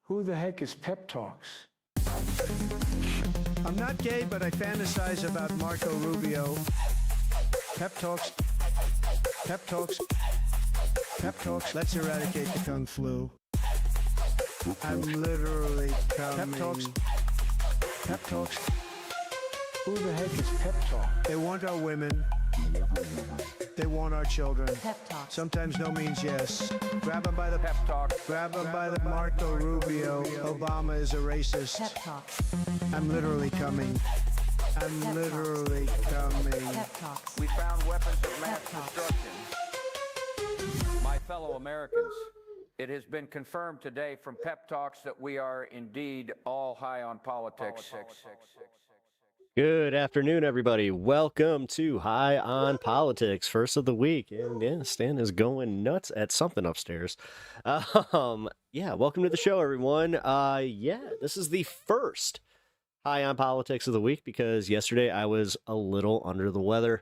Who the heck is Pep Talks? I'm not gay, but I fantasize about Marco Rubio. Pep talks. Pep talks. Pep talks. Let's eradicate the Kung Flu. I'm literally coming. Pep talks. Pep talks. Who the heck is Pep Talk? They want our women. They want our children. Pep talk. Sometimes no means yes. Grab them by the pep talk. Grab them by the Marco Rubio. Obama is a racist. Pep talk. I'm literally coming. I'm Pep literally coming. Pep talks. We found weapons of mass Pep talks. destruction. My fellow Americans, it has been confirmed today from Pep Talks that we are indeed all high on politics. Good afternoon, everybody. Welcome to High on Politics, first of the week. And yeah, Stan is going nuts at something upstairs. Welcome to the show, everyone. This is the first High on Politics of the week because yesterday I was a little under the weather.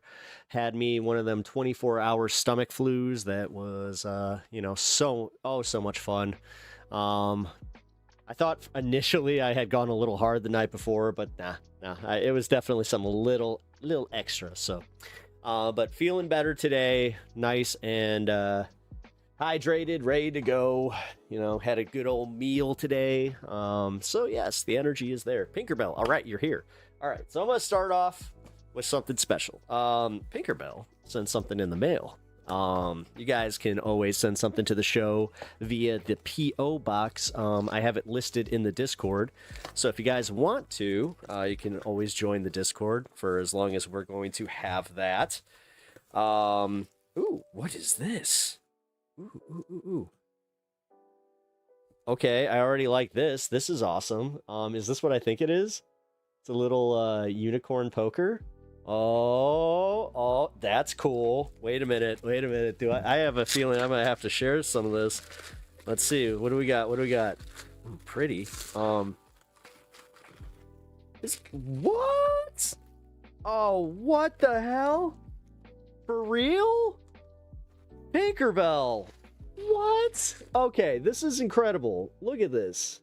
Had me one of them 24-hour stomach flus that was, so much fun. I thought initially I had gone a little hard the night before, but nah, it was definitely some little extra. So, but feeling better today, nice and hydrated, ready to go. Had a good old meal today. So yes, the energy is there. Pinkerbell, all right, you're here. All right, so I'm gonna start off with something special. Pinkerbell sent something in the mail. You guys can always send something to the show via the P.O. box. I have it listed in the Discord. So if you guys want to, you can always join the Discord for as long as we're going to have that. Ooh, what is this? Ooh. Okay, I already like this. This is awesome. Is this what I think it is? It's a little unicorn poker. Oh, that's cool. Wait a minute. I have a feeling I'm gonna have to share some of this. Let's see. What do we got? Ooh, pretty. What? Oh, what the hell? For real? Pinkerbell. What? Okay, this is incredible. Look at this.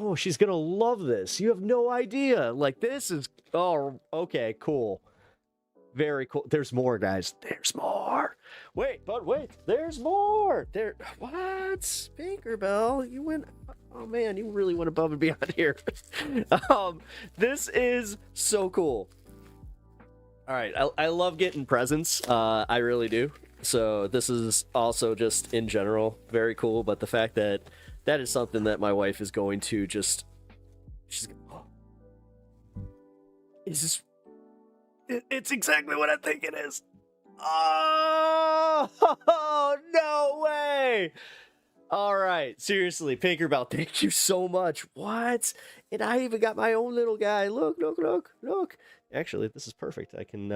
Oh, she's gonna love this. You have no idea. Like, this is... Oh, okay, cool. Very cool. There's more, guys. There's more. Wait, there's more. What? Pinkerbell, you went... Oh, man, you really went above and beyond here. This is so cool. All right, I love getting presents. I really do. So this is also just, in general, very cool. But the fact that that is something that my wife is going to just... Is this... It's exactly what I think it is. Oh, no way. All right. Seriously, Pinkerbell, thank you so much. What? And I even got my own little guy. Look. Actually, this is perfect. I can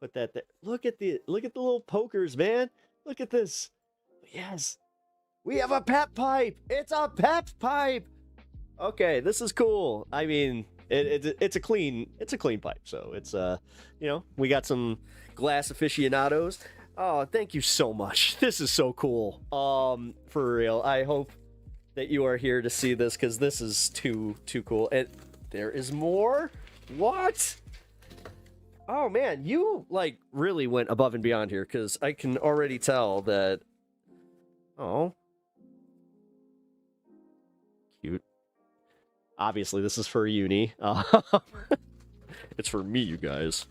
put that there. Look at the little pokers, man. Look at this. Yes. We have a pep pipe. It's a pep pipe. Okay, this is cool. I mean, it's a clean pipe. So it's we got some glass aficionados. Oh, thank you so much. This is so cool. For real. I hope that you are here to see this because this is too cool. And there is more. What? Oh man, you like really went above and beyond here because I can already tell that. Oh. Cute. Obviously, this is for uni. It's for me, you guys.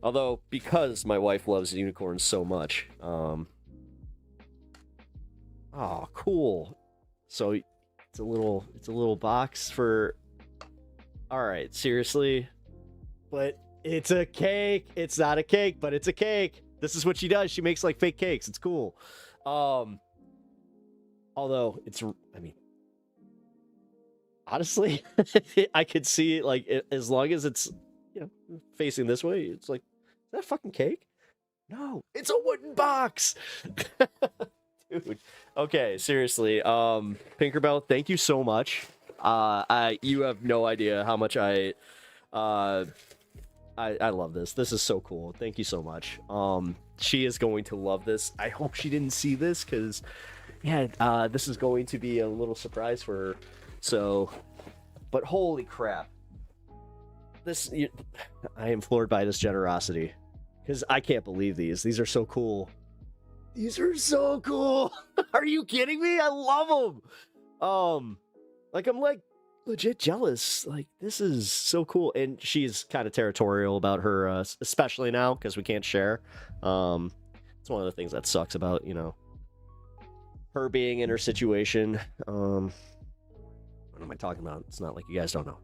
Although, because my wife loves unicorns so much. Oh, cool. So it's a little box for. All right, seriously. But it's a cake. It's not a cake, but it's a cake. This is what she does. She makes like fake cakes. It's cool. Although honestly, I could see it like as long as it's facing this way. It's like, is that a fucking cake? No, it's a wooden box. Dude. Okay, seriously. Pinkerbell, thank you so much. You have no idea how much I love this. This is so cool. Thank you so much. she is going to love this. I hope she didn't see this because, yeah, this is going to be a little surprise for her. So, but holy crap. I am floored by this generosity because I can't believe these. These are so cool. These are so cool. Are you kidding me? I love them. Like I'm like legit jealous. Like this is so cool. And she's kind of territorial about her, especially now because we can't share. It's one of the things that sucks about, you know, her being in her situation. What am I talking about? It's not like you guys don't know.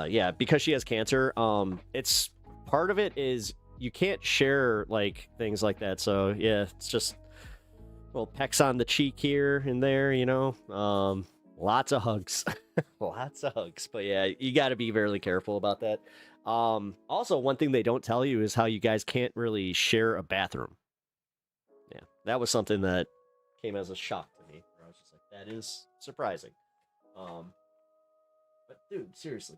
Yeah, because she has cancer. It's part of it is you can't share like things like that. So yeah, it's just little pecks on the cheek here and there, you know. Lots of hugs. Lots of hugs. But yeah, you got to be very careful about that. Also, one thing they don't tell you is how you guys can't really share a bathroom. Yeah, that was something that came as a shock to me. I was just like, that is surprising. But dude, seriously,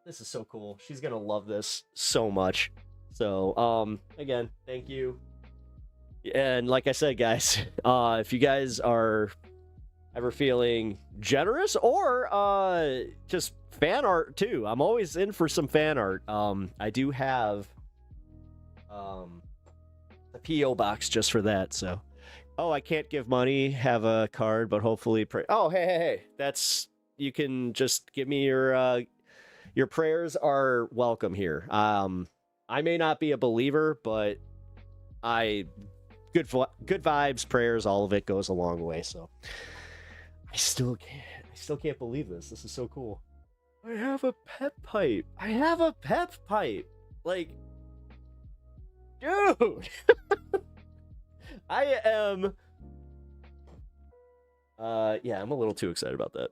this is so cool. She's gonna love this so much. So, again, thank you. And like I said, guys, if you guys are ever feeling generous or just fan art too, I'm always in for some fan art. I do have a PO box just for that. So, I can't give money, have a card, but hopefully pray. Oh, hey, that's, you can just give me your prayers are welcome here. I may not be a believer, but good vibes, prayers, all of it goes a long way. So I still can't believe this. This is so cool. I have a pep pipe. Like, dude. I am yeah, I'm a little too excited about that.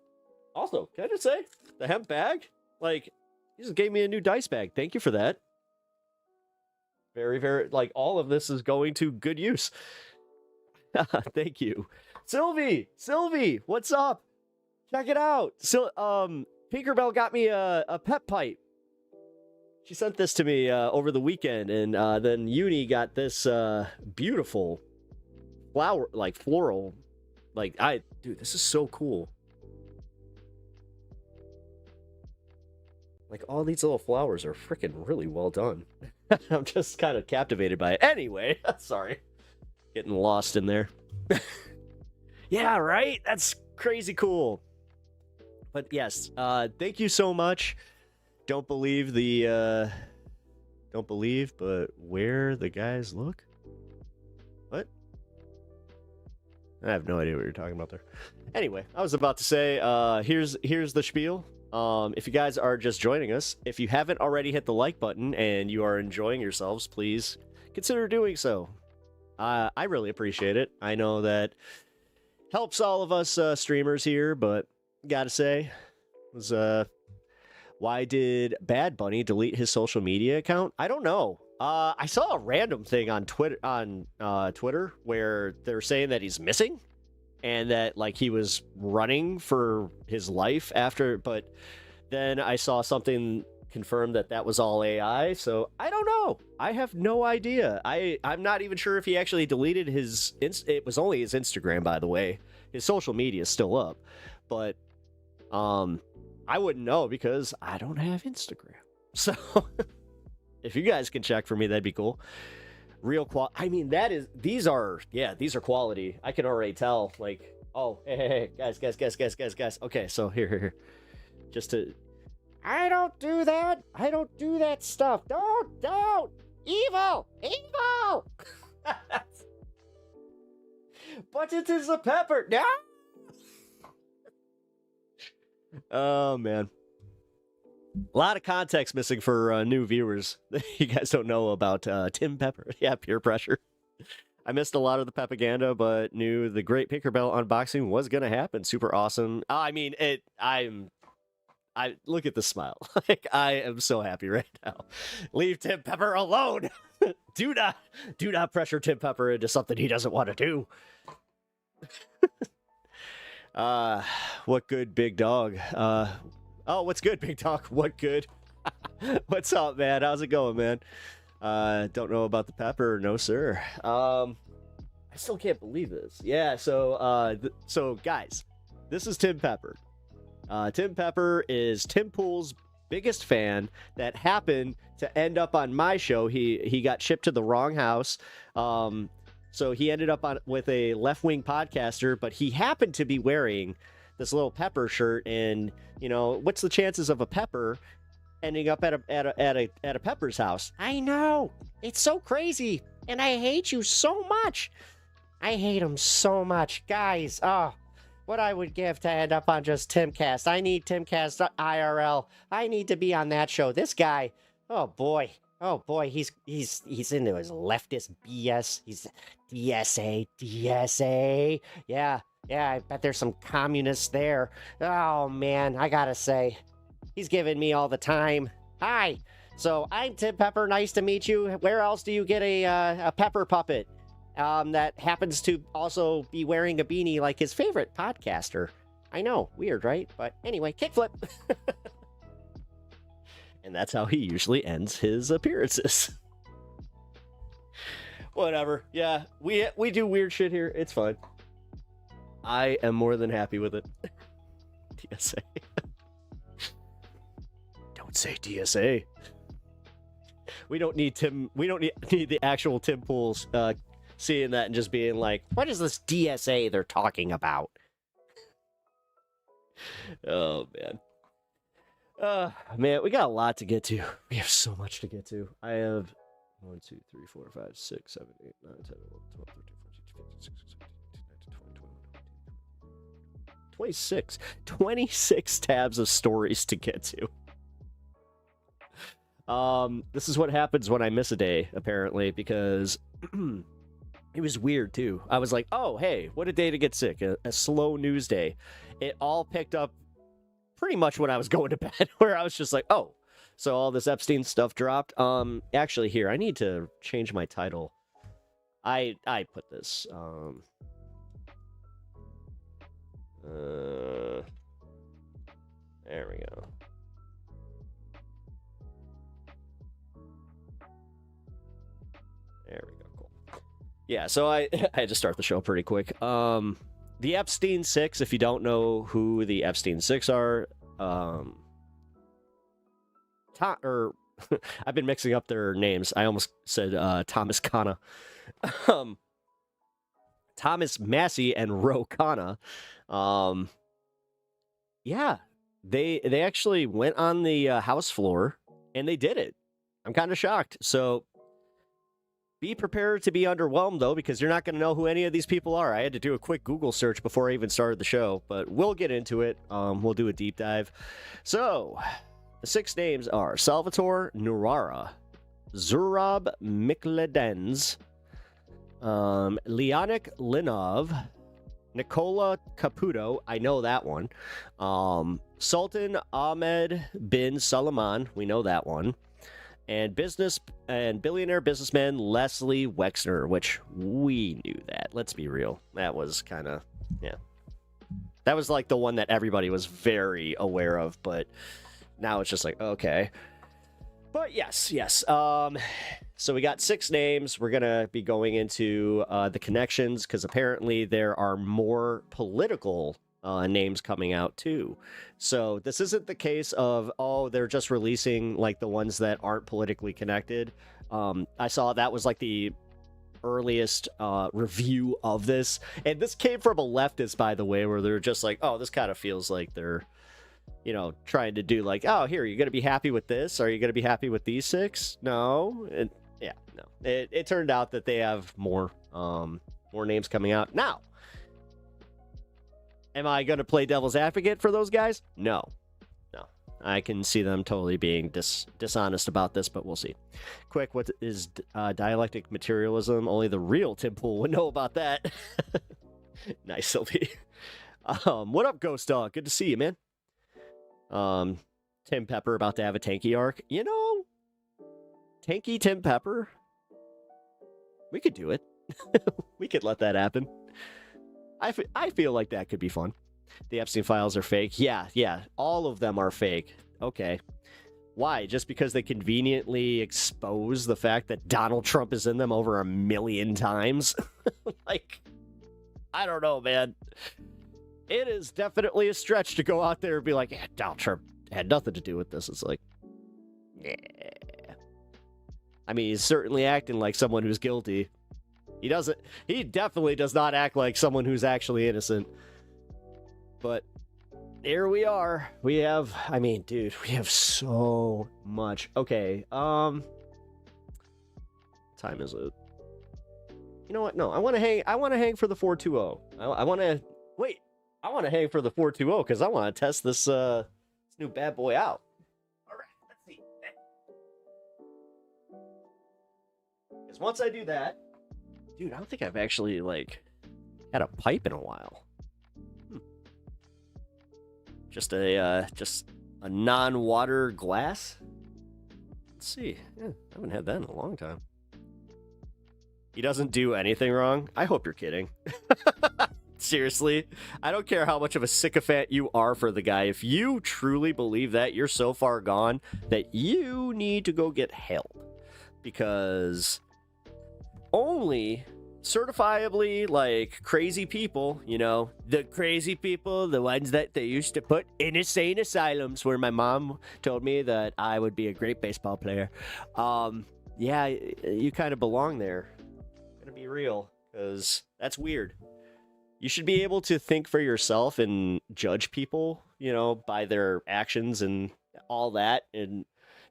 Also, can I just say, the hemp bag, like, you just gave me a new dice bag. Thank you for that. Very, very, like, all of this is going to good use. Thank you. Sylvie, what's up? Check it out. So, Tinkerbell got me a pep pipe. She sent this to me over the weekend, and then Uni got this beautiful flower, like floral. Like, dude, this is so cool. Like, all these little flowers are freaking really well done. I'm just kind of captivated by it. Anyway, sorry. Getting lost in there. Yeah, right? That's crazy cool. But yes, thank you so much. Don't believe, but where the guys look? What? I have no idea what you're talking about there. Anyway, I was about to say, here's the spiel. If you guys are just joining us, if you haven't already hit the like button and you are enjoying yourselves, please consider doing so. I really appreciate it. I know that helps all of us streamers here, but gotta say, why did Bad Bunny delete his social media account? I don't know. I saw a random thing on Twitter where they're saying that he's missing and that like he was running for his life after, but then I saw something confirm that was all AI. So I don't know. I have no idea. I'm not even sure if he actually deleted his. It was only his Instagram, by the way. His social media is still up, but I wouldn't know because I don't have Instagram. So if you guys can check for me, that'd be cool. Real I mean, these are quality. I can already tell. Like, oh, hey, guys. Okay, so here. Just to, I don't do that. I don't do that stuff. Don't. Evil. But it is a pepper. No. Oh man. A lot of context missing for new viewers. You guys don't know about Tim Pepper. Yeah, peer pressure. I missed a lot of the propaganda, but knew the Great Tinkerbell unboxing was going to happen. Super awesome. I mean, I look at the smile. Like, I am so happy right now. Leave Tim Pepper alone. Do not pressure Tim Pepper into something he doesn't want to do. What good, big dog? Oh, what's good, big dog? What good? What's up, man? How's it going, man? Don't know about the pepper, no sir. I still can't believe this. Yeah, so guys, this is Tim Pepper. Tim Pepper is Tim Pool's biggest fan that happened to end up on my show. He got shipped to the wrong house. So he ended up with a left-wing podcaster, but he happened to be wearing this little Pepper shirt. And what's the chances of a Pepper ending up at a Pepper's house? I know, it's so crazy, and I hate you so much. I hate him so much, guys. Oh, what I would give to end up on just Timcast. I need Timcast IRL. I need to be on that show. This guy, oh boy, he's into his leftist BS. He's DSA. Yeah, I bet there's some communists there. Oh man, I gotta say, he's giving me all the time. Hi, so I'm Tim Pepper. Nice to meet you. Where else do you get a pepper puppet? That happens to also be wearing a beanie like his favorite podcaster. I know, weird, right? But anyway, kickflip. And that's how he usually ends his appearances. Whatever. Yeah, we do weird shit here. It's fun. I am more than happy with it. DSA. Don't say DSA. We don't need the actual Tim Pools seeing that and just being like, what is this DSA they're talking about? Oh, man, we got a lot to get to. We have so much to get to. I have 1, 2, 3, 4, 5, 6, 7, 8, 9, 10, 11, 12, 13, 14, 15, 16, 17, 18, 19, 20, 26 tabs of stories to get to. This is what happens when I miss a day, apparently, because it was weird too. I was like, oh, hey, what a day to get sick. A slow news day. It all picked up pretty much when I was going to bed, where I was just like, oh, so all this Epstein stuff dropped. Actually, here, I need to change my title. I put this. There we go. There we go. Cool. Yeah, so I had to start the show pretty quick. The Epstein Six, if you don't know who the Epstein Six are, I've been mixing up their names. I almost said Thomas Kana. Thomas Massey and Ro Khanna. Yeah, they actually went on the House floor and they did it. I'm kind of shocked. So be prepared to be underwhelmed, though, because you're not going to know who any of these people are. I had to do a quick Google search before I even started the show, but we'll get into it. We'll do a deep dive. So the 6 names are Salvatore Nurara, Zurab Mikledens, Leonik Linov, Nicola Caputo, I know that one, Sultan Ahmed bin Salman, we know that one, and billionaire businessman Leslie Wexner, which we knew that. Let's be real. That was kind of, yeah. That was like the one that everybody was very aware of, but now it's just like, okay. But yes. So we got 6 names. We're going to be going into the connections, because apparently there are more political names coming out too. So this isn't the case of, oh, they're just releasing like the ones that aren't politically connected. I saw that was like the earliest review of this, and this came from a leftist, by the way, where they're just like, oh, this kind of feels like they're, trying to do like, oh, here, you're gonna be happy with this, are you gonna be happy with these 6? No. It turned out that they have more names coming out now. Am I going to play devil's advocate for those guys? No. I can see them totally being dishonest about this, but we'll see. Quick, what is dialectic materialism? Only the real Tim Pool would know about that. Nice, Sylvie. What up, Ghost Dog? Good to see you, man. Tim Pepper about to have a tanky arc. Tanky Tim Pepper? We could do it. We could let that happen. I feel like that could be fun. The Epstein files are fake. Yeah, all of them are fake. Okay. Why? Just because they conveniently expose the fact that Donald Trump is in them over 1,000,000 times? Like, I don't know, man. It is definitely a stretch to go out there and be like, yeah, Donald Trump had nothing to do with this. It's like, yeah. I mean, he's certainly acting like someone who's guilty. He definitely does not act like someone who's actually innocent. But here we are. We have, I mean, dude, we have so much. Okay, time is it? You know what? No, I want to hang for the 420. I want to hang for the 420 because I want to test this new bad boy out. All right, let's see. Because once I do that, dude, I don't think I've actually like had a pipe in a while. Just a non-water glass. Let's see. Yeah, I haven't had that in a long time. He doesn't do anything wrong. I hope you're kidding. Seriously, I don't care how much of a sycophant you are for the guy. If you truly believe that, you're so far gone that you need to go get help. Because only certifiably, like, crazy people, you know, the crazy people, the ones that they used to put in insane asylums where my mom told me that I would be a great baseball player. Yeah, you kind of belong there. I'm gonna be real, because that's weird. You should be able to think for yourself and judge people, you know, by their actions and all that, and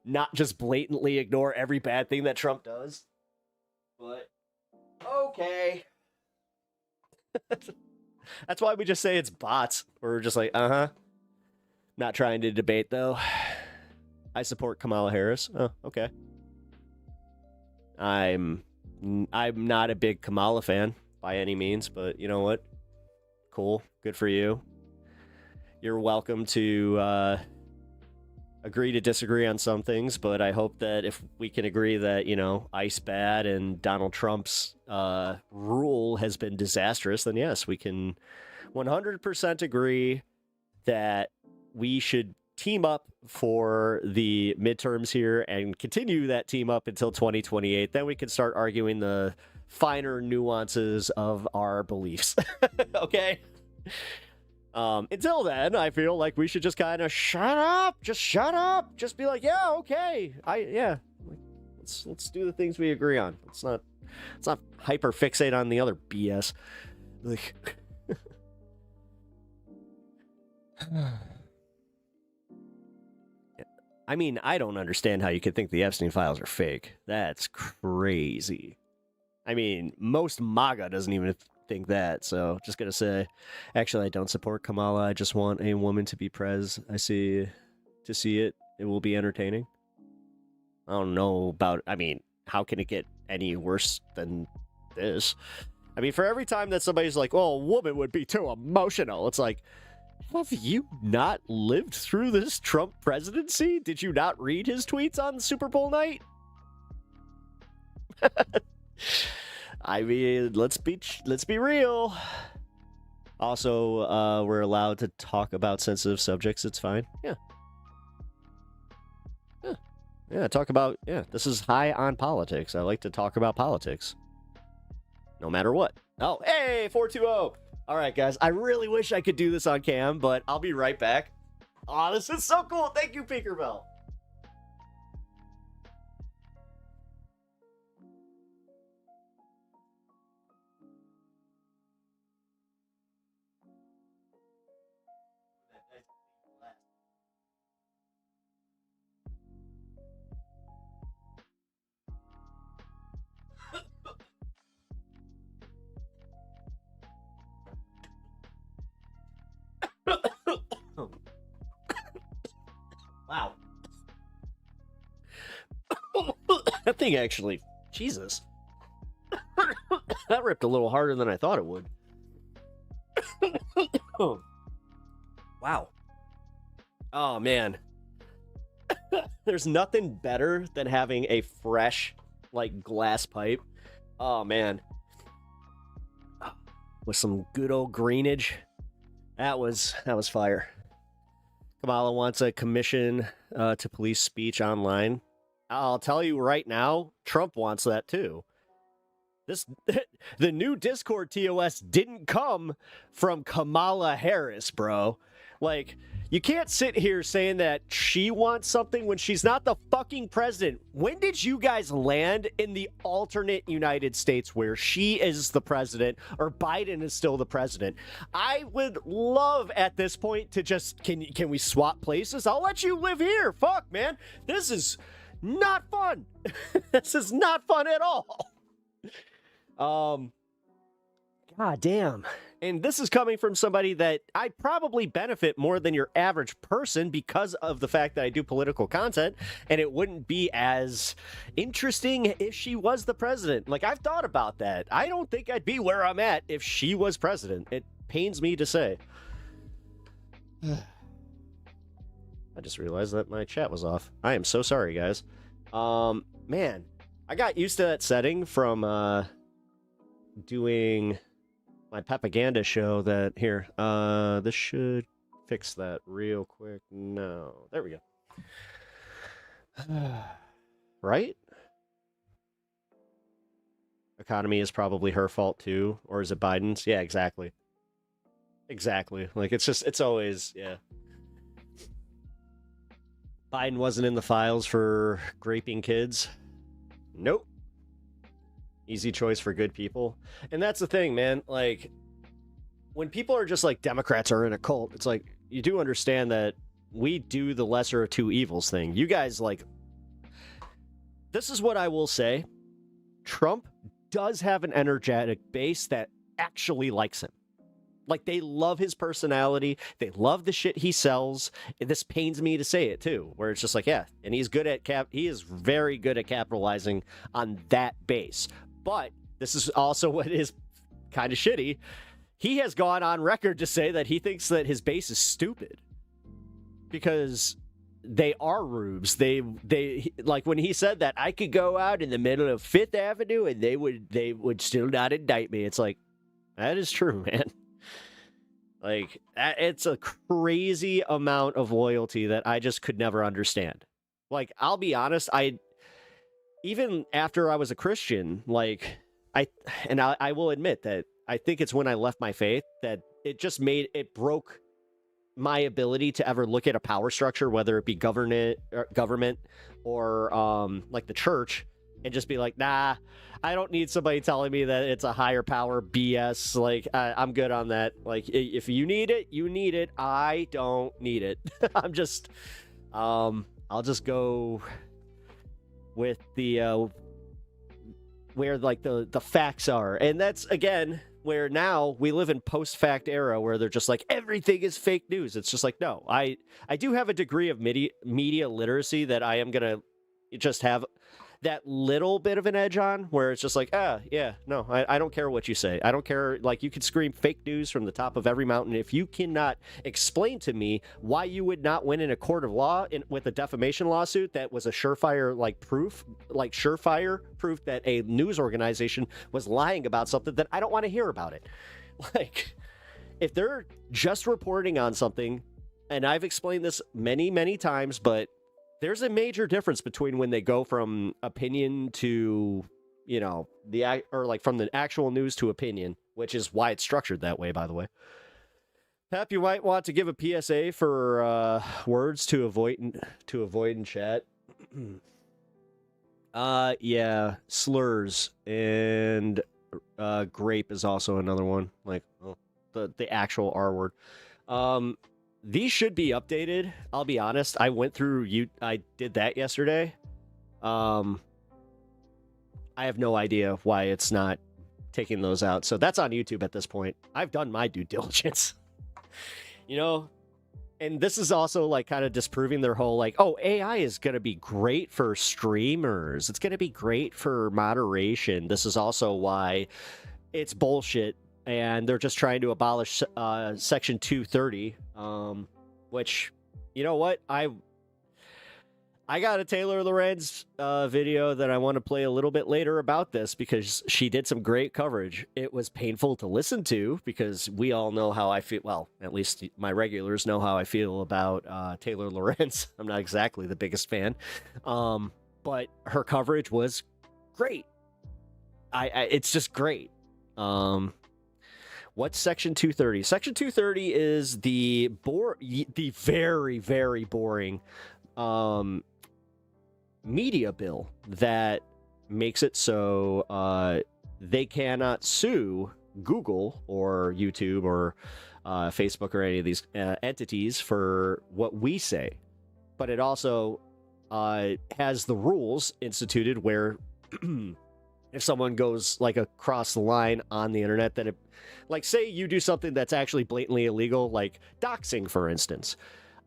not just blatantly ignore every bad thing that Trump does. But okay. That's why we just say it's bots. We're just like, Not trying to debate, though. I support Kamala Harris. Oh, okay. I'm not a big Kamala fan by any means, but you know what? Cool. Good for you. You're welcome to agree to disagree on some things, but I hope that if we can agree that, you know, ICE bad and Donald Trump's rule has been disastrous, then yes, we can 100% agree that we should team up for the midterms here and continue that team up until 2028. Then we can start arguing the finer nuances of our beliefs. Okay? Until then, I feel like we should just kind of shut up. Just be like, yeah, okay. Let's do the things we agree on. Let's not hyper fixate on the other BS. Like, I mean, I don't understand how you could think the Epstein files are fake. That's crazy. I mean, most MAGA doesn't even think that, so just gonna say, actually, I don't support Kamala. I just want a woman to be prez. To see it will be entertaining. I don't know about, I mean, how can it get any worse than this? I mean, for every time that somebody's like, oh, a woman would be too emotional, it's like, have you not lived through this Trump presidency? Did you not read his tweets on Super Bowl night? I mean, let's be real. Also, we're allowed to talk about sensitive subjects. It's fine. Yeah, talk about, this is high on politics. I like to talk about politics. No matter what. Oh, hey, 420. All right, guys. I really wish I could do this on cam, but I'll be right back. Oh, this is so cool. Thank you, Pinkerbell. Wow. That thing actually, Jesus. That ripped a little harder than I thought it would. Wow. Oh, man. There's nothing better than having a fresh, like, glass pipe. Oh, man. With some good old greenage. That was fire. Kamala wants a commission to police speech online. I'll tell you right now, Trump wants that too. The new Discord TOS didn't come from Kamala Harris, bro. Like, you can't sit here saying that she wants something when she's not the fucking president. When did you guys land in the alternate United States where she is the president or Biden is still the president? I would love at this point to just, can we swap places? I'll let you live here. Fuck, man. This is not fun. This is not fun at all. God damn. And this is coming from somebody that I probably benefit more than your average person because of the fact that I do political content, and it wouldn't be as interesting if she was the president. Like, I've thought about that. I don't think I'd be where I'm at if she was president. It pains me to say. I just realized that my chat was off. I am so sorry, guys. Man, I got used to that setting from doing my propaganda show. That here, this should fix that real quick. No, there we go. Right? Economy is probably her fault too, or is it Biden's? Yeah, exactly. Exactly. Like, it's always, yeah. Biden wasn't in the files for raping kids. Nope. Easy choice for good people. And that's the thing, man. Like, when people are just like, Democrats are in a cult, it's like, you do understand that we do the lesser of two evils thing. You guys, like, this is what I will say. Trump does have an energetic base that actually likes him. Like, they love his personality. They love the shit he sells. This pains me to say it too, where it's just like, yeah, and he's good at he is very good at capitalizing on that base. But this is also what is kind of shitty. He has gone on record to say that he thinks that his base is stupid because they are rubes. They like, when he said that I could go out in the middle of Fifth Avenue and they would still not indict me. It's like, that is true, man. Like, it's a crazy amount of loyalty that I just could never understand. Like, I'll be honest, even after I was a Christian, like, I will admit that I think it's when I left my faith that it broke my ability to ever look at a power structure, whether it be government or like the church, and just be like, nah, I don't need somebody telling me that it's a higher power BS. Like, I'm good on that. Like, if you need it, you need it. I don't need it. I'm just, I'll just go with the, where like the facts are. And that's, again, where now we live in post-fact era where they're just like, everything is fake news. It's just like, no, I do have a degree of media literacy that I am going to just have that little bit of an edge on, where it's just like, yeah, no, I don't care what you say. I don't care. Like, you could scream fake news from the top of every mountain. If you cannot explain to me why you would not win in a court of law with a defamation lawsuit that was a surefire proof that a news organization was lying about something, then I don't want to hear about it. Like, if they're just reporting on something, and I've explained this many, many times, but there's a major difference between when they go from opinion to, you know, or like from the actual news to opinion, which is why it's structured that way, by the way. Pep, you might want to give a PSA for words to avoid in chat. Yeah, slurs and grape is also another one. Like, the actual R word. These should be updated. I'll be honest. I went through I did that yesterday. I have no idea why it's not taking those out. So that's on YouTube at this point. I've done my due diligence. You know, and this is also like kind of disproving their whole like, oh, AI is going to be great for streamers. It's going to be great for moderation. This is also why it's bullshit. And they're just trying to abolish Section 230, which, you know what? I got a Taylor Lorenz video that I want to play a little bit later about this because she did some great coverage. It was painful to listen to because we all know how I feel. Well, at least my regulars know how I feel about Taylor Lorenz. I'm not exactly the biggest fan, but her coverage was great. It's just great. What's Section 230? Section 230 is the very, very boring media bill that makes it so they cannot sue Google or YouTube or Facebook or any of these entities for what we say. But it also has the rules instituted where if someone goes like across the line on the internet, that it, like, say you do something that's actually blatantly illegal, like doxing, for instance,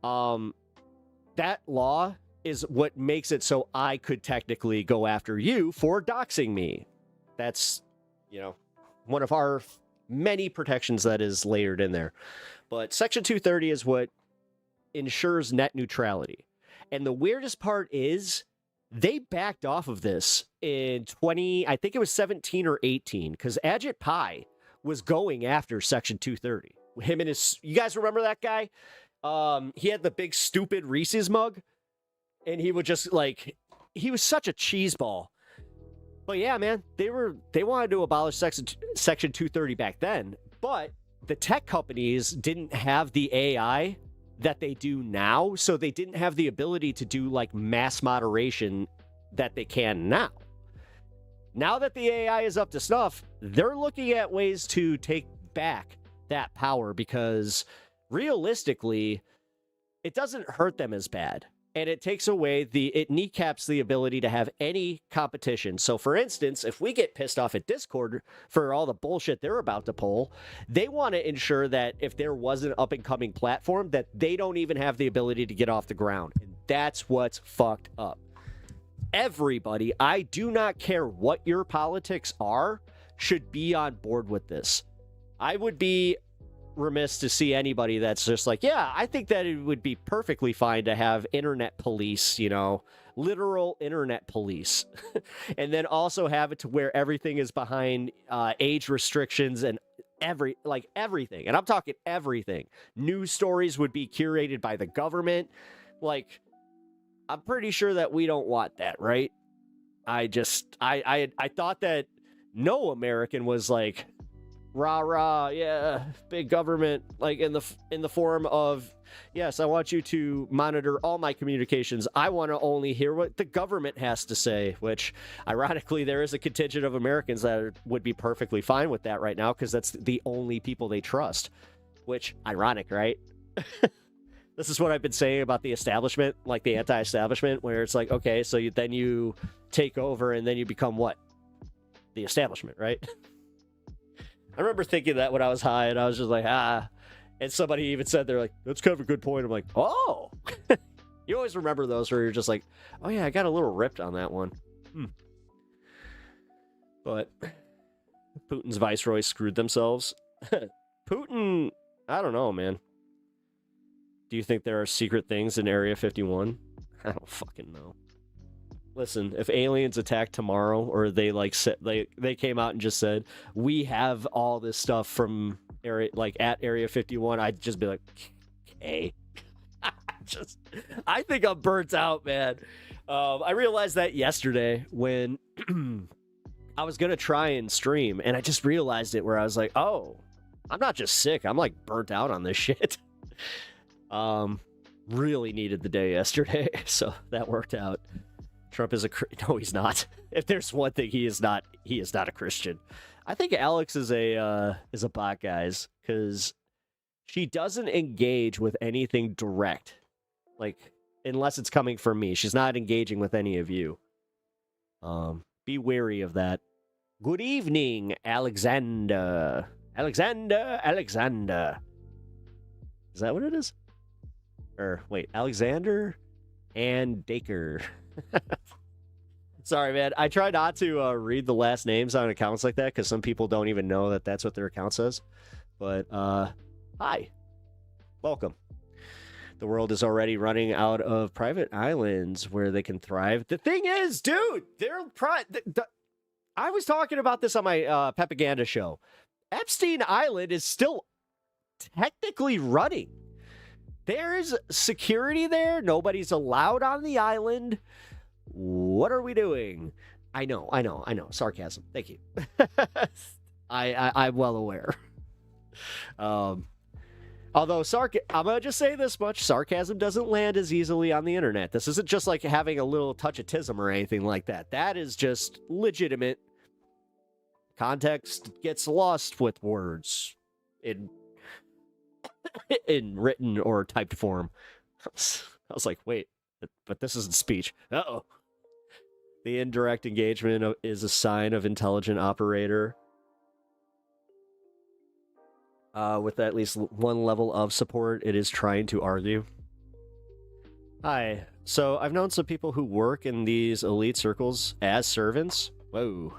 that law is what makes it so I could technically go after you for doxing me. That's, one of our many protections that is layered in there. But Section 230 is what ensures net neutrality. And the weirdest part is they backed off of this in I think it was 17 or 18, because Ajit Pai was going after Section 230. Him and you guys remember that guy? He had the big stupid Reese's mug, and he would just he was such a cheeseball. But yeah, man, they wanted to abolish Section 230 back then, but the tech companies didn't have the AI that they do now, so they didn't have the ability to do mass moderation that they can now. Now that the AI is up to snuff, they're looking at ways to take back that power, because realistically, it doesn't hurt them as bad. And it takes away it kneecaps the ability to have any competition. So for instance, if we get pissed off at Discord for all the bullshit they're about to pull, they want to ensure that if there was an up and coming platform, that they don't even have the ability to get off the ground. And that's what's fucked up. Everybody, I do not care what your politics are, should be on board with this. I would be remiss to see anybody that's just yeah, I think that it would be perfectly fine to have internet police, literal internet police, and then also have it to where everything is behind age restrictions and everything. And I'm talking everything. News stories would be curated by the government. I'm pretty sure that we don't want that, right? I thought that no American was rah rah, yeah, big government, in the form of, yes, I want you to monitor all my communications. I want to only hear what the government has to say, which ironically there is a contingent of Americans that would be perfectly fine with that right now, because that's the only people they trust. Which, ironic, right? This is what I've been saying about the establishment, the anti-establishment, where it's okay, so then you take over and then you become what? The establishment, right? I remember thinking that when I was high, and I was just and somebody even said, they're that's kind of a good point. I'm oh, you always remember those where you're just oh yeah, I got a little ripped on that one. But Putin's viceroy screwed themselves. Putin, I don't know, man. Do you think there are secret things in Area 51? I don't fucking know. Listen, if aliens attack tomorrow, or they they came out and just said, we have all this stuff from area at Area 51, I'd just be okay. I think I'm burnt out, man. I realized that yesterday when I was gonna try and stream, and I just realized it, where I was oh, I'm not just sick, I'm burnt out on this shit. Really needed the day yesterday, so that worked out. Trump is no, he's not. If there's one thing he is not a Christian. I think Alex is a bot, guys, because she doesn't engage with anything direct, unless it's coming from me. She's not engaging with any of you. Be wary of that. Good evening, Alexander. Alexander. Is that what it is? Or wait, Alexander and Daker. Sorry, man. I try not to read the last names on accounts like that, because some people don't even know that that's what their account says. But hi, welcome. The world is already running out of private islands where they can thrive. The thing is, dude, I was talking about this on my Pepaganda show. Epstein Island is still technically running. There is security there. Nobody's allowed on the island. What are we doing? I know. Sarcasm. Thank you. I'm well aware. Although I'm gonna just say this much: sarcasm doesn't land as easily on the internet. This isn't just like having a little touch of tism or anything like that. That is just legitimate. Context gets lost with words in written or typed form. I was like, wait, but this isn't speech. Uh-oh. The indirect engagement is a sign of intelligent operator. With at least one level of support, it is trying to argue. Hi. So I've known some people who work in these elite circles as servants. Whoa.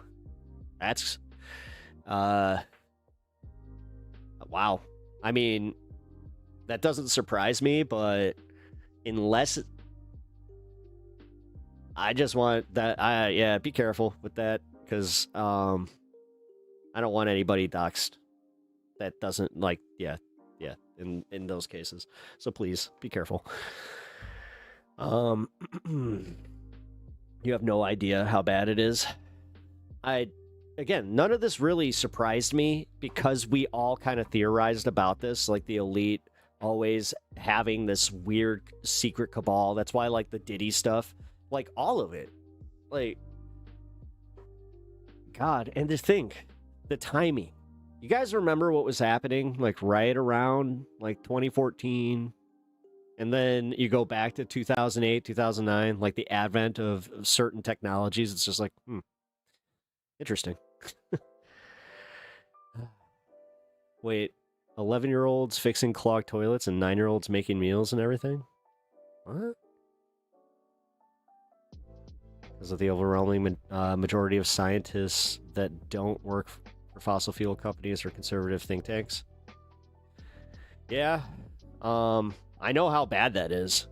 That's... wow. I mean, that doesn't surprise me, but unless... I just want that... yeah, be careful with that, because I don't want anybody doxxed. That doesn't, like, yeah, in those cases. So please, be careful. You have no idea how bad it is. Again, none of this really surprised me because we all kind of theorized about this, like the elite always having this weird secret cabal. That's why, like, the Diddy stuff, like, all of it. Like, God, and to think, the timing. You guys remember what was happening, like, right around, like, 2014? And then you go back to 2008, 2009, like, the advent of certain technologies. It's just like, interesting. Wait, 11-year-olds fixing clogged toilets and 9-year-olds making meals and everything? What? Because of the overwhelming majority of scientists that don't work for fossil fuel companies or conservative think tanks. Yeah. I know how bad that is.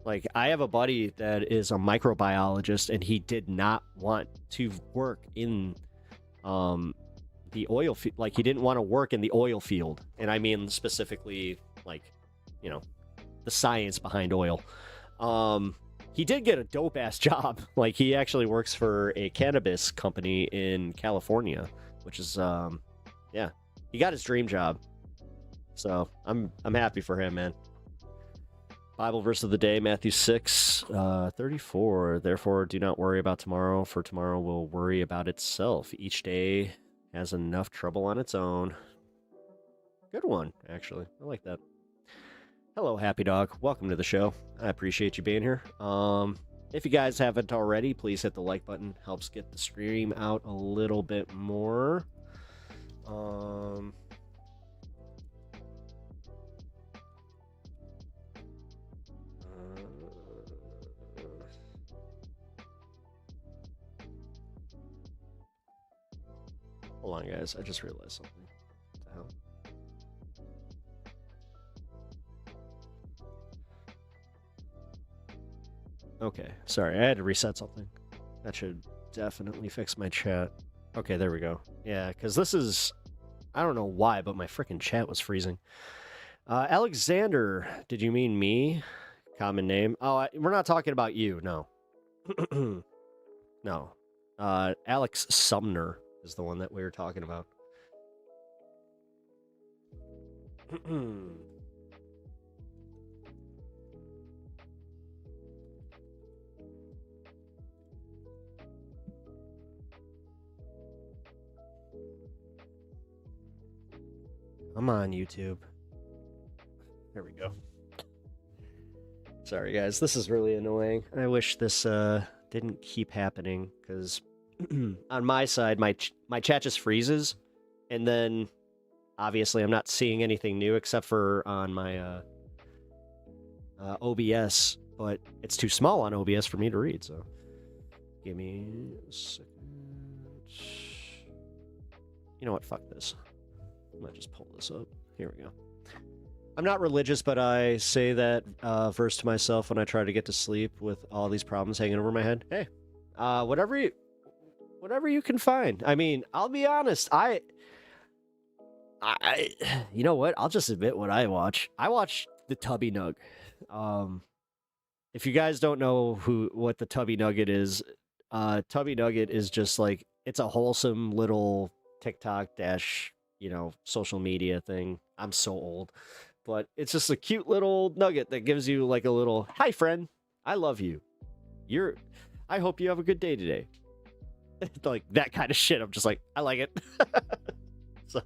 Like, I have a buddy that is a microbiologist, and he did not want to work in the oil field. Like, he didn't want to work in the oil field. And I mean specifically, like, you know, the science behind oil. He did get a dope-ass job. Like, he actually works for a cannabis company in California, which is, yeah. He got his dream job. So, I'm happy for him, man. Bible verse of the day, Matthew 6, 34. Therefore, do not worry about tomorrow, for tomorrow will worry about itself. Each day has enough trouble on its own. Good one, actually. I like that. Hello, Happy Dog. Welcome to the show. I appreciate you being here. If you guys haven't already, please hit the like button. Helps get the stream out a little bit more. Hold on, guys. I just realized something. What the hell? Okay, sorry. I had to reset something. That should definitely fix my chat. Okay, there we go. Yeah, because this is... I don't know why, but my freaking chat was freezing. Alexander, did you mean me? Common name. Oh, we're not talking about you, no. No. Alex Sumner is the one that we were talking about. Come on, YouTube. There we go. Sorry, guys. This is really annoying. I wish this didn't keep happening, because on my side, my chat just freezes, and then obviously I'm not seeing anything new except for on my OBS, but it's too small on OBS for me to read, so give me a second. You know what? Fuck this. I'm gonna just pull this up. Here we go. I'm not religious, but I say that verse to myself when I try to get to sleep with all these problems hanging over my head. Hey, whatever you can find. I mean, I'll be honest. You know what? I'll just admit what I watch. I watch the Tubby Nug. If you guys don't know what the Tubby Nugget is, Tubby Nugget is just like, it's a wholesome little TikTok social media thing. I'm so old, but it's just a cute little nugget that gives you like a little, hi friend, I love you. I hope you have a good day today. Like that kind of shit. I'm just like, I like it. So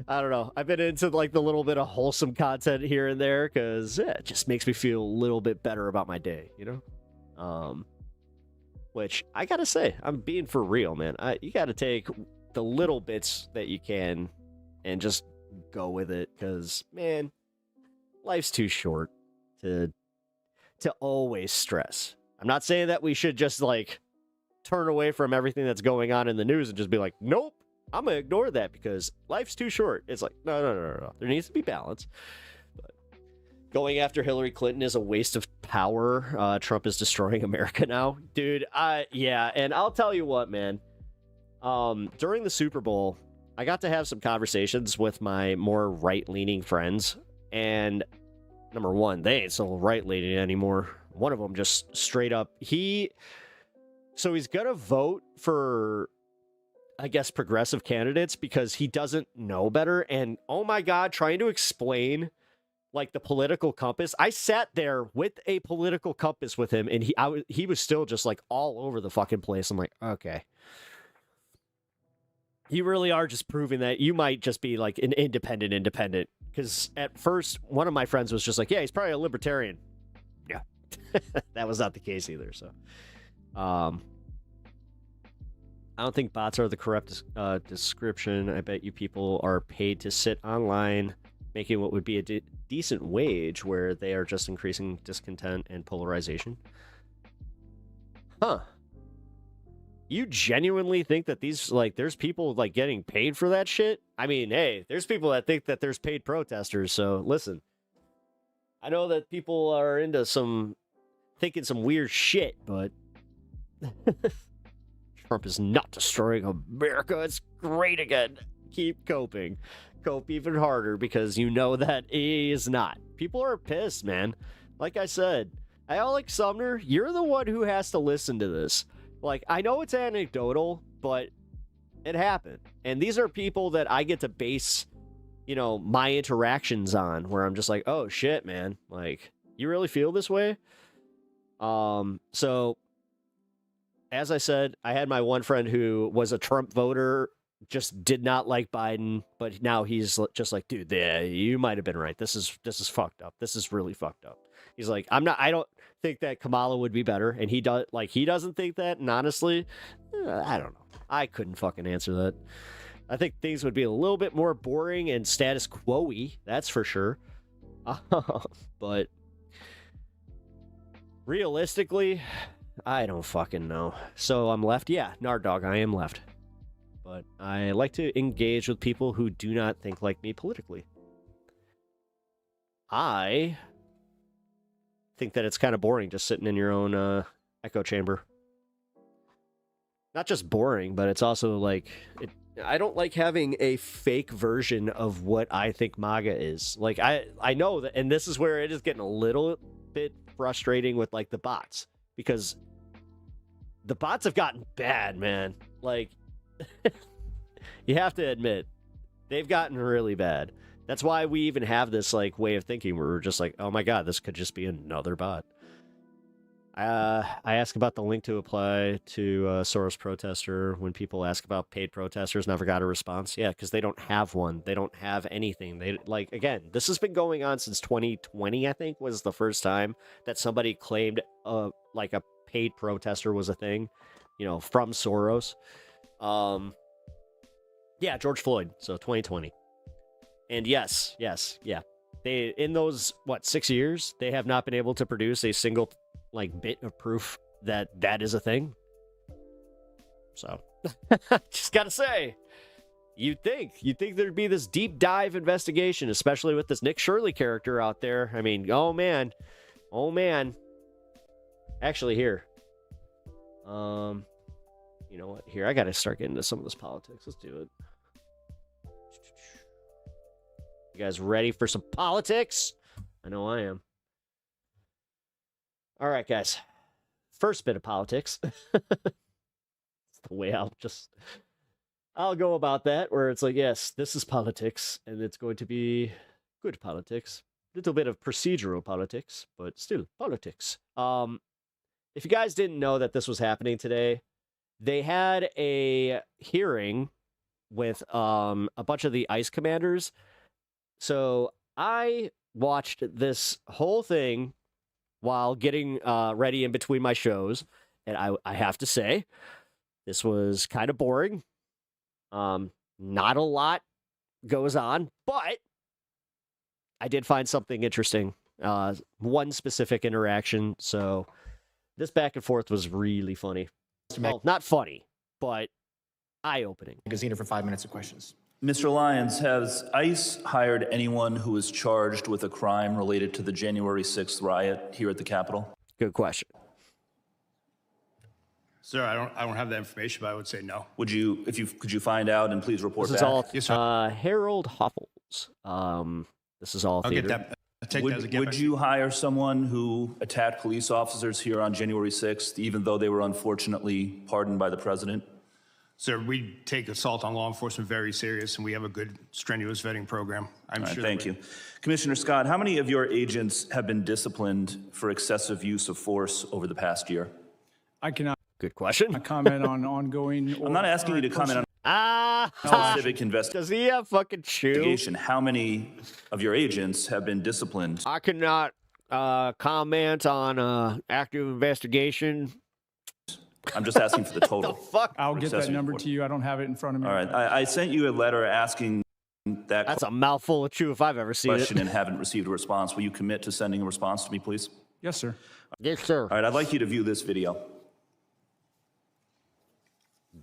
I don't know. I've been into like the little bit of wholesome content here and there because it just makes me feel a little bit better about my day, Which I gotta say, I'm being for real, man. You gotta take the little bits that you can and just go with it because, man, life's too short to always stress. I'm not saying that we should just like turn away from everything that's going on in the news and just be like, nope, I'm gonna ignore that because life's too short. It's like, no. There needs to be balance. But going after Hillary Clinton is a waste of power. Trump is destroying America now, dude. Yeah, and I'll tell you what, man. During the Super Bowl, I got to have some conversations with my more right-leaning friends, and number one, they ain't so right-leaning anymore. One of them just straight up, he's gonna vote for, I guess, progressive candidates because he doesn't know better. And oh my God, trying to explain like the political compass. I sat there with a political compass with him, and he was still just like all over the fucking place. I'm like, okay. You really are just proving that you might just be like an independent. Because at first, one of my friends was just like, yeah, he's probably a libertarian. Yeah. That was not the case either. So, I don't think bots are the correct description. I bet you people are paid to sit online, making what would be a decent wage where they are just increasing discontent and polarization. Huh. You genuinely think that there's people like getting paid for that shit? I mean, hey, there's people that think that there's paid protesters. So listen, I know that people are into thinking some weird shit, but Trump is not destroying America. It's great again. Keep coping. Cope even harder because you know that he is not. People are pissed, man. Like I said, Alex Sumner, you're the one who has to listen to this. Like, I know it's anecdotal, but it happened. And these are people that I get to base, my interactions on, where I'm just like, oh shit, man. Like, you really feel this way? So, as I said, I had my one friend who was a Trump voter, just did not like Biden, but now he's just like, dude, yeah, you might have been right. This is fucked up. This is really fucked up. He's like, I don't think that Kamala would be better, and he doesn't think that, and honestly, I don't know. I couldn't fucking answer that. I think things would be a little bit more boring and status quo-y, that's for sure. But realistically, I don't fucking know. So I'm left? Yeah, Nardog, I am left. But I like to engage with people who do not think like me politically. I think that it's kind of boring just sitting in your own echo chamber. Not just boring, but it's also like, I don't like having a fake version of what I think MAGA is. Like, I know that, and this is where it is getting a little bit frustrating with like the bots, because the bots have gotten bad, man. Like, you have to admit, they've gotten really bad. That's why we even have this like way of thinking where we're just like, oh my God, this could just be another bot. I ask about the link to apply to Soros protester when people ask about paid protesters. Never got a response. Yeah, because they don't have one. They don't have anything. They again, this has been going on since 2020, I think, was the first time that somebody claimed like a paid protester was a thing, from Soros. Yeah, George Floyd. So 2020. And yes, yeah. They, in those, 6 years, they have not been able to produce a single, bit of proof that that is a thing. So, just gotta say, You'd think there'd be this deep dive investigation, especially with this Nick Shirley character out there. I mean, oh man. Actually, here. You know what? Here, I gotta start getting into some of this politics. Let's do it. You guys ready for some politics? I know I am. All right, guys. First bit of politics. It's the way I'll go about that, where it's like, yes, this is politics, and it's going to be good politics. A little bit of procedural politics, but still politics. If you guys didn't know that this was happening today, they had a hearing with a bunch of the ICE commanders. So I watched this whole thing while getting ready in between my shows, and I have to say, this was kind of boring. Not a lot goes on, but I did find something interesting. One specific interaction. So this back and forth was really funny. Well, not funny, but eye-opening. Magazine for 5 minutes of questions. Mr. Lyons, has ICE hired anyone who is charged with a crime related to the January 6th riot here at the Capitol? Good question. Sir, I don't have that information, but I would say no. Could you find out and please report This back? is all Yes, sir. Harold Hoffels. This is all I'll theater. get that. I'll take that as a given. Would you hire someone who attacked police officers here on January 6th, even though they were unfortunately pardoned by the president? Sir, we take assault on law enforcement very serious, and we have a good, strenuous vetting program. I'm All right, sure. thank you. Commissioner Scott, how many of your agents have been disciplined for excessive use of force over the past year? I cannot Good question. comment on ongoing. I'm not asking you to comment on specific Does he have fucking shoe? investigation. How many of your agents have been disciplined? I cannot comment on active investigation. I'm just asking for the total. Fuck. I'll get that Accessory number report. to you. I don't have it in front of me. All right, I sent you a letter asking that That's a mouthful of chew if I've ever seen question it. and haven't received a response. Will you commit to sending a response to me, please? Yes, sir. Yes, sir. All right, I'd like you to view this video.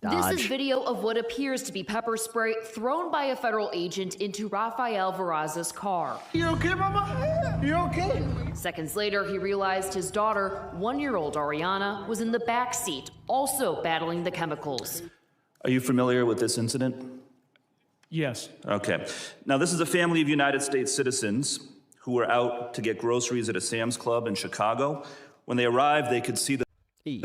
Dodge. This is video of what appears to be pepper spray thrown by a federal agent into Rafael Veraza's car. You okay, mama? You okay? Seconds later, he realized his daughter, 1-year-old Ariana, was in the back seat, also battling the chemicals. Are you familiar with this incident? Yes. Okay. Now, this is a family of United States citizens who were out to get groceries at a Sam's Club in Chicago. When they arrived, they could see that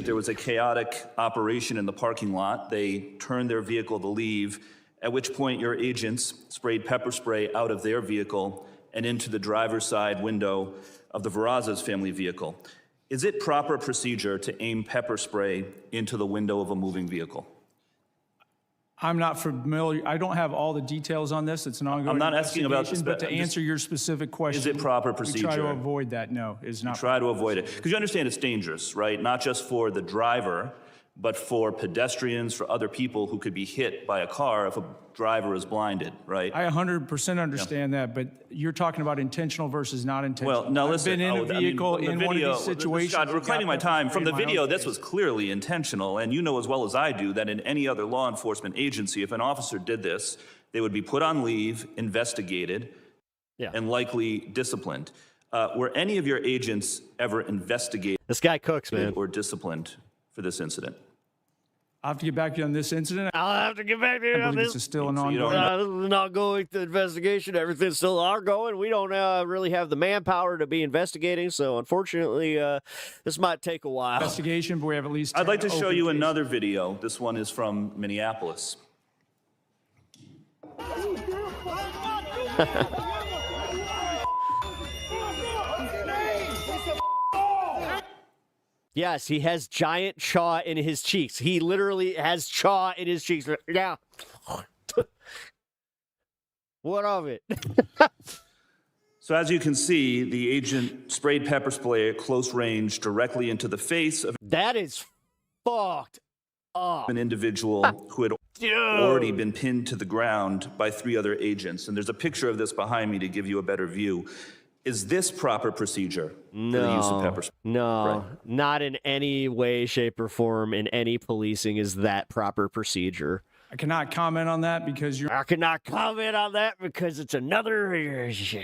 there was a chaotic operation in the parking lot. They turned their vehicle to leave, at which point your agents sprayed pepper spray out of their vehicle and into the driver's side window of the Veraza's family vehicle. Is it proper procedure to aim pepper spray into the window of a moving vehicle? I'm not familiar. I don't have all the details on this. It's an ongoing I'm not asking about investigation, but to I'm just- answer your specific question, Is it proper we try procedure? to avoid that. No, it's not. Try to avoid it. Because you understand it's dangerous, right? Not just for the driver, but for pedestrians, for other people who could be hit by a car if a driver is blinded, right? I 100% understand that, but you're talking about intentional versus not intentional. Well, now listen. I've been in a vehicle from the in one of video- these situations. Scott, and reclaiming got my time. From the in my own video, this case. was clearly intentional, and you know as well as I do that in any other law enforcement agency, if an officer did this, they would be put on leave, investigated, and likely disciplined. Were any of your agents ever investigated This guy cooks, man. or disciplined for this incident? I'll have to get back to you on this incident. I'll have to get back to you I on believe this. this is still an So you don't ongoing. know. This is not going to investigation. Everything's still ongoing. We don't really have the manpower to be investigating, so unfortunately, this might take a while. Investigation, but we have at least. I'd like to 10 show open you cases. another video. This one is from Minneapolis. Yes, he has giant chaw in his cheeks. He literally has chaw in his cheeks. Yeah. What of it? So as you can see, the agent sprayed pepper spray at close range directly into the face of That is fucked up. an individual who had already been pinned to the ground by 3 other agents. And there's a picture of this behind me to give you a better view. Is this proper procedure for the use of pepper spray? No, not in any way, shape, or form in any policing is that proper procedure. I cannot comment on that because you're I cannot comment on that because it's another.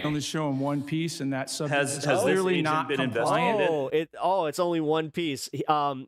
only showing one piece, and that subject Has is this clearly agent not been compliant. investigated? It's only one piece.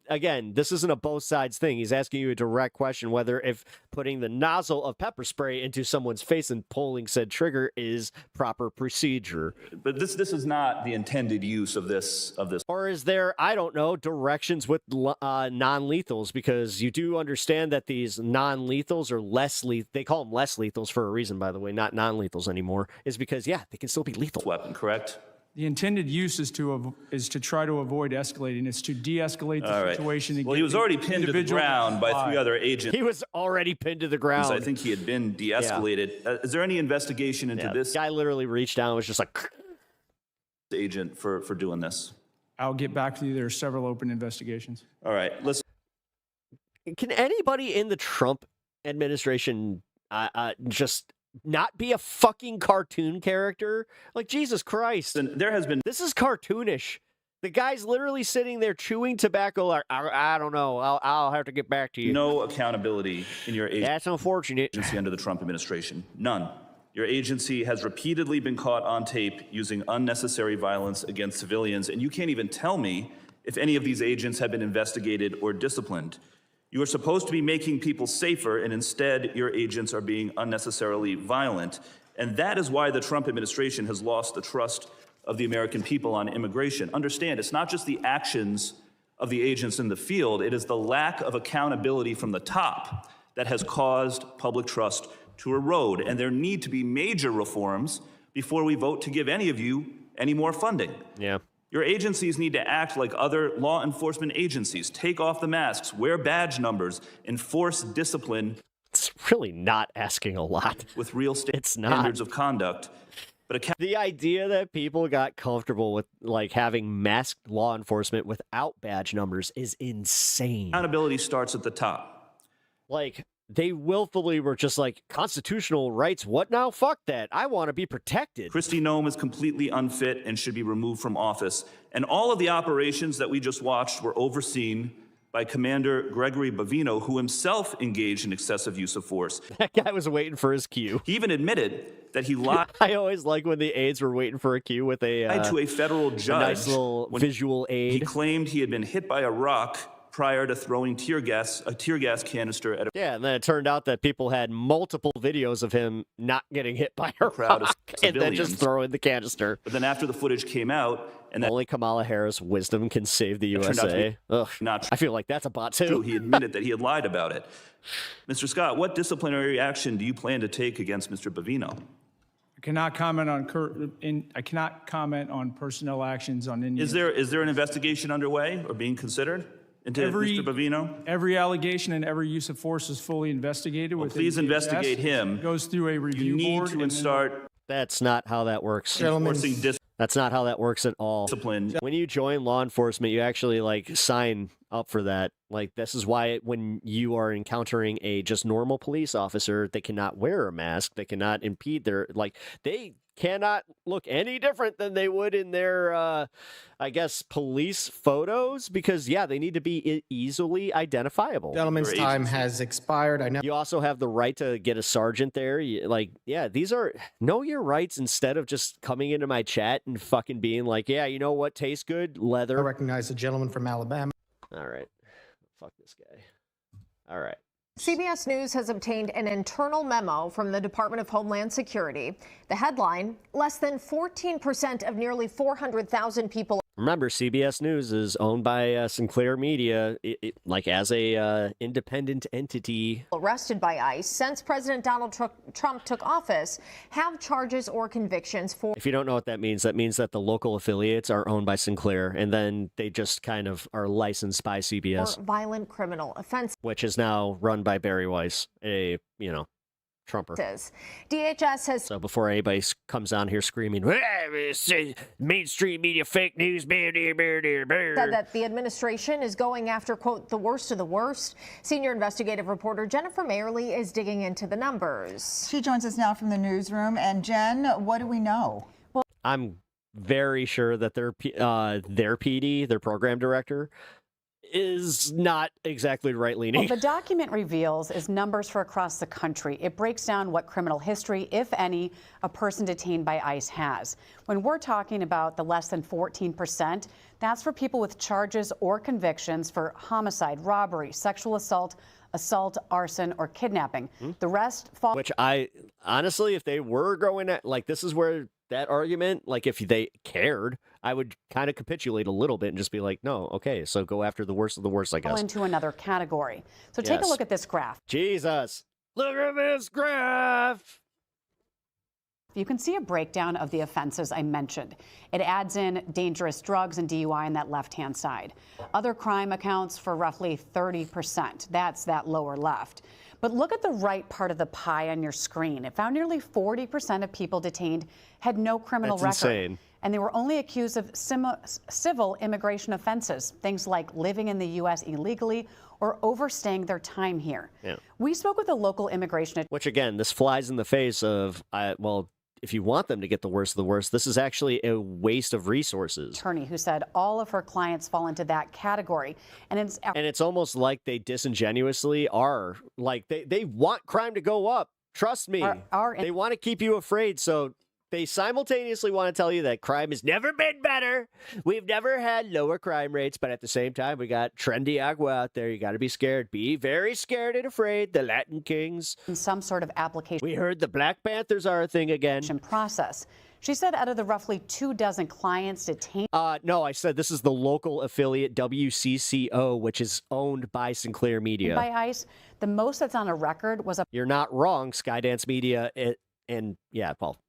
Again, this isn't a both sides thing. He's asking you a direct question whether if putting the nozzle of pepper spray into someone's face and pulling said trigger is proper procedure. But this is not the intended use of this. Or is there, I don't know, directions with non-lethals? Because you do understand that these non-lethals are less lethal. They call them less lethals for a reason, by the way, not non-lethals anymore. Is because, yeah, they can still be lethal. Weapon, correct? The intended use is to try to avoid escalating. It's to de-escalate the All right. situation. And Well, get he was the already pinned to the individual ground by comply. 3 other agents. He was already pinned to the ground. I think he had been de-escalated. Is there any investigation into this guy literally reached down and was just like, agent for doing this? I'll get back to you. There are several open investigations. All right, let's. can anybody in the Trump administration just not be a fucking cartoon character? Like, Jesus Christ. There has been This is cartoonish. The guy's literally sitting there chewing tobacco. Like, I don't know. I'll have to get back to you. no accountability in your That's unfortunate. agency under the Trump administration. None. Your agency has repeatedly been caught on tape using unnecessary violence against civilians, and you can't even tell me if any of these agents have been investigated or disciplined. You are supposed to be making people safer, and instead your agents are being unnecessarily violent. And that is why the Trump administration has lost the trust of the American people on immigration. Understand, it's not just the actions of the agents in the field, it is the lack of accountability from the top that has caused public trust to erode. And there need to be major reforms before we vote to give any of you any more funding. Yeah. Your agencies need to act like other law enforcement agencies. Take off the masks, wear badge numbers, enforce discipline It's really not asking a lot. with real It's not. standards of conduct. But The idea that people got comfortable with like having masked law enforcement without badge numbers is insane. accountability starts at the top. Like, they willfully were just like, constitutional rights, what now? Fuck that. I want to be protected. Kristi Noem is completely unfit and should be removed from office. And all of the operations that we just watched were overseen by Commander Gregory Bavino, who himself engaged in excessive use of force. That guy was waiting for his cue. He even admitted that he lied I always like when the aides were waiting for a cue with a, to a federal a judge nice little when visual he aid. claimed he had been hit by a rock prior to throwing a tear gas canister at a Yeah, and then it turned out that people had multiple videos of him not getting hit by a crowd of rock and then just civilians. throwing the canister. But then after the footage came out, and that Only Kamala Harris' wisdom can save the turned out to USA. Ugh, not I feel like that's a bot true, too. he admitted that he had lied about it. Mr. Scott, what disciplinary action do you plan to take against Mr. Bavino? I cannot comment on personnel actions on any. Is there an investigation underway or being considered into Mr. Bavino? Every allegation and every use of force is fully investigated. Well, within please TOS. investigate him. It goes through a review You need board. to and then- start That's not how that works. enforcing That's not how that works at all. discipline. When you join law enforcement, you actually like sign up for that. Like, this is why when you are encountering a just normal police officer, they cannot wear a mask. They cannot impede their, like, they cannot look any different than they would in their, I guess, police photos, because, yeah, they need to be easily identifiable. Gentlemen's Your time agency. has expired. I know. You also have the right to get a sergeant there. Like, yeah, these are know your rights instead of just coming into my chat and fucking being like, yeah, you know what tastes good? I Leather. recognize the gentleman from Alabama. All right. Fuck this guy. All right. CBS News has obtained an internal memo from the Department of Homeland Security. The headline, less than 14% of nearly 400,000 people Remember, CBS News is owned by Sinclair Media, like as a independent entity. arrested by ICE since President Donald Trump took office have charges or convictions for If you don't know what that means that the local affiliates are owned by Sinclair, and then they just kind of are licensed by CBS, violent criminal offenses. which is now run by Barry Weiss, a, Trumper. DHS has So before anybody comes on here screaming, mainstream media fake news, said that the administration is going after, quote, the worst of the worst. Senior investigative reporter Jennifer Mayerly is digging into the numbers. She joins us now from the newsroom. And Jen, what do we know? I'm very sure that their PD, their program director, is not exactly right-leaning. What the document reveals is numbers for across the country. It breaks down what criminal history, if any, a person detained by ICE has. When we're talking about the less than 14%, that's for people with charges or convictions for homicide, robbery, sexual assault, arson, or kidnapping. The rest fall. Which I, honestly, if they were going at, like, this is where that argument, like, if they cared, I would kind of capitulate a little bit and just be like, no, okay, so go after the worst of the worst, I guess. Into another category. So take a Yes. look at this graph. Jesus. Look at this graph. You can see a breakdown of the offenses I mentioned. It adds in dangerous drugs and DUI on that left-hand side. Other crime accounts for roughly 30%. That's that lower left. But look at the right part of the pie on your screen. It found nearly 40% of people detained had no criminal That's record. insane. And they were only accused of civil immigration offenses, things like living in the U.S. illegally or overstaying their time here. Yeah. We spoke with a local immigration Which, again, this flies in the face of, well, if you want them to get the worst of the worst, this is actually a waste of resources. attorney who said all of her clients fall into that category. And it's almost like they disingenuously are, like, they want crime to go up. Trust me. They want to keep you afraid, so they simultaneously want to tell you that crime has never been better. We've never had lower crime rates, but at the same time, we got trendy agua out there. You got to be scared. Be very scared and afraid. The Latin Kings. some sort of application. We heard the Black Panthers are a thing again. Process. She said out of the roughly 24 clients detained. No, I said this is the local affiliate WCCO, which is owned by Sinclair Media. By ICE, the most that's on a record was a. You're not wrong, Skydance Media,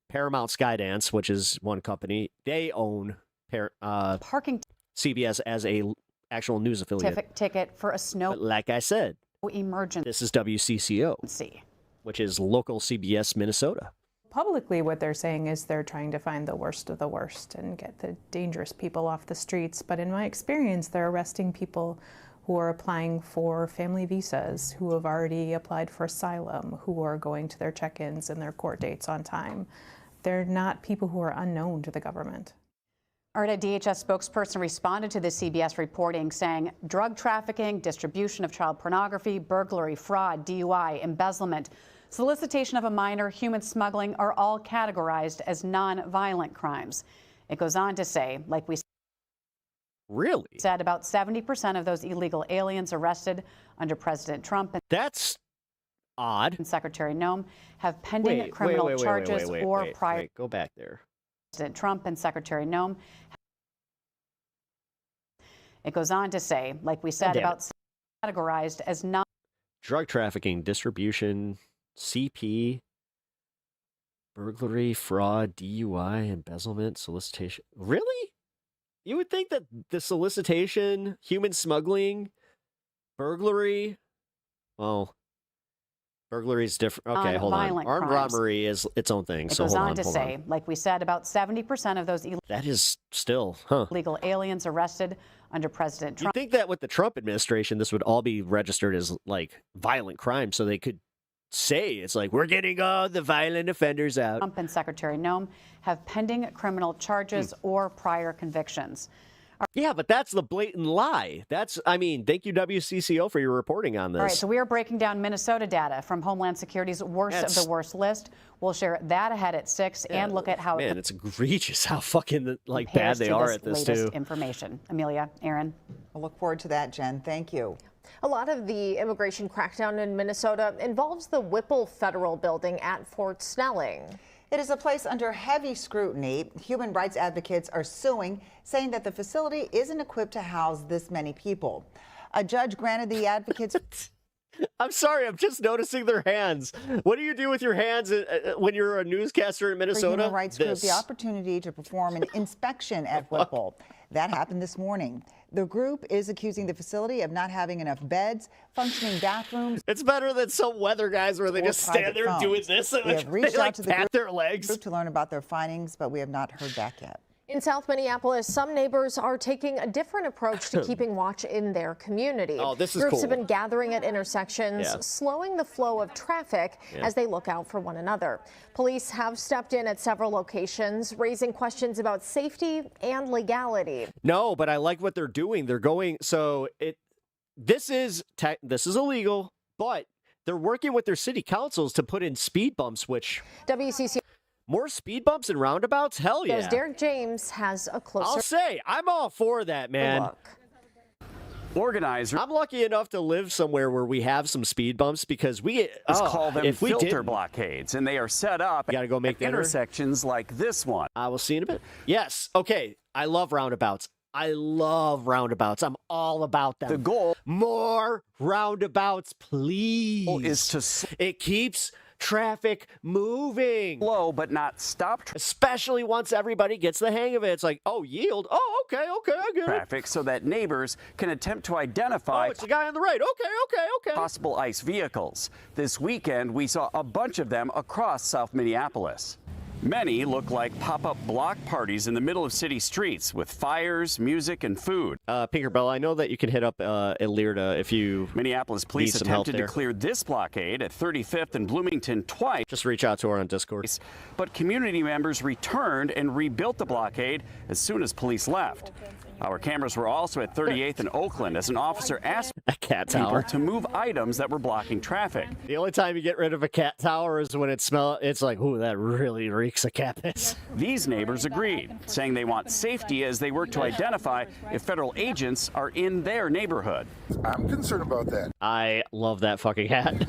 Paramount Skydance, which is one company, they own parking CBS as a actual news affiliate. Ticket for a snow. But like I said, emergency. This is WCCO, which is local CBS Minnesota. Publicly, what they're saying is they're trying to find the worst of the worst and get the dangerous people off the streets. But in my experience, they're arresting people who are applying for family visas, who have already applied for asylum, who are going to their check-ins and their court dates on time. They're not people who are unknown to the government. All right, a DHS spokesperson responded to the CBS reporting saying drug trafficking, distribution of child pornography, burglary, fraud, DUI, embezzlement, solicitation of a minor, human smuggling are all categorized as non-violent crimes. It goes on to say, like we said, about 70% of those illegal aliens arrested under President Trump and that's odd. And Secretary Noem have pending criminal charges or prior. Go back there. President Trump and Secretary Noem. It goes on to say, like we said, about categorized as non. Drug trafficking, distribution, CP, burglary, fraud, DUI, embezzlement, solicitation. Really? You would think that the solicitation, human smuggling, burglary, well, burglary is different. Okay, hold on. Armed robbery is its own thing. It so goes hold on to say, like we said, about 70% of those that is still, illegal aliens arrested under President Trump. You'd think that with the Trump administration, this would all be registered as like violent crime, so they could say it's like we're getting all the violent offenders out. Trump and Secretary Noem have pending criminal charges or prior convictions. Yeah, but that's the blatant lie. Thank you WCCO for your reporting on this. All right, so we are breaking down Minnesota data from Homeland Security's worst of the worst list. We'll share that ahead at 6 and look at how it's egregious how fucking bad they are at this too. Information. Amelia, Aaron. I'll look forward to that, Jen. Thank you. A lot of the immigration crackdown in Minnesota involves the Whipple Federal Building at Fort Snelling. It is a place under heavy scrutiny. Human rights advocates are suing, saying that the facility isn't equipped to house this many people. A judge granted the advocates... I'm sorry, I'm just noticing their hands. What do you do with your hands when you're a newscaster in Minnesota? Human rights group the opportunity to perform an inspection at Whipple. That happened this morning. The group is accusing the facility of not having enough beds, functioning bathrooms. It's better than some weather guys where they just stand there doing this and we have reached out to the pat their legs group to learn about their findings, but we have not heard back yet. In South Minneapolis, some neighbors are taking a different approach to keeping watch in their community. Oh, this is Groups cool. have been gathering at intersections, slowing the flow of traffic as they look out for one another. Police have stepped in at several locations, raising questions about safety and legality. No, but I like what they're doing. They're going, this is illegal, but they're working with their city councils to put in speed bumps, which WCC more speed bumps and roundabouts? Hell yeah. Derek James has a closer I'll say, I'm all for that, man. look. Organizers I'm lucky enough to live somewhere where we have some speed bumps because call them if we filter didn't, blockades, and they are set up you gotta go make at dinner. intersections like this one. I will see in a bit. Yes. Okay. I love roundabouts. I'm all about them. The goal More roundabouts, please. is to It keeps traffic moving. slow but not stop Especially once everybody gets the hang of it. It's like, oh, yield. Oh, okay, I get it. traffic so that neighbors can attempt to identify Oh, it's the guy on the right. Okay. possible ICE vehicles. This weekend, we saw a bunch of them across South Minneapolis. Many look like pop-up block parties in the middle of city streets with fires, music, and food. Pinkerbell, I know that you can hit up Ilirda if you Minneapolis police need some help attempted to there. clear this blockade at 35th and Bloomington twice. Just reach out to her on Discord. But community members returned and rebuilt the blockade as soon as police left. Our cameras were also at 38th and Oakland as an officer asked A cat people tower. to move items that were blocking traffic. The only time you get rid of a cat tower is when it's like, ooh, that really reeks of cat piss. These neighbors agreed, saying they want safety as they work to identify if federal agents are in their neighborhood. I'm concerned about that. I love that fucking hat.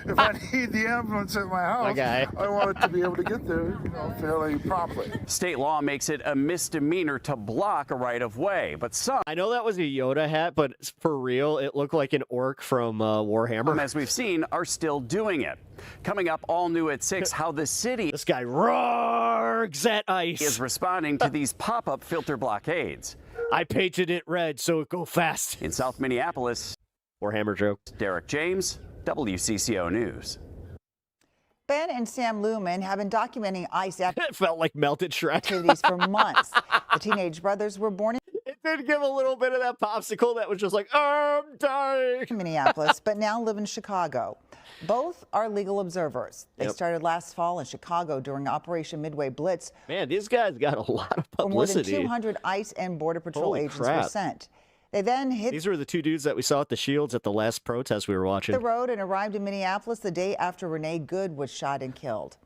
If I need the ambulance at my house, Okay. I want it to be able to get there, fairly promptly. State law makes it a misdemeanor to block a right-of-way, but some, I know that was a Yoda hat, but for real, it looked like an orc from Warhammer. as we've seen, are still doing it. Coming up all new at 6, how the city This guy roars at ice. is responding to these pop-up filter blockades. I painted it red so it go fast. In South Minneapolis, Warhammer joke. Derek James, WCCO News. Ben and Sam Lumen have been documenting ICE It felt like melted Shrek. activities for months. The teenage brothers were born It did give a little bit of that popsicle that was just like, I'm dying. in Minneapolis, but now live in Chicago. Both are legal observers. They started last fall in Chicago during Operation Midway Blitz. Man, these guys got a lot of More than publicity. 200 ICE and Border Patrol Holy agents were crap. sent. They then hit These were the two dudes that we saw at the Shields at the last protest we were watching. the road and arrived in Minneapolis the day after Renee Good was shot and killed.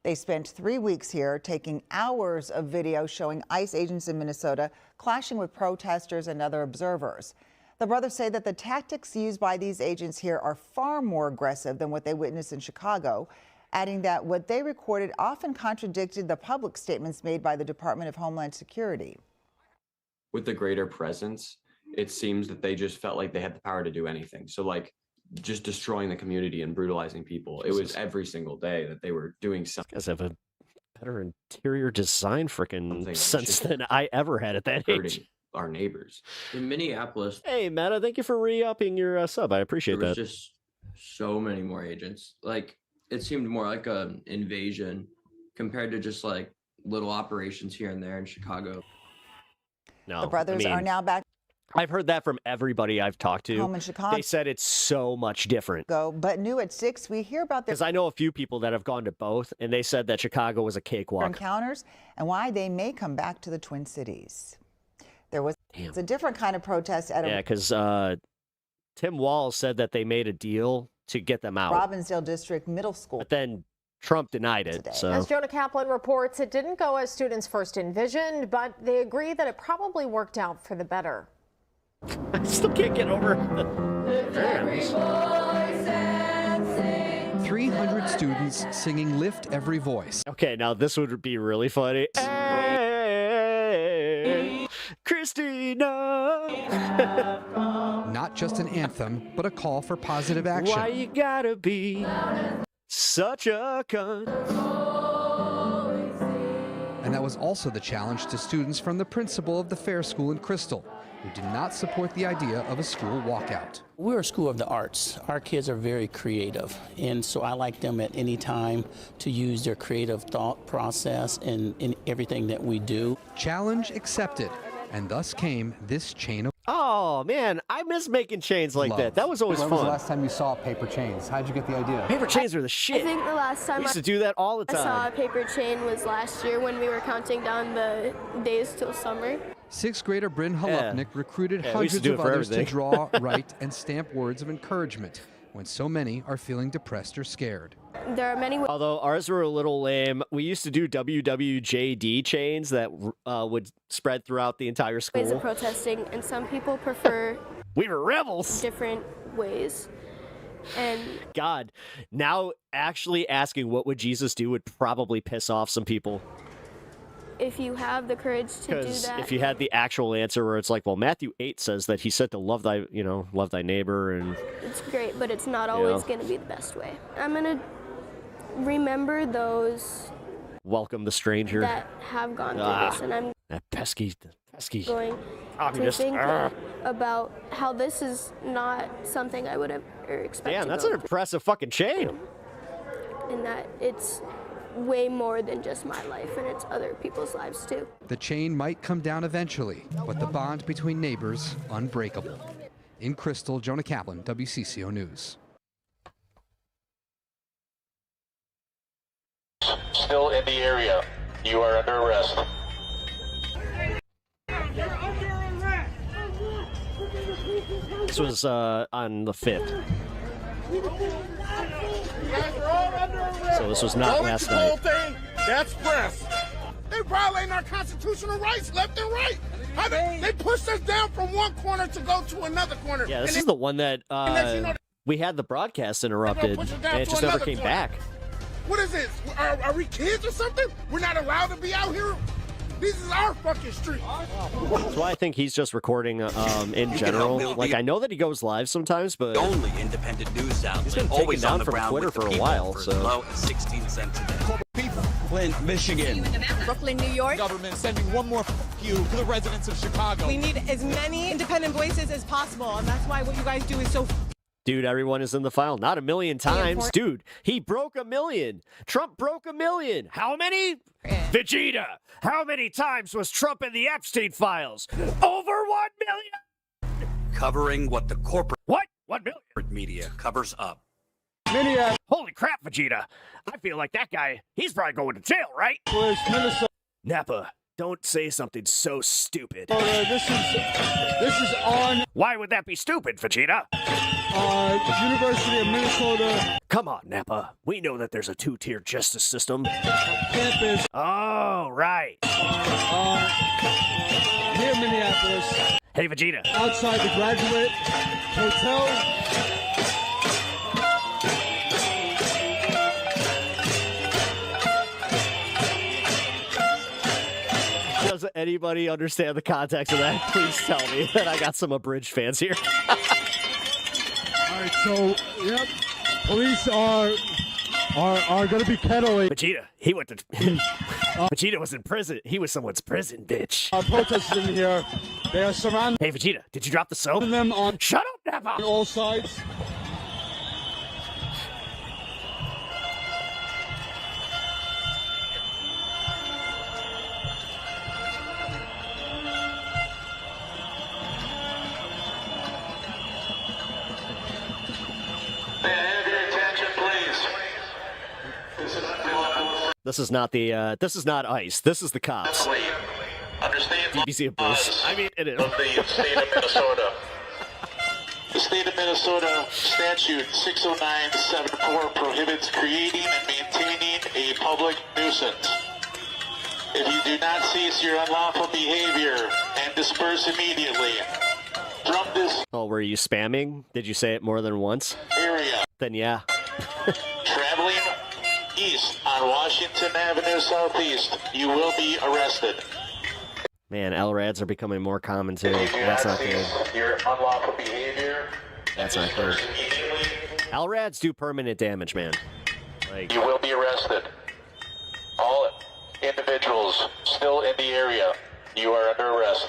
They spent 3 weeks here taking hours of video showing ICE agents in Minnesota clashing with protesters and other observers. The brothers say that the tactics used by these agents here are far more aggressive than what they witnessed in Chicago, adding that what they recorded often contradicted the public statements made by the Department of Homeland Security. With the greater presence, it seems that they just felt like they had the power to do anything. So like just destroying the community and brutalizing people. It was every single day that they were doing something. Guys have a better interior design freaking Something sense should than I ever had at that hurting age. our neighbors. In Minneapolis, Hey, Meta, thank you for re-upping your sub. I appreciate there was that. just so many more agents. Like it seemed more like an invasion compared to just like little operations here and there in Chicago. No, The brothers are now back I've heard that from everybody I've talked to. home in Chicago. They said it's so much different. But new at 6, we hear about their Because I know a few people that have gone to both, and they said that Chicago was a cakewalk. encounters and why they may come back to the Twin Cities. There was a different kind of protest at Yeah, a because Tim Walz said that they made a deal to get them out. Robbinsdale District Middle School. But then Trump denied it. So As Jonah Kaplan reports, it didn't go as students first envisioned, but they agree that it probably worked out for the better. I still can't get over 300 students singing Lift Every Voice. Okay, now this would be really funny. Hey, Christina. Not just an anthem, but a call for positive action. Why you gotta be such a cunt? And that was also the challenge to students from the principal of the Fair School in Crystal. who did not support the idea of a school walkout. We're a school of the arts. Our kids are very creative, and so I like them at any time to use their creative thought process in everything that we do. Challenge accepted, and thus came this chain of Oh man, I miss making chains like that. That was always When fun. was the last time you saw paper chains? How'd you get the idea? Paper chains are the shit. I think the last time We used to do that all the I saw a time. paper chain was last year when we were counting down the days till summer. Sixth grader Bryn Halupnik recruited Yeah, we used to hundreds do it of for others to everything. draw, write, and stamp words of encouragement when so many are feeling depressed or scared. There are many Although ours were a little lame, we used to do WWJD chains that would spread throughout the entire ways school. of protesting, and some people prefer We were rebels. different ways. And God, now actually asking what would Jesus do would probably piss off some people. if you have the courage to do Because that, if you had the actual answer where it's like, well, Matthew 8 says that he said to love thy, love thy neighbor, and it's great, but it's not always going to be the best way. I'm going to remember those welcome the stranger. that have gone through this, and I'm That pesky. going to communist. think about how this is not something I would have expected. Damn, that's an impressive fucking chain. And that it's way more than just my life, and it's other people's lives too. The chain might come down eventually, but the bond between neighbors unbreakable. In Crystal, Jonah Kaplan, WCCO News. Still in the area. You are under arrest. This was on the 5th. So this was not last night. That's press. They violating our constitutional rights left and right. They pushed us down from one corner to go to another corner. Yeah, this is the one that we had the broadcast interrupted, and it just never came back. What is this? Are we kids or something? We're not allowed to be out here? This is our fucking street. That's why I think he's just recording in general. Like, I know that he goes live sometimes, but only independent news outlet. he's been taken always on down the from ground Twitter with the for a people while. for as So low as 16 cents a day. Flint, Michigan. Brooklyn, New York. Government sending one more you to the residents of Chicago. We need as many independent voices as possible, and that's why what you guys do is so. dude, everyone is in the file. Not a million times. Dude, he broke 1 million. Trump broke 1 million. How many? Vegeta, how many times was Trump in the Epstein files? Over 1 million. Covering what the corporate 1 million media covers up. Holy crap, Vegeta. I feel like that guy, he's probably going to jail, right? Nappa, don't say something so stupid. This is on Why would that be stupid, Vegeta? University of Minnesota Come on, Nappa. We know that there's a two-tier justice system. campus Oh, right. near Minneapolis, Hey, Vegeta. outside the Graduate Hotel. Does anybody understand the context of that? Please tell me that I got some abridged fans here. All right, so yep, police are going to be peddling. Vegeta, he went to... Vegeta was in prison. He was someone's prison, bitch. Protesting here. They are surrounding Hey, Vegeta, did you drop the soap? them on Shut up, Nappa! all sides. May I have your attention, please? This is not the, this is not ICE. This is the cops. Understand DBC of Bruce. I mean, it is. of the state of Minnesota. The state of Minnesota statute 60974 prohibits creating and maintaining a public nuisance. If you do not cease your unlawful behavior and disperse immediately from this Oh, were you spamming? Did you say it more than once? area, Then yeah. traveling east on Washington Avenue Southeast, you will be arrested. Man, LRADs are becoming more common too. If you do That's not not good. cease your unlawful behavior That's not good. LRADs do permanent damage, man. Like, you will be arrested. All individuals still in the area, you are under arrest.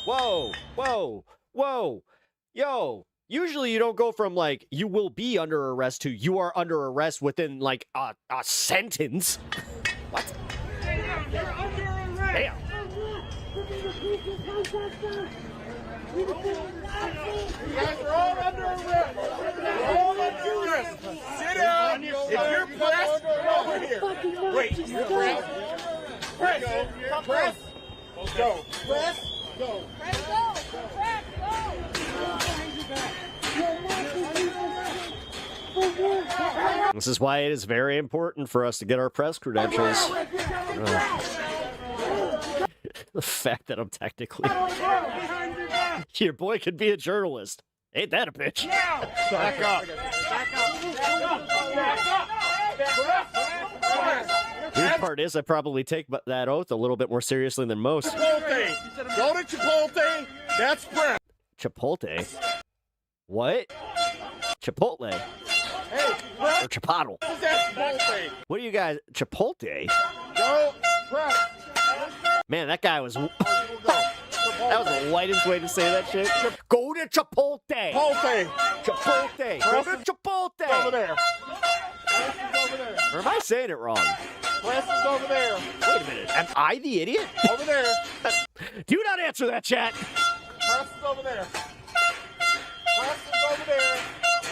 Whoa, whoa, whoa. Yo, usually you don't go from, like, you will be under arrest to you are under arrest within, like, a sentence. What? You're under arrest. Damn. You guys are all under arrest. You're all under arrest. Sit down. If you're pressed, go over here. Wait, you're pressed. Press. Press. Go. Press. Go. Press. Go. Press. Go. This is why it is very important for us to get our press credentials. The fact that I'm technically... Your boy could be a journalist. Ain't that a bitch? Back up. Weird part is I probably take that oath a little bit more seriously than most. Chipotle. Go to Chipotle. That's press. Chipotle? What? Chipotle? Hey, Or Chipotle? that's Chipotle. What do you guys... Chipotle? Go. Press. Man, that guy was... That was the whitest way to say that shit. Go to Chipotle. Chipotle. Chipotle. Go to Chipotle. Over there. Press is over there. Or am I saying it wrong? Press is over there. Wait a minute. Am I the idiot? Over there. Do not answer that, chat. Press is over there. Press is over there.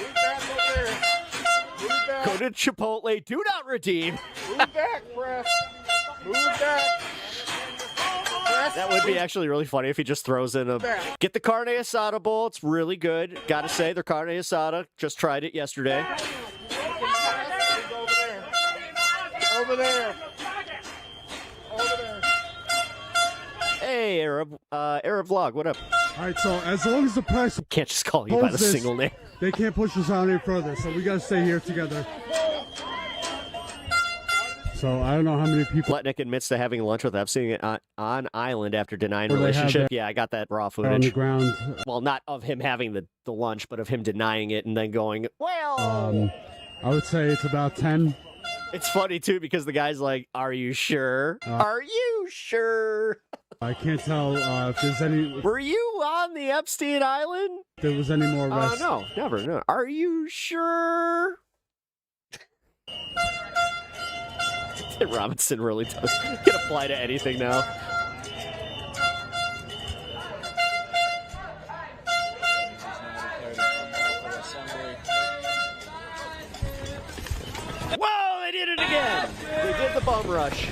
Move back over there. Move back. Go to Chipotle. Do not redeem. Move back, press. Move back. Press. That would be actually really funny if he just throws in a... Get the carne asada bowl. It's really good. Gotta say, their carne asada. Just tried it yesterday. Over there. Over there. Over there. Hey, Arab Vlog, what up? All right, so as long as the press Can't just call you by the single name. they can't push us out any further. So we got to stay here together. So I don't know how many people Letnick admits to having lunch with Epstein on island after denying Well, they have relationship. that Yeah, I got that raw are on footage. the ground. Well, not of him having the lunch, but of him denying it and then going, well... I would say it's about 10. It's funny, too, because the guy's like, are you sure? Are you sure? I can't tell if there's any. Were you on the Epstein Island? If there was any more arrests. No, never. No. Are you sure? Robinson really does. Can apply to anything now. Whoa, they did it again. They did the bum rush.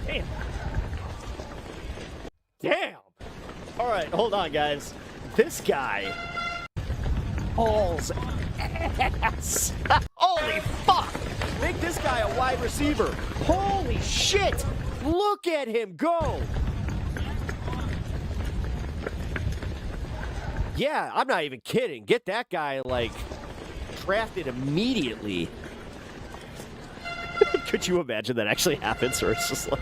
Damn. Damn. All right, hold on, guys. This guy hauls ass. Holy fuck. Make this guy a wide receiver. Holy shit. Look at him go. Yeah, I'm not even kidding. Get that guy, like, drafted immediately. Could you imagine that actually happens, or it's just like...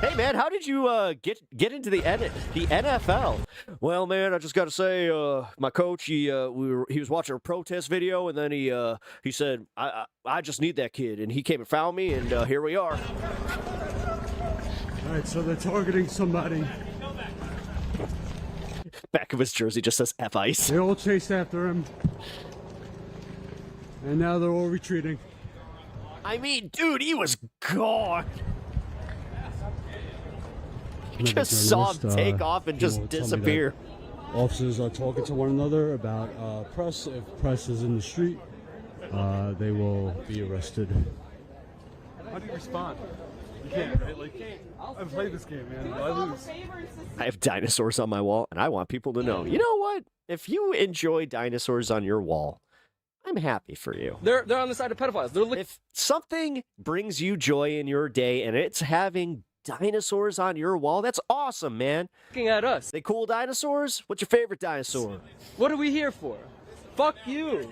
Hey, man, how did you get into the NFL? Well, man, I just got to say, my coach, he was watching a protest video, and then he said, I just need that kid, and he came and found me, and here we are. All right, so they're targeting somebody. Back of his jersey just says F-Ice. They all chased after him. And now they're all retreating. I mean, dude, he was gone. You just saw him take off and just disappear. Officers are talking to one another about press. If press is in the street, they will be arrested. How do you respond? You can't, right? Like, I've played this game, man. I lose. I have dinosaurs on my wall, and I want people to know. You know what? If you enjoy dinosaurs on your wall, I'm happy for you. They're on the side of pedophiles. They're if something brings you joy in your day, and it's having dinosaurs on your wall, that's awesome, man. Looking at us. They cool dinosaurs? What's your favorite dinosaur? What are we here for? Fuck you.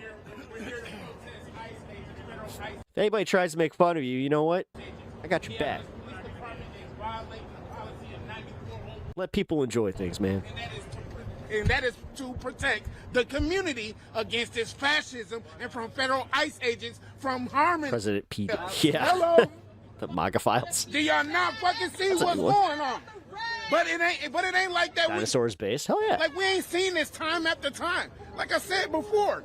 If anybody tries to make fun of you, you know what? I got your back. Let people enjoy things, man. and that is to protect the community against this fascism and from federal ICE agents from harming. President Pete. Yeah. Hello. The MAGA files. Do y'all not fucking see That's a what's new one. going on? But it ain't like that. Dinosaurs base. Hell yeah. Like we ain't seen this time after time. Like I said before,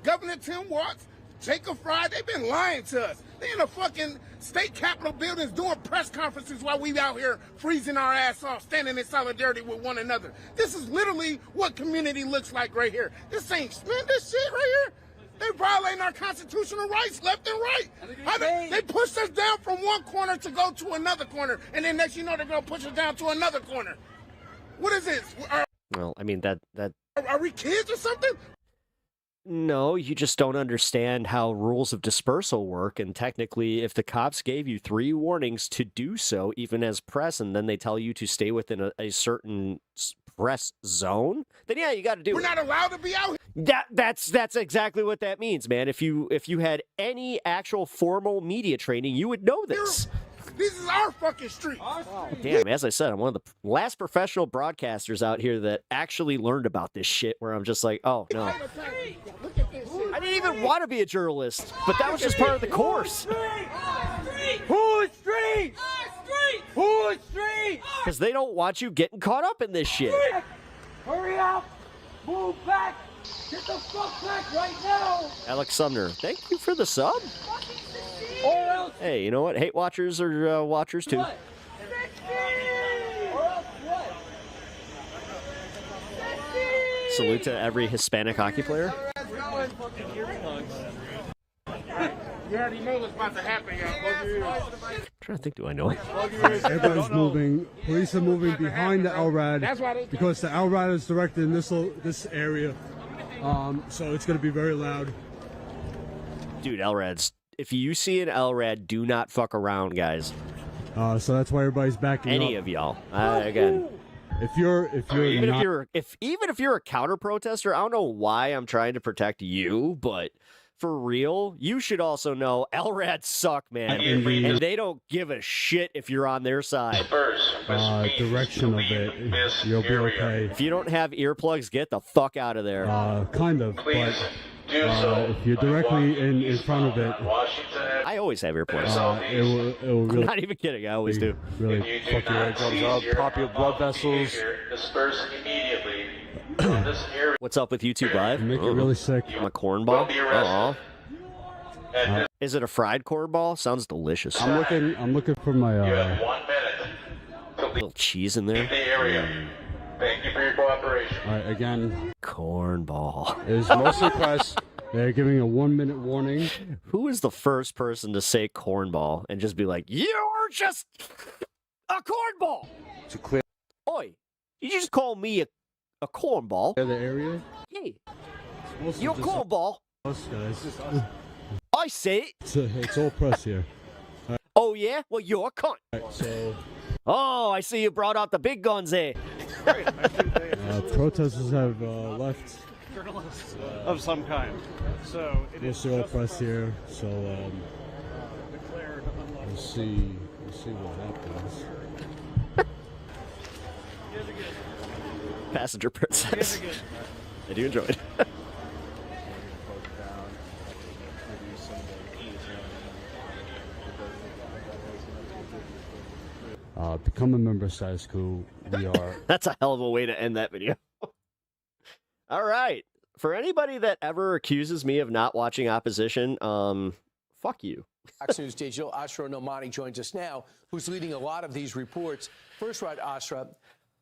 Governor Tim Watts, Jacob Fry, they've been lying to us. They in the fucking state capitol buildings doing press conferences while we out here freezing our ass off, standing in solidarity with one another. This is literally what community looks like right here. This ain't, man, this shit right here. They violating our constitutional rights left and right. They pushed us down from one corner to go to another corner, and then next you know they're gonna push us down to another corner. What is this? Well, I mean that. Are we kids or something? No, you just don't understand how rules of dispersal work. And technically, if the cops gave you 3 warnings to do so, even as press, and then they tell you to stay within a certain press zone, then yeah, you got to do it. We're not allowed to be out here. That's exactly what that means, man. If you had any actual formal media training, you would know this. This is our fucking street. Damn, as I said, I'm one of the last professional broadcasters out here that actually learned about this shit, where I'm just like, oh, no. I didn't even want to be a journalist, but that was just part of the course. Who's street? Who's street? Because they don't want you getting caught up in this shit. Hurry up! Move back! Get the fuck back right now! Alex Sumner, thank you for the sub. Or else. Hey, you know what? Hate watchers are watchers too. What? Salute to every Hispanic hockey player. You already know what's about to happen, y'all. I'm trying to think, do I know it? Everybody's moving. Police are moving behind the LRAD because the LRAD is directed in this area. So it's going to be very loud. Dude, LRADs. If you see an LRAD, do not fuck around, guys. So that's why everybody's backing Any up. of y'all. Again. Even if you're a counter protester, I don't know why I'm trying to protect you, but for real, you should also know LRADs suck, man, and they don't give a shit if you're on their side. Direction of it, you'll be okay. If you don't have earplugs, get the fuck out of there. Kind of, but if you're directly in front of it, I always have earplugs. It will really. I'm not even kidding. I always do. Really fuck your eardrums up, pop your blood vessels. Disperse immediately. What's up with YouTube Live? Make it really sick. My cornball. Is it a fried cornball? Sounds delicious. I'm looking for my. Little cheese in there. Thank you for your cooperation. All right, again. Cornball. It is mostly press. They're giving a 1-minute warning. Who is the first person to say cornball and just be like, "You're just a cornball"? To clear. Oi, you just call me a cornball? The area. Hey, you're a cornball. Us guys. I say it. It's all press here. Oh yeah? Well, you're a cunt. Right, so. Oh, I see you brought out the big guns, eh? Protesters have left. Journalists of some kind. So it is all press here. So we'll see what happens. Passenger princess. I do enjoy it. Become a member of Status Quo. We are. That's a hell of a way to end that video. All right. For anybody that ever accuses me of not watching opposition, fuck you. Fox News Digital, Asra Nomani joins us now, who's leading a lot of these reports. First, right, Asra,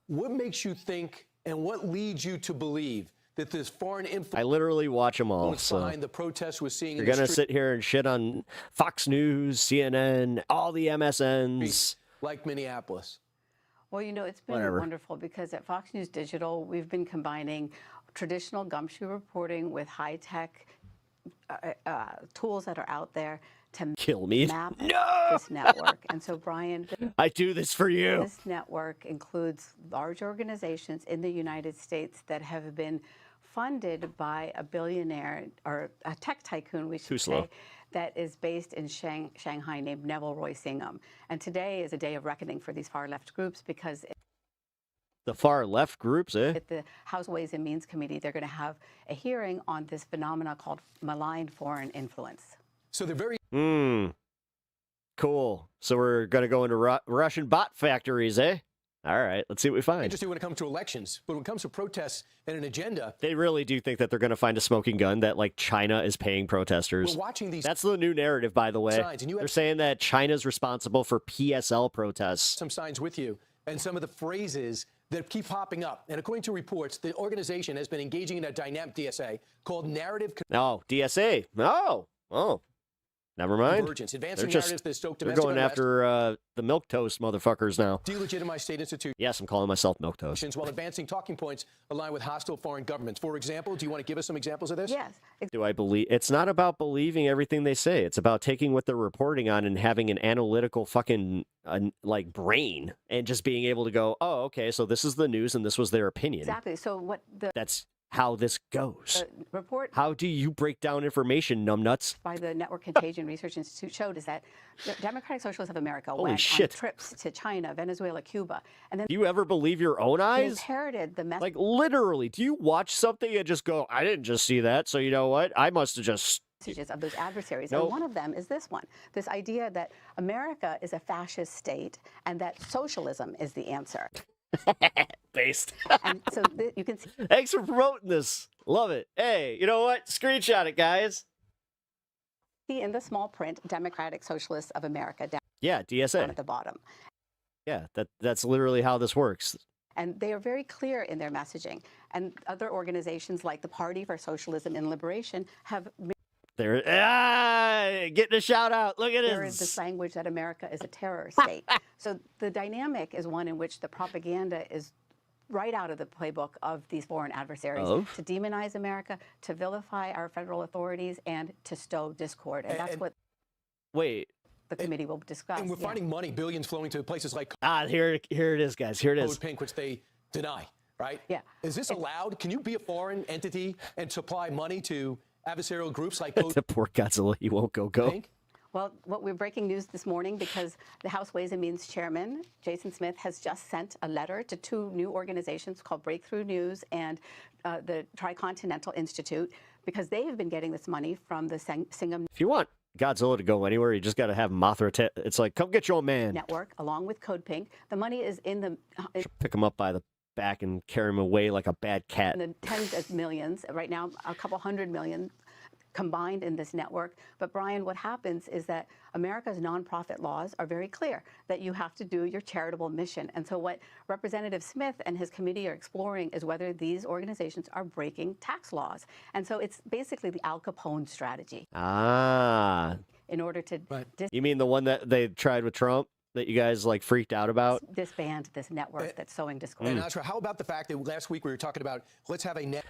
what makes you think and what leads you to believe that this foreign influence? I literally watch them all. So behind the protests we're seeing. You're gonna sit here and shit on Fox News, CNN, all the MSNs, like Minneapolis. Well, you know, it's been wonderful because at Fox News Digital, we've been combining traditional gumshoe reporting with high-tech tools that are out there to kill me. Map this network. And so, Brian, I do this for you. This network includes large organizations in the United States that have been funded by a billionaire or a tech tycoon, we should say, that is based in Shanghai named Neville Roy Singham. And today is a day of reckoning for these far-left groups because The far left groups, eh? At the House Ways and Means Committee, they're going to have a hearing on this phenomena called malign foreign influence. So they're very Cool. So we're going to go into Russian bot factories, eh? All right, let's see what we find. interesting when it comes to elections, but when it comes to protests and an agenda, They really do think that they're going to find a smoking gun, that like China is paying protesters. we're watching these That's the new narrative, by the way. signs, and you They're have saying that China's responsible for PSL protests. some signs with you and some of the phrases that keep popping up. And according to reports, the organization has been engaging in a dynamic DSA called narrative Oh, DSA. Oh. Never mind. convergence, advancing They're just narratives that stoke they're domestic going unrest, after the milquetoast motherfuckers now. delegitimize state institutions Yes, I'm calling myself milquetoast. while advancing talking points aligned with hostile foreign governments. For example, do you want to give us some examples of this? Yes. Do I believe? It's not about believing everything they say. It's about taking what they're reporting on and having an analytical fucking like brain and just being able to go, oh, okay, so this is the news and this was their opinion. Exactly. So what the That's how this goes. report How do you break down information, numbnuts? by the Network Contagion Research Institute showed is that the Democratic Socialists of America Holy went shit. on trips to China, Venezuela, Cuba, and then Do you ever believe your own they eyes? inherited the message Like literally, do you watch something and just go, I didn't just see that, so you know what? I must have just messages of those adversaries. Nope. And one of them is this one, this idea that America is a fascist state and that socialism is the answer. based. And so you can see Thanks for promoting this. Love it. Hey, you know what? Screenshot it, guys. in the small print, Democratic Socialists of America down Yeah, DSA. at the bottom. Yeah, that's literally how this works. And they are very clear in their messaging. And other organizations like the Party for Socialism and Liberation have There, getting a shout out. Look at mirrored this. this language that America is a terror state. So the dynamic is one in which the propaganda is right out of the playbook of these foreign adversaries to demonize America, to vilify our federal authorities, and to stow discord. And that's what Wait. the committee will discuss. And we're finding money, billions flowing to places like Here it is, guys. Here it is. Code Pink, which they deny, right? Yeah. Is this allowed? Can you be a foreign entity and supply money to adversarial groups like Code The poor Godzilla, he won't go. Pink? Well, we're breaking news this morning because the House Ways and Means Chairman, Jason Smith, has just sent a letter to two new organizations called Breakthrough News and the Tricontinental Institute, because they have been getting this money from the Singham If you want Godzilla to go anywhere, you just got to have Mothra. It's like, come get your old man. Network, along with Code Pink. The money is in the Pick him up by the back and carry him away like a bad cat. in the tens of millions. Right now, a couple hundred million combined in this network. But Brian, what happens is that America's nonprofit laws are very clear that you have to do your charitable mission. And so what Representative Smith and his committee are exploring is whether these organizations are breaking tax laws. And so it's basically the Al Capone strategy. In order to You mean the one that they tried with Trump that you guys like freaked out about? disband this network that's sowing discord. And Asra, how about the fact that last week we were talking about let's have a net.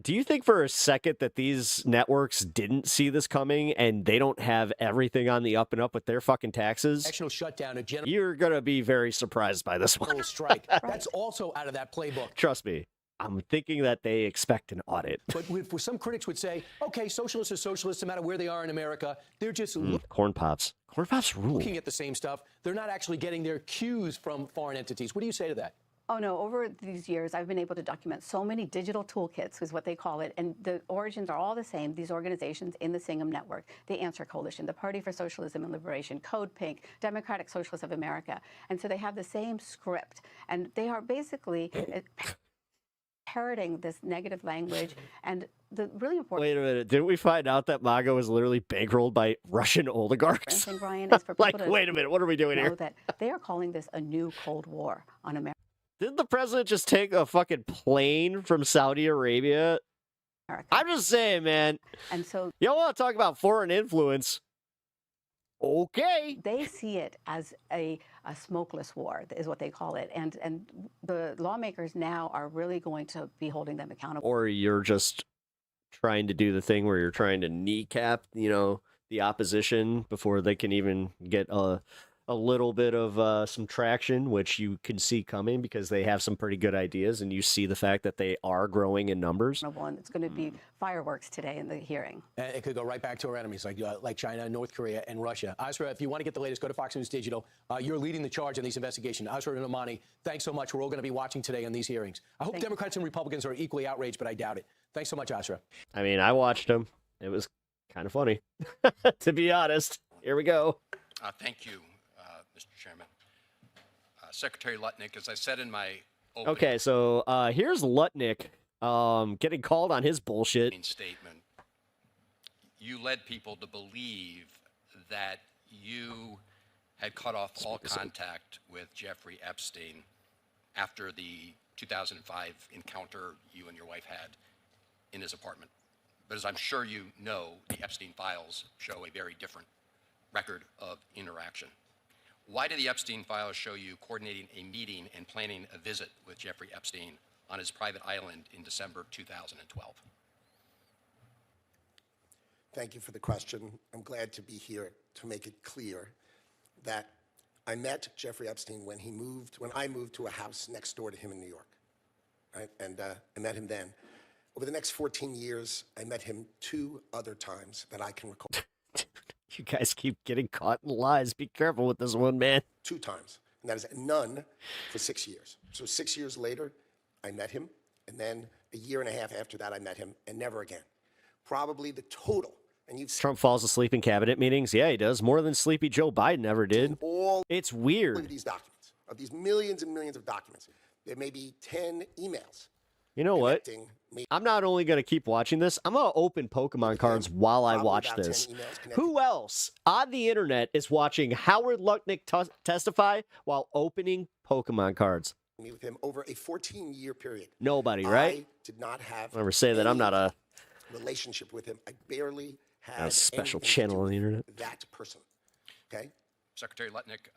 Do you think for a second that these networks didn't see this coming and they don't have everything on the up and up with their fucking taxes? National shutdown, a general You're going to be very surprised by this one. strike. That's also out of that playbook. Trust me. I'm thinking that they expect an audit. But some critics would say, okay, socialists are socialists no matter where they are in America. They're just Corn Pops. Corn Pops rule. looking at the same stuff. They're not actually getting their cues from foreign entities. What do you say to that? Oh, no. Over these years, I've been able to document so many digital toolkits, is what they call it. And the origins are all the same. These organizations in the Singham Network, the Answer Coalition, the Party for Socialism and Liberation, Code Pink, Democratic Socialists of America. And so they have the same script. And they are basically parroting this negative language. And the really important Wait a minute. Didn't we find out that MAGA was literally bankrolled by Russian oligarchs? thing, Brian, is for people Like, to wait a minute. What are we doing know here? that they are calling this a new Cold War on America. Didn't the president just take a fucking plane from Saudi Arabia? I'm just saying, man. And so you want to talk about foreign influence? Okay. They see it as a smokeless war, is what they call it. And the lawmakers now are really going to be holding them accountable. Or you're just trying to do the thing where you're trying to kneecap, the opposition before they can even get a a little bit of some traction, which you can see coming because they have some pretty good ideas, and you see the fact that they are growing in numbers. It's going to be fireworks today in the hearing. And it could go right back to our enemies like China, North Korea, and Russia. Asra, if you want to get the latest, go to Fox News Digital. You're leading the charge on these investigations. Asra Nomani, thanks so much. We're all going to be watching today on these hearings. I hope Democrats and Republicans are equally outraged, but I doubt it. Thanks so much, Asra. I mean, I watched them. It was kind of funny, to be honest. Here we go. Thank you, Mr. Chairman. Secretary Lutnick, as I said in my opening Okay, so here's Lutnick getting called on his bullshit. statement, you led people to believe that you had cut off all contact with Jeffrey Epstein after the 2005 encounter you and your wife had in his apartment. But as I'm sure you know, the Epstein files show a very different record of interaction. Why do the Epstein files show you coordinating a meeting and planning a visit with Jeffrey Epstein on his private island in December 2012? Thank you for the question. I'm glad to be here to make it clear that I met Jeffrey Epstein when I moved to a house next door to him in New York, right? And I met him then. Over the next 14 years, I met him 2 other times that I can recall. You guys keep getting caught in lies. Be careful with this one, man. 2 times, and that is none for 6 years. So 6 years later, I met him, and then a year and a half after that, I met him, and never again. Probably the total, and you've Trump falls asleep in cabinet meetings. Yeah, he does. More than Sleepy Joe Biden ever did. It's weird. Of these documents, of these millions and millions of documents, there may be 10 emails. You know what? I'm not only going to keep watching this, I'm going to open Pokemon cards while I watch this. Who else on the internet is watching Howard Lutnick testify while opening Pokemon cards? Me with him over a 14-year period. Nobody, right? I did not have Never say that I'm not a relationship with him. I barely had a special anything to channel do on the internet. with that person. Okay? Secretary Lutnick,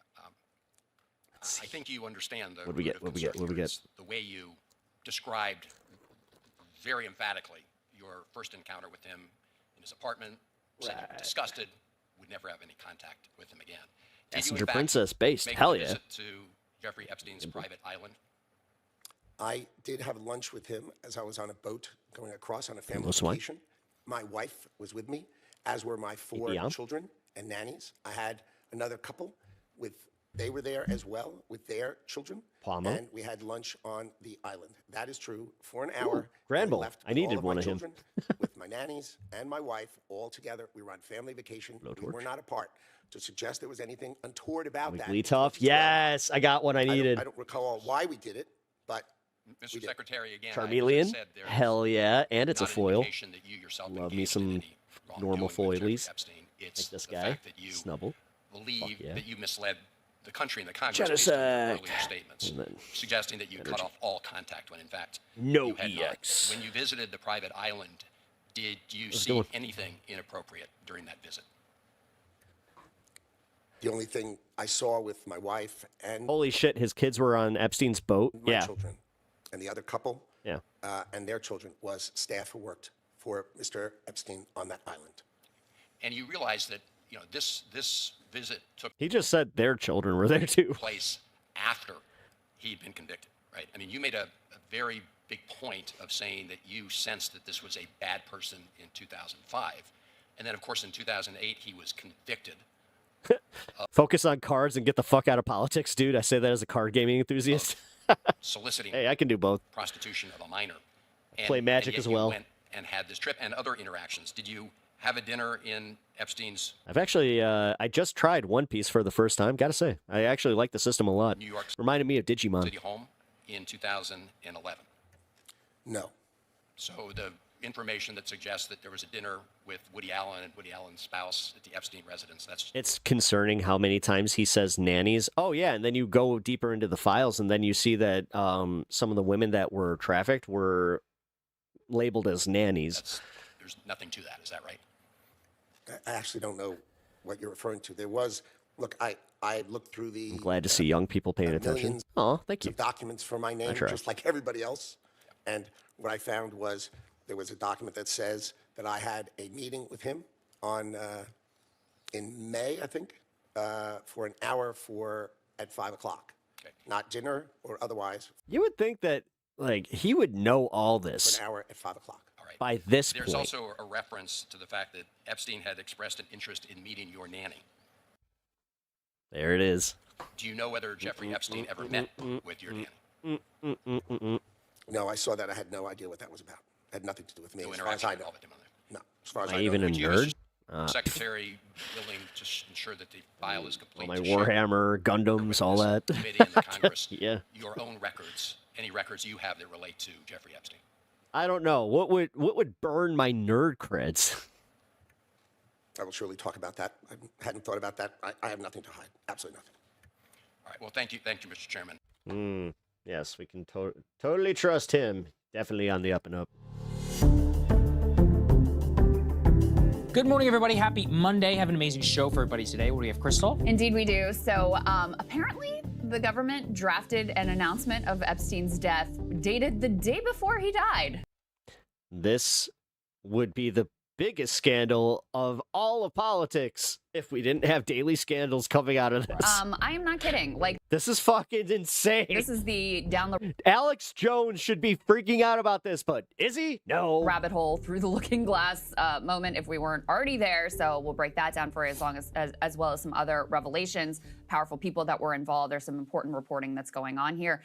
I think you understand the What do we get? What do we get? What do we get? the way you described very emphatically your first encounter with him in his apartment, said you were disgusted, would never have any contact with him again. Did you, in Messenger fact, Princess based. make Hell a yeah. visit to Jeffrey Epstein's private island? I did have lunch with him as I was on a boat going across on a family Most wine? vacation. My wife was with me, as were my 4 Yeah. children and nannies. I had another couple they were there as well with their children. Palmo. And we had lunch on the island. That is true. For an hour. Grand I Bowl. left I with needed all of one my of him. children, with my nannies and my wife all together. We were on family vacation. We were not apart. To suggest there was anything untoward about that. Glee Tough. Yes, I got what I needed. I don't recall why we did it, but Mr. Secretary, again, Charmeleon. Hell yeah, and it's a foil. indication that you yourself Love me some normal foilies. It's Like this the guy. fact that you Snubble. believe yeah. that you misled the country and the Congress based on your Genocide. earlier statements, And then suggesting that you cut energy. off all contact when in fact No you had not. EX. When you visited the private island, did you Let's see go. anything inappropriate during that visit? the only thing I saw with my wife and Holy shit, his kids were on Epstein's boat. my Yeah. children and the other couple Yeah. and their children was staff who worked for Mr. Epstein on that island. And you realize that this visit took He just said their children were there too. place after he'd been convicted, right? I mean, you made a very big point of saying that you sensed that this was a bad person in 2005. And then, of course, in 2008, he was convicted. Focus on cards and get the fuck out of politics, dude. I say that as a card gaming enthusiast. Soliciting Hey, I can do both. prostitution of a minor. Play Magic yet as you well. went and had this trip and other interactions. Did you have a dinner in Epstein's I've actually, I just tried One Piece for the first time. Gotta say, I actually like the system a lot. New York Reminded me of Digimon. City home in 2011? No. So the information that suggests that there was a dinner with Woody Allen and Woody Allen's spouse at the Epstein residence, that's It's concerning how many times he says nannies. Oh, yeah, and then you go deeper into the files, and then you see that some of the women that were trafficked were labeled as nannies. there's nothing to that. Is that right? I actually don't know what you're referring to. There was, look, I looked through the I'm glad to see young people paying attention. millions Oh, thank you. of documents for my name, try. just like everybody else. And what I found was there was a document that says that I had a meeting with him on in May, I think, for an hour at 5 o'clock. Okay. Not dinner or otherwise. You would think that, like, he would know all For this an hour at 5 o'clock. All right. by this There's point. also a reference to the fact that Epstein had expressed an interest in meeting your nanny. There it is. Do you know whether Jeffrey Epstein ever met with your nanny? No, I saw that. I had no idea what that was about. It had nothing to do with me. No as far as interaction I at know. all with him on there. No, as far as Am I I know. even a Would you, as nerd? secretary, willing to ensure that the file is complete? My to share Warhammer, Gundams, all that. committee and the Congress Yeah. your own records, any records you have that relate to Jeffrey Epstein? I don't know. What would burn my nerd creds? I will surely talk about that. I hadn't thought about that. I have nothing to hide. Absolutely nothing. All right. Well, thank you, Mr. Chairman. Yes, we can totally trust him. Definitely on the up and up. Good morning, everybody. Happy Monday. Have an amazing show for everybody today. What do we have, Crystal? Indeed, we do. So apparently, the government drafted an announcement of Epstein's death dated the day before he died. This would be the biggest scandal of all of politics if we didn't have daily scandals coming out of this. I am not kidding. Like, This is fucking insane. this is the down the Alex Jones should be freaking out about this, but is he? No. rabbit hole through the looking glass moment if we weren't already there. So we'll break that down for you as well as some other revelations, powerful people that were involved. There's some important reporting that's going on here.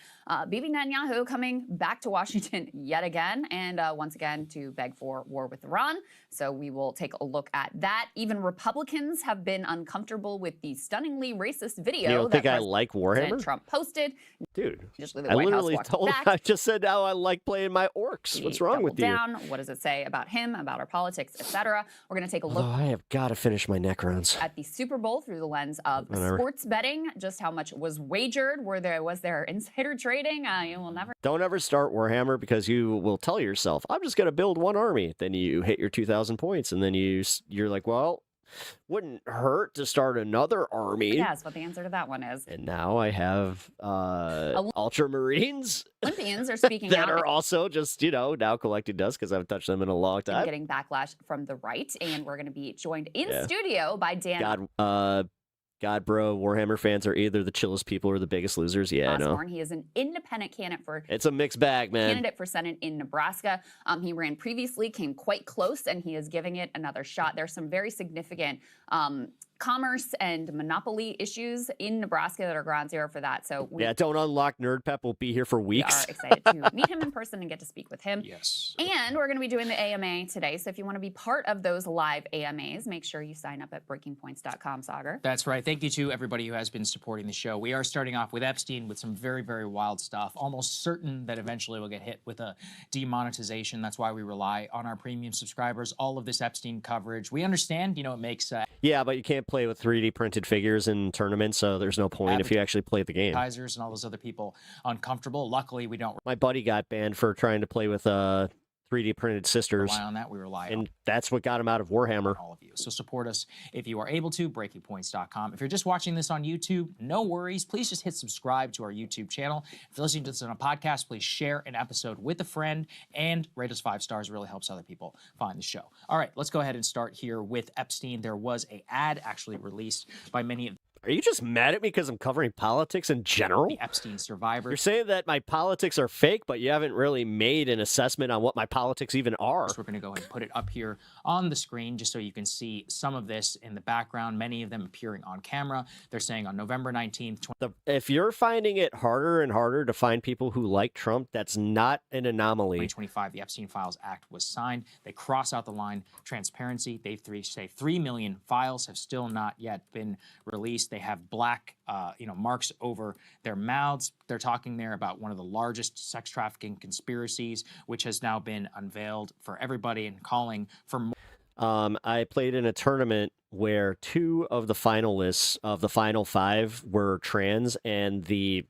Bibi Netanyahu coming back to Washington yet again, and once again to beg for war with Iran. So we will take a look at that. Even Republicans have been uncomfortable with the stunningly racist video You don't that think I like President Warhammer? Trump posted. Dude, Usually the I White House literally walked told back. I just said how I like playing my orcs. What's wrong with you? Down. What does it say about him, about our politics, etc.? We're going to take a look Oh, I have got to finish my Necrons. at the Super Bowl through the lens of Whatever. sports betting, just how much was wagered, was there insider trading? You will never Don't ever start Warhammer because you will tell yourself, I'm just going to build one army. Then you hit your 2,000 points, and then you're like, well, wouldn't hurt to start another army. guess what the answer to that one is. And now I have Ultramarines Olympians are speaking that out are also just, now collecting dust because I haven't touched them in a long and time. getting backlash from the right, and we're going to be joined in Yeah. studio by Dan God, bro, Warhammer fans are either the chillest people or the biggest losers. Yeah, I know. Osborne. He is an independent candidate for It's a mixed bag, man. candidate for Senate in Nebraska. He ran previously, came quite close, and he is giving it another shot. There's some very significant commerce and monopoly issues in Nebraska that are ground zero for that. So we Don't unlock Nerd Pep. We'll be here for weeks. are excited to meet him in person and get to speak with him. Yes. And we're going to be doing the AMA today. So if you want to be part of those live AMAs, make sure you sign up at breakingpoints.com, Sagar. That's right. Thank you to everybody who has been supporting the show. We are starting off with Epstein with some very, very wild stuff. Almost certain that eventually we'll get hit with a demonetization. That's why we rely on our premium subscribers. All of this Epstein coverage. We understand, it makes Yeah, but you can't play with 3D printed figures in tournaments, so there's no point if you actually play the game. advertisers and all those other people uncomfortable. Luckily, we don't My buddy got banned for trying to play with 3D printed sisters, rely on that. We rely on and that's what got him out of Warhammer. all of you. So support us if you are able to, breakingpoints.com. If you're just watching this on YouTube, no worries. Please just hit subscribe to our YouTube channel. If you're listening to this on a podcast, please share an episode with a friend and rate us 5 stars. It really helps other people find the show. All right, let's go ahead and start here with Epstein. There was an ad actually released by many of Are you just mad at me because I'm covering politics in general? the Epstein survivors. You're saying that my politics are fake, but you haven't really made an assessment on what my politics even are. We're going to go ahead and put it up here on the screen just so you can see some of this in the background, many of them appearing on camera. They're saying on November 19th, If you're finding it harder and harder to find people who like Trump, that's not an anomaly. 2025, the Epstein Files Act was signed. They cross out the line transparency. They say 3 million files have still not yet been released. They have black, marks over their mouths. They're talking there about one of the largest sex trafficking conspiracies, which has now been unveiled for everybody and calling for more. I played in a tournament where 2 of the finalists of the final 5 were trans, and the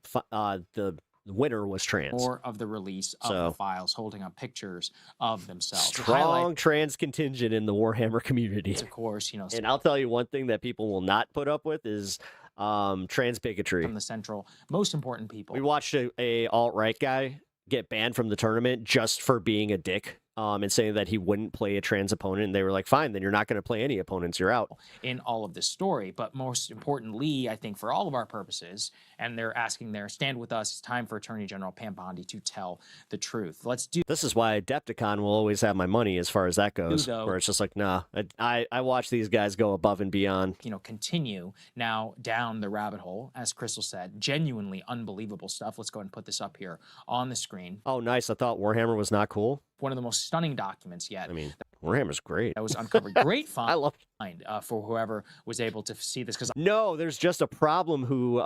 winner was trans. More of the release of the files, holding up pictures of themselves. To Strong highlight, trans contingent in the Warhammer community. of course, And I'll tell you one thing that people will not put up with is trans bigotry. from the central, most important people. We watched a alt-right guy get banned from the tournament just for being a dick and saying that he wouldn't play a trans opponent. And they were like, fine, then you're not going to play any opponents. You're out. In all of this story. But most importantly, I think for all of our purposes, and they're asking there, stand with us. It's time for Attorney General Pam Bondi to tell the truth. Let's do. This is why Adepticon will always have my money as far as that goes, where it's just like, nah, I watch these guys go above and beyond. Continue now down the rabbit hole, as Crystal said, genuinely unbelievable stuff. Let's go ahead and put this up here on the screen. Oh, nice. I thought Warhammer was not cool. One of the most stunning documents yet. I mean, Warhammer's great. That was uncovered. Great find. I love for whoever was able to see this. Because no, there's just a problem who,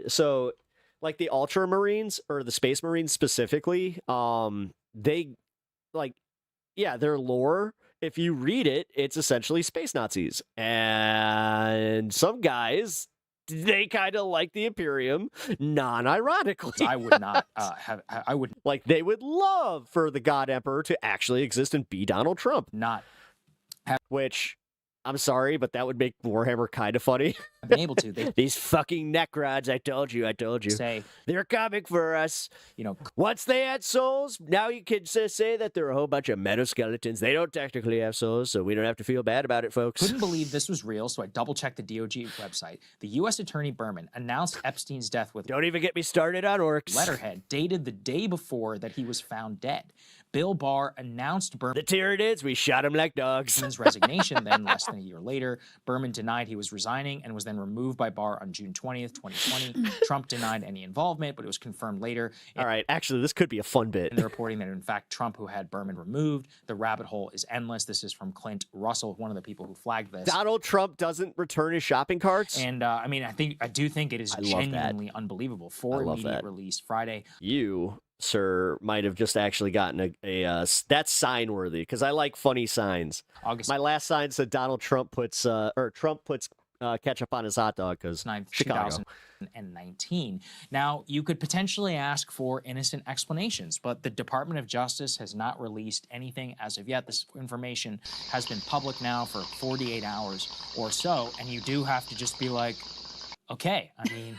so like the Ultramarines or the Space Marines specifically, they like, yeah, their lore, if you read it, it's essentially space Nazis. And some guys, they kind of like the Imperium, non-ironically. I would not I would like. They would love for the God Emperor to actually exist and be Donald Trump. Which, I'm sorry, but that would make Warhammer kind of funny. I've been able to. These fucking Necrons, I told you. Say they're coming for us. Once they had souls, now you can say that they're a whole bunch of metaskeletons. They don't technically have souls, so we don't have to feel bad about it, folks. Couldn't believe this was real, so I double-checked the DOJ website. The U.S. Attorney Berman announced Epstein's death with... Don't even get me started on orcs. ...letterhead dated the day before that he was found dead. Bill Barr announced Berman... The Tyranids, we shot him like dogs. ...Berman's resignation. Then, less than a year later, Berman denied he was resigning and was then removed by Barr on June 20th, 2020. Trump denied any involvement, but it was confirmed later. All right, actually, this could be a fun bit. In the reporting that, in fact, Trump, who had Berman removed, the rabbit hole is endless. This is from Clint Russell, one of the people who flagged this. Donald Trump doesn't return his shopping carts? And, I mean, I do think it is genuinely unbelievable. For immediate release Friday. You, sir, might have just actually gotten that's sign worthy, because I like funny signs. My last sign said Donald Trump puts ketchup on his hot dog because Chicago. 2019. Now, you could potentially ask for innocent explanations, but the Department of Justice has not released anything as of yet. This information has been public now for 48 hours or so, and you do have to just be like, okay, I mean,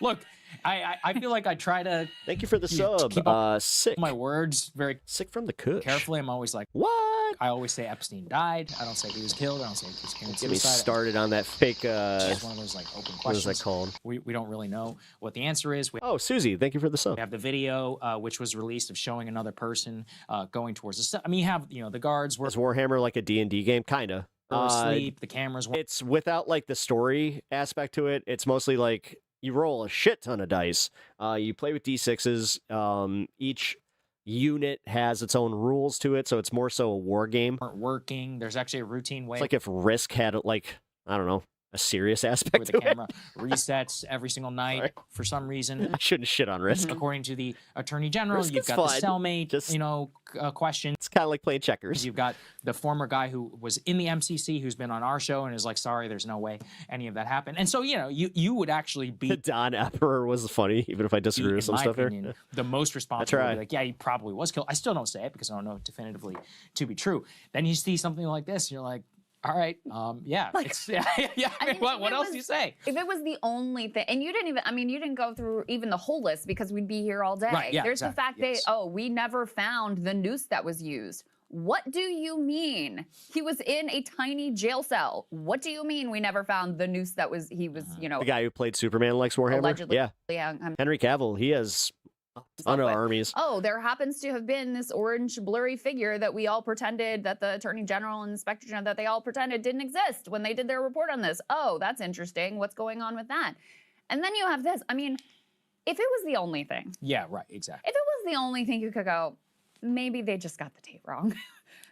look, I feel like I try to... Thank you for the sub. Keep up sick. My words very... Sick from the Kush. Carefully, I'm always like, what? I always say Epstein died. I don't say he was killed. I don't say he was committed Get me suicide. started on that fake... It's one of those, like, open questions. What is that called? We don't really know what the answer is. Susie, thank you for the sub. We have the video, which was released, of showing another person going towards the... I mean, you have, the guards... Is Warhammer like a D&D game? Kind of. Asleep, the cameras... It's without, like, the story aspect to it. It's mostly, like... You roll a shit ton of dice. You play with D6s. Each unit has its own rules to it, so it's more so a war game. Working. There's actually a routine way. It's like if Risk had, like, I don't know, a serious aspect where to the camera resets every single night for some reason. I shouldn't shit on Risk. According to the Attorney General, Risk you've is got fun. the cellmate, question. It's kind of like playing checkers. You've got the former guy who was in the MCC who's been on our show and is like, sorry, there's no way any of that happened. And so, you would actually be... The Don Emperor was funny, even if I disagree with some stuff here. The most responsible would be like, yeah, he probably was killed. I still don't say it because I don't know it definitively to be true. Then you see something like this, and you're like, all right, yeah. What else do you say? If it was the only thing, and you didn't go through even the whole list because we'd be here all day. Right, yeah, There's the fact that, we never found the noose that was used. What do you mean? He was in a tiny jail cell. What do you mean we never found the noose that was, The guy who played Superman likes Warhammer? Allegedly. Yeah. Henry Cavill, he has a ton of armies. Oh, there happens to have been this orange blurry figure that we all pretended, that the Attorney General and Inspector General, that they all pretended didn't exist when they did their report on this. Oh, that's interesting. What's going on with that? And then you have this. I mean, if it was the only thing. Yeah, right, exactly. If it was the only thing, you could go, maybe they just got the date wrong.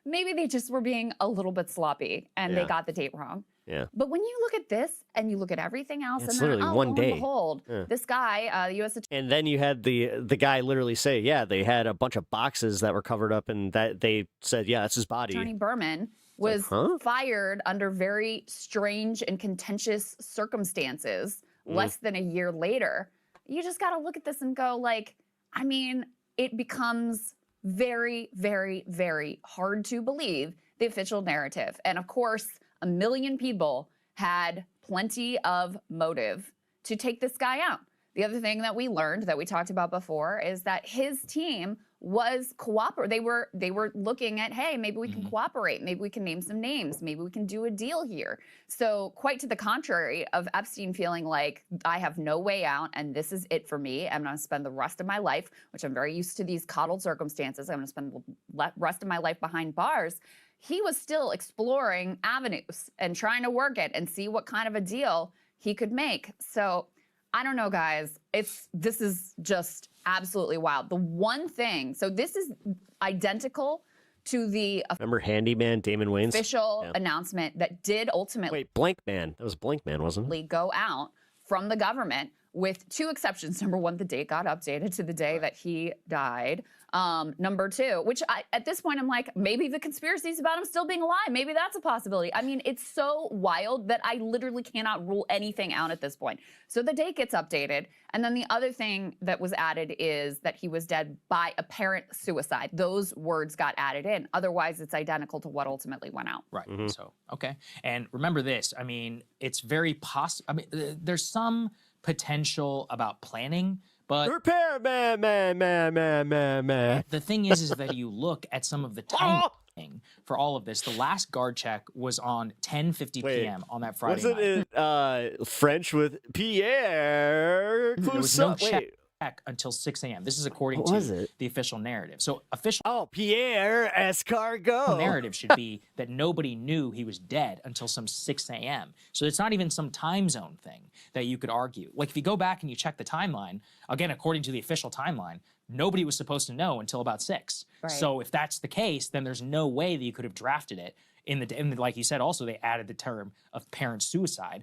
Maybe they just were being a little bit sloppy and they got the date wrong. Yeah. But when you look at this and you look at everything else, It's and then, literally one lo and day. behold, this guy, the U.S. And then you had the guy literally say, yeah, they had a bunch of boxes that were covered up, and that they said, yeah, that's his body. Attorney Berman was fired under very strange and contentious circumstances less than a year later. You just got to look at this and go, like, I mean, it becomes very, very, very hard to believe the official narrative. And of course, 1 million people had plenty of motive to take this guy out. The other thing that we learned that we talked about before is that his team was cooperate. They were looking at, hey, maybe we can cooperate. Maybe we can name some names. Maybe we can do a deal here. So quite to the contrary of Epstein feeling like I have no way out and this is it for me. I'm going to spend the rest of my life, which I'm very used to these coddled circumstances. I'm going to spend the rest of my life behind bars. He was still exploring avenues and trying to work it and see what kind of a deal he could make. So I don't know, guys. This is just absolutely wild. The one thing, so this is identical to the Remember Handyman, Damon Wayans? official announcement that did ultimately Wait, Blank Man. That was Blank Man, wasn't it? go out from the government with two exceptions. Number one, the date got updated to the day that he died. Number two, which at this point I'm like, maybe the conspiracies about him still being alive, maybe that's a possibility. I mean, it's so wild that I literally cannot rule anything out at this point. So the date gets updated. And then the other thing that was added is that he was dead by apparent suicide. Those words got added in. Otherwise, it's identical to what ultimately went out. Right. So, okay. And remember this, I mean, it's very possible. I mean, there's some potential about planning, but repair, man. The thing is that you look at some of the timing for all of this. The last guard check was on 10:50 p.m. on that Friday night. Wasn't it French with Pierre? There was no check until 6 a.m. This is according to the official narrative. So official Pierre Escargot. narrative should be that nobody knew he was dead until some 6 a.m. So it's not even some time zone thing that you could argue. Like if you go back and you check the timeline, again, according to the official timeline, nobody was supposed to know until about 6. Right. So if that's the case, then there's no way that you could have drafted it. And like you said, also they added the term of parent suicide.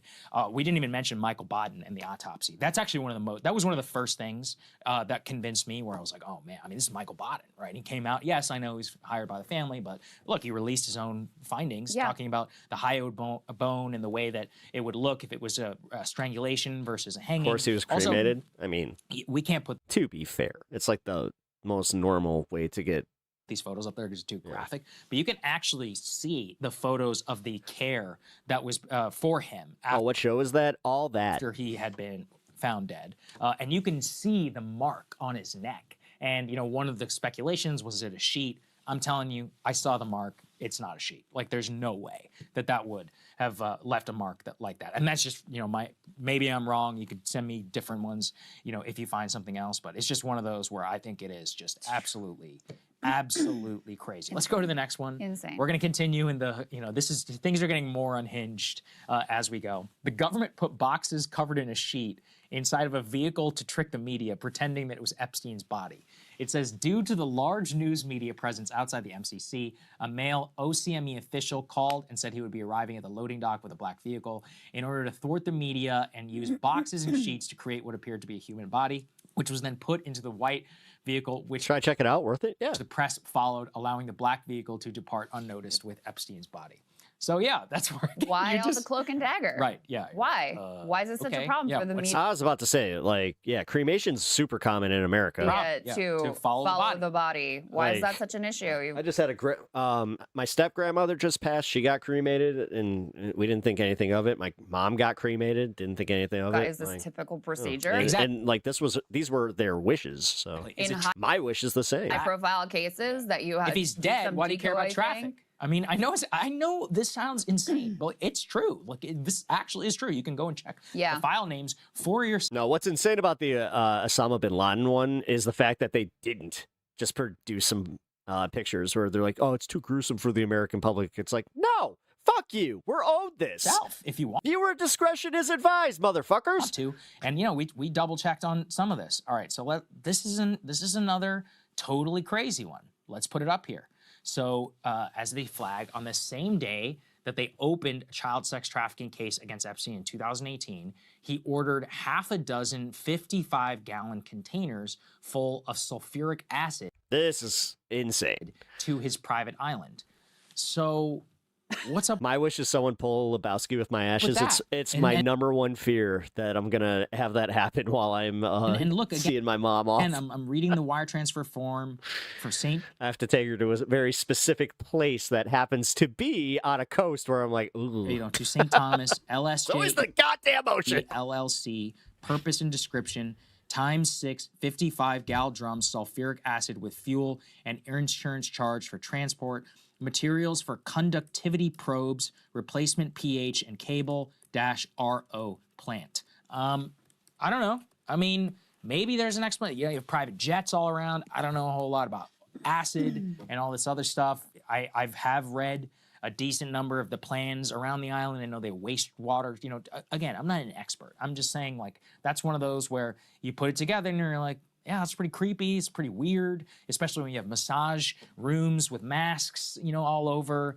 We didn't even mention Michael Baden and the autopsy. That's actually that was one of the first things that convinced me where I was like, oh man, I mean, this is Michael Baden, right? And he came out, yes, I know he's hired by the family, but look, he released his own findings talking about the hyoid bone and the way that it would look if it was a strangulation versus a hanging. Of course he was cremated. Also, I mean, we can't put... To be fair, it's like the most normal way to get these photos up there because it's too graphic, but you can actually see the photos of the care that was for him. What show is that? All that. After he had been found dead. And you can see the mark on his neck. And, you know, one of the speculations was it a sheet? I'm telling you, I saw the mark. It's not a sheet. Like, there's no way that would have left a mark like that. And that's just, you know, maybe I'm wrong. You could send me different ones, you know, if you find something else. But it's just one of those where I think it is just absolutely crazy. Let's go to the next one. Insane. We're going to continue in the, you know, things are getting more unhinged as we go. The government put boxes covered in a sheet inside of a vehicle to trick the media, pretending that it was Epstein's body. It says, due to the large news media presence outside the MCC, a male OCME official called and said he would be arriving at the loading dock with a black vehicle in order to thwart the media and use boxes and sheets to create what appeared to be a human body, which was then put into the white vehicle, which... Try check it out. Worth it? Yeah. The press followed, allowing the black vehicle to depart unnoticed with Epstein's body. So, yeah, that's where... Why all the cloak and dagger? Right, yeah. Why? Why is this such a problem for the media? I was about to say, like, yeah, cremation's super common in America. To follow the body. Why is that such an issue? I just had my step-grandmother just passed. She got cremated, and we didn't think anything of it. My mom got cremated, didn't think anything of it. Is this typical procedure? And like, these were their wishes, so... My wish is the same. High-profile cases that you have... If he's dead, why do you care about traffic? I mean, I know this sounds insane, but it's true. Like, this actually is true. You can go and check the file names for yourself. No, what's insane about the Osama bin Laden one is the fact that they didn't just produce some pictures where they're like, oh, it's too gruesome for the American public. It's like, no, fuck you. We're owed this. If you want. Viewer discretion is advised, motherfuckers. And, you know, we double-checked on some of this. All right, so this is another totally crazy one. Let's put it up here. So as they flag, on the same day that they opened a child sex trafficking case against Epstein in 2018, he ordered half a dozen 55-gallon containers full of sulfuric acid. This is insane. To his private island. So... What's up? My wish is someone pull Lebowski with my ashes. It's my number one fear that I'm gonna have that happen while I'm seeing my mom off. And I'm reading the wire transfer form for St. I have to take her to a very specific place that happens to be on a coast where I'm like, ooh. You know, to St. Thomas, LSJ. So is the goddamn ocean. LLC, purpose and description, times 6 55-gal drums, sulfuric acid with fuel and insurance charge for transport, materials for conductivity probes, replacement pH and cable -RO plant. I don't know. I mean, maybe there's an explanation. You have private jets all around. I don't know a whole lot about acid and all this other stuff. I have read a decent number of the plans around the island. I know they waste water. You know, again, I'm not an expert. I'm just saying, like, that's one of those where you put it together and you're like, yeah, it's pretty creepy. It's pretty weird, especially when you have massage rooms with masks, you know, all over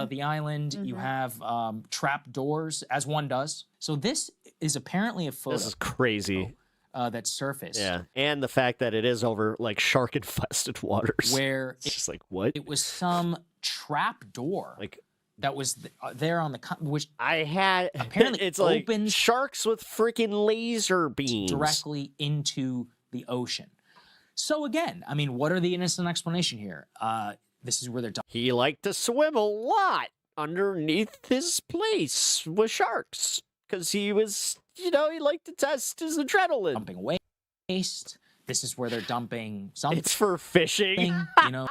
the island. You have trap doors, as one does. So this is apparently a photo. This is crazy. That surfaced. Yeah, and the fact that it is over like shark-infested waters. Where it's just like, what? It was some trap door. Like that was there on the which I had apparently it's opened like sharks with freaking laser beams directly into the ocean. So again, I mean, what are the innocent explanation here? This is where they're He liked to swim a lot underneath his place with sharks because he was, you know, he liked to test his adrenaline. Dumping waste. This is where they're dumping something. It's for fishing. You know,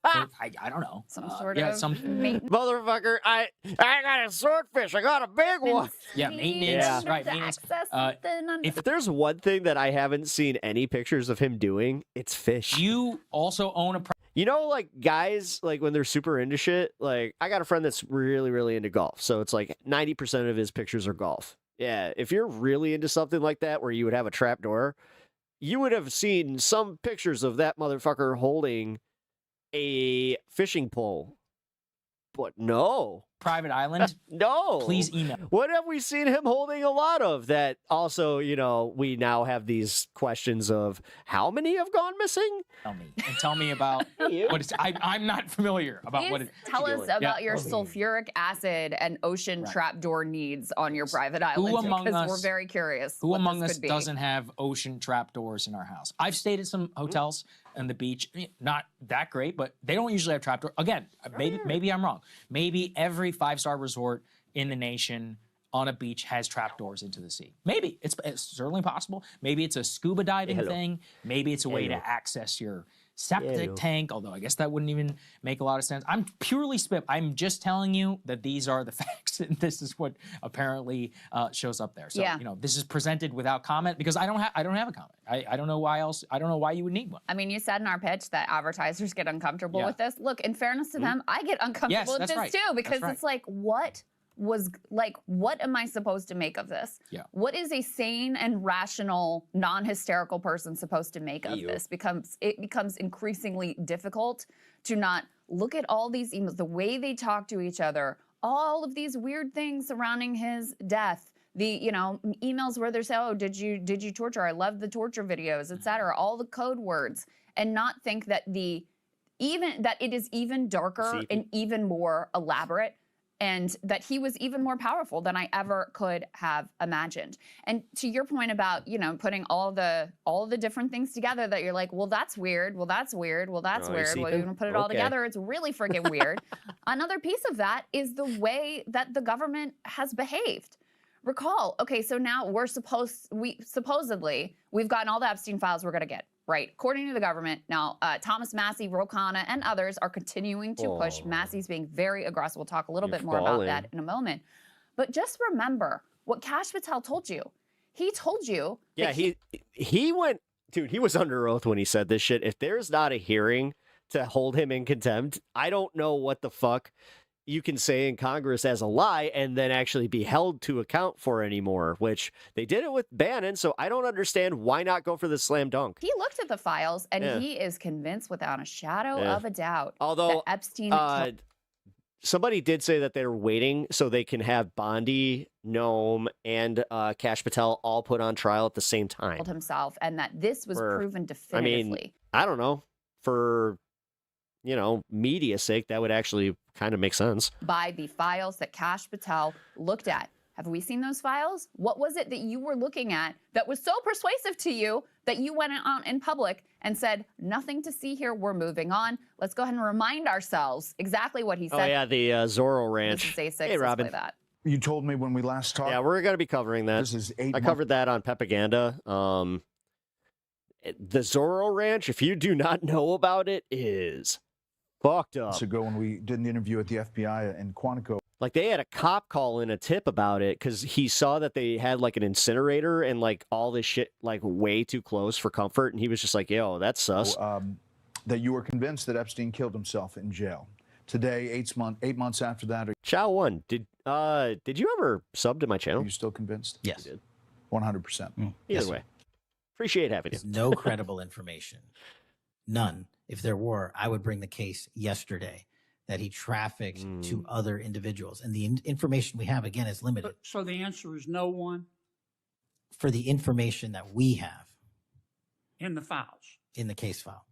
I don't know. Some sort yeah, of some motherfucker. I got a swordfish. I got a big one. Yeah, maintenance. Yeah. Right, maintenance. If there's one thing that I haven't seen any pictures of him doing, it's fish. You also own a. You know, like guys, like when they're super into shit. Like I got a friend that's really, really into golf. So it's like 90% of his pictures are golf. Yeah, if you're really into something like that, where you would have a trap door, you would have seen some pictures of that motherfucker holding a fishing pole. But no. Private island? No. Please email. What have we seen him holding a lot of? That also, you know, we now have these questions of how many have gone missing? Tell me. And tell me about what is. I'm not familiar about Please what it tell us about your sulfuric acid and ocean trapdoor needs on your private island. Who among because us? we're very curious. Who what among this us could be. doesn't have ocean trapdoors in our house? I've stayed at some hotels on the beach. Not that great, but they don't usually have trapdoor. Again, maybe I'm wrong. Maybe every 5-star resort in the nation on a beach has trapdoors into the sea. Maybe it's certainly possible. Maybe it's a scuba diving thing. Maybe it's a way to access your septic tank, although I guess that wouldn't even make a lot of sense. I'm purely I'm just telling you that these are the facts, and this is what apparently shows up there. So you know, this is presented without comment because I don't have a comment. I don't know why else. I don't know why you would need one. I mean, you said in our pitch that advertisers get uncomfortable with this. Look, in fairness to them, I get uncomfortable with this too because it's like, what am I supposed to make of this? Yeah. What is a sane and rational, non-hysterical person supposed to make of this? It becomes increasingly difficult to not look at all these emails, the way they talk to each other, all of these weird things surrounding his death. The, you know, emails where they say, oh, did you torture? I love the torture videos, etc. All the code words, and not think that it is even darker and even more elaborate, and that he was even more powerful than I ever could have imagined. And to your point about, you know, putting all the different things together that you're like, well, that's weird. Well, that's weird. Well, that's weird. Well, you're gonna put it all together. It's really friggin' weird. Another piece of that is the way that the government has behaved. Recall, okay, so now supposedly we've gotten all the Epstein files we're gonna get, right? According to the government, now Thomas Massey, Rokana, and others are continuing to push. Massey's being very aggressive. We'll talk a little bit more about that in a moment. But just remember what Kash Patel told you. He told you. Yeah, he went, dude, he was under oath when he said this shit. If there's not a hearing to hold him in contempt, I don't know what the fuck you can say in Congress as a lie and then actually be held to account for anymore, which they did it with Bannon, so I don't understand why not go for the slam dunk. He looked at the files and he is convinced without a shadow of a doubt Although that Epstein somebody did say that they're waiting so they can have Bondi, Noam, and Kash Patel all put on trial at the same time. himself, and that this was proven definitively. I mean, I don't know. For, you know, media's sake, that would actually kind of make sense. By the files that Kash Patel looked at. Have we seen those files? What was it that you were looking at that was so persuasive to you that you went out in public and said, nothing to see here, we're moving on. Let's go ahead and remind ourselves exactly what he said. Oh, yeah, the Zorro Ranch. This is A6. Hey, Robin. Let's play that. You told me when we last talked. Yeah, we're going to be covering that. This is 8 I covered that on Pepaganda. the Zorro Ranch, if you do not know about it, is fucked up. Ago when we did an interview at the FBI in Quantico. Like, they had a cop call in a tip about it because he saw that they had like an incinerator and like all this shit like way too close for comfort, and he was just like, "Yo, that's sus." That you were convinced that Epstein killed himself in jail. Today, 8 months after that. Chow One, did you ever sub to my channel? Are you still convinced? Yes. You did. 100%. Either way, appreciate having you. No credible information. None. If there were, I would bring the case yesterday that he trafficked to other individuals. And the information we have, again, is limited. So the answer is no one? For the information that we have. In the files? In the case file.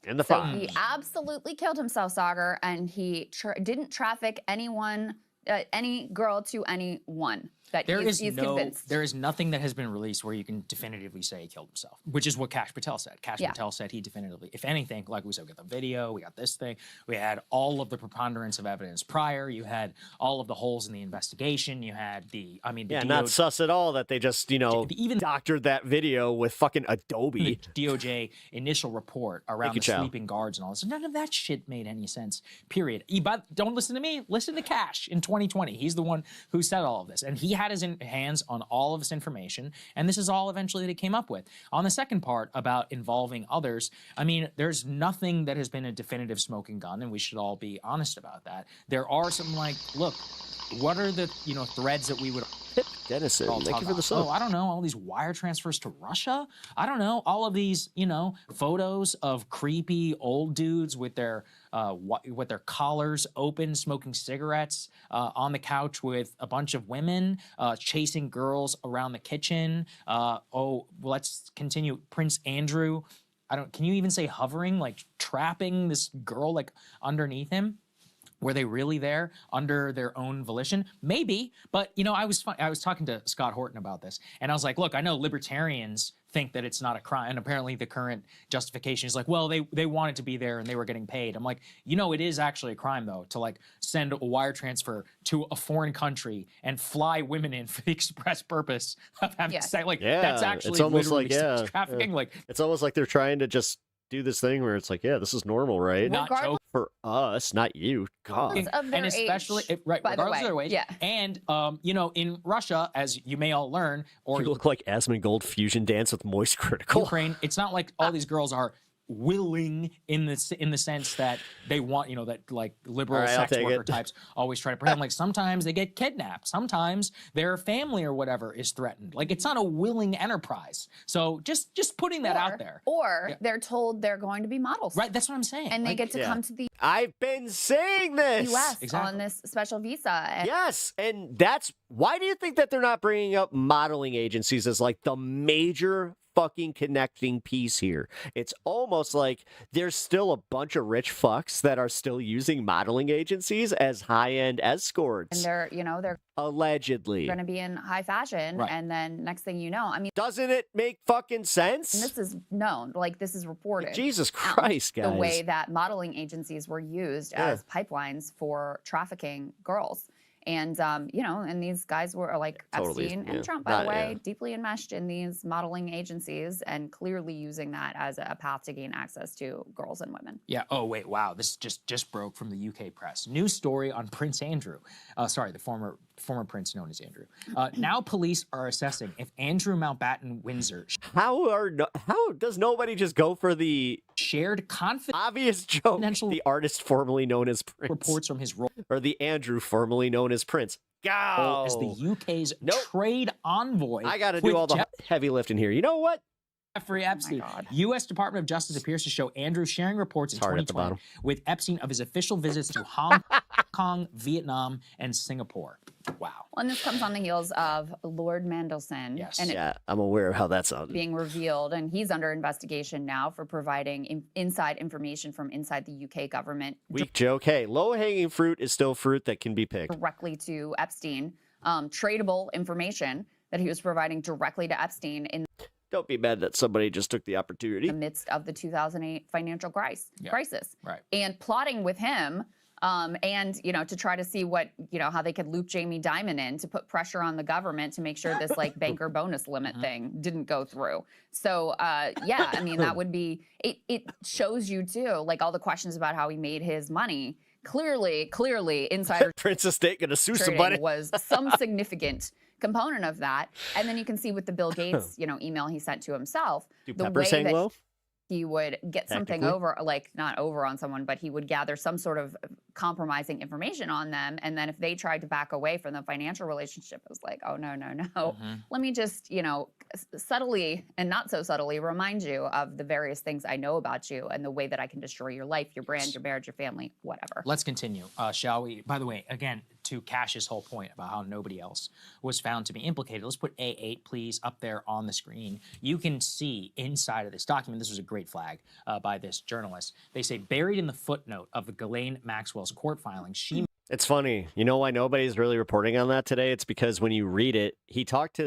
In the So files. he absolutely killed himself, Sagar, and he didn't traffic anyone, any girl to anyone. That he's convinced. There is nothing that has been released where you can definitively say he killed himself, which is what Kash Patel said. Kash Patel said he definitively, if anything, like we said, we got the video, we got this thing, we had all of the preponderance of evidence prior, you had all of the holes in the investigation, you had the not sus at all that they just, even doctored that video with fucking Adobe. The DOJ initial report around the sleeping guards and all this. None of that shit made any sense, period. But don't listen to me, listen to Kash in 2020. He's the one who said all of this. And he had his hands on all of this information, and this is all eventually that he came up with. On the second part about involving others, I mean, there's nothing that has been a definitive smoking gun, and we should all be honest about that. There are some, like, look, what are the, threads that we would... Dennison, thank you for the sub. Oh, I don't know, all these wire transfers to Russia? I don't know, all of these, photos of creepy old dudes with their collars open, smoking cigarettes on the couch with a bunch of women, chasing girls around the kitchen. Let's continue. Prince Andrew, can you even say hovering, like trapping this girl like underneath him? Were they really there under their own volition? Maybe, but I was talking to Scott Horton about this, and I was like, look, I know libertarians think that it's not a crime, and apparently the current justification is like, well, they wanted to be there and they were getting paid. I'm like, it is actually a crime though to like send a wire transfer to a foreign country and fly women in for the express purpose of having sex. Like that's actually it's almost literally like sex trafficking. Like it's almost like they're trying to just do this thing where it's like, yeah, this is normal, right? Not joke for us, not you. God. And especially regardless of their wage. Yeah. And in Russia, as you may all learn, or you look like Asmongold fusion dance with Moist Critical. Ukraine, it's not like all these girls are willing in the sense that they want, that like liberal sex worker types always try to pretend. Like sometimes they get kidnapped, sometimes their family or whatever is threatened. Like it's not a willing enterprise. So just putting that out there. Or they're told they're going to be models. Right, that's what I'm saying. And they get to come to the I've been saying this. U.S. on this special visa. And yes, and that's why do you think that they're not bringing up modeling agencies as like the major fucking connecting piece here? It's almost like there's still a bunch of rich fucks that are still using modeling agencies as high-end escorts. And they're allegedly going to be in high fashion, and then next thing you know, doesn't it make fucking sense? And this is known, like this is reported. Jesus Christ, guys. The way that modeling agencies were used as pipelines for trafficking girls. And, and these guys were like Epstein and Trump, by the way, deeply enmeshed in these modeling agencies and clearly using that as a path to gain access to girls and women. Yeah. Oh, wait. Wow. This just broke from the UK press. New story on Prince Andrew. The former prince known as Andrew. Now police are assessing if Andrew Mountbatten Windsor. How does nobody just go for the shared obvious joke? The artist formerly known as Prince. Reports from his role. Or the Andrew formerly known as Prince. Go! As the UK's trade envoy. I got to do all the heavy lifting here. You know what? Jeffrey Epstein. U.S. Department of Justice appears to show Andrew sharing reports in 2020 with Epstein of his official visits to Hong Kong, Vietnam, and Singapore. Wow. Well, and this comes on the heels of Lord Mandelson. Yes. And I'm aware of how that sounded. Being revealed, and he's under investigation now for providing inside information from inside the UK government. Weak joke. Hey, low-hanging fruit is still fruit that can be picked. Directly to Epstein. Tradable information that he was providing directly to Epstein in Don't be mad that somebody just took the opportunity. the midst of the 2008 financial crisis. Right. And plotting with him and to try to see what how they could loop Jamie Dimon in to put pressure on the government to make sure this like banker bonus limit thing didn't go through. So yeah, I mean that would be it shows you too, like all the questions about how he made his money. Clearly, insider Princess State gonna sue trading somebody. was some significant component of that. And then you can see with the Bill Gates, email he sent to himself, Do the peppers way hang that low? he would get something Tactically? over, like not over on someone, but he would gather some sort of compromising information on them. And then if they tried to back away from the financial relationship, it was like, oh, no. Let me just, subtly and not so subtly remind you of the various things I know about you and the way that I can destroy your life, your brand, your marriage, your family, whatever. Let's continue, shall we? By the way, again, to Cash's whole point about how nobody else was found to be implicated, let's put A8, please, up there on the screen. You can see inside of this document, this was a great flag by this journalist. They say, buried in the footnote of the Ghislaine Maxwell's court filing, she... It's funny. You know why nobody's really reporting on that today? It's because when you read it, he talked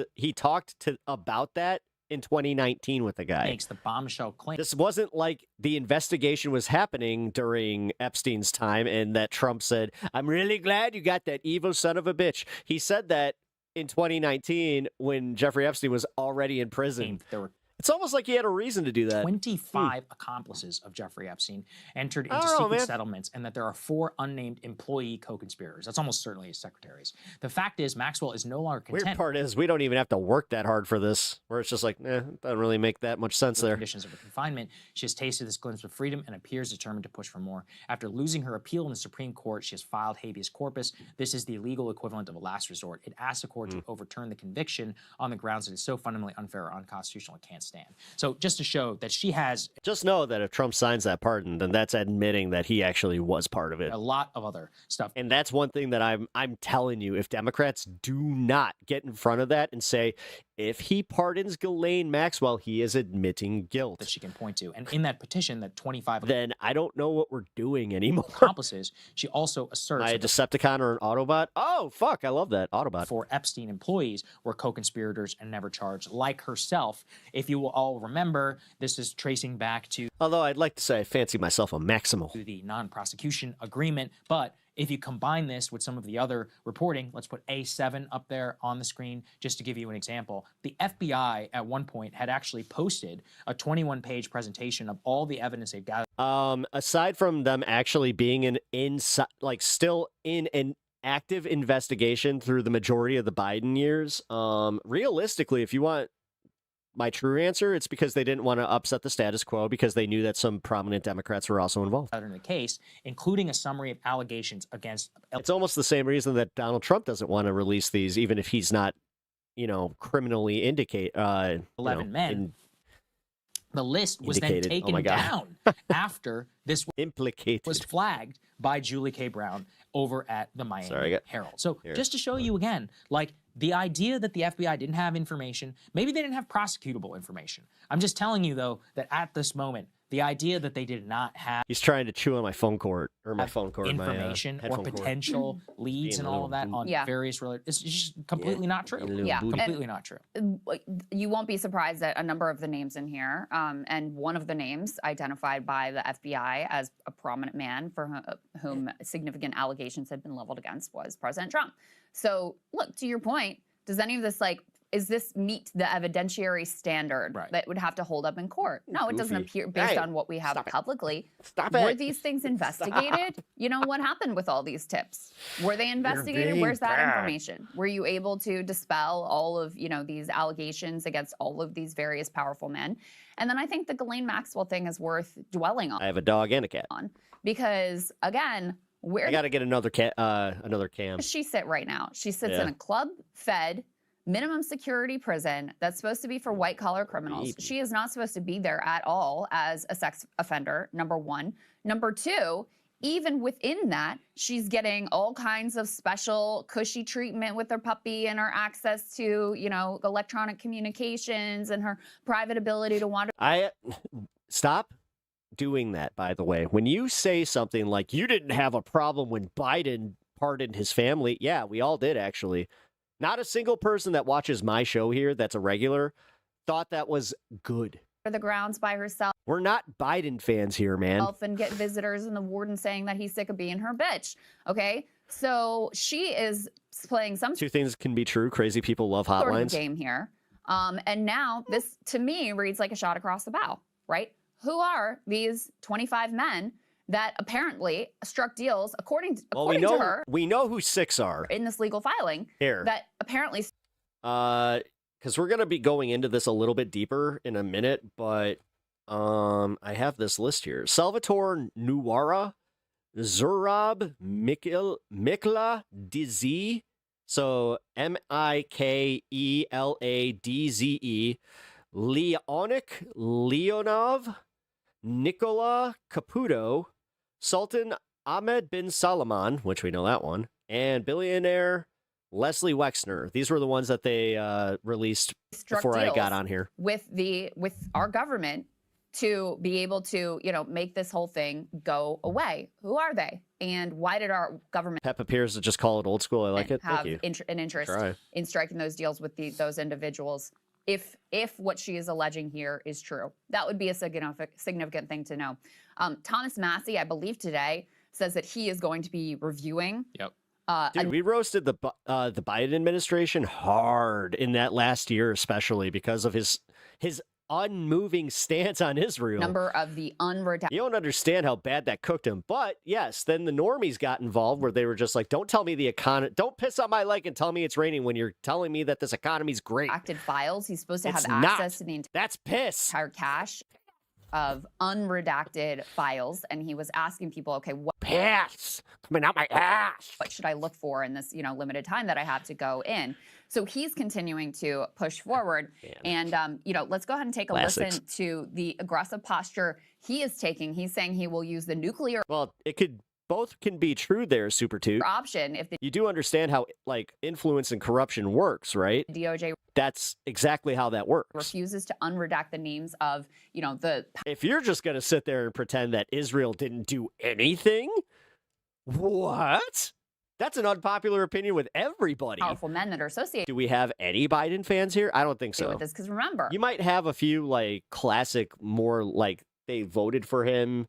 about that in 2019 with the guy. Makes the bombshell claim. This wasn't like the investigation was happening during Epstein's time and that Trump said, I'm really glad you got that evil son of a bitch. He said that in 2019 when Jeffrey Epstein was already in prison. There were It's almost like he had a reason to do that. 25 accomplices of Jeffrey Epstein entered into secret settlements, and that there are 4 unnamed employee co-conspirators. That's almost certainly his secretaries. The fact is, Maxwell is no longer content. Weird part is we don't even have to work that hard for this, where it's just like, it doesn't really make that much sense there. Conditions of her confinement. She has tasted this glimpse of freedom and appears determined to push for more. After losing her appeal in the Supreme Court, she has filed habeas corpus. This is the legal equivalent of a last resort. It asks the court to overturn the conviction on the grounds that it's so fundamentally unfair or unconstitutional it can't stand. So just to show that she has... Just know that if Trump signs that pardon, then that's admitting that he actually was part of it. A lot of other stuff. And that's one thing that I'm telling you, if Democrats do not get in front of that and say, if he pardons Ghislaine Maxwell, he is admitting guilt. That she can point to. And in that petition, that 25... Then I don't know what we're doing anymore. Accomplices, she also asserts... A Decepticon or an Autobot? Oh, fuck, I love that. Autobot. 4 Epstein employees were co-conspirators and never charged, like herself. If you will all remember, this is tracing back to... Although I'd like to say I fancy myself a Maximal. ...to the non-prosecution agreement, but... If you combine this with some of the other reporting, let's put A7 up there on the screen just to give you an example. The FBI at one point had actually posted a 21-page presentation of all the evidence they've gathered. Aside from them actually being still in an active investigation through the majority of the Biden years, realistically, if you want my true answer, it's because they didn't want to upset the status quo because they knew that some prominent Democrats were also involved. In the case, including a summary of allegations against... It's almost the same reason that Donald Trump doesn't want to release these, even if he's not, criminally 11 men. The list was then taken down after this was flagged by Julie K. Brown over at the Miami Herald. So just to show you again, the idea that the FBI didn't have information, maybe they didn't have prosecutable information. I'm just telling you, though, that at this moment, the idea that they did not have... He's trying to chew on my phone cord, information or potential leads and all of that on various... It's just completely not true. Yeah. Completely not true. You won't be surprised at a number of the names in here, and one of the names identified by the FBI as a prominent man for whom significant allegations had been leveled against was President Trump. So, look, to your point, does any of this, is this meet the evidentiary standard that would have to hold up in court? No, it doesn't appear based on what we have publicly. Were these things investigated? What happened with all these tips? Were they investigated? Where's that information? Were you able to dispel all of, these allegations against all of these various powerful men? And then I think the Ghislaine Maxwell thing is worth dwelling on. I have a dog and a cat. Because, again, I got to get another cat, another cam. Where does she sit right now? She sits in a club-fed, minimum security prison that's supposed to be for white-collar criminals. She is not supposed to be there at all as a sex offender, number one. Number two, even within that, she's getting all kinds of special cushy treatment with her puppy and her access to, electronic communications and her private ability to wander. Stop doing that, by the way. When you say something like, you didn't have a problem when Biden pardoned his family, yeah, we all did, actually. Not a single person that watches my show here that's a regular thought that was good. the grounds by herself. We're not Biden fans here, man. And get visitors, and the warden saying that he's sick of being her bitch. Okay, so she is playing some Two things can be true. Crazy people love sort of hotlines. game here, and now this to me reads like a shot across the bow. Right? Who are these 25 men that apparently struck deals according to her? We know who 6 are in this legal filing here. That apparently. Because we're gonna be going into this a little bit deeper in a minute, but I have this list here: Salvatore Nuara, Zurab Mikla Dze, so Mikela Leonik Leonov, Nicola Caputo, Sultan Ahmed bin Salman, which we know that one, and billionaire Leslie Wexner. These were the ones that they released before I got on here. With our government to be able to, make this whole thing go away. Who are they? And why did our government Pep appears to just call it old school. I like it. have Thank you. an interest Try. in striking those deals with those individuals? If what she is alleging here is true, that would be a significant thing to know. Thomas Massey, I believe today, says that he is going to be reviewing. Yep. Dude, we roasted the Biden administration hard in that last year, especially because of his unmoving stance on Israel. Number of the unredacted. You don't understand how bad that cooked him. But yes, then the normies got involved where they were just like, don't tell me the economy, don't piss on my leg and tell me it's raining when you're telling me that this economy's great. Active files. He's supposed to have It's access not. to the That's piss. entire cache of unredacted files, and he was asking people, okay, what piss coming out my ass? What should I look for in this, limited time that I have to go in? So he's continuing to push forward, and let's go ahead and take a listen to the aggressive posture he is taking. He's saying he will use the nuclear. Well, both can be true there, Super Toot. Option if you do understand how influence and corruption works, right? DOJ. That's exactly how that works. Refuses to unredact the names of, the. If you're just going to sit there and pretend that Israel didn't do anything, what? That's an unpopular opinion with everybody. Powerful men that are associated. Do we have any Biden fans here? I don't think so. With this, because remember, you might have a few classic, more they voted for him.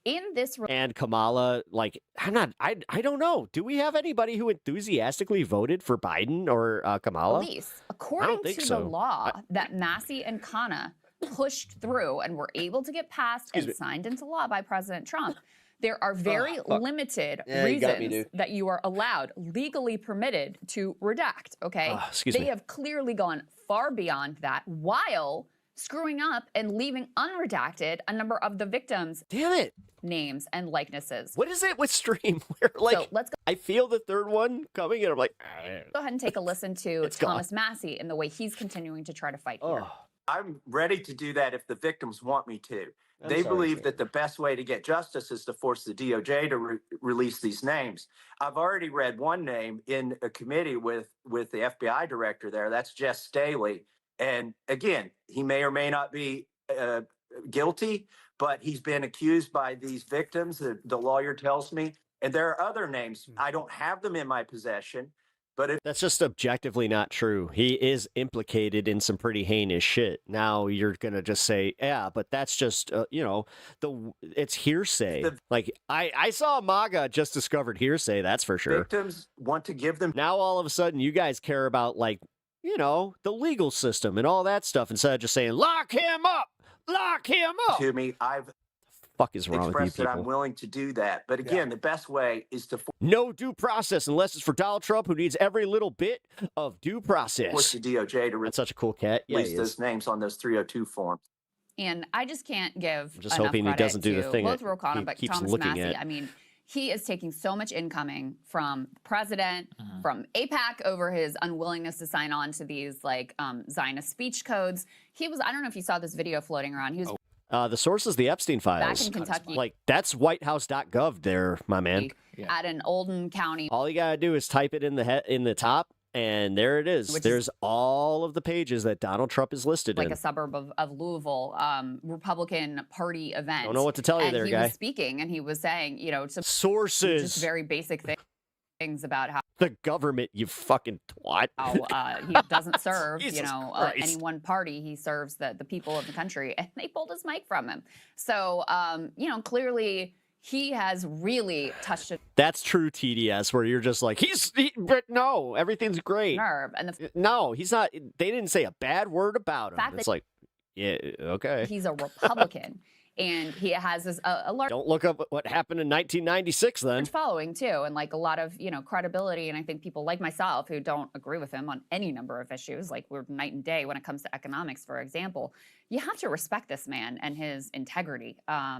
In this and Kamala, I don't know. Do we have anybody who enthusiastically voted for Biden or Kamala? Police, according to the law that Massey and Khanna pushed through and were able to get passed and signed into law by President Trump, there are very limited reasons that you are allowed, legally permitted to redact, okay? They have clearly gone far beyond that while screwing up and leaving unredacted a number of the victims' names and likenesses. What is it with stream? Where so let's go. I feel the third one coming and I'm like, go ahead and take a listen to Thomas Massey and the way he's continuing to try to fight here. I'm ready to do that if the victims want me to. They believe that the best way to get justice is to force the DOJ to release these names. I've already read one name in a committee with the FBI director there. That's Jess Staley. And again, he may or may not be guilty, but he's been accused by these victims, the lawyer tells me. And there are other names. I don't have them in my possession. But that's just objectively not true. He is implicated in some pretty heinous shit. Now you're gonna just say, yeah, but that's just it's hearsay. I saw MAGA just discovered hearsay. That's for sure. Victims want to give them. Now all of a sudden you guys care about the legal system and all that stuff instead of just saying lock him up, lock him up. To me, I've. Fuck is wrong with you expressed that people? I'm willing to do that. But again, the best way is to no due process unless it's for Donald Trump, who needs every little bit of due process. force the DOJ to That's such a cool cat. Yeah, release those names on those 302 forms. And I just can't give I'm just enough hoping he credit doesn't do the to thing both that Ro Khanna, he but keeps Thomas looking Massey. at. I mean, he is taking so much incoming from the president, from AIPAC over his unwillingness to sign on to these Zionist speech codes. He was, I don't know if you saw this video floating around. He was The source is the Epstein files. back in Kentucky. That's whitehouse.gov there, my man. At an Oldham County. All you gotta do is type it in the top, and there it is. There's all of the pages that Donald Trump is listed in. A suburb of Louisville, Republican Party event. Don't know what to tell you and there, he guy. was speaking, and he was saying, some sources, just very basic things. things about how The government, you fucking twat. he doesn't serve, Jesus any Christ. one party. He serves the people of the country, and they pulled his mic from him. So, clearly he has really touched a That's true TDS, where you're just like, but no, everything's great. nerve. And the No, he's not. They didn't say a bad word about him. fact It's that like, yeah, okay. he's a Republican, and he has this a large Don't look up what happened in 1996 then. following too, and like a lot of credibility. And I think people like myself who don't agree with him on any number of issues, like we're night and day when it comes to economics, for example. You have to respect this man and his integrity,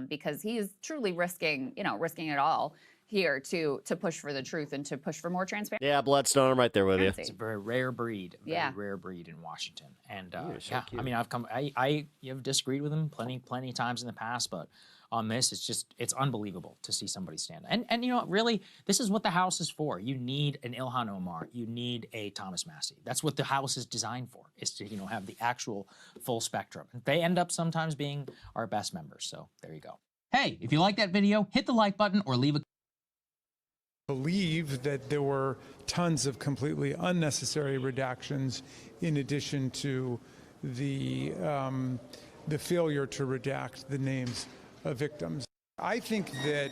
because he is truly risking it all here to push for the truth and to push for more transparency. Yeah, Bloodstone, I'm right there with you. It's a very rare breed, Yeah. rare breed in Washington. And so yeah, cute. I mean, I have disagreed with him plenty of times in the past, but on this, it's unbelievable to see somebody stand. And really, this is what the House is for. You need an Ilhan Omar. You need a Thomas Massie. That's what the House is designed for, is to have the actual full spectrum. They end up sometimes being our best members. So there you go. Hey, if you like that video, hit the like button or leave a believe that there were tons of completely unnecessary redactions in addition to the failure to redact the names of victims. I think that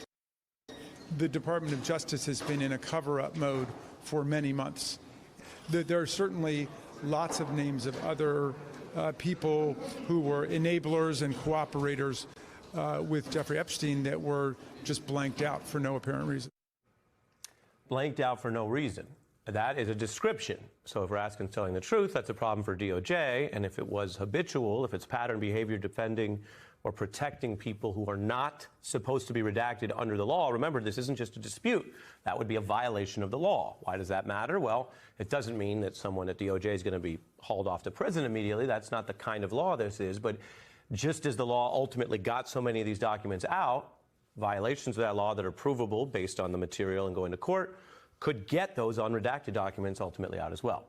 the Department of Justice has been in a cover-up mode for many months. There are certainly lots of names of other people who were enablers and cooperators with Jeffrey Epstein that were just blanked out for no apparent reason. Blanked out for no reason. That is a description. So if we're asking telling the truth, that's a problem for DOJ. And if it was habitual, if it's pattern behavior defending or protecting people who are not supposed to be redacted under the law, remember, this isn't just a dispute. That would be a violation of the law. Why does that matter? Well, it doesn't mean that someone at DOJ is going to be hauled off to prison immediately. That's not the kind of law this is. But just as the law ultimately got so many of these documents out, violations of that law that are provable based on the material and going to court could get those unredacted documents ultimately out as well.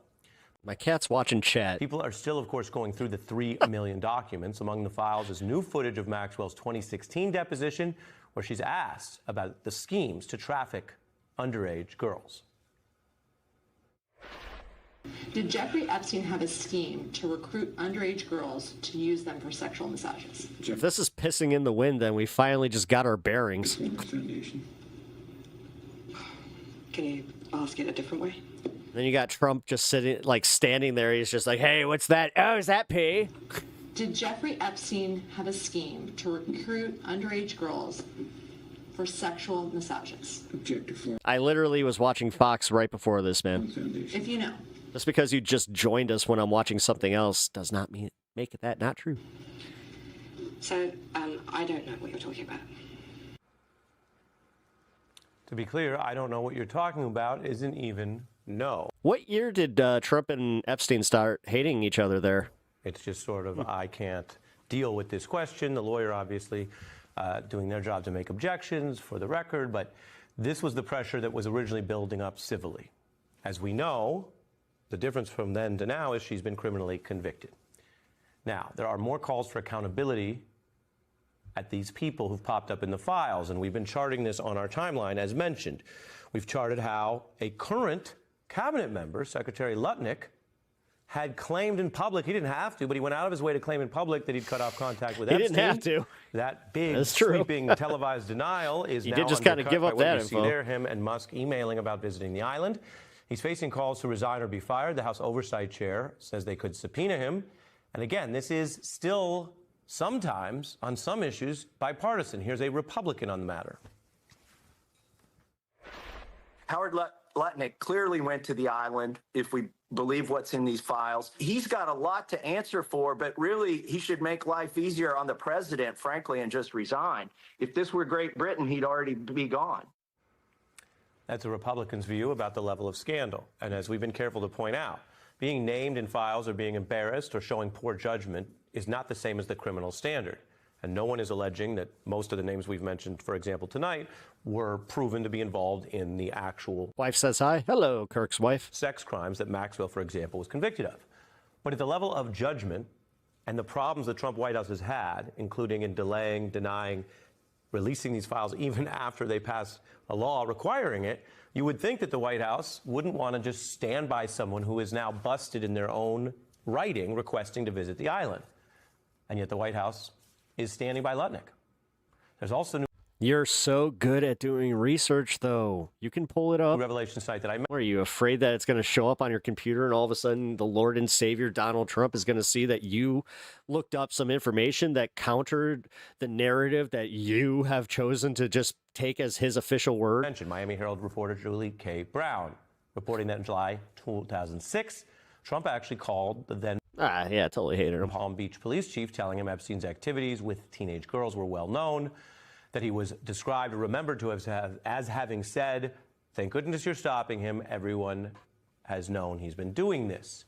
My cat's watching chat. People are still, of course, going through the 3 million documents. Among the files is new footage of Maxwell's 2016 deposition, where she's asked about the schemes to traffic underage girls. Did Jeffrey Epstein have a scheme to recruit underage girls to use them for sexual massages? If this is pissing in the wind, then we finally just got our bearings. Can you ask it a different way? Then you got Trump just standing there. He's just like, hey, what's that? Oh, is that pee? Did Jeffrey Epstein have a scheme to recruit underage girls for sexual massages? I literally was watching Fox right before this, man. If you know. Just because you just joined us when I'm watching something else does not make that not true. So, I don't know what you're talking about. To be clear, I don't know what you're talking about isn't even no. What year did Trump and Epstein start hating each other there? It's just sort of, I can't deal with this question. The lawyer obviously doing their job to make objections for the record, but this was the pressure that was originally building up civilly. As we know, the difference from then to now is she's been criminally convicted. Now, there are more calls for accountability at these people who've popped up in the files, and we've been charting this on our timeline, as mentioned. We've charted how a current cabinet member, Secretary Lutnick, had claimed in public, he didn't have to, but he went out of his way to claim in public that he'd cut off contact with Epstein. He didn't have to. That big, That's true. sweeping televised denial is He now did just kind undercut of give by up what that you see info. there, him and Musk emailing about visiting the island. He's facing calls to resign or be fired. The House Oversight Chair says they could subpoena him. And again, this is still sometimes, on some issues, bipartisan. Here's a Republican on the matter. Howard Lutnick clearly went to the island, if we believe what's in these files. He's got a lot to answer for, but really he should make life easier on the president, frankly, and just resign. If this were Great Britain, he'd already be gone. That's a Republican's view about the level of scandal. And as we've been careful to point out, being named in files or being embarrassed or showing poor judgment is not the same as the criminal standard. And no one is alleging that most of the names we've mentioned, for example, tonight, were proven to be involved in the actual Wife says hi. Hello, Kirk's wife. Sex crimes that Maxwell, for example, was convicted of. But at the level of judgment and the problems the Trump White House has had, including in delaying, denying releasing these files even after they pass a law requiring it, you would think that the White House wouldn't want to just stand by someone who is now busted in their own writing requesting to visit the island. And yet the White House is standing by Lutnick. There's also new You're so good at doing research, though. You can pull it up. revelation site that I Are you afraid that it's going to show up on your computer and all of a sudden the Lord and Savior Donald Trump is going to see that you looked up some information that countered the narrative that you have chosen to just take as his official word? mentioned Miami Herald reporter Julie K. Brown reporting that in July 2006, Trump actually called the then yeah, totally hated him. Palm Beach police chief, telling him Epstein's activities with teenage girls were well known, that he was described or remembered to have as having said, "Thank goodness you're stopping him. Everyone has known he's been doing this."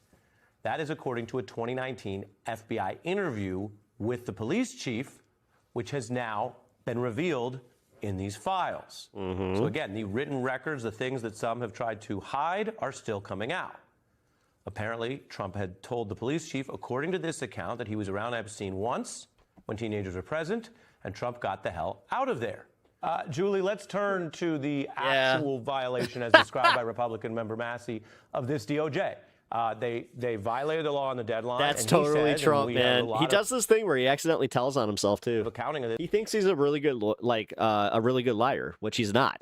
That is according to a 2019 FBI interview with the police chief, which has now been revealed in these files. So again, the written records, the things that some have tried to hide, are still coming out. Apparently, Trump had told the police chief, according to this account, that he was around Epstein once when teenagers were present, and Trump got the hell out of there. Julie, let's turn to the actual violation as described by Republican member Massey of this DOJ. They violated the law on the deadline. That's and totally he said, Trump, and we have man. a lot He of does this thing where he accidentally tells on himself too. accounting of this He thinks he's a really good, a really good liar, which he's not.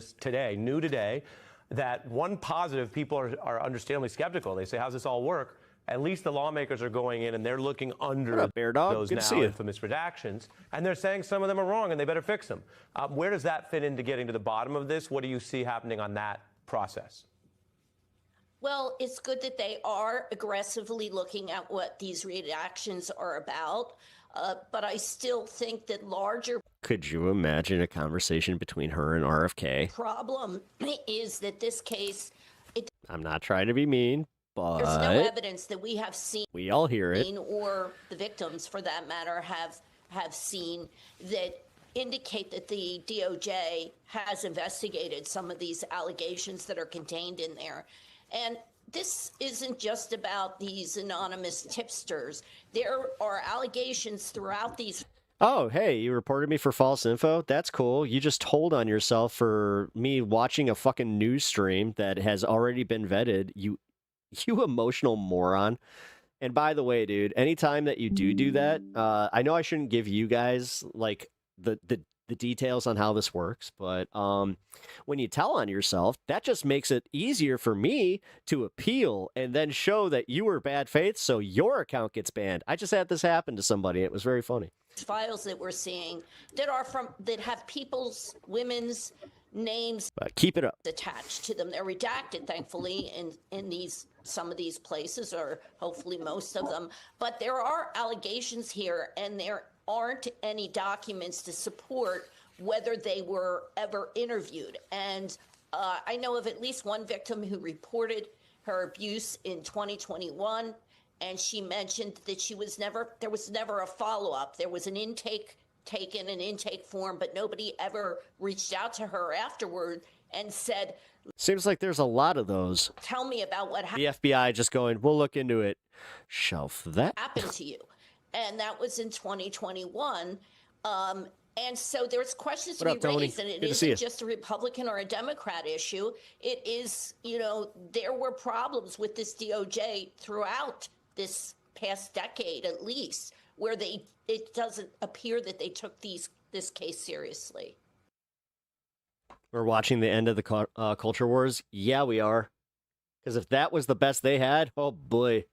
new today, that one positive, people are understandably skeptical. They say, how's this all work? At least the lawmakers are going in and they're looking under What up, Bear Dog? those Good to see now you. infamous redactions, and they're saying some of them are wrong and they better fix them. Where does that fit into getting to the bottom of this? What do you see happening on that process? Well, it's good that they are aggressively looking at what these redactions are about, but I still think that larger Could you imagine a conversation between her and RFK? problem is that this case, I'm not trying to be mean, but there's no evidence that we have seen. we all hear it. Or the victims, for that matter, have seen that indicate that the DOJ has investigated some of these allegations that are contained in there. And this isn't just about these anonymous tipsters. There are allegations throughout these. Oh, hey, you reported me for false info? That's cool. You just told on yourself for me watching a fucking news stream that has already been vetted. You emotional moron. And by the way, dude, anytime that you do that, I know I shouldn't give you guys like the details on how this works, but when you tell on yourself, that just makes it easier for me to appeal and then show that you were bad faith, so your account gets banned. I just had this happen to somebody. It was very funny. Files that we're seeing that have women's names But keep it up. attached to them. They're redacted, thankfully, in some of these places, or hopefully most of them. But there are allegations here, and there aren't any documents to support whether they were ever interviewed. And I know of at least one victim who reported her abuse in 2021, and she mentioned that there was never a follow-up. There was an intake taken, an intake form, but nobody ever reached out to her afterward and said, Seems like there's a lot of those. tell me about what The FBI just going, we'll look into it. Shelf that. happened to you. And that was in 2021. And so there's questions to What be up, Tony? raised, and it Good to see isn't you. just a Republican or a Democrat issue. It is, there were problems with this DOJ throughout this past decade, at least, where it doesn't appear that they took this case seriously. We're watching the end of the culture wars. Yeah, we are. Because if that was the best they had, oh boy.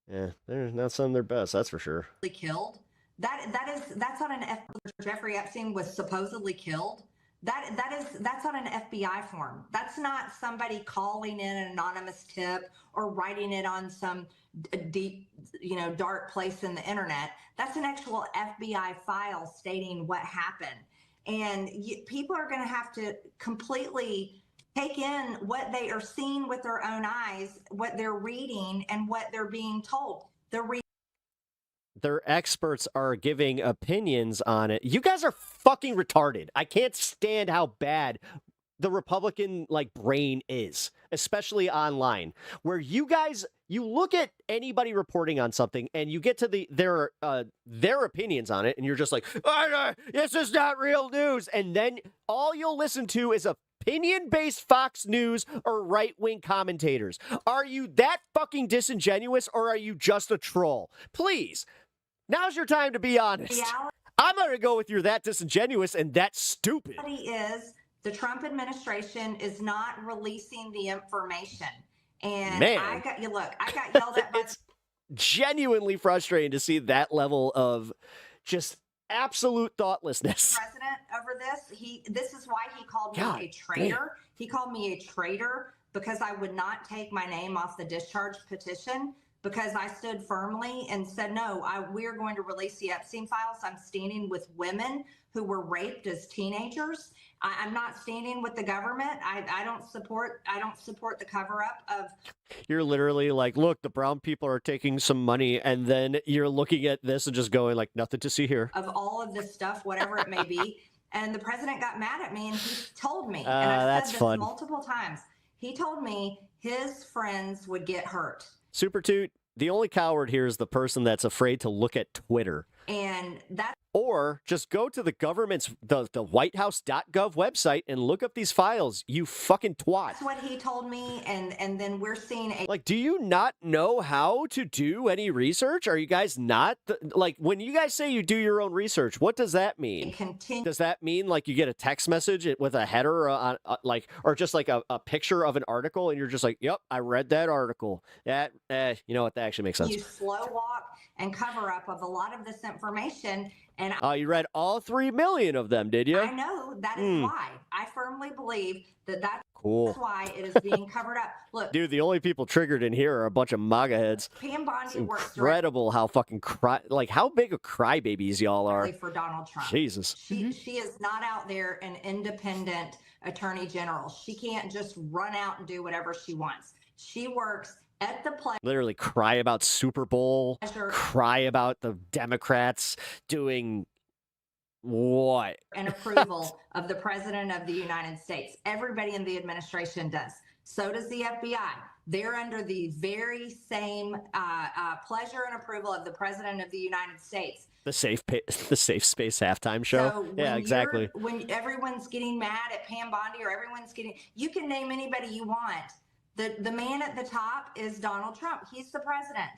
Yeah, they're not some of their best, that's for sure. Killed. That's on an Jeffrey Epstein was supposedly killed. That's on an FBI form. That's not somebody calling in an anonymous tip or writing it on some deep, dark place in the internet. That's an actual FBI file stating what happened. And people are going to have to completely take in what they are seeing with their own eyes, what they're reading, and what they're being told. Their experts are giving opinions on it. You guys are fucking retarded. I can't stand how bad the Republican like brain is, especially online, where you guys, you look at anybody reporting on something and you get to their opinions on it, and you're just like, this is not real news, and then all you'll listen to is opinion-based Fox News or right-wing commentators. Are you that fucking disingenuous, or are you just a troll? Please, now's your time to be honest. I'm going to go with you're that disingenuous and that stupid. The reality is the Trump administration is not releasing the information. And Man. I got yelled at by It's genuinely frustrating to see that level of just absolute thoughtlessness. the president over this. This is why he called me God a traitor. He called me a traitor because I would not take my name off the discharge petition, because I stood firmly and said, no, we're going to release the Epstein files. I'm standing with women who were raped as teenagers. I'm not standing with the government. I don't support the cover up of. You're literally like, look, the brown people are taking some money, and then you're looking at this and just going like, nothing to see here. Of all of this stuff, whatever it may be. And the president got mad at me, and he told me, and I've said this multiple times, he told me his friends would get hurt. Super Toot, the only coward here is the person that's afraid to look at Twitter. And that. Or just go to the government's, the whitehouse.gov website and look up these files, you fucking twat. That's what he told me, and then we're seeing a. Like, do you not know how to do any research? Are you guys not, like, when you guys say you do your own research, what does that mean? Does that mean, like, you get a text message with a header, on, or just, like, a picture of an article, and you're just like, yep, I read that article. That, you know what, that actually makes sense. You slow walk and cover up of a lot of this information. And you read all 3 million of them, did you? I know that is why. I firmly believe that's cool. Why it is being covered up. Look, dude, the only people triggered in here are a bunch of MAGA heads. Pam Bondi works incredible how fucking how big of crybabies y'all are. For Donald Trump. Jesus. She is not out there an independent attorney general. She can't just run out and do whatever she wants. She works at the play. Literally cry about Super Bowl, cry about the Democrats doing what? And approval of the President of the United States. Everybody in the administration does. So does the FBI. They're under the very same pleasure and approval of the President of the United States. The safe space halftime show. So yeah, exactly. When everyone's getting mad at Pam Bondi, or you can name anybody you want. The man at the top is Donald Trump. He's the president.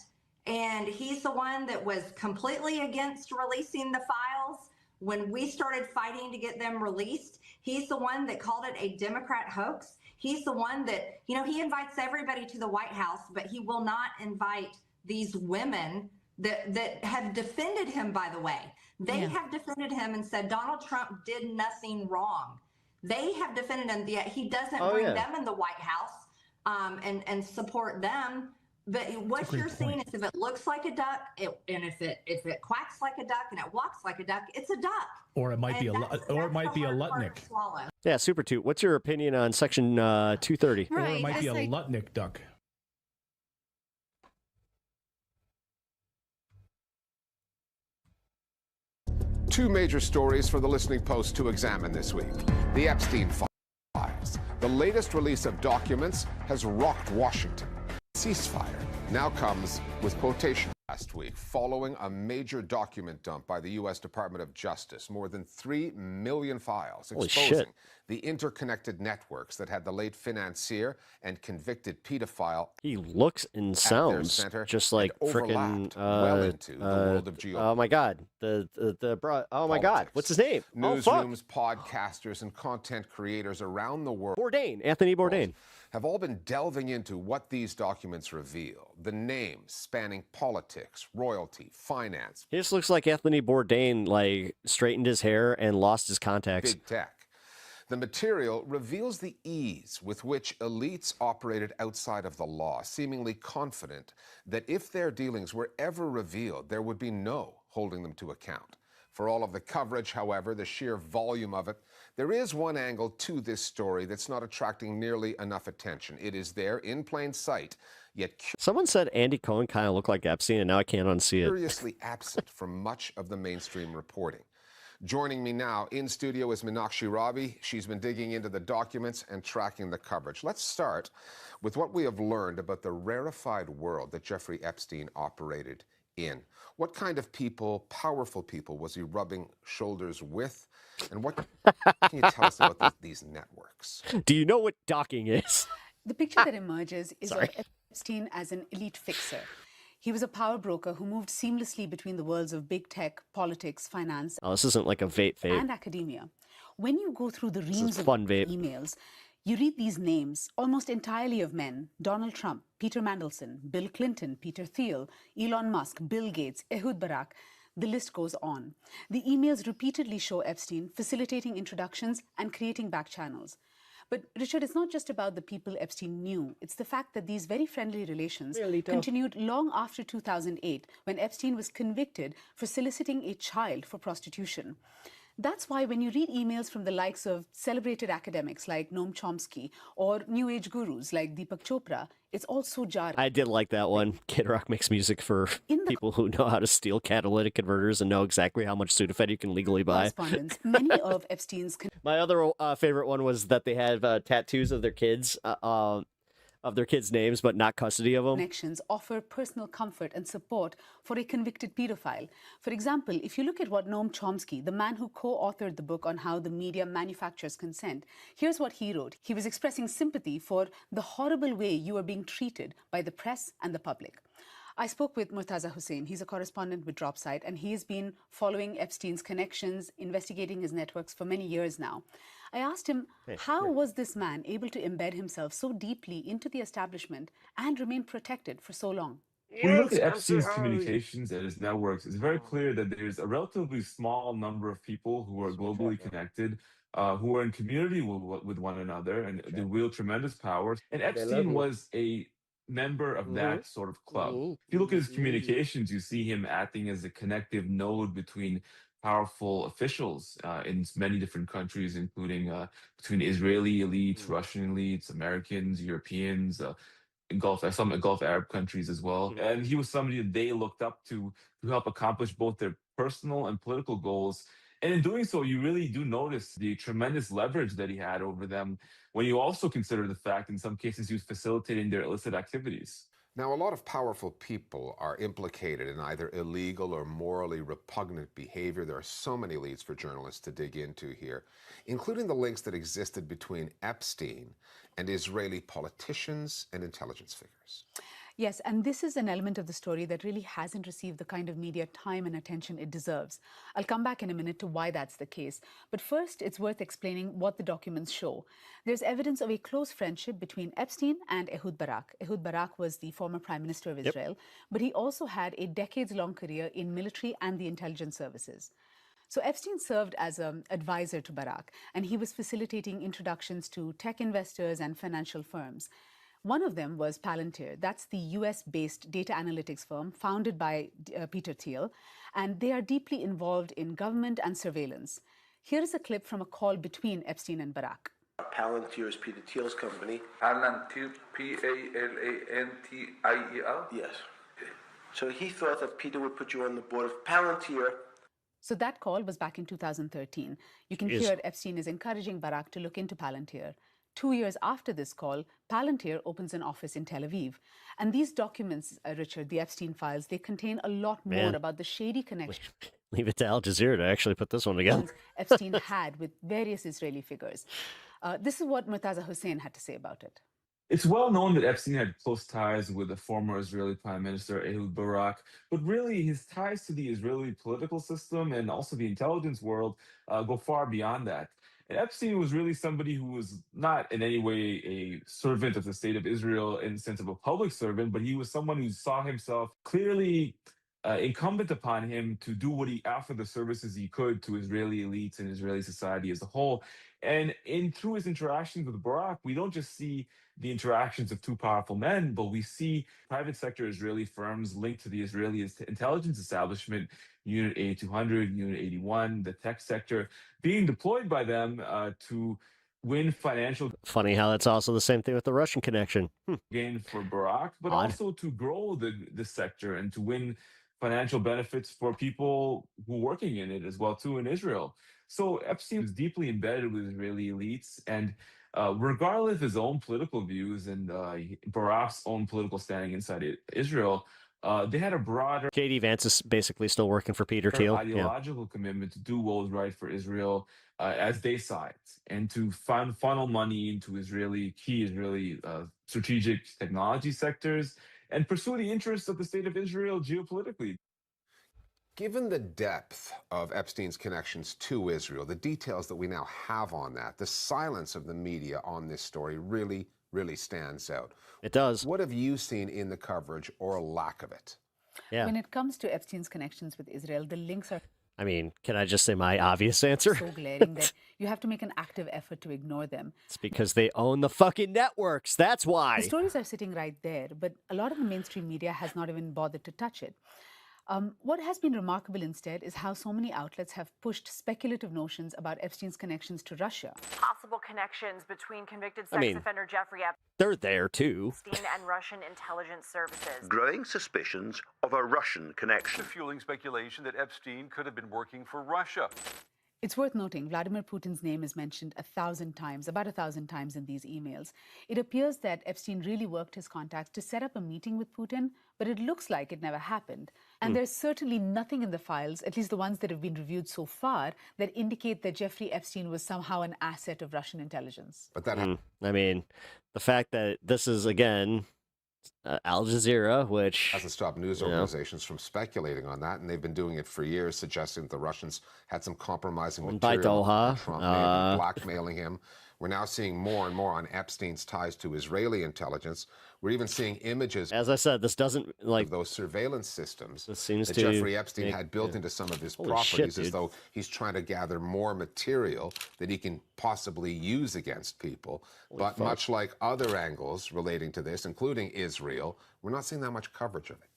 And he's the one that was completely against releasing the files when we started fighting to get them released. He's the one that called it a Democrat hoax. He's the one that, he invites everybody to the White House, but he will not invite these women that have defended him, by the way. They have defended him and said Donald Trump did nothing wrong. They have defended him, yet he doesn't bring them in the White House. And support them. But what you're seeing is if it looks like a duck, and if it quacks like a duck and it walks like a duck, it's a duck. Or it might be a Lutnick. Yeah, Super Toot, what's your opinion on Section 230? Or it might be a Lutnick duck. Two major stories for the Listening Post to examine this week. The Epstein files. The latest release of documents has rocked Washington. Ceasefire now comes with quotation. Last week, following a major document dump by the U.S. Department of Justice, more than 3 million files exposing the interconnected networks that had the late financier and convicted pedophile. He looks and sounds just like freaking well into the world of geopolitics. Oh my God, oh my God, what's his name? Newsrooms, podcasters, and content creators around the world. Anthony Bourdain. Have all been delving into what these documents reveal. The names spanning politics, royalty, finance. He just looks like Anthony Bourdain, like, straightened his hair and lost his contacts. Big tech. The material reveals the ease with which elites operated outside of the law, seemingly confident that if their dealings were ever revealed, there would be no holding them to account. For all of the coverage, however, the sheer volume of it, there is one angle to this story that's not attracting nearly enough attention. It is there in plain sight, yet someone said Andy Cohen kind of looked like Epstein, and now I can't unsee it. Curiously absent from much of the mainstream reporting. Joining me now in studio is Meenakshi Ravi. She's been digging into the documents and tracking the coverage. Let's start with what we have learned about the rarefied world that Jeffrey Epstein operated in. What kind of people, powerful people, was he rubbing shoulders with? And what can you tell us about these networks? Do you know what docking is? The picture that emerges is Sorry. of Epstein as an elite fixer. He was a power broker who moved seamlessly between the worlds of big tech, politics, finance, Oh, this isn't like a vape. and academia. When you go through the This reams is of fun vape. emails, you read these names, almost entirely of men: Donald Trump, Peter Mandelson, Bill Clinton, Peter Thiel, Elon Musk, Bill Gates, Ehud Barak. The list goes on. The emails repeatedly show Epstein facilitating introductions and creating back channels. But Richard, it's not just about the people Epstein knew. It's the fact that these very friendly relations continued long after 2008, when Epstein was convicted for soliciting a child for prostitution. That's why when you read emails from the likes of celebrated academics like Noam Chomsky or New Age gurus like Deepak Chopra, it's all so jarring. I did like that one. Kid Rock makes music for people who know how to steal catalytic converters and know exactly how much Sudafed you can legally buy. Correspondence, many of Epstein's My other favorite one was that they have tattoos of their kids, names, but not custody of them. connections offer personal comfort and support for a convicted pedophile. For example, if you look at what Noam Chomsky, the man who co-authored the book on how the media manufactures consent, here's what he wrote. He was expressing sympathy for the horrible way you are being treated by the press and the public. I spoke with Murtaza Hussain. He's a correspondent with Dropsite, and he's been following Epstein's connections, investigating his networks for many years now. I asked him, how was this man able to embed himself so deeply into the establishment and remain protected for so long? When you look at Epstein's communications and his networks, it's very clear that there's a relatively small number of people who are globally connected, who are in community with one another, and they wield tremendous power. And Epstein was a member of that sort of club. If you look at his communications, you see him acting as a connective node between powerful officials in many different countries, including between Israeli elites, Russian elites, Americans, Europeans, some Gulf Arab countries as well. And he was somebody that they looked up to help accomplish both their personal and political goals. And in doing so, you really do notice the tremendous leverage that he had over them when you also consider the fact in some cases he was facilitating their illicit activities. Now, a lot of powerful people are implicated in either illegal or morally repugnant behavior. There are so many leads for journalists to dig into here, including the links that existed between Epstein and Israeli politicians and intelligence figures. Yes, and this is an element of the story that really hasn't received the kind of media time and attention it deserves. I'll come back in a minute to why that's the case. But first, it's worth explaining what the documents show. There's evidence of a close friendship between Epstein and Ehud Barak. Ehud Barak was the former Prime Minister of Israel, but he also had a decades-long career in military and the intelligence services. So Epstein served as an advisor to Barak, and he was facilitating introductions to tech investors and financial firms. One of them was Palantir. That's the US-based data analytics firm founded by Peter Thiel, and they are deeply involved in government and surveillance. Here is a clip from a call between Epstein and Barak. Palantir is Peter Thiel's company. Palantir, P-A-L-A-N-T-I-E-R? Yes. Okay. So he thought that Peter would put you on the board of Palantir. So that call was back in 2013. You can hear Epstein is encouraging Barak to look into Palantir. 2 years after this call, Palantir opens an office in Tel Aviv. And these documents, Richard, the Epstein files, they contain a lot more about the shady connections Leave it to Al Jazeera to actually put this one together. Epstein had with various Israeli figures. This is what Murtaza Hussain had to say about it. It's well known that Epstein had close ties with the former Israeli Prime Minister Ehud Barak, but really his ties to the Israeli political system and also the intelligence world go far beyond that. And Epstein was really somebody who was not in any way a servant of the state of Israel in the sense of a public servant, but he was someone who saw himself clearly incumbent upon him to do what he offered the services he could to Israeli elites and Israeli society as a whole. And through his interactions with Barak, we don't just see the interactions of two powerful men, but we see private sector Israeli firms linked to the Israeli intelligence establishment, Unit 8200, Unit 81, the tech sector, being deployed by them to win financial. Funny how that's also the same thing with the Russian connection. Gain for Barak, but also to grow the sector and to win financial benefits for people who are working in it as well too in Israel. So Epstein was deeply embedded with Israeli elites, and regardless of his own political views and Barack's own political standing inside Israel, they had a broader JD Vance is basically still working for Peter Thiel. Yeah. ideological commitment to do what was right for Israel as they saw it, and to funnel money into key Israeli strategic technology sectors and pursue the interests of the state of Israel geopolitically. Given the depth of Epstein's connections to Israel, the details that we now have on that, the silence of the media on this story really stands out. It does. What have you seen in the coverage or lack of it? Yeah. When it comes to Epstein's connections with Israel, the links are I mean, can I just say my obvious answer? so glaring that you have to make an active effort to ignore them. It's because they own the fucking networks. That's why. The stories are sitting right there, but a lot of the mainstream media has not even bothered to touch it. What has been remarkable instead is how so many outlets have pushed speculative notions about Epstein's connections to Russia. Possible connections between convicted sex offender Jeffrey They're there too. Epstein and Russian intelligence services. Growing suspicions of a Russian connection. Fueling speculation that Epstein could have been working for Russia. It's worth noting Vladimir Putin's name is mentioned 1,000 times, about 1,000 times in these emails. It appears that Epstein really worked his contacts to set up a meeting with Putin, but it looks like it never happened. And there's certainly nothing in the files, at least the ones that have been reviewed so far, that indicate that Jeffrey Epstein was somehow an asset of Russian intelligence. But that I mean, the fact that this is, again, Al Jazeera, which hasn't stopped news organizations from speculating on that, and they've been doing it for years, suggesting that the Russians had some compromising by material. Doha. Trump may have been blackmailing him. We're now seeing more and more on Epstein's ties to Israeli intelligence. We're even seeing images. As I said, this doesn't of those surveillance systems this seems that to Jeffrey Epstein had built into some of his Holy properties, shit, as though he's trying to gather more material that he can possibly use against people. But fuck. much like other angles relating to this, including Israel, we're not seeing that much coverage of it.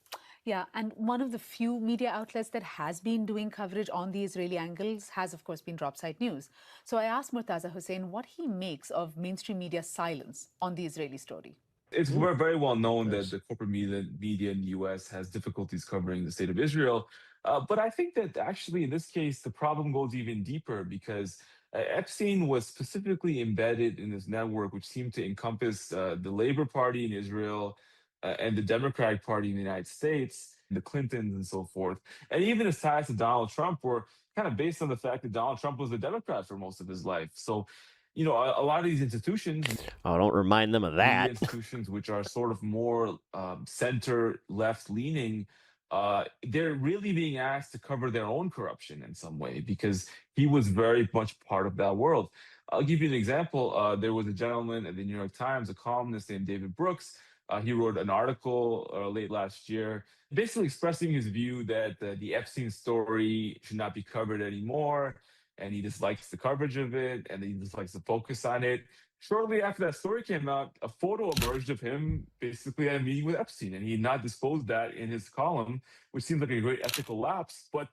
Yeah, and one of the few media outlets that has been doing coverage on the Israeli angles has, of course, been Dropsite News. So I asked Murtaza Hussain what he makes of mainstream media silence on the Israeli story. It's very well known that the corporate media in the U.S. has difficulties covering the state of Israel. But I think that actually in this case, the problem goes even deeper because Epstein was specifically embedded in this network, which seemed to encompass the Labor Party in Israel and the Democratic Party in the United States, the Clintons and so forth. And even his ties to Donald Trump were kind of based on the fact that Donald Trump was a Democrat for most of his life. So, you know, a lot of these institutions, Oh, don't remind them of that. institutions which are sort of more center left leaning, they're really being asked to cover their own corruption in some way because he was very much part of that world. I'll give you an example. There was a gentleman at the New York Times, a columnist named David Brooks. He wrote an article late last year, basically expressing his view that the Epstein story should not be covered anymore, and he dislikes the coverage of it, and he dislikes the focus on it. Shortly after that story came out, a photo emerged of him basically at a meeting with Epstein, and he had not disclosed that in his column, which seems like a great ethical lapse. But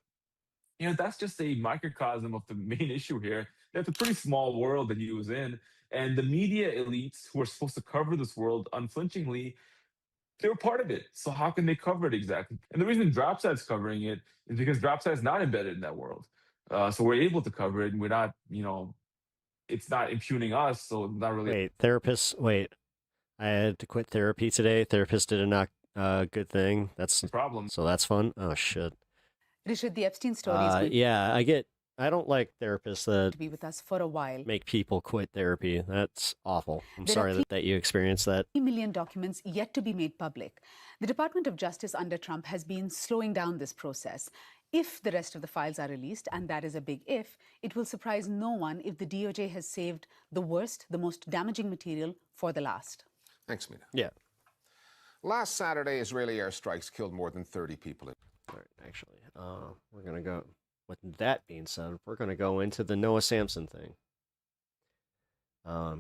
you know, that's just a microcosm of the main issue here. That's a pretty small world that he was in. And the media elites who are supposed to cover this world unflinchingly, they were part of it. So how can they cover it exactly? And the reason Dropsite's covering it is because Dropsite's not embedded in that world. So we're able to cover it, and we're not, you know, it's not impugning us. So not really. Wait, therapist. Wait, I had to quit therapy today. Therapist did a not good thing. That's the problem. So that's fun. Oh shit. Richard, the Epstein story is going Yeah, I don't like therapists that to be with us for a while. make people quit therapy. That's awful. I'm There are sorry that you experienced that. 3 million documents yet to be made public. The Department of Justice under Trump has been slowing down this process. If the rest of the files are released, and that is a big if, it will surprise no one if the DOJ has saved the worst, the most damaging material for the last. Thanks, Mina. Yeah. Last Saturday, Israeli airstrikes killed more than 30 people. All right, actually, we're going to go, with that being said, we're going to go into the Noah Samson thing.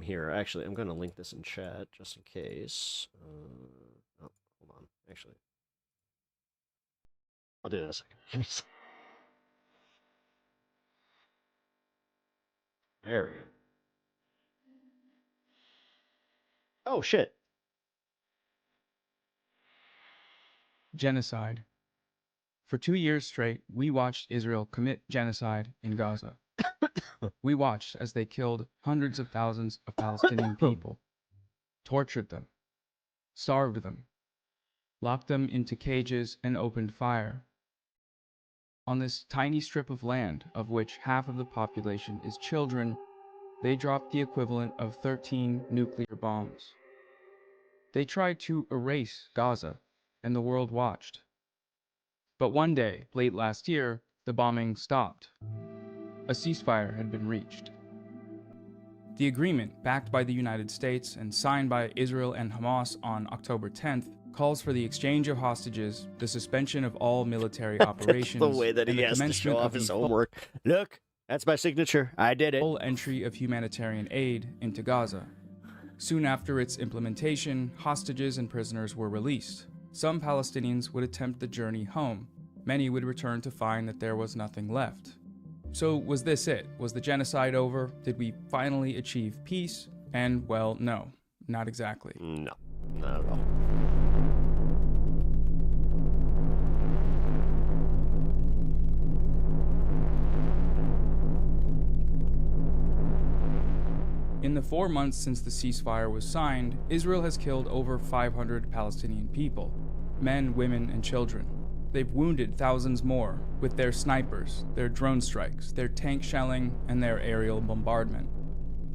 Here, actually, I'm going to link this in chat just in case. Oh, hold on. Actually, I'll do this. There we go. Oh, shit. Genocide. For 2 years straight, we watched Israel commit genocide in Gaza. We watched as they killed hundreds of thousands of Palestinian people, tortured them, starved them, locked them into cages, and opened fire. On this tiny strip of land, of which half of the population is children, they dropped the equivalent of 13 nuclear bombs. They tried to erase Gaza, and the world watched. But one day, late last year, the bombing stopped. A ceasefire had been reached. The agreement, backed by the United States and signed by Israel and Hamas on October 10th, calls for the exchange of hostages, the suspension of all military operations, the way that and he the has to show commencement off of his the homework. Look, that's my signature. I did it. full entry of humanitarian aid into Gaza. Soon after its implementation, hostages and prisoners were released. Some Palestinians would attempt the journey home. Many would return to find that there was nothing left. So was this it? Was the genocide over? Did we finally achieve peace? And, well, no, not exactly. No, not at all. In the 4 months since the ceasefire was signed, Israel has killed over 500 Palestinian people, men, women, and children. They've wounded thousands more with their snipers, their drone strikes, their tank shelling, and their aerial bombardment.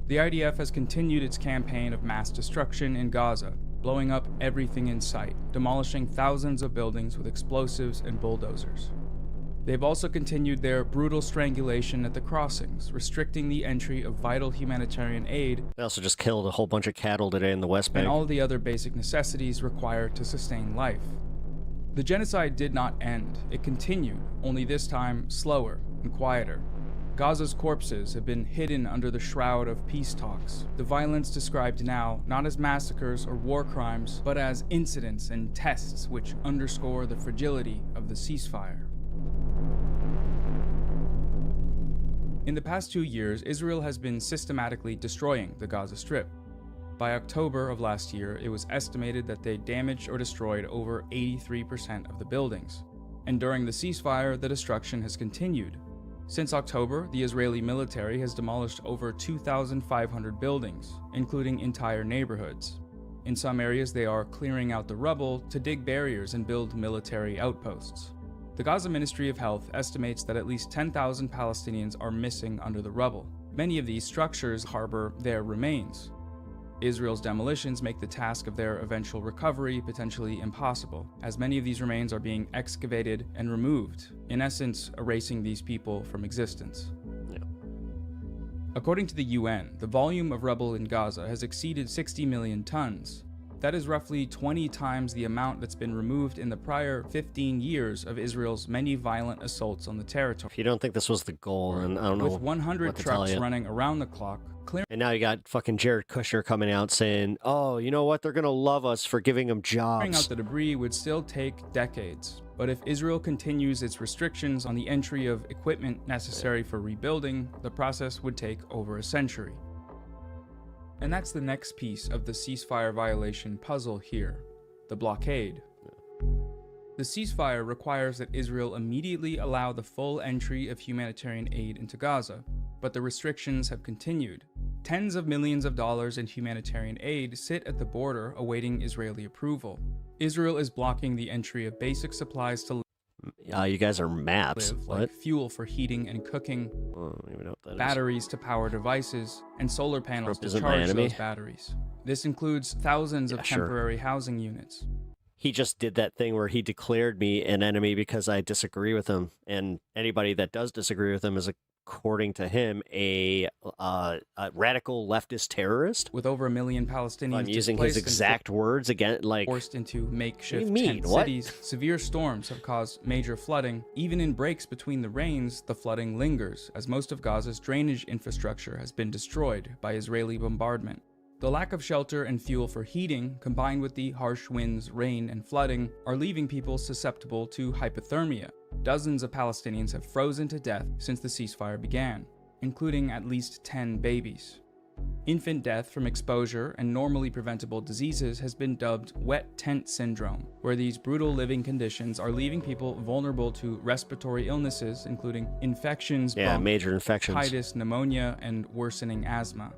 The IDF has continued its campaign of mass destruction in Gaza, blowing up everything in sight, demolishing thousands of buildings with explosives and bulldozers. They've also continued their brutal strangulation at the crossings, restricting the entry of vital humanitarian aid. They also just killed a whole bunch of cattle today in the West Bank. And all the other basic necessities required to sustain life. The genocide did not end. It continued, only this time slower and quieter. Gaza's corpses have been hidden under the shroud of peace talks. The violence described now, not as massacres or war crimes, but as incidents and tests which underscore the fragility of the ceasefire. In the past 2 years, Israel has been systematically destroying the Gaza Strip. By October of last year, it was estimated that they damaged or destroyed over 83% of the buildings. And during the ceasefire, the destruction has continued. Since October, the Israeli military has demolished over 2,500 buildings, including entire neighborhoods. In some areas, they are clearing out the rubble to dig barriers and build military outposts. The Gaza Ministry of Health estimates that at least 10,000 Palestinians are missing under the rubble. Many of these structures harbor their remains. Israel's demolitions make the task of their eventual recovery potentially impossible, as many of these remains are being excavated and removed, in essence, erasing these people from existence. Yeah. According to the UN, the volume of rubble in Gaza has exceeded 60 million tons. That is roughly 20 times the amount that's been removed in the prior 15 years of Israel's many violent assaults on the territory. If you don't think this was the goal, then I don't know. With 100 trucks running around the clock, and now you got fucking Jared Kushner coming out saying, oh, you know what? They're going to love us for giving them jobs. Clearing out the debris would still take decades. But if Israel continues its restrictions on the entry of equipment necessary for rebuilding, the process would take over a century. And that's the next piece of the ceasefire violation puzzle here, the blockade. The ceasefire requires that Israel immediately allow the full entry of humanitarian aid into Gaza, but the restrictions have continued. Tens of millions of dollars in humanitarian aid sit at the border awaiting Israeli approval. Israel is blocking the entry of basic supplies to you guys are maps. live, What? like fuel for heating and cooking, I don't even know what that batteries to power devices, and solar panels Trump to isn't my charge enemy. those batteries. This includes thousands of sure. temporary housing units. He just did that thing where he declared me an enemy because I disagree with him. And anybody that does disagree with him is, according to him, a radical leftist terrorist. With over 1 million Palestinians I'm using his exact words again, like forced into makeshift what do you mean? tent What? cities. Severe storms have caused major flooding. Even in breaks between the rains, the flooding lingers, as most of Gaza's drainage infrastructure has been destroyed by Israeli bombardment. The lack of shelter and fuel for heating, combined with the harsh winds, rain, and flooding, are leaving people susceptible to hypothermia. Dozens of Palestinians have frozen to death since the ceasefire began, including at least 10 babies. Infant death from exposure and normally preventable diseases has been dubbed wet tent syndrome, where these brutal living conditions are leaving people vulnerable to respiratory illnesses, including infections, major infections, bronchitis, pneumonia, and worsening asthma.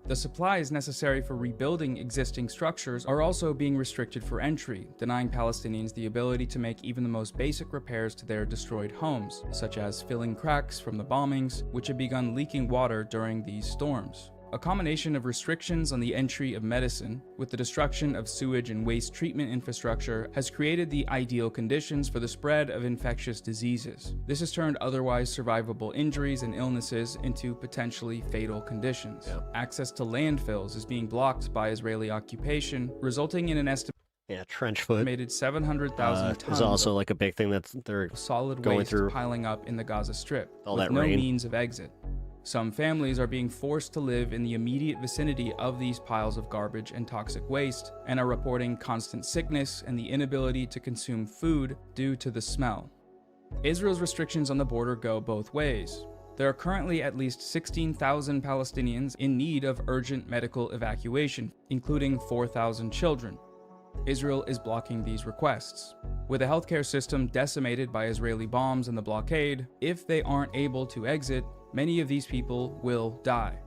The supplies necessary for rebuilding existing structures are also being restricted for entry, denying Palestinians the ability to make even the most basic repairs to their destroyed homes, such as filling cracks from the bombings, which have begun leaking water during these storms. A combination of restrictions on the entry of medicine with the destruction of sewage and waste treatment infrastructure has created the ideal conditions for the spread of infectious diseases. This has turned otherwise survivable injuries and illnesses into potentially fatal conditions. Access to landfills is being blocked by Israeli occupation, resulting in an trench foot. Estimated 700,000 tons is also like a big thing that they're solid going waste through. Piling up in the Gaza Strip All with that no rain. means of exit. Some families are being forced to live in the immediate vicinity of these piles of garbage and toxic waste, and are reporting constant sickness and the inability to consume food due to the smell. Israel's restrictions on the border go both ways. There are currently at least 16,000 Palestinians in need of urgent medical evacuation, including 4,000 children. Israel is blocking these requests. With a healthcare system decimated by Israeli bombs and the blockade, if they aren't able to exit, many of these people will die.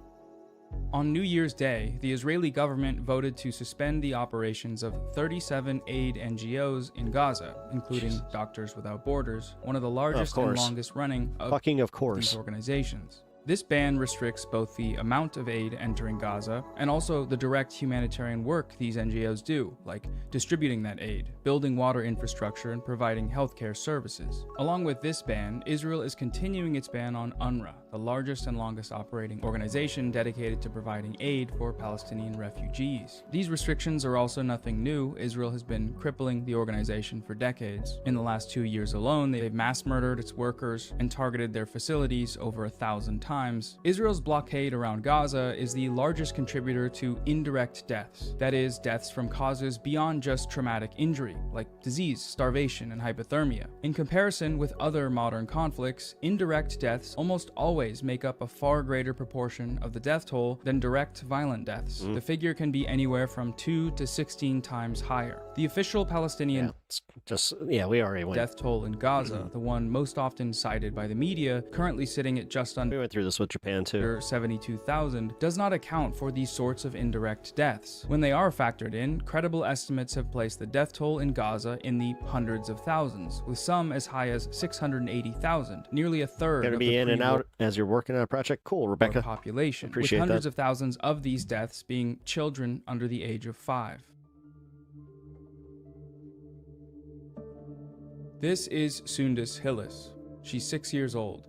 On New Year's Day, the Israeli government voted to suspend the operations of 37 aid NGOs in Gaza, including Doctors Without Borders, one of the largest and longest running of these organizations. This ban restricts both the amount of aid entering Gaza and also the direct humanitarian work these NGOs do, like distributing that aid, building water infrastructure, and providing healthcare services. Along with this ban, Israel is continuing its ban on UNRWA, the largest and longest operating organization dedicated to providing aid for Palestinian refugees. These restrictions are also nothing new. Israel has been crippling the organization for decades. In the last 2 years alone, they've mass murdered its workers and targeted their facilities over 1,000 times. Israel's blockade around Gaza is the largest contributor to indirect deaths, that is, deaths from causes beyond just traumatic injury, like disease, starvation, and hypothermia. In comparison with other modern conflicts, indirect deaths almost always make up a far greater proportion of the death toll than direct violent deaths. The figure can be anywhere from 2 to 16 times higher. The official Palestinian we already went. Death toll in Gaza, the one most often cited by the media, currently sitting at just under we went through this with Japan too. 72,000, does not account for these sorts of indirect deaths. When they are factored in, credible estimates have placed the death toll in Gaza in the hundreds of thousands, with some as high as 680,000, nearly a third Gonna of be the in and out as you're working on a project. Cool, Rebecca. Population, Appreciate with hundreds that. of thousands of these deaths being children under the age of 5. This is Sundus Hillis. She's 6 years old.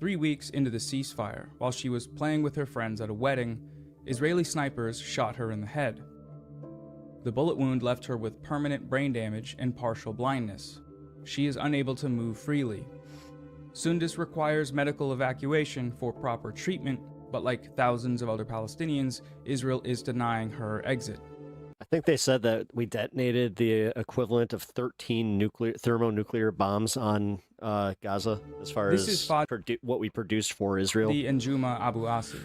3 weeks into the ceasefire, while she was playing with her friends at a wedding, Israeli snipers shot her in the head. The bullet wound left her with permanent brain damage and partial blindness. She is unable to move freely. Sundus requires medical evacuation for proper treatment, but like thousands of other Palestinians, Israel is denying her exit. I think they said that we detonated the equivalent of 13 thermonuclear bombs on Gaza, as far This as is what we produced for Israel. The Njuma Abu Asi.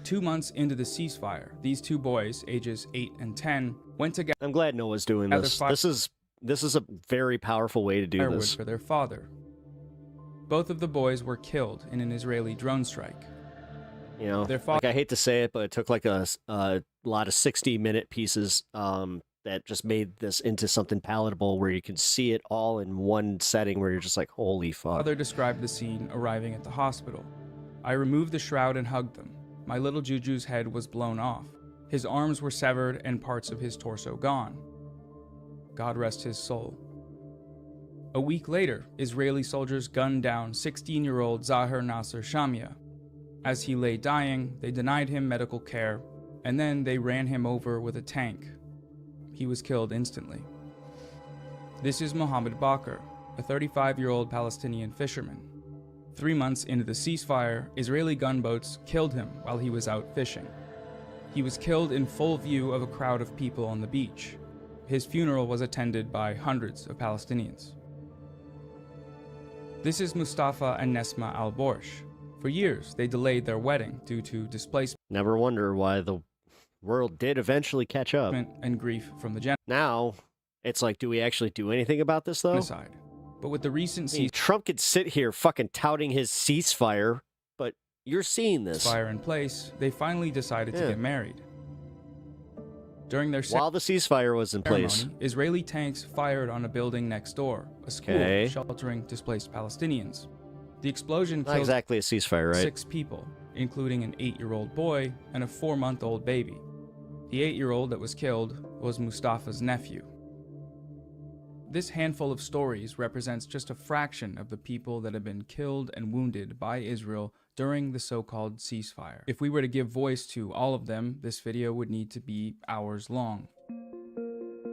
2 months into the ceasefire, these two boys, ages 8 and 10, went together. I'm glad Noah's doing this. This is a very powerful way to do this. For their father. Both of the boys were killed in an Israeli drone strike. You know, like, I hate to say it, but it took like a lot of 60-minute pieces that just made this into something palatable where you can see it all in one setting where you're just like, holy fuck. Father described the scene arriving at the hospital. I removed the shroud and hugged them. My little Juju's head was blown off. His arms were severed and parts of his torso gone. God rest his soul. A week later, Israeli soldiers gunned down 16-year-old Zahir Nasser Shamia. As he lay dying, they denied him medical care, and then they ran him over with a tank. He was killed instantly. This is Mohammed Bakr, a 35-year-old Palestinian fisherman. 3 months into the ceasefire, Israeli gunboats killed him while he was out fishing. He was killed in full view of a crowd of people on the beach. His funeral was attended by hundreds of Palestinians. This is Mustafa and Nesma al-Borsh. For years, they delayed their wedding due to displacement. Never wonder why the world did eventually catch up. And grief from the Now, it's like, do we actually do anything about this, though? genocide. But with the recent Trump could sit here fucking touting his ceasefire, but you're seeing this. ceasefire in place, they finally decided to get married. During their While the ceasefire was in place, Israeli tanks fired on a building next door, a school sheltering displaced Palestinians. The explosion not killed exactly a ceasefire, right? 6 people, including an 8-year-old boy and a 4-month-old baby. The 8-year-old that was killed was Mustafa's nephew. This handful of stories represents just a fraction of the people that have been killed and wounded by Israel during the so-called ceasefire. If we were to give voice to all of them, this video would need to be hours long.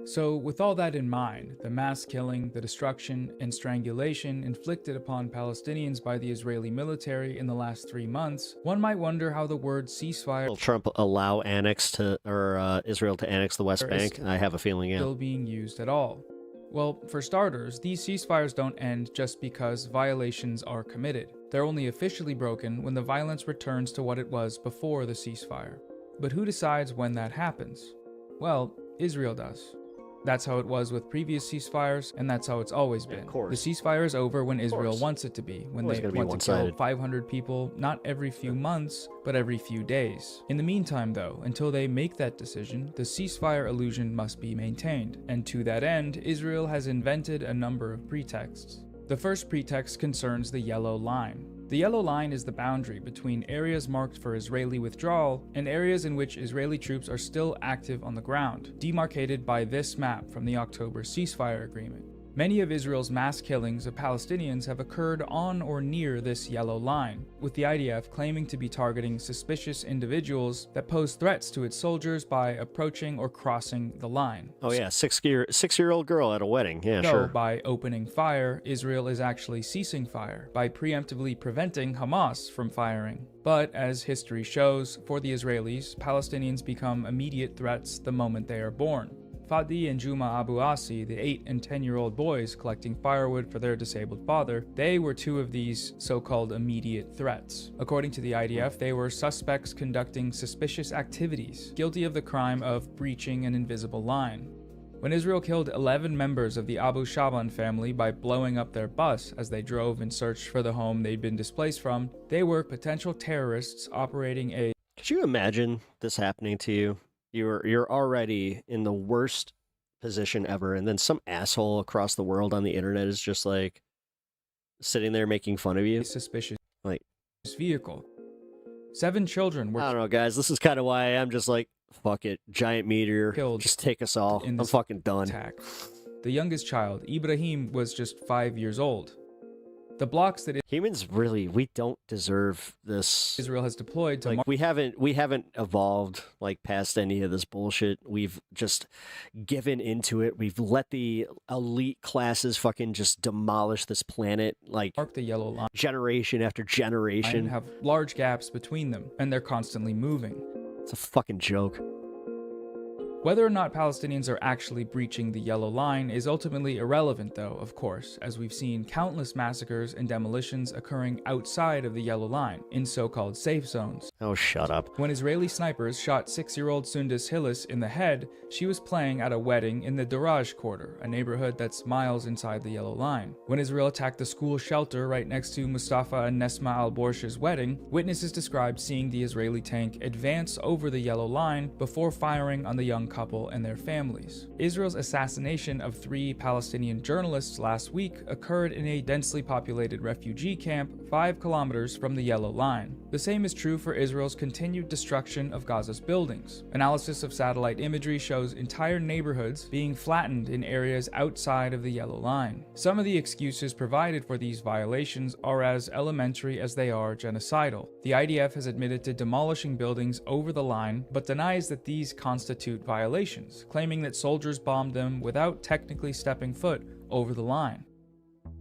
So with all that in mind, the mass killing, the destruction, and strangulation inflicted upon Palestinians by the Israeli military in the last 3 months, one might wonder how the word ceasefire will Trump allow Israel to annex the West Bank? I have a feeling, yeah. Still being used at all. Well, for starters, these ceasefires don't end just because violations are committed. They're only officially broken when the violence returns to what it was before the ceasefire. But who decides when that happens? Well, Israel does. That's how it was with previous ceasefires, and that's how it's always been. The ceasefire is over when Israel wants it to be, when they want to kill 500 people, not every few months, but every few days. In the meantime, though, until they make that decision, the ceasefire illusion must be maintained, and to that end, Israel has invented a number of pretexts. The first pretext concerns the yellow line. The yellow line is the boundary between areas marked for Israeli withdrawal and areas in which Israeli troops are still active on the ground, demarcated by this map from the October ceasefire agreement. Many of Israel's mass killings of Palestinians have occurred on or near this yellow line, with the IDF claiming to be targeting suspicious individuals that pose threats to its soldiers by approaching or crossing the line. Oh yeah, six-year-old girl at a wedding. Yeah, So, sure. by opening fire, Israel is actually ceasing fire, by preemptively preventing Hamas from firing. But, as history shows, for the Israelis, Palestinians become immediate threats the moment they are born. Fadi and Juma Abu Asi, the 8 and 10-year-old boys collecting firewood for their disabled father, they were 2 of these so-called immediate threats. According to the IDF, they were suspects conducting suspicious activities, guilty of the crime of breaching an invisible line. When Israel killed 11 members of the Abu Shaban family by blowing up their bus as they drove in search for the home they'd been displaced from, they were potential terrorists operating a... Could you imagine this happening to you? You're already in the worst position ever, and then some asshole across the world on the internet is just like sitting there making fun of you. Suspicious like vehicle. 7 children were... I don't know, guys. This is kind of why I'm just like, fuck it. Giant meteor. Killed. Just take us all. I'm fucking done. Attack. The youngest child, Ibrahim, was just 5 years old. The blocks that humans really, we don't deserve this. Israel has deployed to we haven't evolved like past any of this bullshit. We've just given into it. We've let the elite classes fucking just demolish this planet, like mark the yellow line generation after generation. And have large gaps between them, and they're constantly moving. It's a fucking joke. Whether or not Palestinians are actually breaching the yellow line is ultimately irrelevant, though, of course, as we've seen countless massacres and demolitions occurring outside of the yellow line, in so-called safe zones. Oh, shut up. When Israeli snipers shot 6-year-old Sundus Hillis in the head, she was playing at a wedding in the Daraj quarter, a neighborhood that's miles inside the yellow line. When Israel attacked the school shelter right next to Mustafa and Nesma al-Borsh's wedding, witnesses described seeing the Israeli tank advance over the yellow line before firing on the young couple and their families. Israel's assassination of 3 Palestinian journalists last week occurred in a densely populated refugee camp 5 kilometers from the yellow line. The same is true for Israel's continued destruction of Gaza's buildings. Analysis of satellite imagery shows entire neighborhoods being flattened in areas outside of the yellow line. Some of the excuses provided for these violations are as elementary as they are genocidal. The IDF has admitted to demolishing buildings over the line, but denies that these constitute violations, claiming that soldiers bombed them without technically stepping foot over the line.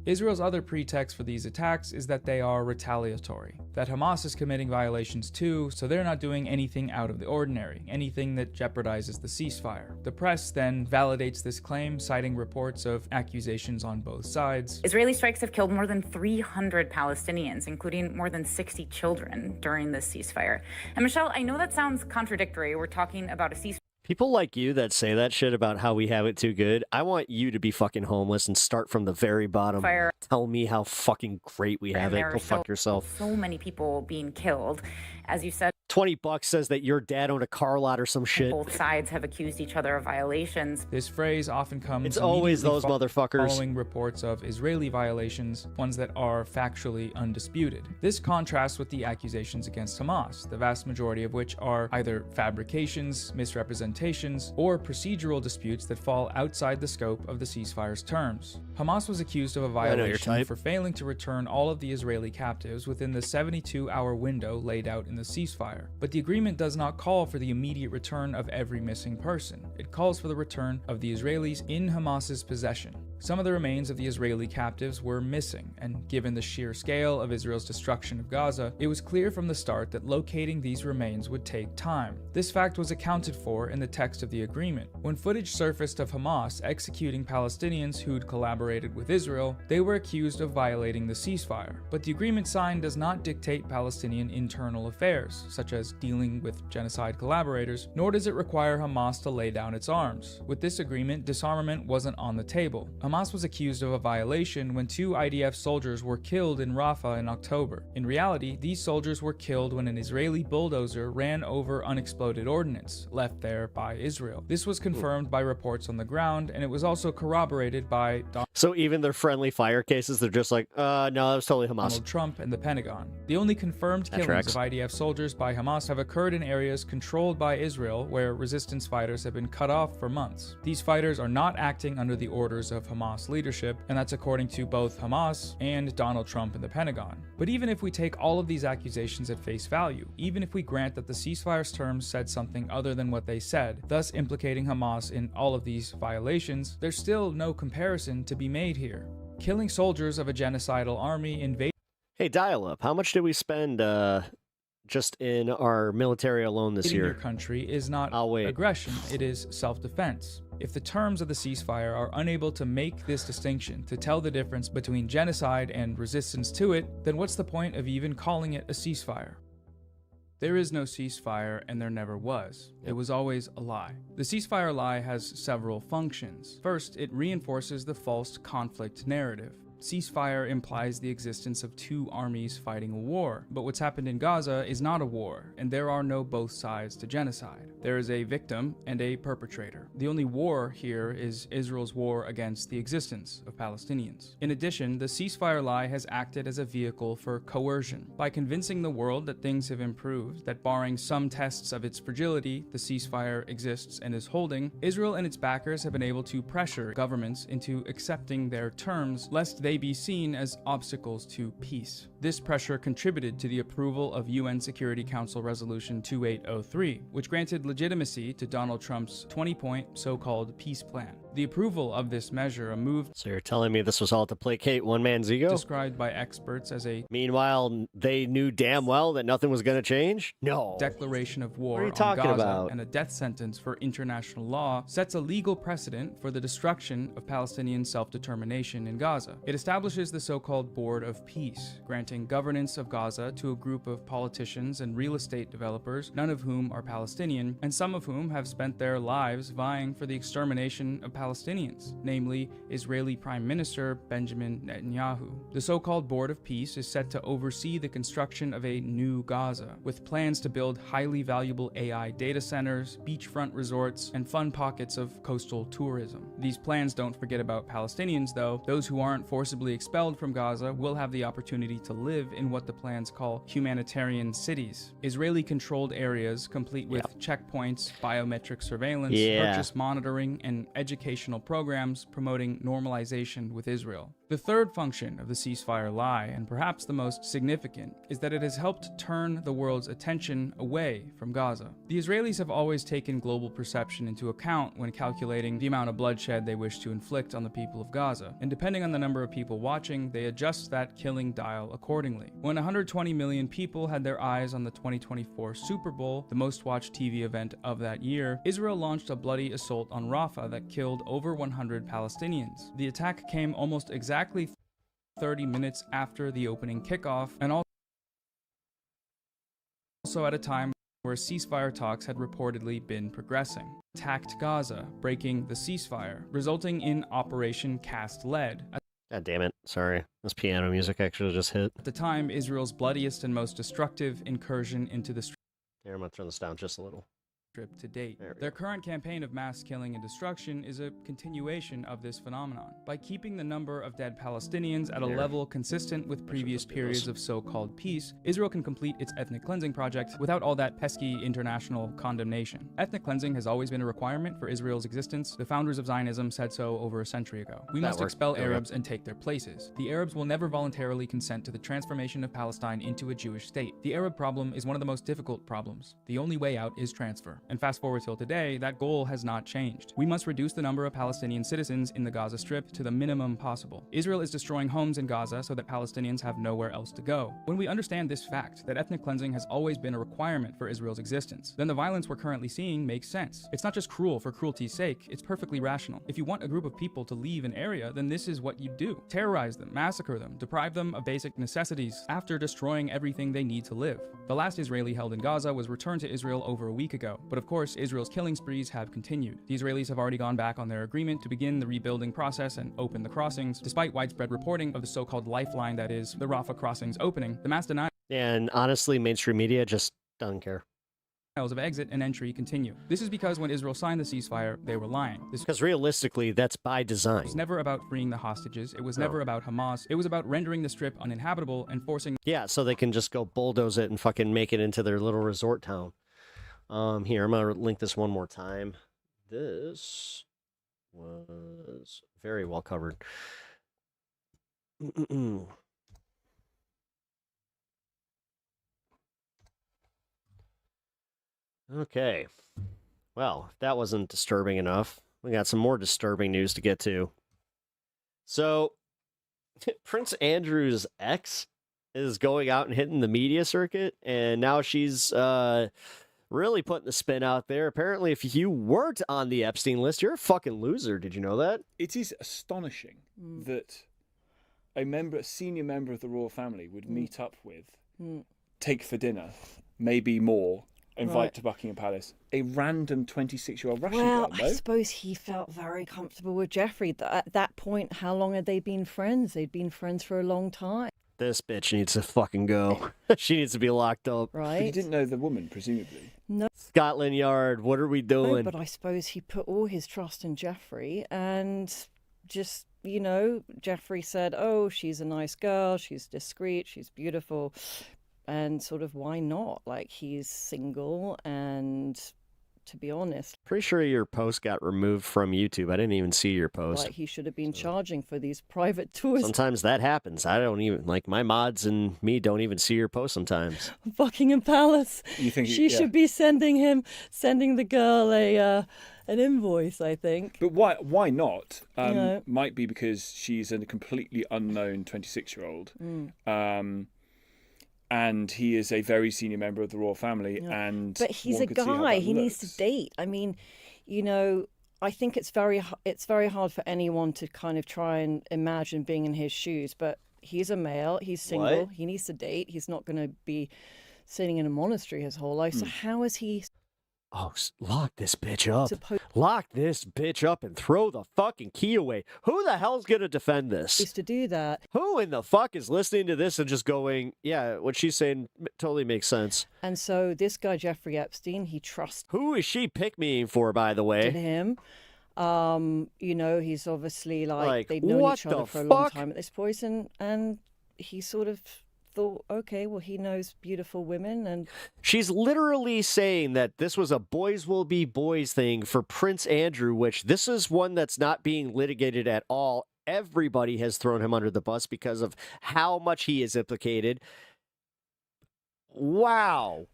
Israel's other pretext for these attacks is that they are retaliatory, that Hamas is committing violations too, so they're not doing anything out of the ordinary, anything that jeopardizes the ceasefire. The press then validates this claim, citing reports of accusations on both sides. Israeli strikes have killed more than 300 Palestinians, including more than 60 children during this ceasefire. And Michelle, I know that sounds contradictory. We're talking about a ceasefire. People like you that say that shit about how we have it too good, I want you to be fucking homeless and start from the very bottom. Tell me how fucking great we have it. Go fuck yourself. So many people being killed. As you said, $20 says that your dad owned a car lot or some shit. Both sides have accused each other of violations. This phrase often comes It's always those motherfuckers following reports of Israeli violations, ones that are factually undisputed. This contrasts with the accusations against Hamas, the vast majority of which are either fabrications, misrepresentations, or procedural disputes that fall outside the scope of the ceasefire's terms. Hamas was accused of a violation for failing to return all of the Israeli captives within the 72-hour window laid out in the ceasefire. But the agreement does not call for the immediate return of every missing person. It calls for the return of the Israelis in Hamas's possession. Some of the remains of the Israeli captives were missing, and given the sheer scale of Israel's destruction of Gaza, it was clear from the start that locating these remains would take time. This fact was accounted for in the text of the agreement. When footage surfaced of Hamas executing Palestinians who'd collaborated with Israel, they were accused of violating the ceasefire. But the agreement signed does not dictate Palestinian internal affairs, such as dealing with genocide collaborators, nor does it require Hamas to lay down its arms. With this agreement, disarmament wasn't on the table. Hamas was accused of a violation when 2 IDF soldiers were killed in Rafah in October. In reality, these soldiers were killed when an Israeli bulldozer ran over unexploded ordnance left there by Israel. This was confirmed by reports on the ground, and it was also corroborated by So even their friendly fire cases, they're just like, no, that was totally Hamas. Donald Trump and the Pentagon. The only confirmed killings of IDF soldiers by Hamas have occurred in areas controlled by Israel, where resistance fighters have been cut off for months. These fighters are not acting under the orders of Hamas leadership, and that's according to both Hamas and Donald Trump and the Pentagon. But even if we take all of these accusations at face value, even if we grant that the ceasefire's terms said something other than what they said, thus implicating Hamas in all of these violations, there's still no comparison to be made here. Killing soldiers of a genocidal army invading. Hey, dial up. How much did we spend just in our military alone this year? Your country is not aggression, it is self-defense. If the terms of the ceasefire are unable to make this distinction, to tell the difference between genocide and resistance to it, then what's the point of even calling it a ceasefire? There is no ceasefire, and there never was. It was always a lie. The ceasefire lie has several functions. First, it reinforces the false conflict narrative. Ceasefire implies the existence of 2 armies fighting a war, but what's happened in Gaza is not a war, and there are no both sides to genocide. There is a victim and a perpetrator. The only war here is Israel's war against the existence of Palestinians. In addition, the ceasefire lie has acted as a vehicle for coercion. By convincing the world that things have improved, that barring some tests of its fragility, the ceasefire exists and is holding, Israel and its backers have been able to pressure governments into accepting their terms, lest they be seen as obstacles to peace. This pressure contributed to the approval of UN Security Council Resolution 2803, which granted legitimacy to Donald Trump's 20-point so-called peace plan. The approval of this measure, a move— So you're telling me this was all to placate one man's ego? Described by experts as a— Meanwhile, they knew damn well that nothing was going to change? No. Declaration of war What are you on talking Gaza about? And a death sentence for international law sets a legal precedent for the destruction of Palestinian self-determination in Gaza. It establishes the so-called Board of Peace, granting governance of Gaza to a group of politicians and real estate developers, none of whom are Palestinian, and some of whom have spent their lives vying for the extermination of Palestinians, namely Israeli Prime Minister Benjamin Netanyahu. The so-called Board of Peace is set to oversee the construction of a new Gaza, with plans to build highly valuable AI data centers, beachfront resorts, and fun pockets of coastal tourism. These plans don't forget about Palestinians, though. Those who aren't forcibly expelled from Gaza will have the opportunity to live in what the plans call humanitarian cities, Israeli-controlled areas complete with checkpoints, biometric surveillance, purchase monitoring, and educational programs promoting normalization with Israel. The third function of the ceasefire lie, and perhaps the most significant, is that it has helped turn the world's attention away from Gaza. The Israelis have always taken global perception into account when calculating the amount of bloodshed they wish to inflict on the people of Gaza, and depending on the number of people watching, they adjust that killing dial accordingly. When 120 million people had their eyes on the 2024 Super Bowl, the most watched TV event of that year, Israel launched a bloody assault on Rafah that killed over 100 Palestinians. The attack came almost exactly 30 minutes after the opening kickoff, and also at a time where ceasefire talks had reportedly been progressing. Attacked Gaza, breaking the ceasefire, resulting in Operation Cast Lead. God damn it. Sorry. This piano music actually just hit. At the time, Israel's bloodiest and most destructive incursion into the Here, I'm going to turn this down just a little. Strip to date. Their current campaign of mass killing and destruction is a continuation of this phenomenon. By keeping the number of dead Palestinians at a level consistent with previous periods of so-called peace, Israel can complete its ethnic cleansing project without all that pesky international condemnation. Ethnic cleansing has always been a requirement for Israel's existence. The founders of Zionism said so over a century ago. We must expel Arabs and take their places. The Arabs will never voluntarily consent to the transformation of Palestine into a Jewish state. The Arab problem is one of the most difficult problems. The only way out is transfer. And fast forward till today, that goal has not changed. We must reduce the number of Palestinian citizens in the Gaza Strip to the minimum possible. Israel is destroying homes in Gaza so that Palestinians have nowhere else to go. When we understand this fact, that ethnic cleansing has always been a requirement for Israel's existence, then the violence we're currently seeing makes sense. It's not just cruel for cruelty's sake, it's perfectly rational. If you want a group of people to leave an area, then this is what you do. Terrorize them, massacre them, deprive them of basic necessities after destroying everything they need to live. The last Israeli held in Gaza was returned to Israel over a week ago, but of course, Israel's killing sprees have continued. The Israelis have already gone back on their agreement to begin the rebuilding process and open the crossings, despite widespread reporting of the so-called lifeline that is the Rafah crossings opening. The mass denials And honestly, mainstream media just doesn't care. of exit and entry continue. This is because when Israel signed the ceasefire, they were lying. Because realistically, that's by design. It was never about freeing the hostages. It was never about Hamas. It was about rendering the Strip uninhabitable and forcing... Yeah, so they can just go bulldoze it and fucking make it into their little resort town. Here, I'm going to link this one more time. This was very well covered. Okay. Well, if that wasn't disturbing enough, we got some more disturbing news to get to. So, Prince Andrew's ex is going out and hitting the media circuit, and now she's really putting the spin out there. Apparently, if you weren't on the Epstein list, you're a fucking loser. Did you know that? It is astonishing that a senior member of the royal family would meet up with, take for dinner, maybe more, invite to Buckingham Palace, a random 26-year-old Russian girl. I suppose he felt very comfortable with Jeffrey. At that point, how long had they been friends? They'd been friends for a long time. This bitch needs to fucking go. She needs to be locked up. Right. But he didn't know the woman, presumably. No. Scotland Yard, what are we doing? No, but I suppose he put all his trust in Jeffrey and just, you know, Jeffrey said, oh, she's a nice girl, she's discreet, she's beautiful. And sort of, why not? Like, he's single and... to be honest. Pretty sure your post got removed from YouTube. I didn't even see your post. Like, he should have been charging for these private tours. Sometimes that happens. I don't even, like, my mods and me don't even see your post sometimes. Buckingham Palace. You think she should be sending the girl an invoice, I think. But why not? Might be because she's a completely unknown 26-year-old. And he is a very senior member of the royal family, but he's a guy. He needs to date. I mean, you know, I think it's very hard for anyone to kind of try and imagine being in his shoes. But he's a male. He's single. He needs to date. He's not going to be sitting in a monastery his whole life. So how is he? Oh, lock this bitch up. Lock this bitch up and throw the fucking key away. Who the hell's going to defend this? Used to do that. Who in the fuck is listening to this and just going, yeah, what she's saying totally makes sense. And so this guy, Jeffrey Epstein, he trusts... Who is she pick-meing for, by the way? Him. You know, he's obviously like they'd known each other for a long time at this point, and he sort of thought, okay, well, he knows beautiful women, and she's literally saying that this was a boys will be boys thing for Prince Andrew, which this is one that's not being litigated at all Everybody has thrown him under the bus because of how much he is implicated. Wow.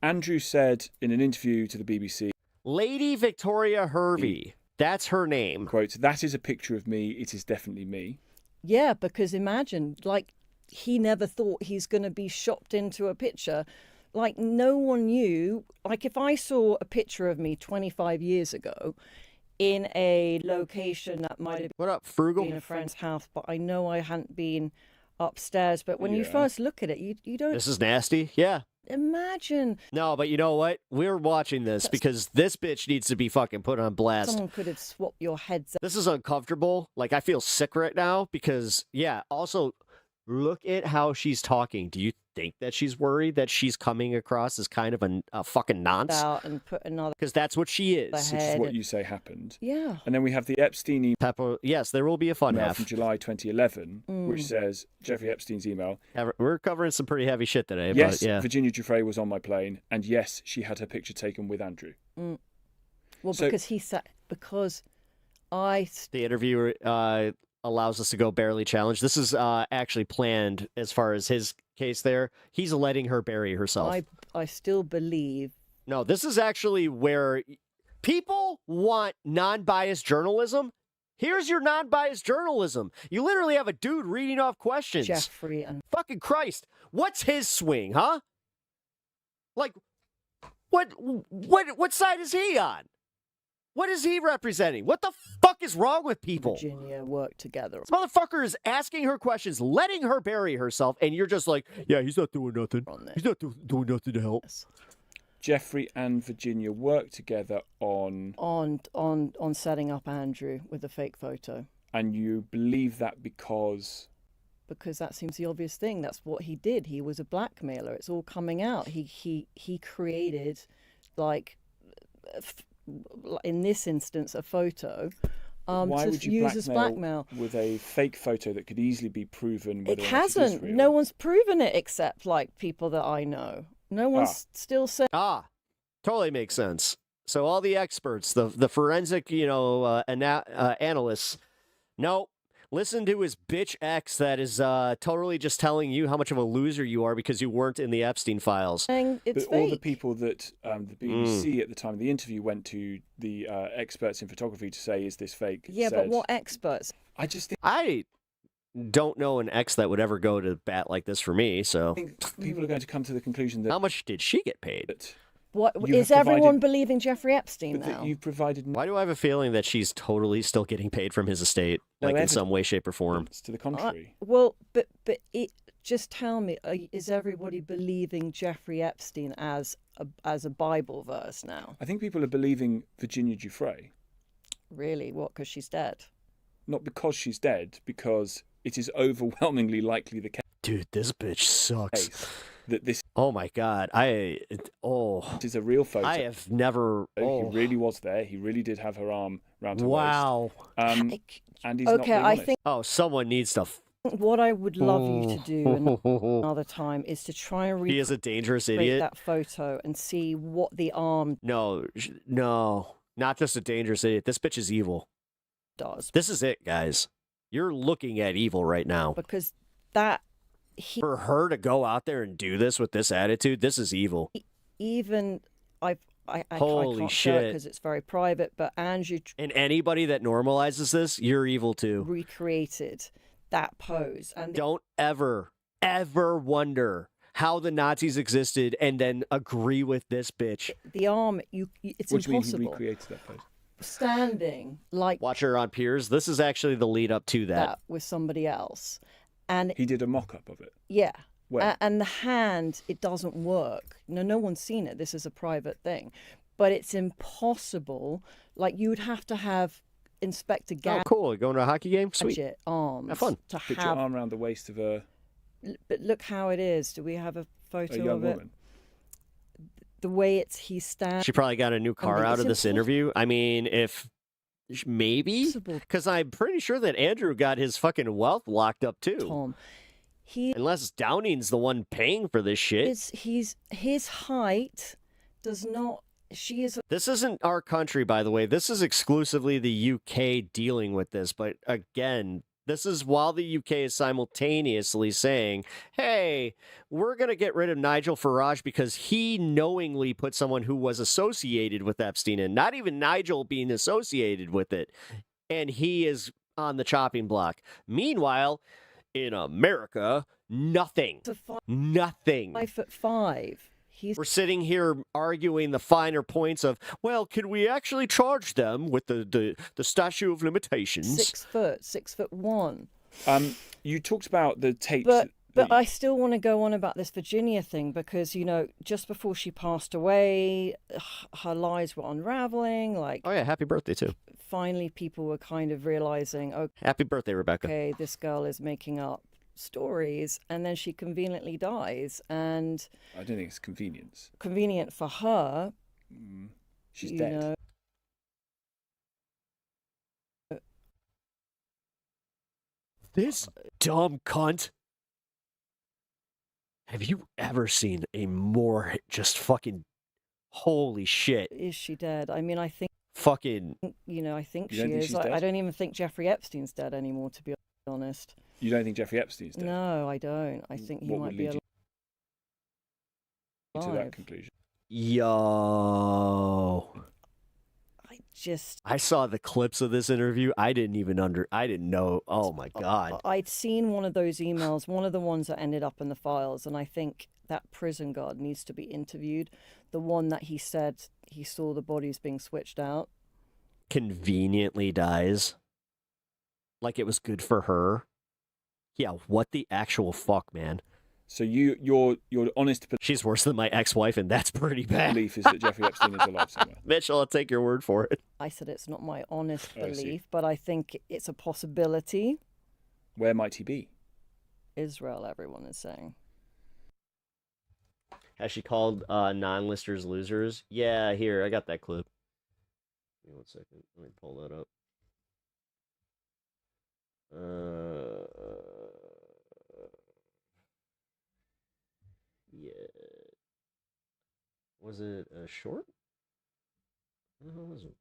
Andrew said in an interview to the BBC, Lady Victoria Hervey, that's her name. Quote, "That is a picture of me. It is definitely me." Yeah, because imagine, like, he never thought he's going to be shopped into a picture. Like, no one knew. Like, if I saw a picture of me 25 years ago in a location that might have what up, Frugal? been a friend's house, but I know I hadn't been upstairs. But when you first look at it, you don't... This is nasty. Yeah. Imagine. No, but you know what? We're watching this because this bitch needs to be fucking put on blast. Someone could have swapped your heads up. This is uncomfortable. Like, I feel sick right now because, yeah, also, look at how she's talking. Do you think that she's worried that she's coming across as kind of a fucking nonce? Out and put another... Because that's what she is. Which is what you say happened. Yeah. And then we have the Epstein email. Pepper, yes, there will be a fun half. From July 2011, which says, Jeffrey Epstein's email. We're covering some pretty heavy shit today. Yes, but, yeah. Virginia Giuffre was on my plane, and yes, she had her picture taken with Andrew. Well, because he said... Because I... The interviewer allows us to go barely challenged. This is actually planned as far as his case there. He's letting her bury herself. I still believe... No, this is actually where people want non-biased journalism. Here's your non-biased journalism. You literally have a dude reading off questions. Jeffrey and... Fucking Christ. What's his swing, huh? Like, what side is he on? What is he representing? What the fuck is wrong with people? Virginia work together. This motherfucker is asking her questions, letting her bury herself, and you're just like, yeah, he's not doing nothing. He's not doing nothing to help. Jeffrey and Virginia work together on setting up Andrew with a fake photo. And you believe that because that seems the obvious thing. That's what he did. He was a blackmailer. It's all coming out. He created, like, in this instance, a photo why to would you use as blackmail with a fake photo that could easily be proven. It hasn't. No one's proven it except like people that I know. No one's still saying. Totally makes sense. So all the experts, the forensic, analysts, no. Listen to his bitch ex that is totally just telling you how much of a loser you are because you weren't in the Epstein files. It's but fake. All the people that the BBC at the time of the interview went to the experts in photography to say, is this fake? Yeah, but what experts? I just think... I don't know an ex that would ever go to bat like this for me, so... I think people are going to come to the conclusion that... How much did she get paid? What is everyone believing Jeffrey Epstein now? That you've provided... Why do I have a feeling that she's totally still getting paid from his estate, like in some way, shape, or form? It's to the contrary. But just tell me, is everybody believing Jeffrey Epstein as a Bible verse now? I think people are believing Virginia Giuffre. Really? What? Because she's dead? Not because she's dead, because it is overwhelmingly likely the case. Dude, this bitch sucks. That this... Oh my God. It is a real photo. I have never... He really was there. He really did have her arm round her waist. And he's not being honest. Someone needs to... What I would love you to do another time is to try and He is a dangerous idiot. that photo and see what the arm... No, not just a dangerous idiot. This bitch is evil. Does. This is it, guys. You're looking at evil right now. Because that... For her to go out there and do this with this attitude, this is evil. Even I Holy can't shit! Because it's very private. But Andrew and anybody that normalizes this, you're evil too. Recreated that pose, and don't ever wonder how the Nazis existed and then agree with this bitch. The arm, it's Which impossible. Means he recreated that pose. Standing like watch her on Piers. This is actually the lead up to that with somebody else. And he did a mock-up of it. Yeah. Where? And the hand, it doesn't work. No one's seen it. This is a private thing. But it's impossible. Like, you would have to have Inspector Gadget. Oh, cool. Going to a hockey game? Sweet. Arms. Have fun. Put your arm around the waist of a... But look how it is. Do we have a photo young of it? Woman. The way he's standing. She probably got a new car out of this interview. I mean, if... Maybe, because I'm pretty sure that Andrew got his fucking wealth locked up too. Tom, unless Downing's the one paying for this shit. His height does not She is. This isn't our country, by the way. This is exclusively the UK dealing with this. But again, this is while the UK is simultaneously saying, hey, we're going to get rid of Nigel Farage because he knowingly put someone who was associated with Epstein in, not even Nigel being associated with it. And he is on the chopping block. Meanwhile, in America, nothing. Nothing. 5'5". We're sitting here arguing the finer points of, well, can we actually charge them with the statute of limitations? 6 foot, 6'1". You talked about the tapes. But I still want to go on about this Virginia thing because, you know, just before she passed away, her lies were unraveling. Like, oh yeah, happy birthday too. Finally, people were kind of realizing, okay, happy birthday, Rebecca. Okay, this girl is making up stories, and then she conveniently dies, and I don't think it's convenience. Convenient for her. She's dead. This dumb cunt. Have you ever seen a more just fucking holy shit? Is she dead? I mean, I think fucking. You know, I think You she don't think is. she's dead? I don't even think Jeffrey Epstein's dead anymore, to be honest. You don't think Jeffrey Epstein's dead? No, I don't. I think he What might would be lead alive. you to that conclusion? Yo. I saw the clips of this interview. I didn't know. Oh my God. I'd seen one of those emails, one of the ones that ended up in the files, and I think that prison guard needs to be interviewed. The one that he said he saw the bodies being switched out. Conveniently dies. Like it was good for her. Yeah, what the actual fuck, man? So your honest she's worse than my ex-wife, and that's pretty bad. Belief is that Jeffrey Epstein is alive somewhere. Mitchell, I'll take your word for it. I said it's not my honest Oh, I see. belief, but I think it's a possibility. Where might he be? Israel, everyone is saying. Has she called non-listers losers? Yeah, here, I got that clip. Give me 1 second. Let me pull that up. Yeah. Was it a short? What the hell was it?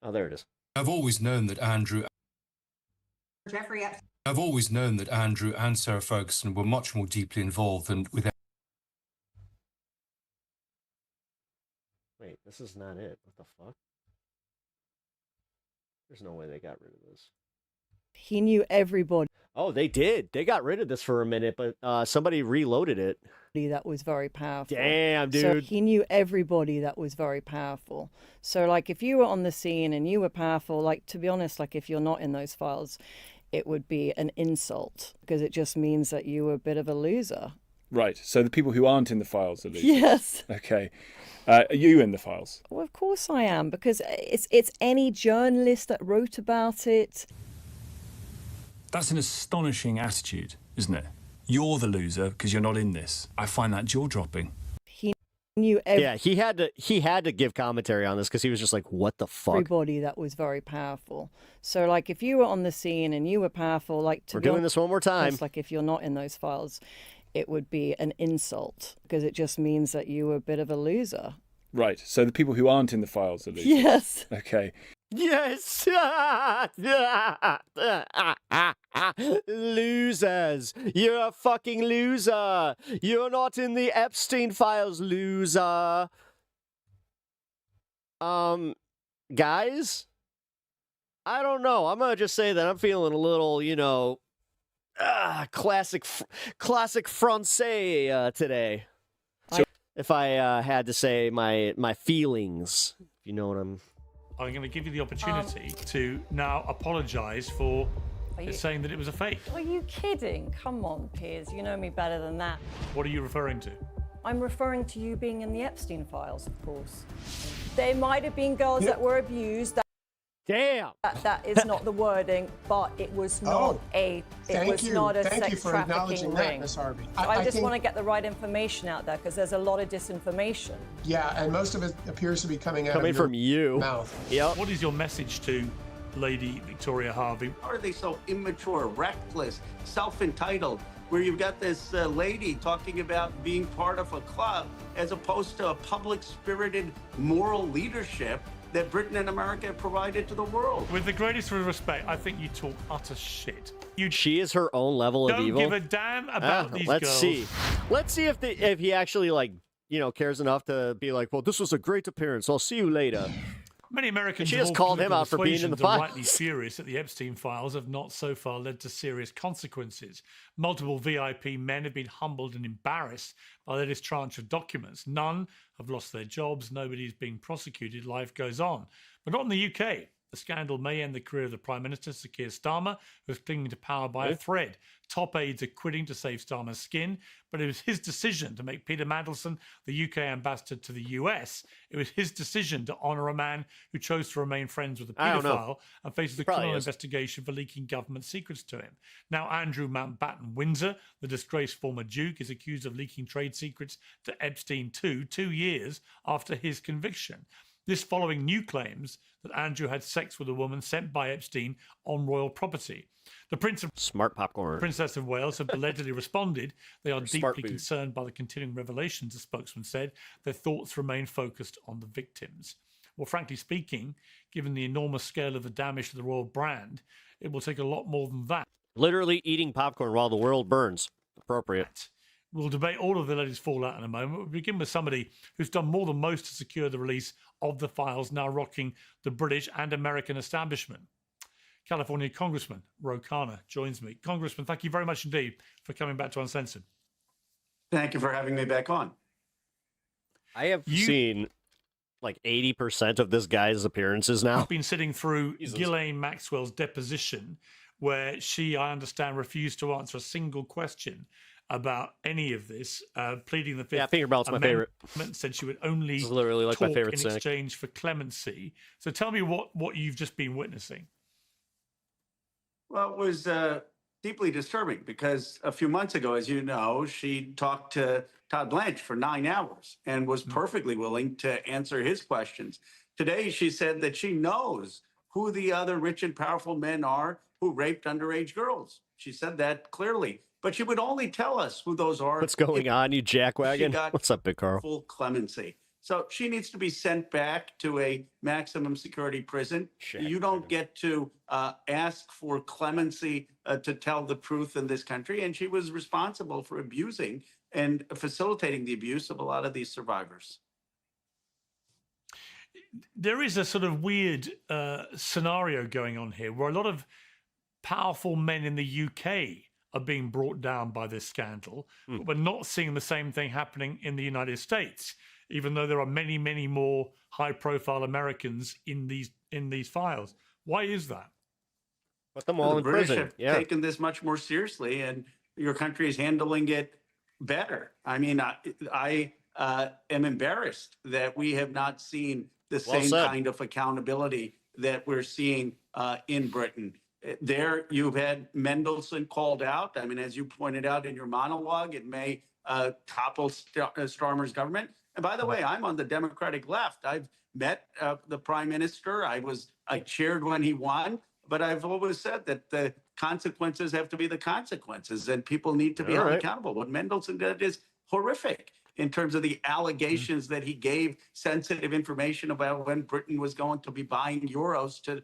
Oh, there it is. I've always known that Andrew and Sarah Ferguson were much more deeply involved than with. Wait, this is not it. What the fuck? There's no way they got rid of this. He knew everybody. Oh, they did. They got rid of this for a minute, but somebody reloaded it. That was very powerful. Damn, dude. So he knew everybody that was very powerful. So, like, if you were on the scene and you were powerful, like, to be honest, like, if you're not in those files, it would be an insult because it just means that you were a bit of a loser. Right. So the people who aren't in the files are losers. Yes. Okay. Are you in the files? Well, of course I am, because it's any journalist that wrote about it. That's an astonishing attitude, isn't it? You're the loser because you're not in this. I find that jaw-dropping. He knew yeah, he had to give commentary on this because he was just like, what the fuck? Everybody that was very powerful. So, like, if you were on the scene and you were powerful, like, we're doing this one more time. Like, if you're not in those files, it would be an insult because it just means that you were a bit of a loser. Right. So the people who aren't in the files are losers. Yes. Okay. Yes! Losers! You're a fucking loser! You're not in the Epstein files, loser! Guys? I don't know. I'm gonna just say that I'm feeling a little, you know, classic Francais today. So, if I had to say my feelings, if you know what I'm going to give you the opportunity to now apologise for saying that it was a fake. Are you kidding? Come on, Piers. You know me better than that. What are you referring to? I'm referring to you being in the Epstein files, of course. There might have been girls that were abused. Damn. That is not the wording, but it was not a sex trafficking ring. Ms. Harvey. I just want to get the right information out there because there's a lot of disinformation. Yeah, and most of it appears to be coming from you. Mouth. Yep. What is your message to Lady Victoria Harvey? How are they so immature, reckless, self-entitled where you've got this lady talking about being part of a club as opposed to a public-spirited moral leadership that Britain and America have provided to the world. With the greatest respect, I think you talk utter shit. She is her own level of evil. Don't give a damn about these girls. Let's see if he actually, like, you know, cares enough to be like, well, this was a great appearance. I'll see you later. Many Americans she just called him out for being in the files. Rightly furious that the Epstein files have not so far led to serious consequences. Multiple VIP men have been humbled and embarrassed by the latest tranche of documents. None have lost their jobs. Nobody's being prosecuted. Life goes on. But not in the UK. The scandal may end the career of the Prime Minister, Sir Keir Starmer, who is clinging to power by a thread. Top aides are quitting to save Starmer's skin, but it was his decision to make Peter Mandelson the UK ambassador to the US. It was his decision to honour a man who chose to remain friends with a paedophile and faces a criminal investigation for leaking government secrets to him. Now Andrew Mountbatten Windsor, the disgraced former Duke, is accused of leaking trade secrets to Epstein too, 2 years after his conviction. This following new claims that Andrew had sex with a woman sent by Epstein on royal property. The Prince of Smart popcorn. Princess of Wales have allegedly responded. They are deeply concerned by the continuing revelations, a spokesman said. Their thoughts remain focused on the victims. Well, frankly speaking, given the enormous scale of the damage to the royal brand, it will take a lot more than that. Literally eating popcorn while the world burns. Appropriate. We'll debate all of the latest fallout in a moment. We'll begin with somebody who's done more than most to secure the release of the files, now rocking the British and American establishment. California Congressman Ro Khanna joins me. Congressman, thank you very much indeed for coming back to Uncensored. Thank you for having me back on. I have seen like 80% of this guy's appearances now. I've been sitting through Ghislaine Maxwell's deposition, where she, I understand, refused to answer a single question about any of this, pleading the Fifth Fingerbalt's my favorite. Said she would only literally like talk my favorite in exchange for clemency. So tell me what you've just been witnessing. Well, it was deeply disturbing because a few months ago, as you know, she talked to Todd Blanche for 9 hours and was perfectly willing to answer his questions. Today, she said that she knows who the other rich and powerful men are who raped underage girls. She said that clearly. But she would only tell us who those are. What's going on, you jackwagon? What's up, Big Carl? Full clemency. So she needs to be sent back to a maximum security prison. You don't get to ask for clemency to tell the truth in this country. And she was responsible for abusing and facilitating the abuse of a lot of these survivors. There is a sort of weird scenario going on here where a lot of powerful men in the UK are being brought down by this scandal. But we're not seeing the same thing happening in the United States, even though there are many, many more high-profile Americans in these files. Why is that? Put them all in British prison. have taken this much more seriously, and your country is handling it better. I mean, I am embarrassed that we have not seen the same kind of accountability that we're seeing in Britain. There, you've had Mendelson called out. I mean, as you pointed out in your monologue, it may topple Starmer's government. And by the way, I'm on the Democratic left. I've met the Prime Minister. I cheered when he won. But I've always said that the consequences have to be the consequences, and people need to be held accountable. What Mendelson did is horrific in terms of the allegations that he gave sensitive information about when Britain was going to be buying euros to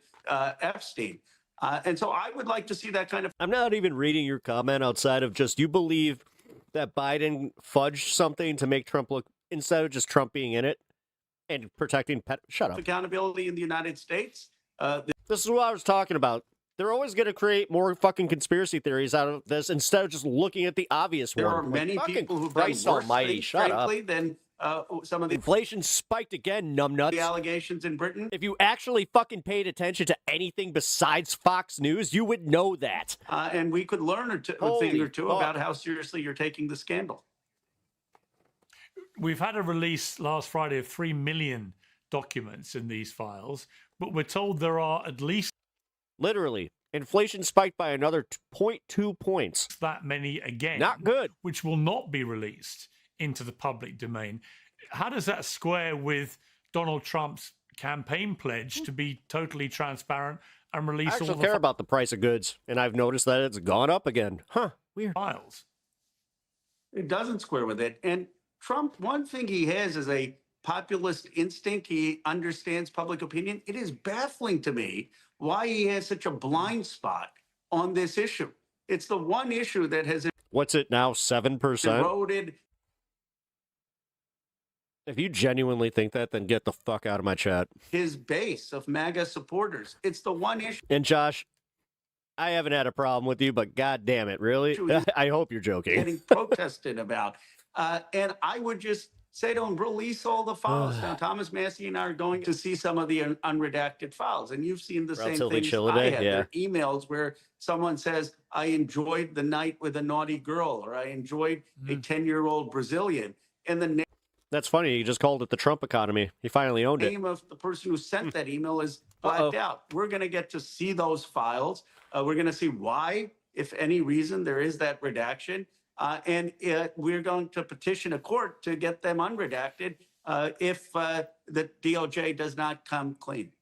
Epstein. And so I would like to see that kind of... I'm not even reading your comment outside of just you believe that Biden fudged something to make Trump look, instead of just Trump being in it and protecting... Shut up. Accountability in the United States. This is what I was talking about. They're always going to create more fucking conspiracy theories out of this instead of just looking at the obvious one. There are many people who've done worse things, frankly, than some of the... Inflation spiked again, numbnuts. The allegations in Britain. If you actually fucking paid attention to anything besides Fox News, you would know that. And we could learn a thing or two about how seriously you're taking the scandal. We've had a release last Friday of 3 million documents in these files, but we're told there are at least... Literally. Inflation spiked by another 0.2 points. That many again. Not good. Which will not be released into the public domain. How does that square with Donald Trump's campaign pledge to be totally transparent and release I actually all the care about the price of goods, and I've noticed that it's gone up again. Huh, weird. files? It doesn't square with it. And Trump, one thing he has is a populist instinct. He understands public opinion. It is baffling to me why he has such a blind spot on this issue. It's the one issue that has What's it now, 7%? eroded. If you genuinely think that, then get the fuck out of my chat. His base of MAGA supporters. It's the one issue. And Josh, I haven't had a problem with you, but god damn it, really? I hope you're joking. Getting protested about. And I would just say to him, release all the files. Now, Thomas Massey and I are going to see some of the unredacted files. And you've seen the same things I had. There are emails where someone says, I enjoyed the night with a naughty girl, or I enjoyed a 10-year-old Brazilian. And the That's funny. He just called it the Trump economy. He finally owned it. name of the person who sent that email is blacked out. We're going to get to see those files. We're going to see why, if any reason, there is that redaction. And we're going to petition a court to get them unredacted if the DOJ does not come clean.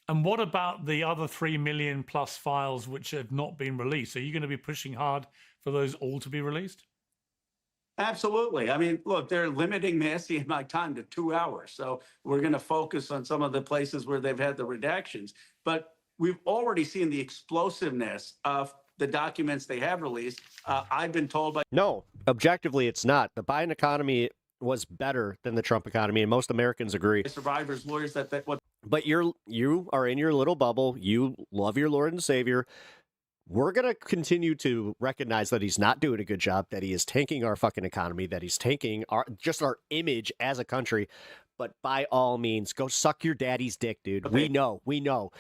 And what about the other 3 million plus files which have not been released? Are you going to be pushing hard for those all to be released? Absolutely. I mean, look, they're limiting Massey and my time to 2 hours. So we're going to focus on some of the places where they've had the redactions. But we've already seen the explosiveness of the documents they have released. I've been told by... No, objectively, it's not. The Biden economy was better than the Trump economy, and most Americans agree. Survivors, lawyers, But you are in your little bubble. You love your Lord and Savior. We're going to continue to recognize that he's not doing a good job, that he is tanking our fucking economy, that he's tanking our image as a country. But by all means, go suck your daddy's dick, dude. Okay. We know.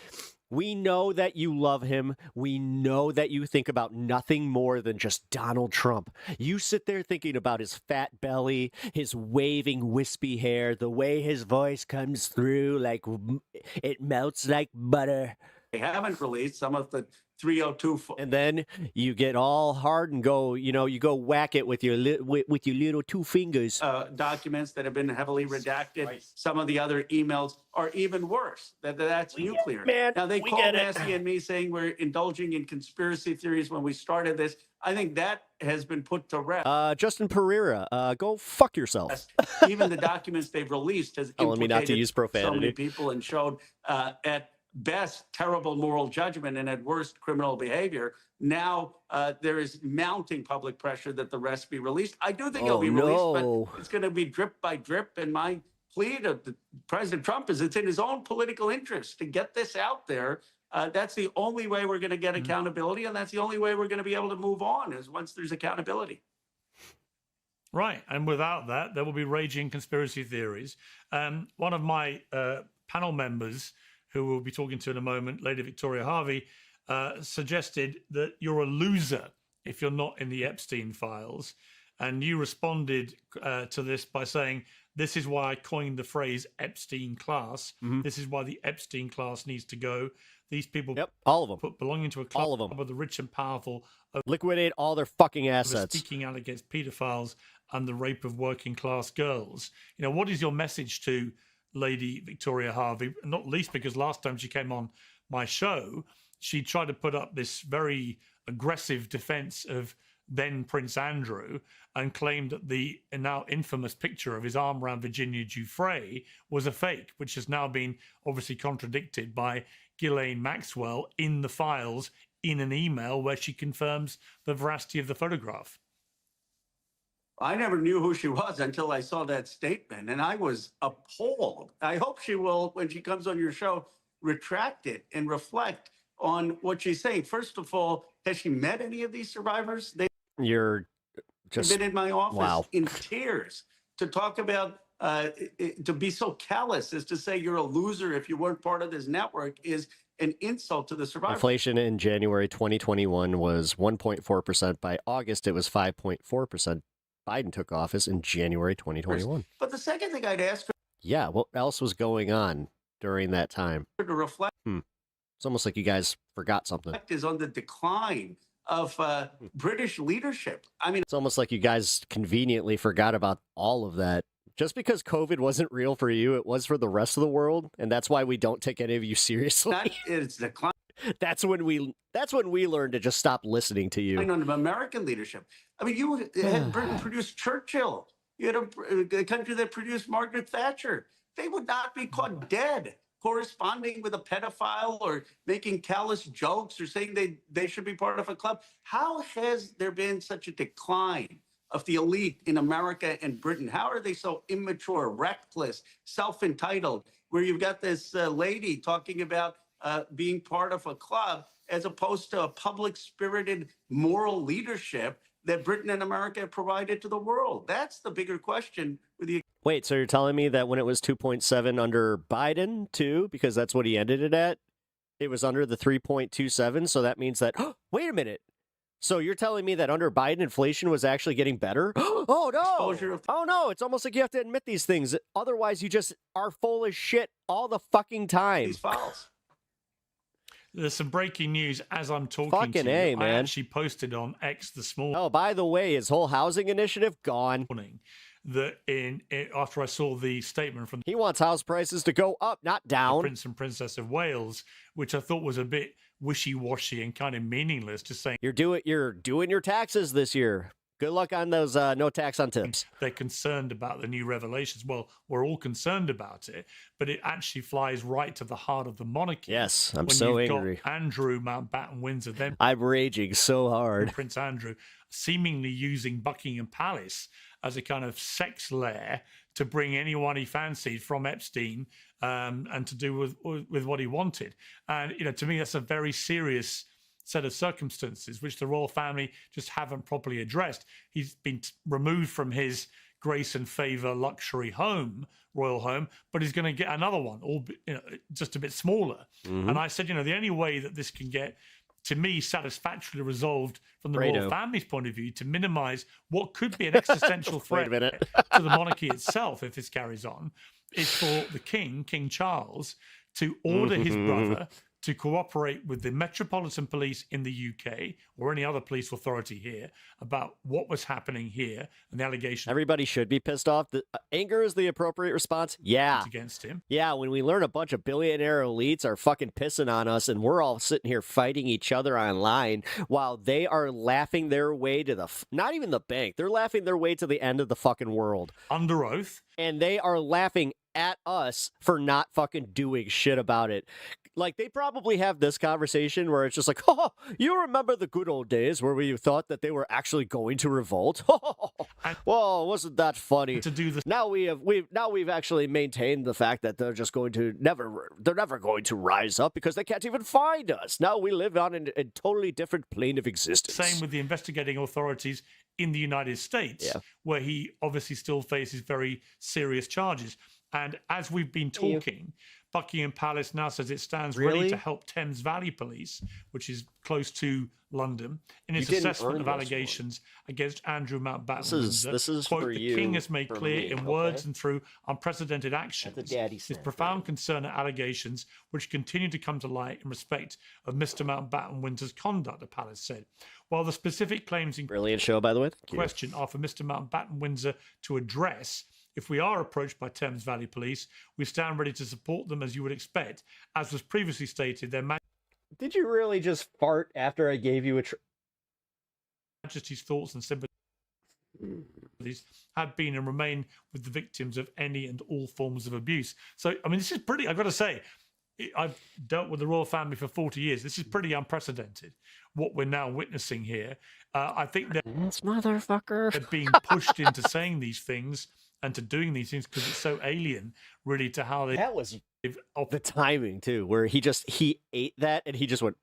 We know that you love him. We know that you think about nothing more than just Donald Trump. You sit there thinking about his fat belly, his waving wispy hair, the way his voice comes through like it melts like butter. They haven't released some of the 302. And then you get all hard and go, you go whack it with your little two fingers. Documents that have been heavily redacted. Right. Some of the other emails are even worse. That's nuclear. Man, now, they called Massey and me saying we're indulging in conspiracy theories when we started this. I think that has been put to rest. Justin Pereira, go fuck yourself. Even the documents they've released has implicated me not to use profanity. So many people and showed at best terrible moral judgment and at worst criminal behavior. Now there is mounting public pressure that the rest be released. I do think it'll be released, but it's going to be drip by drip. And my plea to President Trump is it's in his own political interest to get this out there. That's the only way we're going to get accountability, and that's the only way we're going to be able to move on is once there's accountability. Right, and without that, there will be raging conspiracy theories. One of my panel members, who we'll be talking to in a moment, Lady Victoria Harvey, suggested that you're a loser if you're not in the Epstein files. And you responded to this by saying, this is why I coined the phrase Epstein class. Mm-hmm. This is why the Epstein class needs to go. These people, all of them, belonging to a club of the rich and powerful, liquidate all their fucking assets. Speaking out against pedophiles and the rape of working class girls. What is your message to Lady Victoria Harvey? Not least because last time she came on my show, she tried to put up this very aggressive defense of then Prince Andrew and claimed that the now infamous picture of his arm around Virginia Giuffre was a fake, which has now been obviously contradicted by Ghislaine Maxwell in the files in an email where she confirms the veracity of the photograph. I never knew who she was until I saw that statement, and I was appalled. I hope she will, when she comes on your show, retract it and reflect on what she's saying. First of all, has she met any of these survivors? You're just been in my office in tears to talk about, to be so callous as to say you're a loser if you weren't part of this network is an insult to the survivors. Inflation in January 2021 was 1.4%. By August, it was 5.4%. Biden took office in January 2021. But the second thing I'd ask her... Yeah, what else was going on during that time? ...to reflect... It's almost like you guys forgot something. ...is on the decline of British leadership. I mean... It's almost like you guys conveniently forgot about all of that. Just because COVID wasn't real for you, it was for the rest of the world, and that's why we don't take any of you seriously. It's decline. That's when we learned to just stop listening to you. Under American leadership. I mean, you had Britain produce Churchill. You had a country that produced Margaret Thatcher. They would not be caught dead corresponding with a pedophile or making callous jokes or saying they should be part of a club. How has there been such a decline of the elite in America and Britain? How are they so immature, reckless, self-entitled, where you've got this lady talking about being part of a club as opposed to a public-spirited moral leadership that Britain and America have provided to the world? That's the bigger question with the Wait, so you're telling me that when it was 2.7 under Biden, too, because that's what he ended it at, it was under the 3.27, so that means that, wait a minute. So you're telling me that under Biden, inflation was actually getting better? Oh, no. Oh, no. It's almost like you have to admit these things. Otherwise, you just are full of shit all the fucking time. These files. There's some breaking news as I'm talking Fucking to you. A, man. I actually posted on X this morning. Oh, by the way, his whole housing initiative gone. That after I saw the statement from he wants house prices to go up, not down. The Prince and Princess of Wales, which I thought was a bit wishy-washy and kind of meaningless, just saying you're doing your taxes this year. Good luck on those no tax on tips. They're concerned about the new revelations. Well, we're all concerned about it, but it actually flies right to the heart of the monarchy. Yes, I'm so angry. Got Andrew Mountbatten Windsor, then I'm raging so hard. Prince Andrew, seemingly using Buckingham Palace as a kind of sex lair to bring anyone he fancied from Epstein and to do with what he wanted. And, to me, that's a very serious set of circumstances which the royal family just haven't properly addressed. He's been removed from his grace and favor luxury home, royal home, but he's going to get another one, all just a bit smaller. Mm-hmm. And I said, the only way that this can get, to me, satisfactorily resolved from the royal family's point of view to minimize what could be an existential threat to the monarchy itself if this carries on, is for the King Charles, to order his brother to cooperate with the Metropolitan Police in the UK or any other police authority here about what was happening here and the allegation. Everybody should be pissed off. Anger is the appropriate response. Yeah. Against him. Yeah, when we learn a bunch of billionaire elites are fucking pissing on us and we're all sitting here fighting each other online while they are laughing their way to not even the bank. They're laughing their way to the end of the fucking world. Under oath. And they are laughing at us for not fucking doing shit about it. Like, they probably have this conversation where it's just like, oh, you remember the good old days where we thought that they were actually going to revolt? Whoa, wasn't that funny? To do this. Now we've actually maintained the fact that they're just going to they're never going to rise up because they can't even find us. Now we live on a totally different plane of existence. Same with the investigating authorities in the United States, where he obviously still faces very serious charges. And as we've been talking, Buckingham Palace now says it stands ready to help Thames Valley Police, which is close to London, in its assessment of allegations against Andrew Mountbatten Windsor. This is Quote, for the you. King has made clear in words and through unprecedented actions his profound concern at allegations which continue to come to light in respect of Mr. Mountbatten Windsor's conduct, the palace said. While the specific claims in brilliant show, by the way, question are for Mr. Mountbatten Windsor to address, if we are approached by Thames Valley Police, we stand ready to support them as you would expect. As was previously stated, their Did you really just fart after I gave you a Majesty's thoughts and sympathies have been and remain with the victims of any and all forms of abuse. So, I mean, this is pretty, I've got to say, I've dealt with the royal family for 40 years. This is pretty unprecedented, what we're now witnessing here. I think that this motherfucker they're being pushed into saying these things and to doing these things because it's so alien, really, to how they... That was the timing, too, where he ate that and he just went...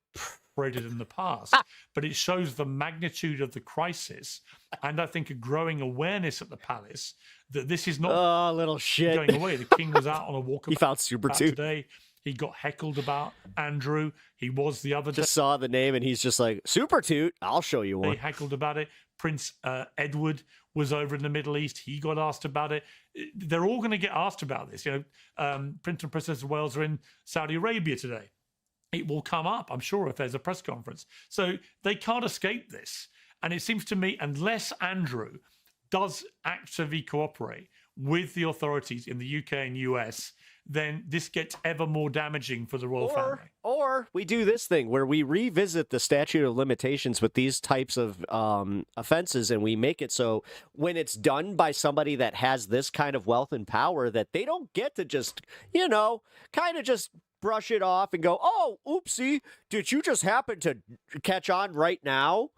operated in the past. But it shows the magnitude of the crisis and I think a growing awareness at the palace that this is not little shit going away. The King was out on a walk. He found Super today. He got heckled about Andrew. He was the other day. Just saw the name and he's just like, Super Toot, I'll show you one. They heckled about it. Prince Edward was over in the Middle East. He got asked about it. They're all going to get asked about this. Prince and Princess of Wales are in Saudi Arabia today. It will come up, I'm sure, if there's a press conference. So they can't escape this. And it seems to me, unless Andrew does actively cooperate with the authorities in the UK and US, then this gets ever more damaging for the royal family. Or we do this thing where we revisit the statute of limitations with these types of offenses, and we make it so when it's done by somebody that has this kind of wealth and power that they don't get to just, kind of just brush it off and go, oh, oopsie, did you just happen to catch on right now?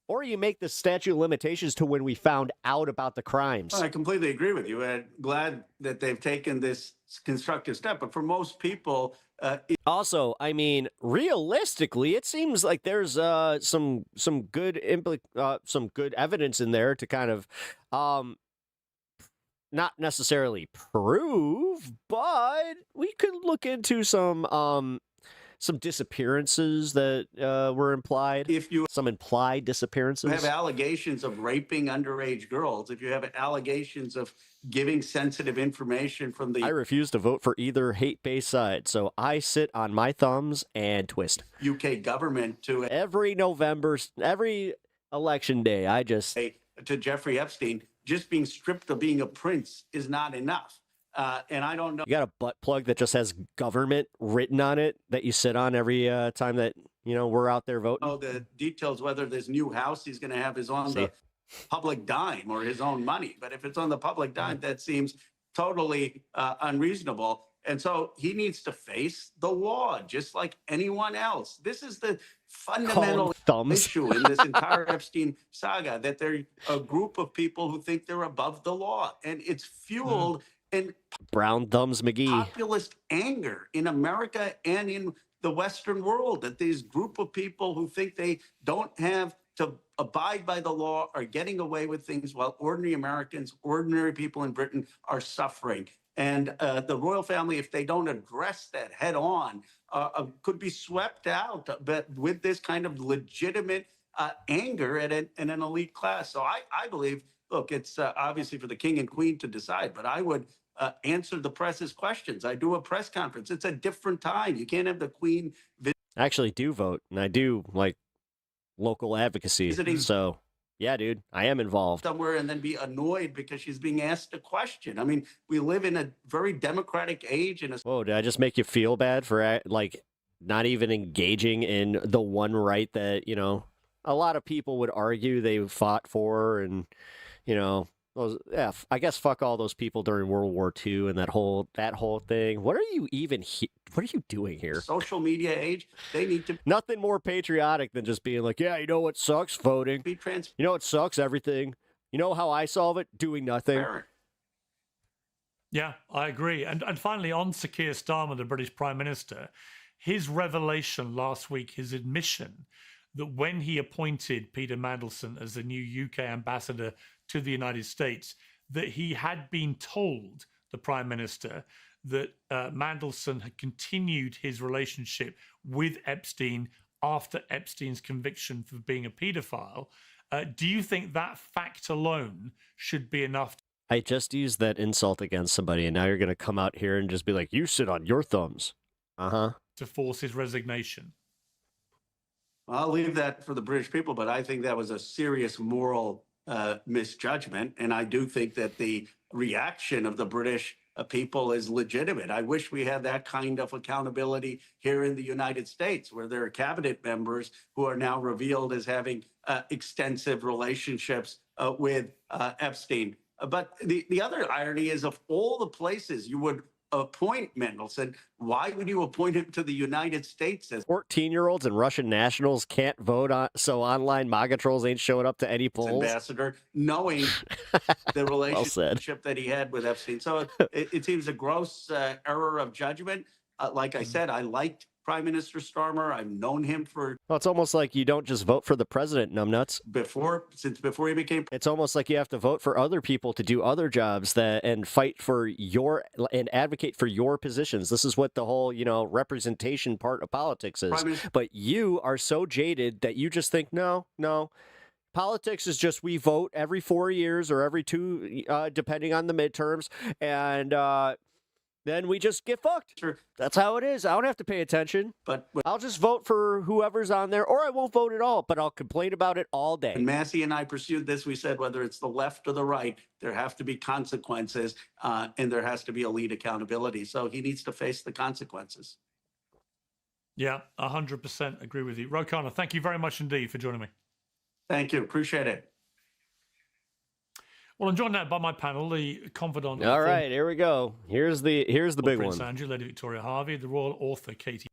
Or you make the statute of limitations to when we found out about the crimes. I completely agree with you. I'm glad that they've taken this constructive step. But for most people... Also, I mean, realistically, it seems like there's some good evidence in there to kind of not necessarily prove, but we could look into some disappearances that were implied. Some implied disappearances. You have allegations of raping underage girls, if you have allegations of giving sensitive information from the... I refuse to vote for either hate-based side, so I sit on my thumbs and twist. UK government to... Every election day, I just... To Jeffrey Epstein, just being stripped of being a prince is not enough. And I don't know. You got a butt plug that just has government written on it that you sit on every time that, we're out there voting? Oh, the details, whether this new house he's going to have is on the public dime or his own money. But if it's on the public dime, that seems totally unreasonable. And so he needs to face the law just like anyone else. This is the fundamental issue in this entire Epstein saga, that they're a group of people who think they're above the law. And it's fueled in Brown Thumbs McGee populist anger in America and in the Western world, that these group of people who think they don't have to abide by the law are getting away with things while ordinary Americans, ordinary people in Britain are suffering. And the royal family, if they don't address that head on, could be swept out, but with this kind of legitimate anger at an elite class. So I believe, look, it's obviously for the king and queen to decide, but I would answer the press's questions. I do a press conference. It's a different time. You can't have the queen... I actually do vote, and I do, local advocacy. So, yeah, dude, I am involved. Somewhere and then be annoyed because she's being asked a question. I mean, we live in a very democratic age. Whoa, did I just make you feel bad for, not even engaging in the one right that, a lot of people would argue they fought for, and, I guess fuck all those people during World War II and that whole thing. What are you even what are you doing here? Social media age, they need to... Nothing more patriotic than just being like, yeah, you know what sucks? Voting. You know what sucks? Everything. You know how I solve it? Doing nothing. Yeah, I agree. And finally, on Sir Keir Starmer, the British Prime Minister, his revelation last week, his admission that when he appointed Peter Mandelson as the new UK ambassador to the United States, that he had been told, the Prime Minister, that Mandelson had continued his relationship with Epstein after Epstein's conviction for being a paedophile. Do you think that fact alone should be enough? I just used that insult against somebody, and now you're going to come out here and just be like, you sit on your thumbs. Uh-huh. To force his resignation. I'll leave that for the British people, but I think that was a serious moral misjudgment. And I do think that the reaction of the British people is legitimate. I wish we had that kind of accountability here in the United States, where there are cabinet members who are now revealed as having extensive relationships with Epstein. But the other irony is, of all the places you would appoint Mendelsohn, why would you appoint him to the United States? 14-year-olds and Russian nationals can't vote on, so online MAGA trolls ain't showing up to any polls. Ambassador, knowing the relationship that he had with Epstein. So it seems a gross error of judgment. Like I said, I liked Prime Minister Starmer. I've known him for... Well, it's almost like you don't just vote for the president, numbnuts. Before he became... It's almost like you have to vote for other people to do other jobs and fight for and advocate for your positions. This is what the whole, representation part of politics is. But you are so jaded that you just think, no. Politics is just we vote every 4 years or every 2, depending on the midterms. And then we just get fucked. Sure. That's how it is. I don't have to pay attention. But I'll just vote for whoever's on there, or I won't vote at all, but I'll complain about it all day. when Massey and I pursued this, we said whether it's the left or the right, there have to be consequences and there has to be elite accountability. So he needs to face the consequences. Yeah, 100% agree with you. Ro Khanna, thank you very much indeed for joining me. Thank you. Appreciate it. Well, I'm joined now by my panel, the confidant. All right, here we go. Here's the big Prince one. Andrew, Lady Victoria Harvey, the royal author Katie.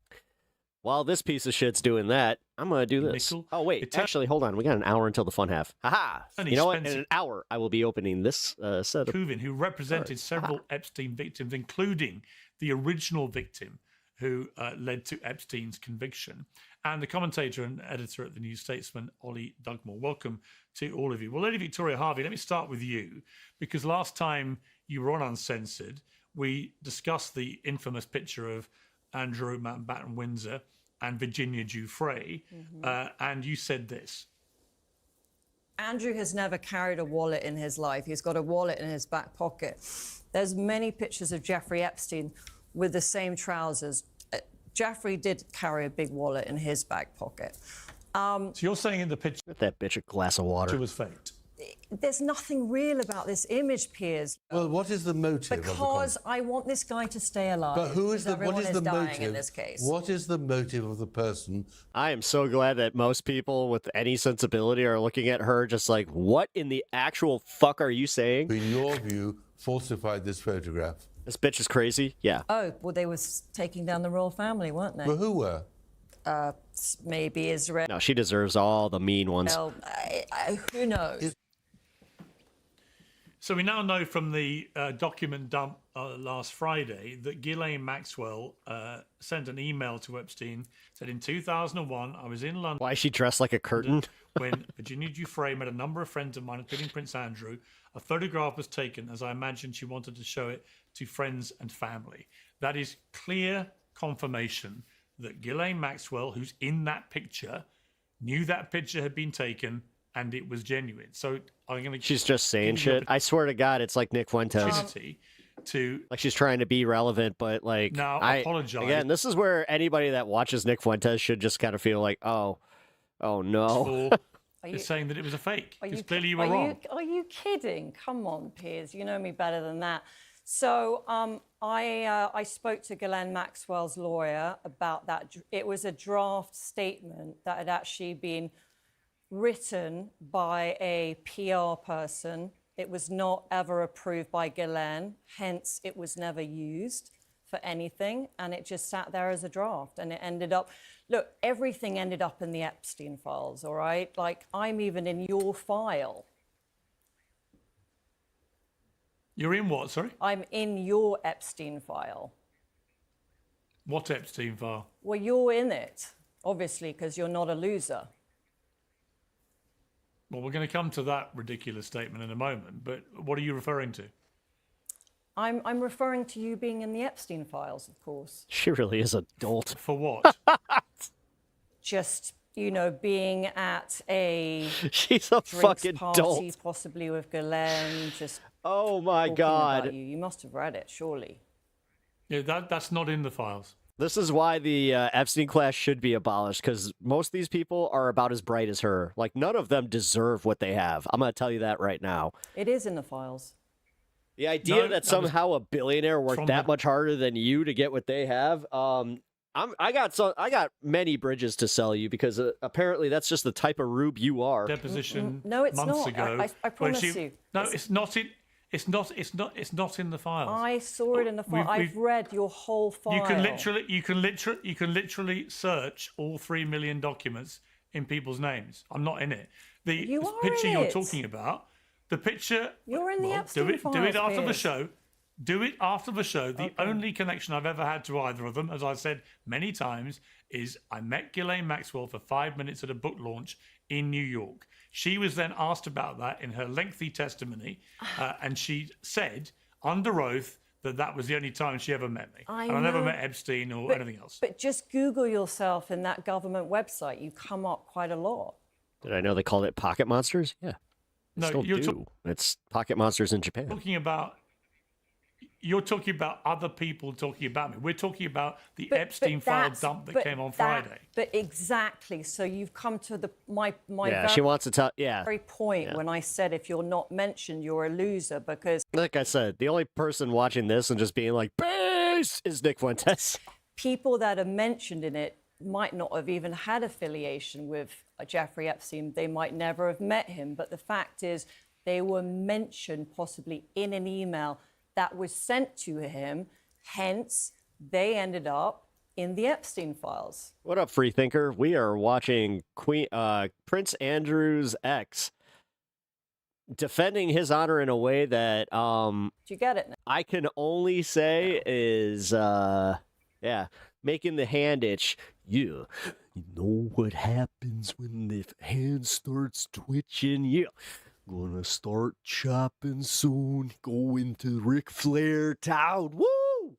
While this piece of shit's doing that, I'm going to do this. Nickel. Oh, wait. Actually, hold on. We got an hour until the fun half. Ha-ha. Tony You know what? In Spencer- an hour, I will be opening this set of... Kuvin, who represented several Epstein victims, including the original victim who led to Epstein's conviction, and the commentator and editor at the New Statesman, Ollie Dugmore. Welcome to all of you. Well, Lady Victoria Harvey, let me start with you, because last time you were on Uncensored, we discussed the infamous picture of Andrew Mountbatten Windsor and Virginia Giuffre, and you said this. Andrew has never carried a wallet in his life. He's got a wallet in his back pocket. There's many pictures of Jeffrey Epstein with the same trousers. Jeffrey did carry a big wallet in his back pocket. So you're saying in the picture Get that bitch a glass of water. it was faked? There's nothing real about this image, Piers. Well, what is the motive? Because I want this guy to stay alive. But who is because what is everyone the dying motive in this case? What is the motive of the person? I am so glad that most people with any sensibility are looking at her just like, what in the actual fuck are you saying? In your view, falsified this photograph. This bitch is crazy? Yeah. Oh, well, they were taking down the royal family, weren't they? Well, who were? Maybe Israel. No, she deserves all the mean ones. Well, who knows? So we now know from the document dump last Friday that Ghislaine Maxwell sent an email to Epstein, said in 2001, I was in London. Why is she dressed like a curtain? When Virginia Giuffre met a number of friends of mine, including Prince Andrew. A photograph was taken, as I imagined she wanted to show it to friends and family. That is clear confirmation that Ghislaine Maxwell, who's in that picture, knew that picture had been taken and it was genuine. So I'm going to... She's just saying shit. I swear to God, it's like Nick Fuentes. Like she's trying to be relevant, but like... Now, I apologize. Again, this is where anybody that watches Nick Fuentes should just kind of feel like, oh no. It's saying that it was a fake, because clearly you were wrong. Are you kidding? Come on, Piers. You know me better than that. So I spoke to Ghislaine Maxwell's lawyer about that. It was a draft statement that had actually been written by a PR person. It was not ever approved by Ghislaine, hence it was never used for anything, and it just sat there as a draft, and it ended up... Look, everything ended up in the Epstein files, all right? Like, I'm even in your file. You're in what, sorry? I'm in your Epstein file. What Epstein file? Well, you're in it, obviously, because you're not a loser. Well, we're going to come to that ridiculous statement in a moment, but what are you referring to? I'm referring to you being in the Epstein files, of course. She really is a dolt. For what? Just, you know, being at a She's a fucking party, dolt. possibly with Ghislaine, just oh my talking God. about you must have read it, surely. Yeah, that's not in the files. This is why the Epstein class should be abolished, because most of these people are about as bright as her. Like, none of them deserve what they have. I'm going to tell you that right now. It is in the files. The idea that somehow a billionaire worked that much harder than you to get what they have, I got many bridges to sell you, because apparently that's just the type of rube you are. Deposition No, it's months not. ago. I promise you. No, it's not in. It's not in the files. I saw it in the file. I've read your whole file. You can literally search all 3 million documents in people's names. I'm not in it. The picture you're talking about, the picture. You're in the Epstein files. Do it after the Piers. show. Do it after the show. The only connection I've ever had to either of them, as I've said many times, is I met Ghislaine Maxwell for 5 minutes at a book launch in New York. She was then asked about that in her lengthy testimony, and she said under oath that was the only time she ever met me. I never met Epstein or anything else. But just Google yourself in that government website. You come up quite a lot. Did I know they called it Pocket Monsters? Yeah. No, Still you're do. It's Pocket Monsters in Japan. Talking about you're talking about other people talking about me. We're talking about the Epstein file dump that came on Friday. But exactly. So you've come to my she wants to tell. very point when I said if you're not mentioned, you're a loser, because like I said, the only person watching this and just being like, "Base," is Nick Fuentes. People that are mentioned in it might not have even had affiliation with Jeffrey Epstein. They might never have met him. But the fact is, they were mentioned possibly in an email that was sent to him. Hence, they ended up in the Epstein files. What up, Freethinker? We are watching Prince Andrew's ex defending his honor in a way that Do you get it now? I can only say is making the hand itch. Yeah, you know what happens when the hand starts twitching? Yeah, gonna start chopping soon. Go into Ric Flair town. Woo!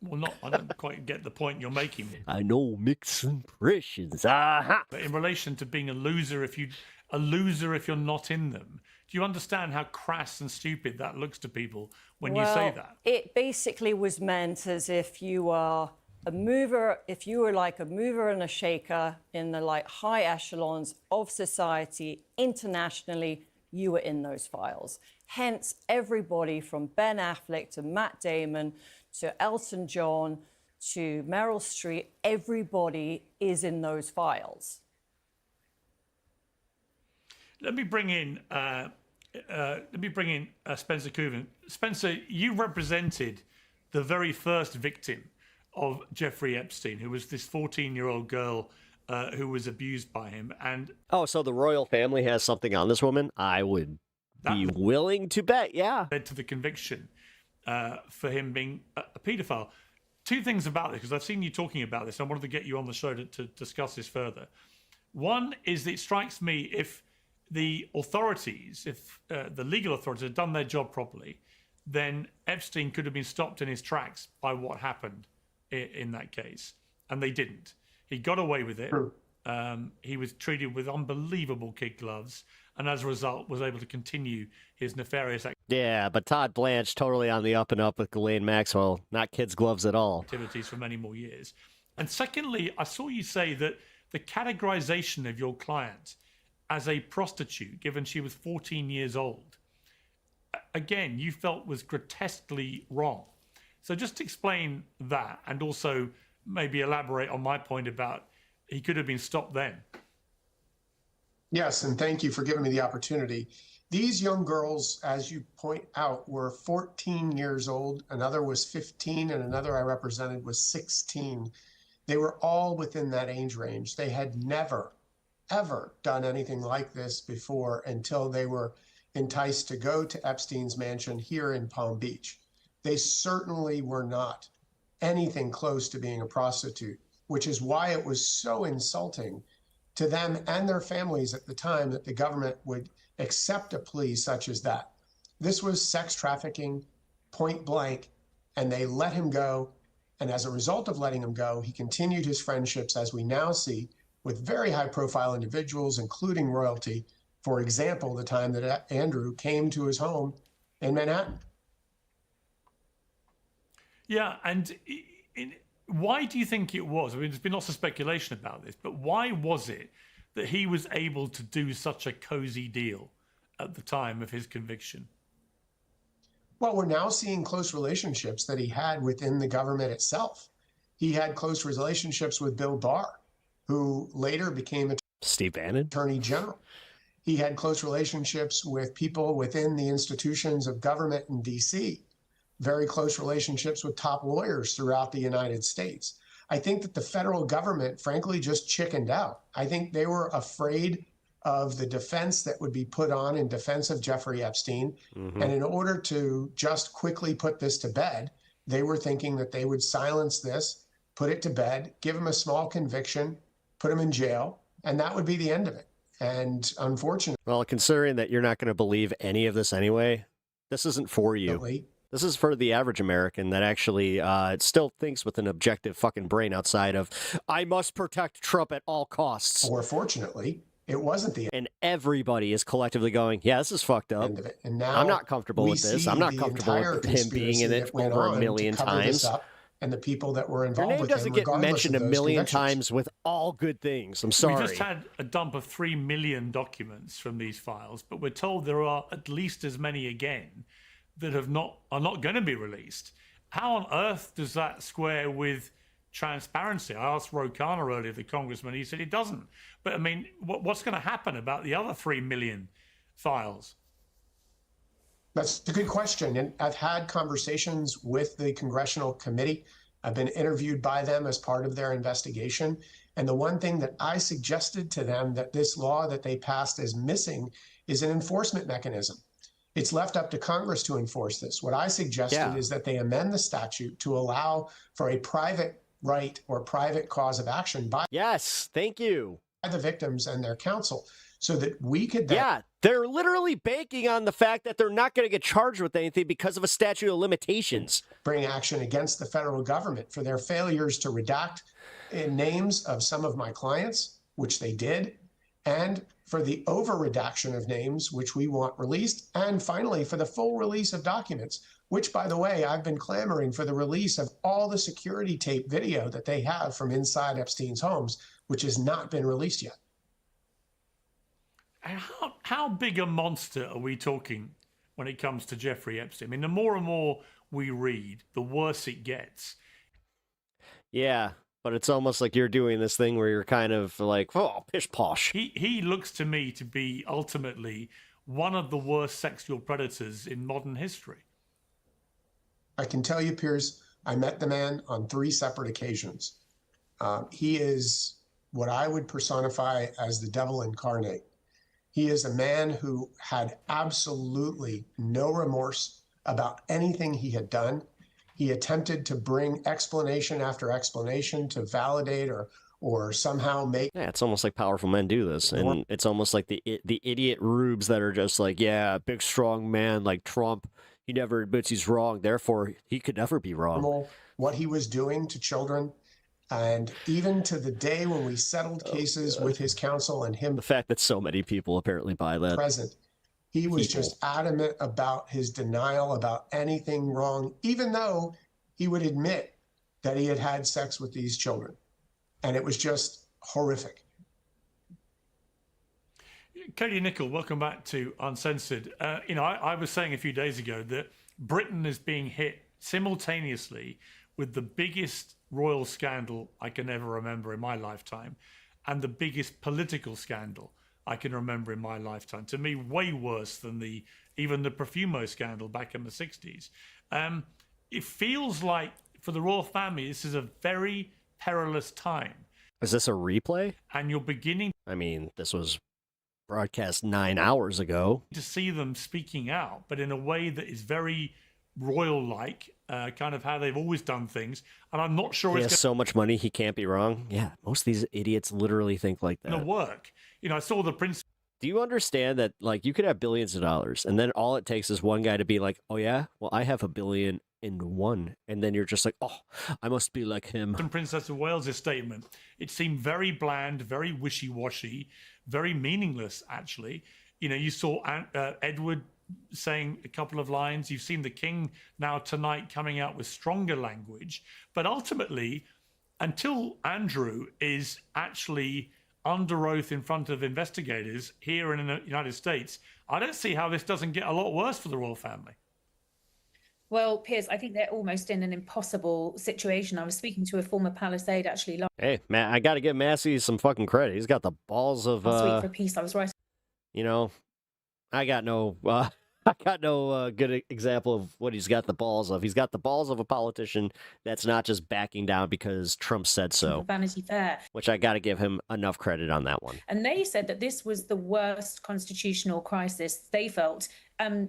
Well, I don't quite get the point you're making. I know, mixed impressions. Aha! But in relation to being a loser if you're not in them, do you understand how crass and stupid that looks to people when you say that? It basically was meant as if you are a mover, if you were like a mover and a shaker in the like high echelons of society internationally, you were in those files. Hence, everybody from Ben Affleck to Matt Damon to Elton John to Meryl Streep, everybody is in those files. Let me bring in Spencer Cooven. Spencer, you represented the very first victim of Jeffrey Epstein, who was this 14-year-old girl who was abused by him. And so the royal family has something on this woman? I would be willing to bet, yeah. Led to the conviction for him being a paedophile. Two things about this, because I've seen you talking about this. I wanted to get you on the show to discuss this further. One is that it strikes me if the authorities, if the legal authorities had done their job properly, then Epstein could have been stopped in his tracks by what happened in that case. And they didn't. He got away with it. He was treated with unbelievable kid gloves, and as a result was able to continue his nefarious Yeah, but Todd Blanche totally on the up and up with Ghislaine Maxwell. Not kids' gloves at all. Activities for many more years. And secondly, I saw you say that the categorization of your client as a prostitute, given she was 14 years old, again, you felt was grotesquely wrong. So just explain that, and also maybe elaborate on my point about he could have been stopped then. Yes, and thank you for giving me the opportunity. These young girls, as you point out, were 14 years old. Another was 15, and another I represented was 16. They were all within that age range. They had never, ever done anything like this before until they were enticed to go to Epstein's mansion here in Palm Beach. They certainly were not anything close to being a prostitute, which is why it was so insulting to them and their families at the time that the government would accept a plea such as that. This was sex trafficking, point blank, and they let him go. And as a result of letting him go, he continued his friendships, as we now see, with very high-profile individuals, including royalty. For example, the time that Andrew came to his home in Manhattan. Yeah, and why do you think it was? I mean, there's been lots of speculation about this, but why was it that he was able to do such a cozy deal at the time of his conviction? Well, we're now seeing close relationships that he had within the government itself. He had close relationships with Bill Barr, who later became Steve Bannon, Attorney General. He had close relationships with people within the institutions of government in D.C., very close relationships with top lawyers throughout the United States. I think that the federal government, frankly, just chickened out. I think they were afraid of the defense that would be put on in defense of Jeffrey Epstein. Mm-hmm. And in order to just quickly put this to bed, they were thinking that they would silence this, put it to bed, give him a small conviction, put him in jail, and that would be the end of it. And unfortunately... Well, considering that you're not going to believe any of this anyway, this isn't for you. This is for the average American that actually still thinks with an objective fucking brain outside of, I must protect Trump at all costs. Or fortunately, It wasn't the And everybody is collectively going, yeah, this is fucked up. end of it. And now I'm not comfortable we with this. see I'm not the comfortable entire with him being in conspiracy it that went over a on million to cover this times. up, and the people that were Your involved name with doesn't him, get regardless mentioned of a those million convictions. times with all good things. I'm We sorry. just had a dump of 3 million documents from these files, but we're told there are at least as many again that are not going to be released. How on earth does that square with transparency? I asked Ro Khanna earlier, the congressman, he said it doesn't. But I mean, what's going to happen about the other 3 million files? That's a good question. And I've had conversations with the congressional committee. I've been interviewed by them as part of their investigation. And the one thing that I suggested to them that this law that they passed is missing is an enforcement mechanism. It's left up to Congress to enforce this. What I suggested is that they amend the statute to allow for a private right or private cause of action by thank you. The victims and their counsel, so that we could then Yeah, they're literally banking on the fact that they're not going to get charged with anything because of a statute of limitations. Bring action against the federal government for their failures to redact names of some of my clients, which they did, and for the over-redaction of names, which we want released, and finally, for the full release of documents, which, by the way, I've been clamoring for the release of all the security tape video that they have from inside Epstein's homes, which has not been released yet. How big a monster are we talking when it comes to Jeffrey Epstein? I mean, the more and more we read, the worse it gets. Yeah, but it's almost like you're doing this thing where you're kind of like, oh, pish posh. He looks to me to be ultimately one of the worst sexual predators in modern history. I can tell you, Piers, I met the man on 3 separate occasions. He is what I would personify as the devil incarnate. He is a man who had absolutely no remorse about anything he had done. He attempted to bring explanation after explanation to validate or somehow make. Yeah, it's almost like powerful men do this, and it's almost like the idiot rubes that are just like, yeah, big strong man like Trump. He never admits he's wrong, therefore he could never be wrong. What he was doing to children, and even to the day when we settled cases with his counsel and him. The fact that so many people apparently buy that. Present. He was just adamant about his denial about anything wrong, even though he would admit that he had had sex with these children. And it was just horrific. Katie Nichol, welcome back to Uncensored. I was saying a few days ago that Britain is being hit simultaneously with the biggest royal scandal I can ever remember in my lifetime and the biggest political scandal I can remember in my lifetime. To me, way worse than even the Profumo scandal back in the 60s. It feels like for the royal family, this is a very perilous time. Is this a replay? And you're beginning... I mean, this was broadcast 9 hours ago. ...to see them speaking out, but in a way that is very royal-like, kind of how they've always done things. And I'm not sure he it's has so much money, he can't be wrong. Yeah, most of these idiots literally think like that. going to work. I saw the prince... Do you understand that, like, you could have billions of dollars, and then all it takes is one guy to be like, oh, yeah? Well, I have $1 billion in one. And then you're just like, oh, I must be like him. And Princess of Wales' statement, it seemed very bland, very wishy-washy, very meaningless, actually. You saw Edward saying a couple of lines. You've seen the King now tonight coming out with stronger language. But ultimately, until Andrew is actually under oath in front of investigators here in the United States, I don't see how this doesn't get a lot worse for the royal family. Well, Piers, I think they're almost in an impossible situation. I was speaking to a former Palisade actually Hey, man, I got to give Massey some fucking credit. He's got the balls of... last week for a piece I was writing. I got no good example of what he's got the balls of. He's got the balls of a politician that's not just backing down because Trump said so. Vanity Fair. Which I got to give him enough credit on that one. And they said that this was the worst constitutional crisis they felt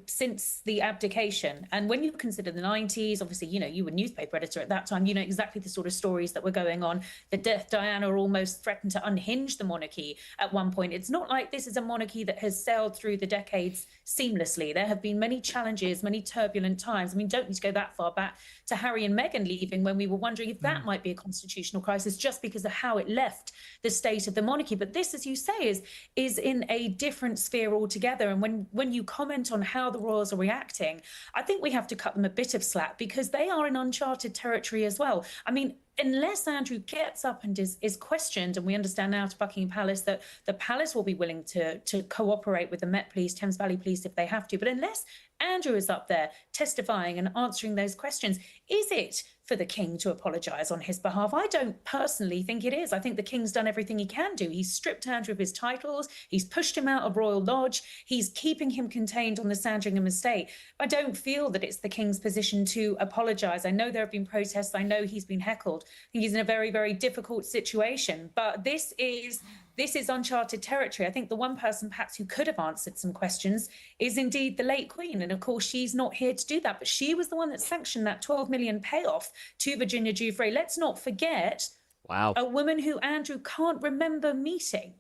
since the abdication. And when you consider the 90s, obviously, you were a newspaper editor at that time, you know exactly the sort of stories that were going on. The death Diana almost threatened to unhinge the monarchy at one point. It's not like this is a monarchy that has sailed through the decades seamlessly. There have been many challenges, many turbulent times. I mean, don't need to go that far back to Harry and Meghan leaving, when we were wondering if that might be a constitutional crisis just because of how it left the state of the monarchy. But this, as you say, is in a different sphere altogether. And when you comment on how the royals are reacting, I think we have to cut them a bit of slack, because they are in uncharted territory as well. I mean, unless Andrew gets up and is questioned, and we understand now to Buckingham Palace that the palace will be willing to cooperate with the Met Police, Thames Valley Police if they have to. But unless Andrew is up there testifying and answering those questions, is it for the king to apologise on his behalf? I don't personally think it is. I think the king's done everything he can do. He's stripped Andrew of his titles. He's pushed him out of Royal Lodge. He's keeping him contained on the Sandringham estate. I don't feel that it's the king's position to apologise. I know there have been protests. I know he's been heckled. I think he's in a very, very difficult situation. But this is uncharted territory. I think the one person perhaps who could have answered some questions is indeed the late Queen. And of course, she's not here to do that. But she was the one that sanctioned that 12 million payoff to Virginia Giuffre. Let's not forget, a woman who Andrew can't remember meeting.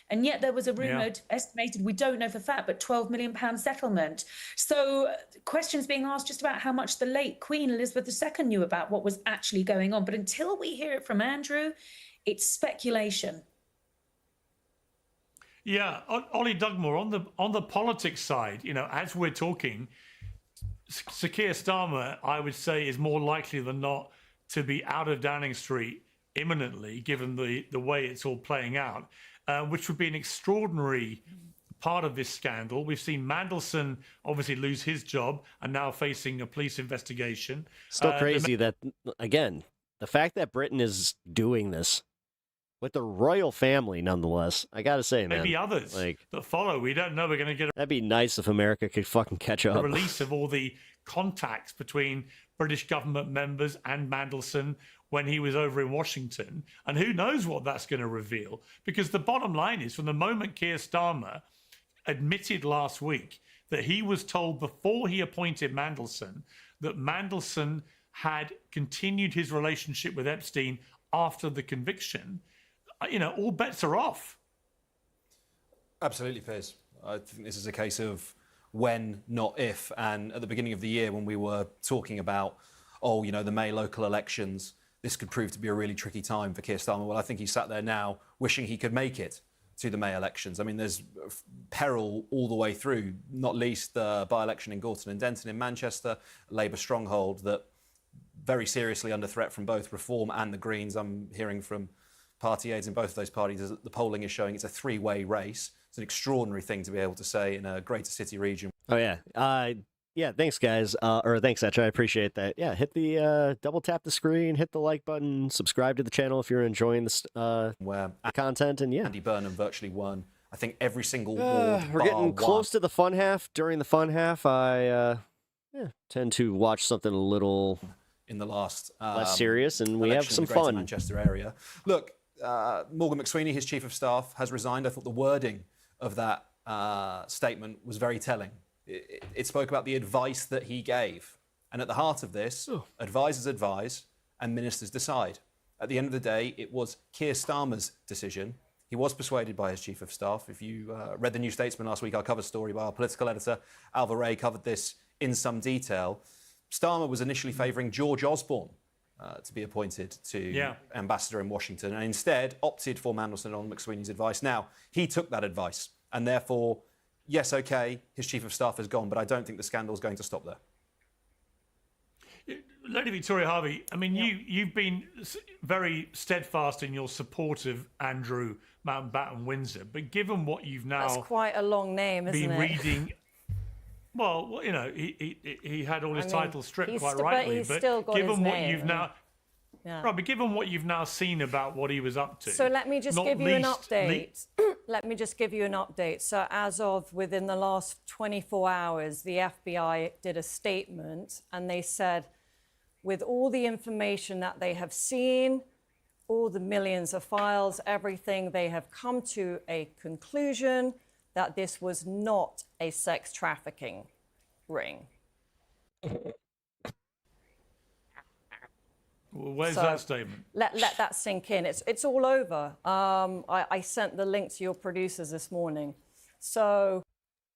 And yet there was a rumoured, estimated, we don't know for fact, but £12 million settlement. So questions being asked just about how much the late Queen Elizabeth II knew about what was actually going on. But until we hear it from Andrew, it's speculation. Yeah, Ollie Dugmore, on the politics side, as we're talking, Sir Keir Starmer, I would say, is more likely than not to be out of Downing Street imminently, given the way it's all playing out, which would be an extraordinary part of this scandal. We've seen Mandelson obviously lose his job and now facing a police investigation. Still crazy that, again, the fact that Britain is doing this with the royal family, nonetheless, I gotta say, man. Maybe others that follow. We don't know. We're going to get that'd be nice if America could fucking catch up. The release of all the contacts between British government members and Mandelson when he was over in Washington. And who knows what that's going to reveal. Because the bottom line is, from the moment Keir Starmer admitted last week that he was told before he appointed Mandelson that Mandelson had continued his relationship with Epstein after the conviction, all bets are off. Absolutely, Piers. I think this is a case of when, not if. And at the beginning of the year, when we were talking about, the May local elections, this could prove to be a really tricky time for Keir Starmer. Well, I think he's sat there now wishing he could make it to the May elections. I mean, there's peril all the way through, not least the by-election in Gorton and Denton in Manchester, a Labour stronghold that very seriously under threat from both Reform and the Greens. I'm hearing from party aides in both of those parties, the polling is showing it's a three-way race. It's an extraordinary thing to be able to say in a greater city region. Oh, yeah. Thanks, guys. Or thanks, Etcha. I appreciate that. Yeah, hit the double tap the screen, hit the like button, subscribe to the channel if you're enjoying this content, and Andy Burnham virtually won, I think, every single ward. We're getting close to the fun half. During the fun half, I tend to watch something a little in the last less serious, and we have some fun. Manchester area. Look, Morgan McSweeney, his chief of staff, has resigned. I thought the wording of that statement was very telling. It spoke about the advice that he gave. And at the heart of this, advisors advise and ministers decide. At the end of the day, it was Keir Starmer's decision. He was persuaded by his chief of staff. If you read the New Statesman last week, our cover story by our political editor, Alva Ray, covered this in some detail. Starmer was initially favouring George Osborne to be appointed to ambassador in Washington, and instead opted for Mandelson on McSweeney's advice. Now, he took that advice, and therefore, yes, okay, his chief of staff has gone, but I don't think the scandal is going to stop there. Lady Victoria Harvey, I mean, you've been very steadfast in your support of Andrew Mountbatten Windsor, but given what you've now... That's quite a long name, isn't it? Reading... Well, he had all his titles stripped quite rightly, but but still got given his what name. you've now... Yeah. Right, but given what you've now seen about what he was up to... So let me just give you an update. Let me just give you an update. So as of within the last 24 hours, the FBI did a statement and they said, with all the information that they have seen, all the millions of files, everything, they have come to a conclusion that this was not a sex trafficking. ring. Well, where's that statement? Let that sink in. It's all over. I sent the link to your producers this morning. So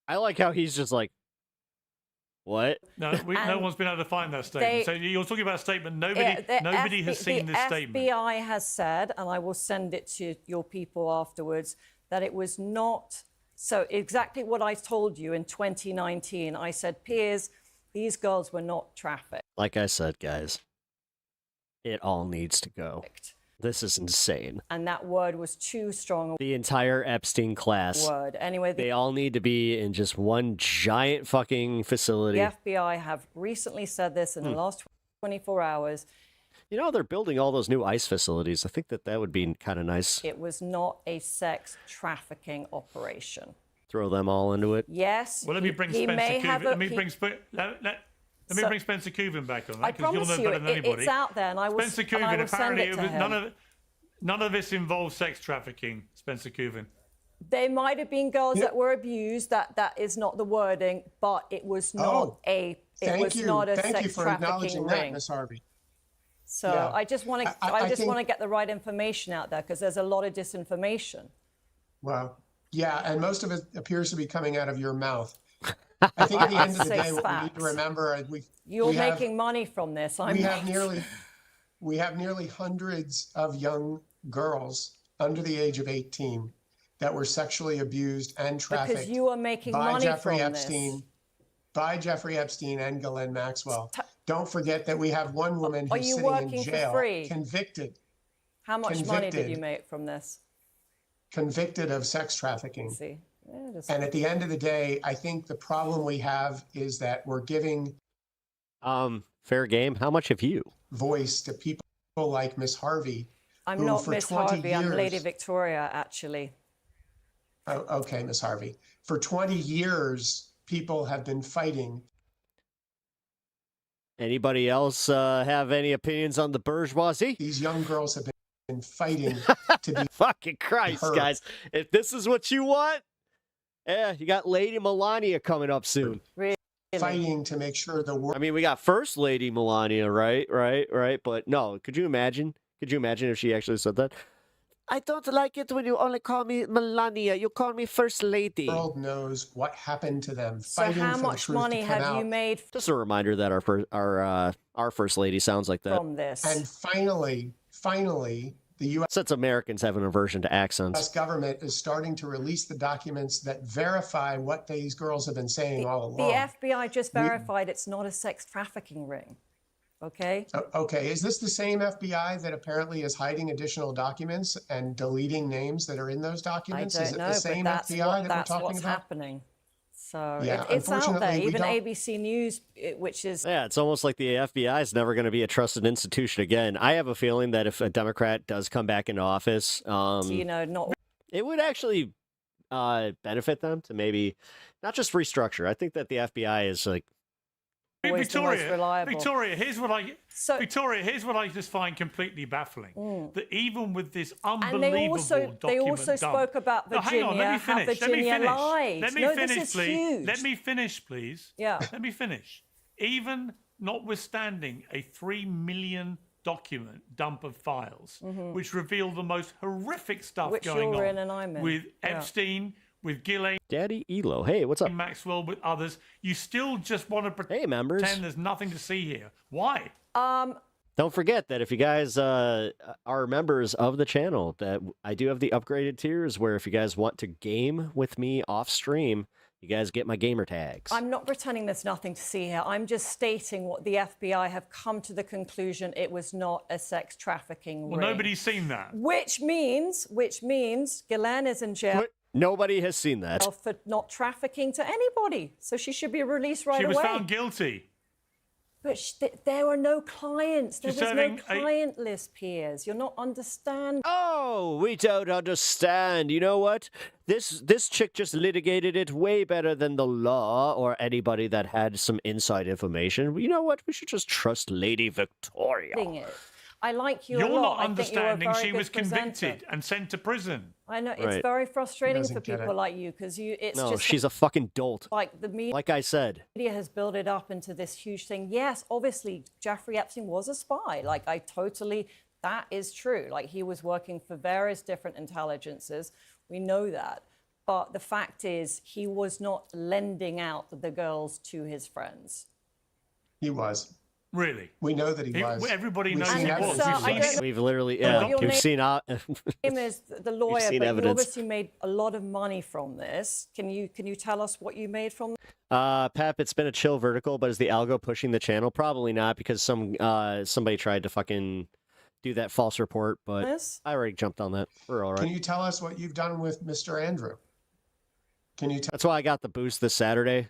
I like how he's just like, what? No, no one's been able to find that statement. So you're talking about a statement nobody has seen this statement. The FBI has said, and I will send it to your people afterwards, that it was not. So exactly what I told you in 2019. I said, Piers, these girls were not trafficked. Like I said, guys, it all needs to go. This is insane. And that word was too strong. The entire Epstein class. Word. Anyway, they all need to be in just one giant fucking facility. The FBI have recently said this in the last 24 hours. You know, they're building all those new ICE facilities. I think that would be kind of nice. It was not a sex trafficking operation. Throw them all into it. Yes. Well, let me bring Spencer Cooven. Let me bring Spencer Cooven back on that, because you'll know better than anybody. It's out there, and I will. Spencer Cooven, apparently, none of this involves sex trafficking. Spencer Cooven. There might have been girls that were abused. That is not the wording, but it was not a. It was not a sex trafficking ring. Miss Harvey. So yeah. I just want to. I just want to get the right information out there, because there's a lot of disinformation. Well, yeah, and most of it appears to be coming out of your mouth. I think at the end of the day, what we need to remember, you're making money from this. We have nearly hundreds of young girls under the age of 18 that were sexually abused and trafficked because you are making money Jeffrey from Epstein, by Jeffrey Epstein and Ghislaine Maxwell. Don't forget that we have one woman who's sitting in jail, convicted. How much money did you make from this? Convicted of sex trafficking. See. Yeah, and at the end of the day, I think the problem we have is that we're giving fair game. How much have you? Voice to people like Miss Harvey. I'm not Miss Harvey. I'm Lady Victoria, actually. Oh, okay, Miss Harvey. For 20 years, people have been fighting. Anybody else have any opinions on the bourgeoisie? These young girls have been fighting to be fucking Christ, guys. If this is what you want, yeah, you got Lady Melania coming up soon. Really? Fighting to make sure the world. I mean, we got First Lady Melania, right? But no, could you imagine? Could you imagine if she actually said that? I don't like it when you only call me Melania. You call me First Lady. The world knows what happened to them. So how much money have you made? Just a reminder that our First Lady sounds like that. From this. And finally, the U.S. Since Americans have an aversion to accents. U.S. government is starting to release the documents that verify what these girls have been saying all along. The FBI just verified it's not a sex trafficking ring. Okay. Okay. Is this the same FBI that apparently is hiding additional documents and deleting names that are in those documents? I don't know, the same but that's FBI that we're that's talking what's about? happening. So yeah, it's out there. Even don't... ABC News, which is... Yeah, it's almost like the FBI is never going to be a trusted institution again. I have a feeling that if a Democrat does come back into office, it would actually benefit them to maybe not just restructure. I think that the FBI is like... Victoria, here's what I just find completely baffling. That even with this unbelievable document they also spoke about Virginia. Hang on, let me finish. Let me finish, please. Yeah. Let me finish. Even notwithstanding a 3 million document dump of files, which reveal the most horrific stuff going on with Epstein, with Ghislaine, Daddy Elo. Hey, what's up? Maxwell, with others, you still just want to pretend there's nothing to see here. Why? Don't forget that if you guys are members of the channel, that I do have the upgraded tiers where if you guys want to game with me off stream, you guys get my gamer tags. I'm not pretending there's nothing to see here. I'm just stating what the FBI have come to the conclusion it was not a sex trafficking ring. Well, nobody's seen that. Which means Ghislaine is in jail. Nobody has seen that. For not trafficking to anybody. So she should be released right away. She was found guilty. But there were no clients. There was no client list, Piers. You're not understanding. Oh, we don't understand. You know what? This chick just litigated it way better than the law or anybody that had some inside information. You know what? We should just trust Lady Victoria. I like you a You're lot. not understanding she was presenter. convicted and sent to prison. I know, it's Right. very frustrating for people like you, because it's No, just... she's a fucking dolt. Like the media... Like I said. Media has built it up into this huge thing. Yes, obviously, Jeffrey Epstein was a spy. Like, I totally... That is true. Like, he was working for various different intelligences. We know that. But the fact is, he was not lending out the girls to his friends. He was. Really? We know that he was. Everybody We've knows seen he evidence. was. We've literally, yeah, we've seen out. Name is the lawyer, seen but evidence. you obviously made a lot of money from this. Can you tell us what you made from? Pep, it's been a chill vertical, but is the algo pushing the channel? Probably not, because somebody tried to fucking do that false report, but Yes? I already jumped on that. We're all right. Can you tell us what you've done with Mr. Andrew? Can you tell? That's why I got the boost this Saturday,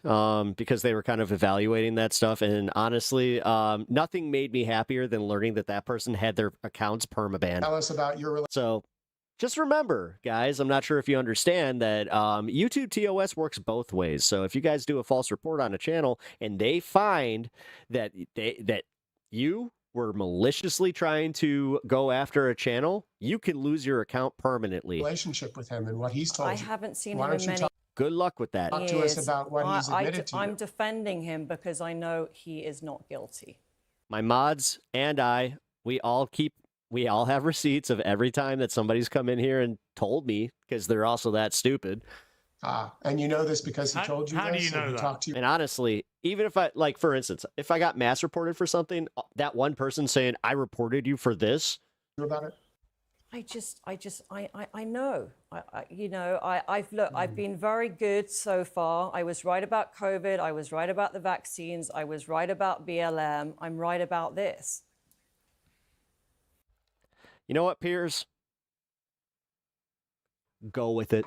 because they were kind of evaluating that stuff, and honestly, nothing made me happier than learning that that person had their accounts permabanned. Tell us about your relationship. So, just remember, guys, I'm not sure if you understand that YouTube TOS works both ways. So if you guys do a false report on a channel and they find that you were maliciously trying to go after a channel, you can lose your account permanently. Relationship with him and what he's told I you. haven't seen Why him don't in you many. Good luck with that. Talk to us about what he's admitted to I'm you. defending him because I know he is not guilty. My mods and I, we all have receipts of every time that somebody's come in here and told me, because they're also that stupid. And you know this because he told you how do this? you know and he that? talked to you. And honestly, even if I, like, for instance, if I got mass reported for something, that one person saying, I reported you for this. About it? I know. I've been very good so far. I was right about COVID. I was right about the vaccines. I was right about BLM. I'm right about this. You know what, Piers? Go with it.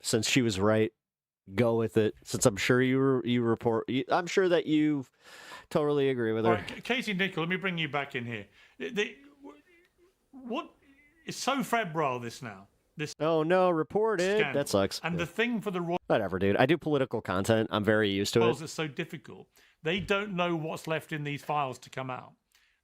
Since she was right, go with it. Since I'm sure I'm sure that you totally agree with her. All right, Katie Nickel, let me bring you back in here. What is so febrile this now? This Oh no, reported. scandal. That sucks. And the thing for the Royals Whatever, dude. I do political content. I'm very used to it. is so difficult. They don't know what's left in these files to come out.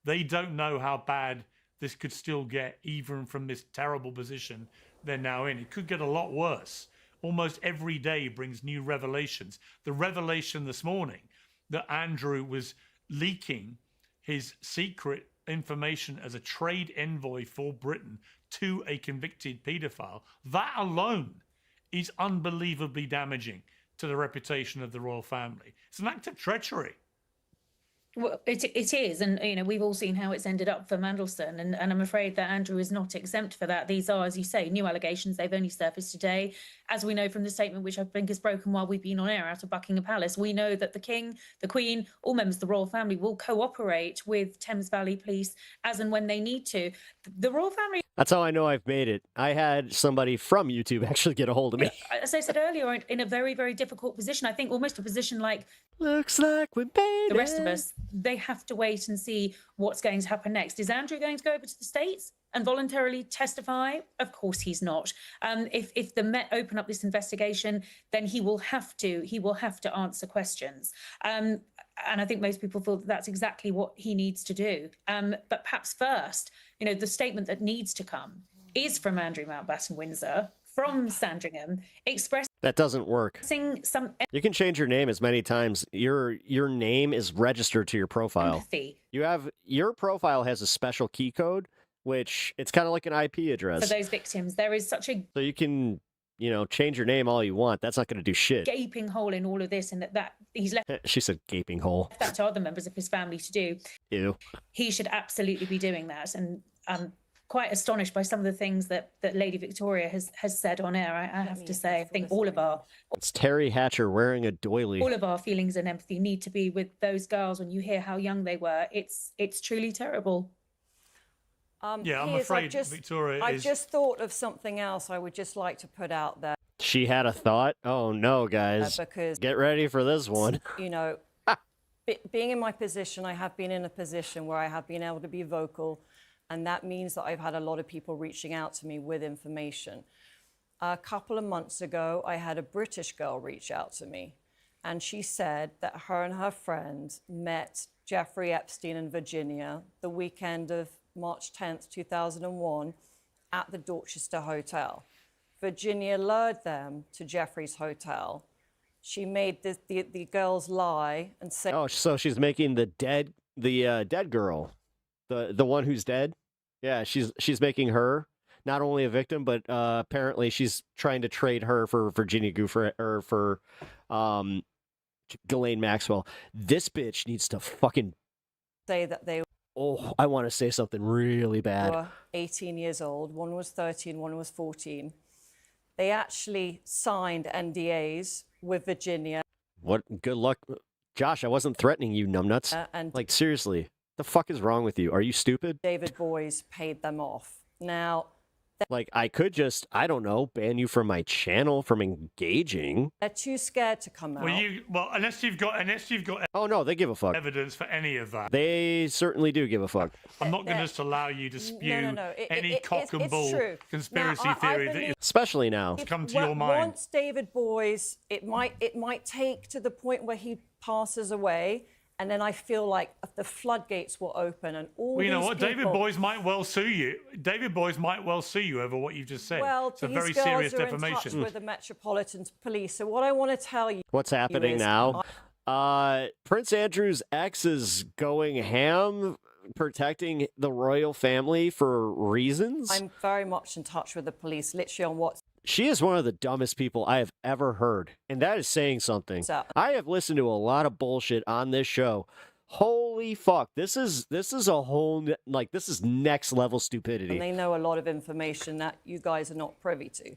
They don't know how bad this could still get, even from this terrible position they're now in. It could get a lot worse. Almost every day brings new revelations. The revelation this morning that Andrew was leaking his secret information as a trade envoy for Britain to a convicted paedophile, that alone is unbelievably damaging to the reputation of the royal family. It's an act of treachery. Well, it is, and we've all seen how it's ended up for Mandelstam, and I'm afraid that Andrew is not exempt for that. These are, as you say, new allegations. They've only surfaced today, as we know from the statement, which I think is broken while we've been on air out of Buckingham Palace. We know that the King, the Queen, all members of the royal family will cooperate with Thames Valley Police as and when they need to. The royal family. That's how I know I've made it. I had somebody from YouTube actually get a hold of me. As I said earlier, in a very, very difficult position. I think almost a position like looks like we made the rest of us. They have to wait and see what's going to happen next. Is Andrew going to go over to the States and voluntarily testify? Of course he's not. If the Met open up this investigation, then he will have to answer questions. And I think most people feel that that's exactly what he needs to do. But perhaps first, the statement that needs to come is from Andrew Mountbatten Windsor, from Sandringham, expressing That doesn't work. some You can change your name as many times. Your name is registered to your profile. empathy Your profile has a special key code, which it's kind of like an IP address. for those victims. There is such a So you can, change your name all you want. That's not going to do shit. gaping hole in all of this, and that he's left She said gaping hole. that to other members of his family to do. Ew. He should absolutely be doing that. And I'm quite astonished by some of the things that Lady Victoria has said on air. I have to say, I think all of It's Terry Hatcher wearing a doily. our feelings and empathy need to be with those girls. When you hear how young they were, it's truly terrible. Yeah, I'm Piers, afraid Victoria I is... just thought of something else I would just like to put out there. She had a thought? Oh no, guys. Because- Get ready for this one. Being in my position, I have been in a position where I have been able to be vocal, and that means that I've had a lot of people reaching out to me with information. A couple of months ago, I had a British girl reach out to me, and she said that her and her friend met Jeffrey Epstein in Virginia the weekend of March 10th, 2001, at the Dorchester Hotel. Virginia lured them to Jeffrey's hotel. She made the girls lie and say... Oh, so she's making the dead girl, the one who's dead. Yeah, she's making her not only a victim, but apparently she's trying to trade her for Virginia Giuffre or for Ghislaine Maxwell. This bitch needs to fucking say that they I want to say something really bad. were 18 years old. One was 13, one was 14. They actually signed NDAs with Virginia. What good luck, Josh. I wasn't threatening you, numbnuts. And like, seriously, the fuck is wrong with you? Are you stupid? David Boies paid them off. Now, like, I could just, I don't know, ban you from my channel from engaging. they're too scared to come out. Well, unless you've got Oh no, they give a fuck. evidence for any of that. They certainly do give a fuck. I'm not going to just allow you to spew any cock and it's bull true. conspiracy Now, I theory believe- that Especially now. come to your mind. Once David Boies, it might take to the point where he passes away, and then I feel like the floodgates will open, and all Well, you know these what? people... David Boies might well sue you. David Boies might well sue you over what you've just said. Well, it's a these very girls serious are defamation. in touch with the Metropolitan Police. So what I want to tell you... What's happening is- now? Prince Andrew's ex is going ham, protecting the royal family for reasons. I'm very much in touch with the police, literally on WhatsApp. She is one of the dumbest people I have ever heard, and that is saying something. I have listened to a lot of bullshit on this show. Holy fuck, this is a whole, like, this is next level stupidity. And they know a lot of information that you guys are not privy to.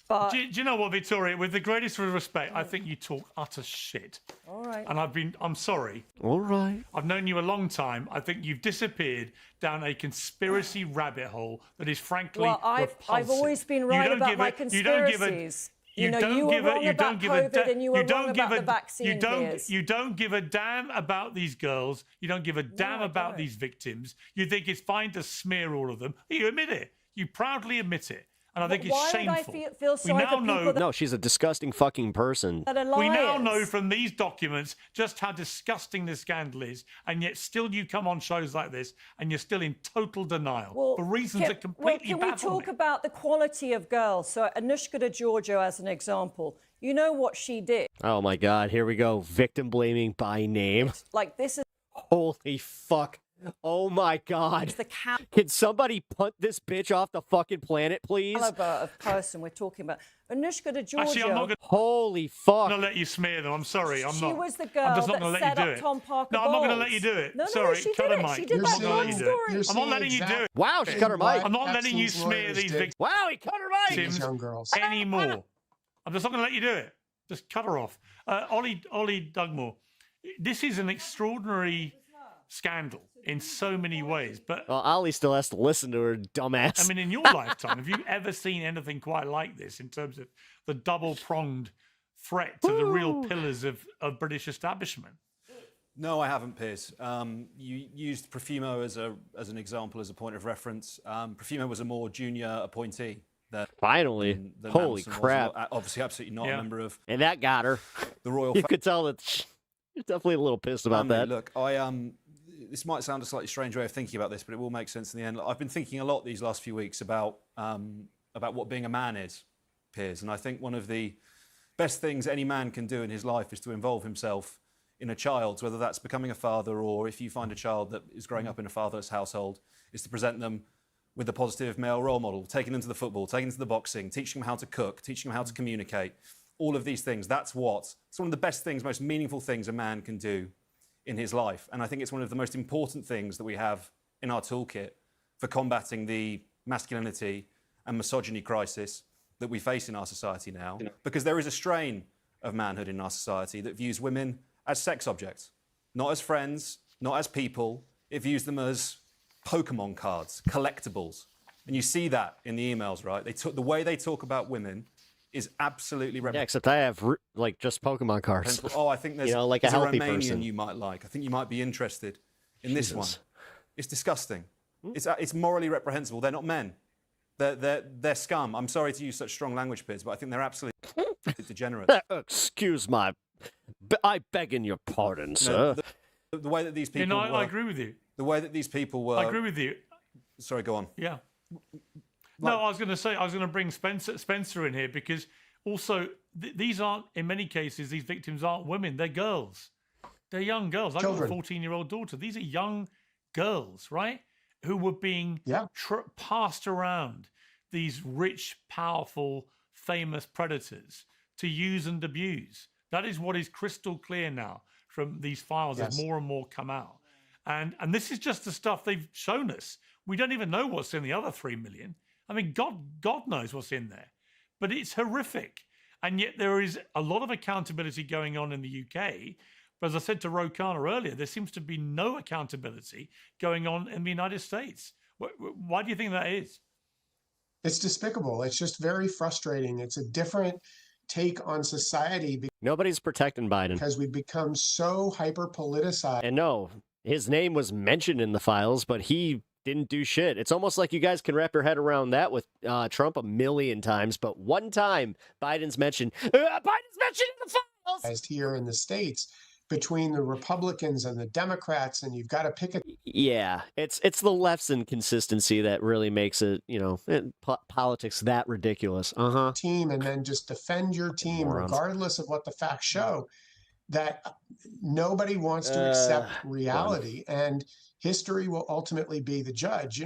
But Do you know what, Victoria? With the greatest of respect, I think you talk utter shit. all right. And I'm sorry. All right. I've known you a long time. I think you've disappeared down a conspiracy rabbit hole that is frankly Well, I've always been right about my conspiracies. You know, you were wrong about COVID and you were wrong about the vaccine fears. You don't give a damn about these girls. You don't give a damn about these victims. You think it's fine to smear all of them. You admit it. You proudly admit it. And I think it's Why shameful. would I feel sorry for people that... No, she's a disgusting fucking person. that are We now liars? know from these documents just how disgusting this scandal is, and yet still you come on shows like this and you're still in total denial for reasons that completely can we baffle talk me. about the quality of girls? So Anushka DeGiorgio, as an example, you know what she did. Oh my god, here we go. Victim blaming by name. Like, this is... Holy fuck. Oh my god. Can somebody punt this bitch off the fucking planet, please? Caliber of person we're talking about. Anushka DeGiorgio... Actually, I'm not going Holy fuck. to let you smear them. I'm sorry. I'm She not. was the I'm girl just not that gonna let set you do up it. Tom Parker No, I'm not going to Bowles. let you do it. No, sorry, she cut did her it. mic. She did I'm that not going to let you do it. I'm not letting you do it. Wow, she cut her mic. I'm not letting you smear these victims. Wow, he cut her mic. These young girls. Anymore. I'm just not going to let you do it. Just cut her off. Ollie Dugmore, this is an extraordinary scandal in so many ways. But well, Ollie still has to listen to her dumbass. I mean, in your lifetime, have you ever seen anything quite like this in terms of the double-pronged threat to the real pillars of British establishment? No, I haven't, Piers. You used Profumo as an example, as a point of reference. Profumo was a more junior appointee. Finally. Holy Manson was. crap. Obviously, absolutely not a member of And that got her. the royal You could tell that you're definitely a little pissed about family. that. Look, this might sound a slightly strange way of thinking about this, but it will make sense in the end. I've been thinking a lot these last few weeks about what being a man is, Piers. And I think one of the best things any man can do in his life is to involve himself in a child, whether that's becoming a father or if you find a child that is growing up in a fatherless household, is to present them with a positive male role model, taking them to the football, taking them to the boxing, teaching them how to cook, teaching them how to communicate, all of these things. It's one of the best things, most meaningful things a man can do in his life. And I think it's one of the most important things that we have in our toolkit for combating the masculinity and misogyny crisis that we face in our society now. Because there is a strain of manhood in our society that views women as sex objects, not as friends, not as people. It views them as Pokemon cards, collectibles. And you see that in the emails, right? The way they talk about women is absolutely Yeah, except I have just Pokemon cards. Oh, I think there's, like there's a healthy Romanian person. you might like. I think you might be interested in this one. Jesus. It's disgusting. It's morally reprehensible. They're not men. They're scum. I'm sorry to use such strong language, Piers, but I think they're absolutely degenerate. Excuse my... I beg in your pardon, sir. The way that these people I agree with you. The way that these people were... I agree with you. Sorry, go on. Yeah. No, I was going to bring Spencer in here because also these aren't, in many cases, these victims aren't women, they're girls. They're young girls. I've got a 14-year-old daughter. These are young girls, right? Who were being passed around these rich, powerful, famous predators to use and abuse. That is what is crystal clear now from these files as more and more come out. And this is just the stuff they've shown us. We don't even know what's in the other 3 million. I mean, God knows what's in there. But it's horrific. And yet there is a lot of accountability going on in the UK. But as I said to Rokana earlier, there seems to be no accountability going on in the United States. Why do you think that is? It's despicable. It's just very frustrating. It's a different take on society. Nobody's protecting Biden. Because we've become so hyper-politicized. And no, his name was mentioned in the files, but he didn't do shit. It's almost like you guys can wrap your head around that with Trump a million times, but one time Biden's mentioned. Biden's mentioned in the files. Here in the States, between the Republicans and the Democrats, and you've got to pick a... Yeah, it's the left's inconsistency that really makes it, politics that ridiculous. Team, and then just defend your team, regardless of what the facts show. That nobody wants to accept reality, and history will ultimately be the judge.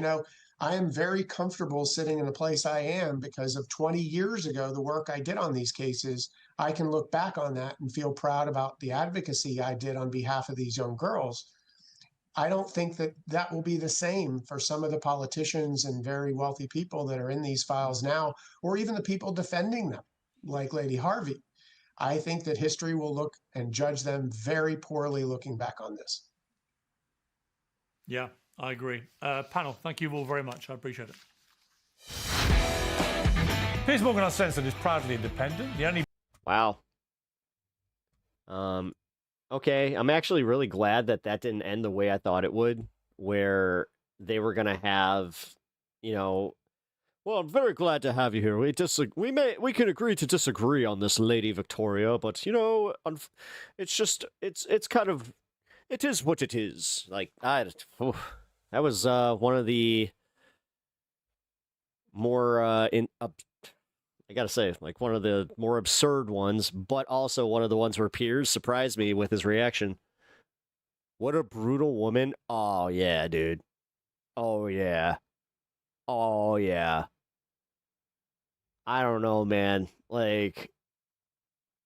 I am very comfortable sitting in the place I am because of 20 years ago, the work I did on these cases. I can look back on that and feel proud about the advocacy I did on behalf of these young girls. I don't think that will be the same for some of the politicians and very wealthy people that are in these files now, or even the people defending them, like Lady Harvey. I think that history will look and judge them very poorly looking back on this. Yeah, I agree. Panel, thank you all very much. I appreciate it. Piers Morgan Uncensored is proudly independent. The only... Wow. Okay, I'm actually really glad that didn't end the way I thought it would, where they were going to have, well, I'm very glad to have you here. We can agree to disagree on this, Lady Victoria, but it's just it's kind of, it is what it is. Like that was one of the more I gotta say, like one of the more absurd ones, but also one of the ones where Piers surprised me with his reaction. What a brutal woman! Oh yeah, dude. Oh yeah. Oh yeah. I don't know, man. Like,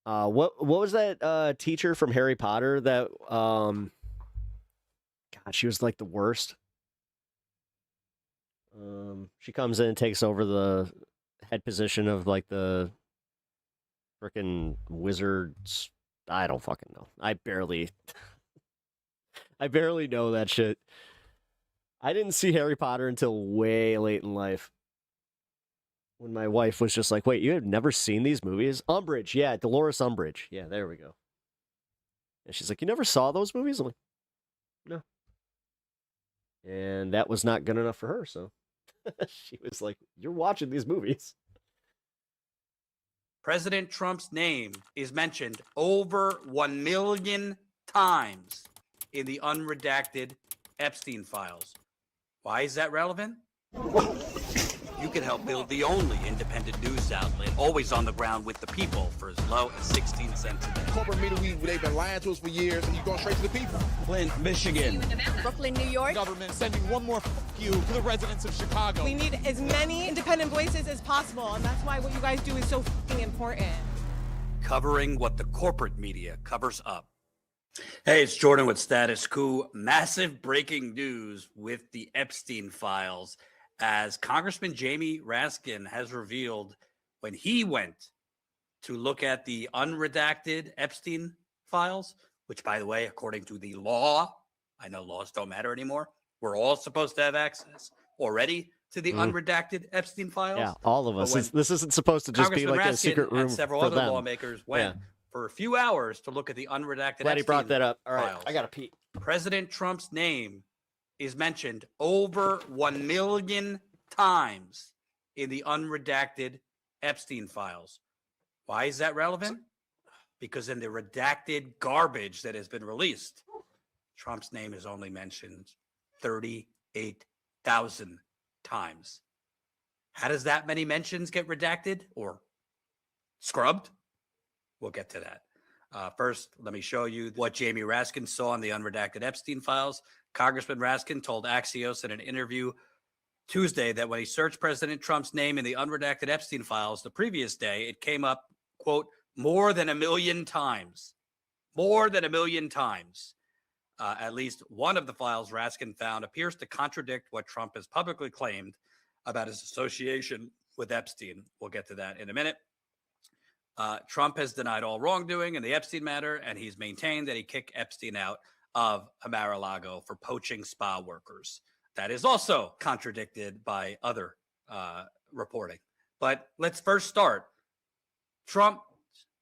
what was that teacher from Harry Potter that God, she was like the worst. She comes in and takes over the head position of like the freaking wizards. I don't fucking know. I barely know that shit. I didn't see Harry Potter until way late in life. When my wife was just like, wait, you have never seen these movies? Umbridge, yeah, Dolores Umbridge. Yeah, there we go. And she's like, you never saw those movies? I'm like, no. And that was not good enough for her, so she was like, you're watching these movies. President Trump's name is mentioned over 1 million times in the unredacted Epstein files. Why is that relevant? You can help build the only independent news outlet always on the ground with the people for as low as 16 cents a day. Corporate media, they've been lying to us for years, and you're going straight to the people. Flint, Michigan. Brooklyn, New York. Government sending one more you to the residents of Chicago. We need as many independent voices as possible, and that's why what you guys do is so important. Covering what the corporate media covers up. Hey, it's Jordan with Status Quo. Massive breaking news with the Epstein files, as Congressman Jamie Raskin has revealed when he went to look at the unredacted Epstein files, which, by the way, according to the law, I know laws don't matter anymore, we're all supposed to have access already to the unredacted Epstein files. Yeah, all of us. This isn't supposed to just be like Raskin a secret room and several for other them. lawmakers went for a few hours to look at the unredacted Glad Epstein he brought that up. All right, files. I gotta pee. President Trump's name is mentioned over 1 million times in the unredacted Epstein files. Why is that relevant? Because in the redacted garbage that has been released, Trump's name is only mentioned 38,000 times. How does that many mentions get redacted or scrubbed? We'll get to that. First, let me show you what Jamie Raskin saw in the unredacted Epstein files. Congressman Raskin told Axios in an interview Tuesday that when he searched President Trump's name in the unredacted Epstein files the previous day, it came up, quote, more than 1 million times. More than 1 million times. At least one of the files Raskin found appears to contradict what Trump has publicly claimed about his association with Epstein. We'll get to that in a minute. Trump has denied all wrongdoing in the Epstein matter, and he's maintained that he kicked Epstein out of Mar-a-Lago for poaching spa workers. That is also contradicted by other reporting. But let's first start. Trump's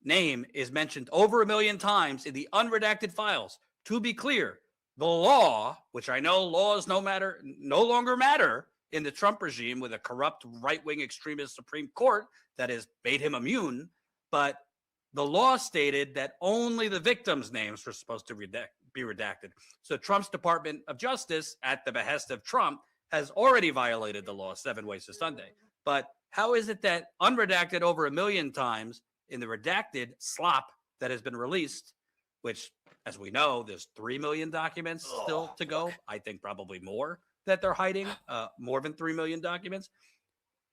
name is mentioned over 1 million times in the unredacted files. To be clear, the law, which I know laws no longer matter in the Trump regime with a corrupt right-wing extremist Supreme Court that has made him immune, but the law stated that only the victims' names were supposed to be redacted. So Trump's Department of Justice, at the behest of Trump, has already violated the law 7 ways to Sunday. But how is it that unredacted over 1 million times in the redacted slop that has been released, which, as we know, there's 3 million documents still to go. I think probably more that they're hiding, more than 3 million documents.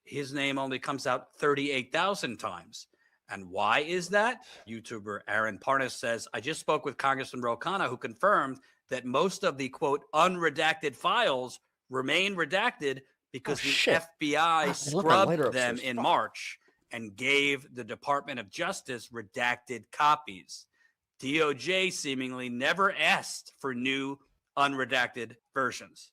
His name only comes out 38,000 times. And why is that? YouTuber Aaron Parnas says, I just spoke with Congressman Ro Khanna, who confirmed that most of the, quote, unredacted files remain redacted because the FBI scrubbed them in March and gave the Department of Justice redacted copies. DOJ seemingly never asked for new unredacted versions.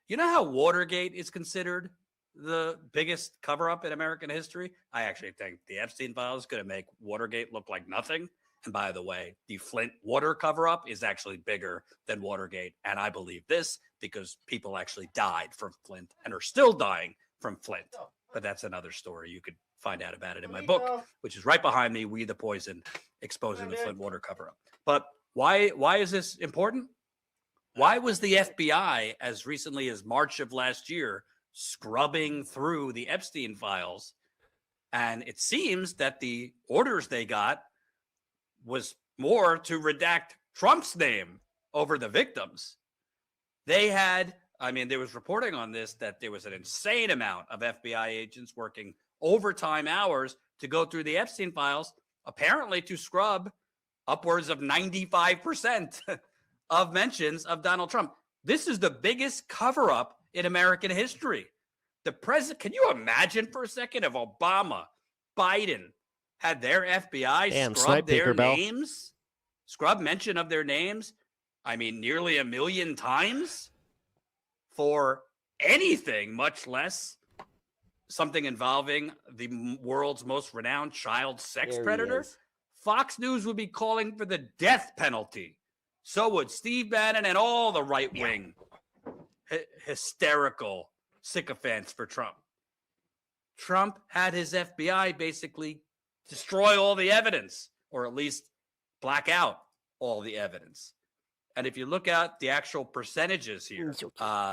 You know how Watergate is considered the biggest cover-up in American history? I actually think the Epstein files is going to make Watergate look like nothing. And by the way, the Flint water cover-up is actually bigger than Watergate. And I believe this because people actually died from Flint and are still dying from Flint. But that's another story. You could find out about it in my book, which is right behind me, We the Poison, Exposing the Flint water cover-up. But why is this important? Why was the FBI, as recently as March of last year, scrubbing through the Epstein files? And it seems that the orders they got was more to redact Trump's name over the victims. They had, there was reporting on this that there was an insane amount of FBI agents working overtime hours to go through the Epstein files, apparently to scrub upwards of 95% of mentions of Donald Trump. This is the biggest cover-up in American history. The president, can you imagine for a second if Obama, Biden had their FBI scrub their names, scrub mention of their names, nearly 1 million times for anything, much less something involving the world's most renowned child sex predator? Fox News would be calling for the death penalty. So would Steve Bannon and all the right-wing hysterical sycophants for Trump. Trump had his FBI basically destroy all the evidence, or at least black out all the evidence. And if you look at the actual percentages here,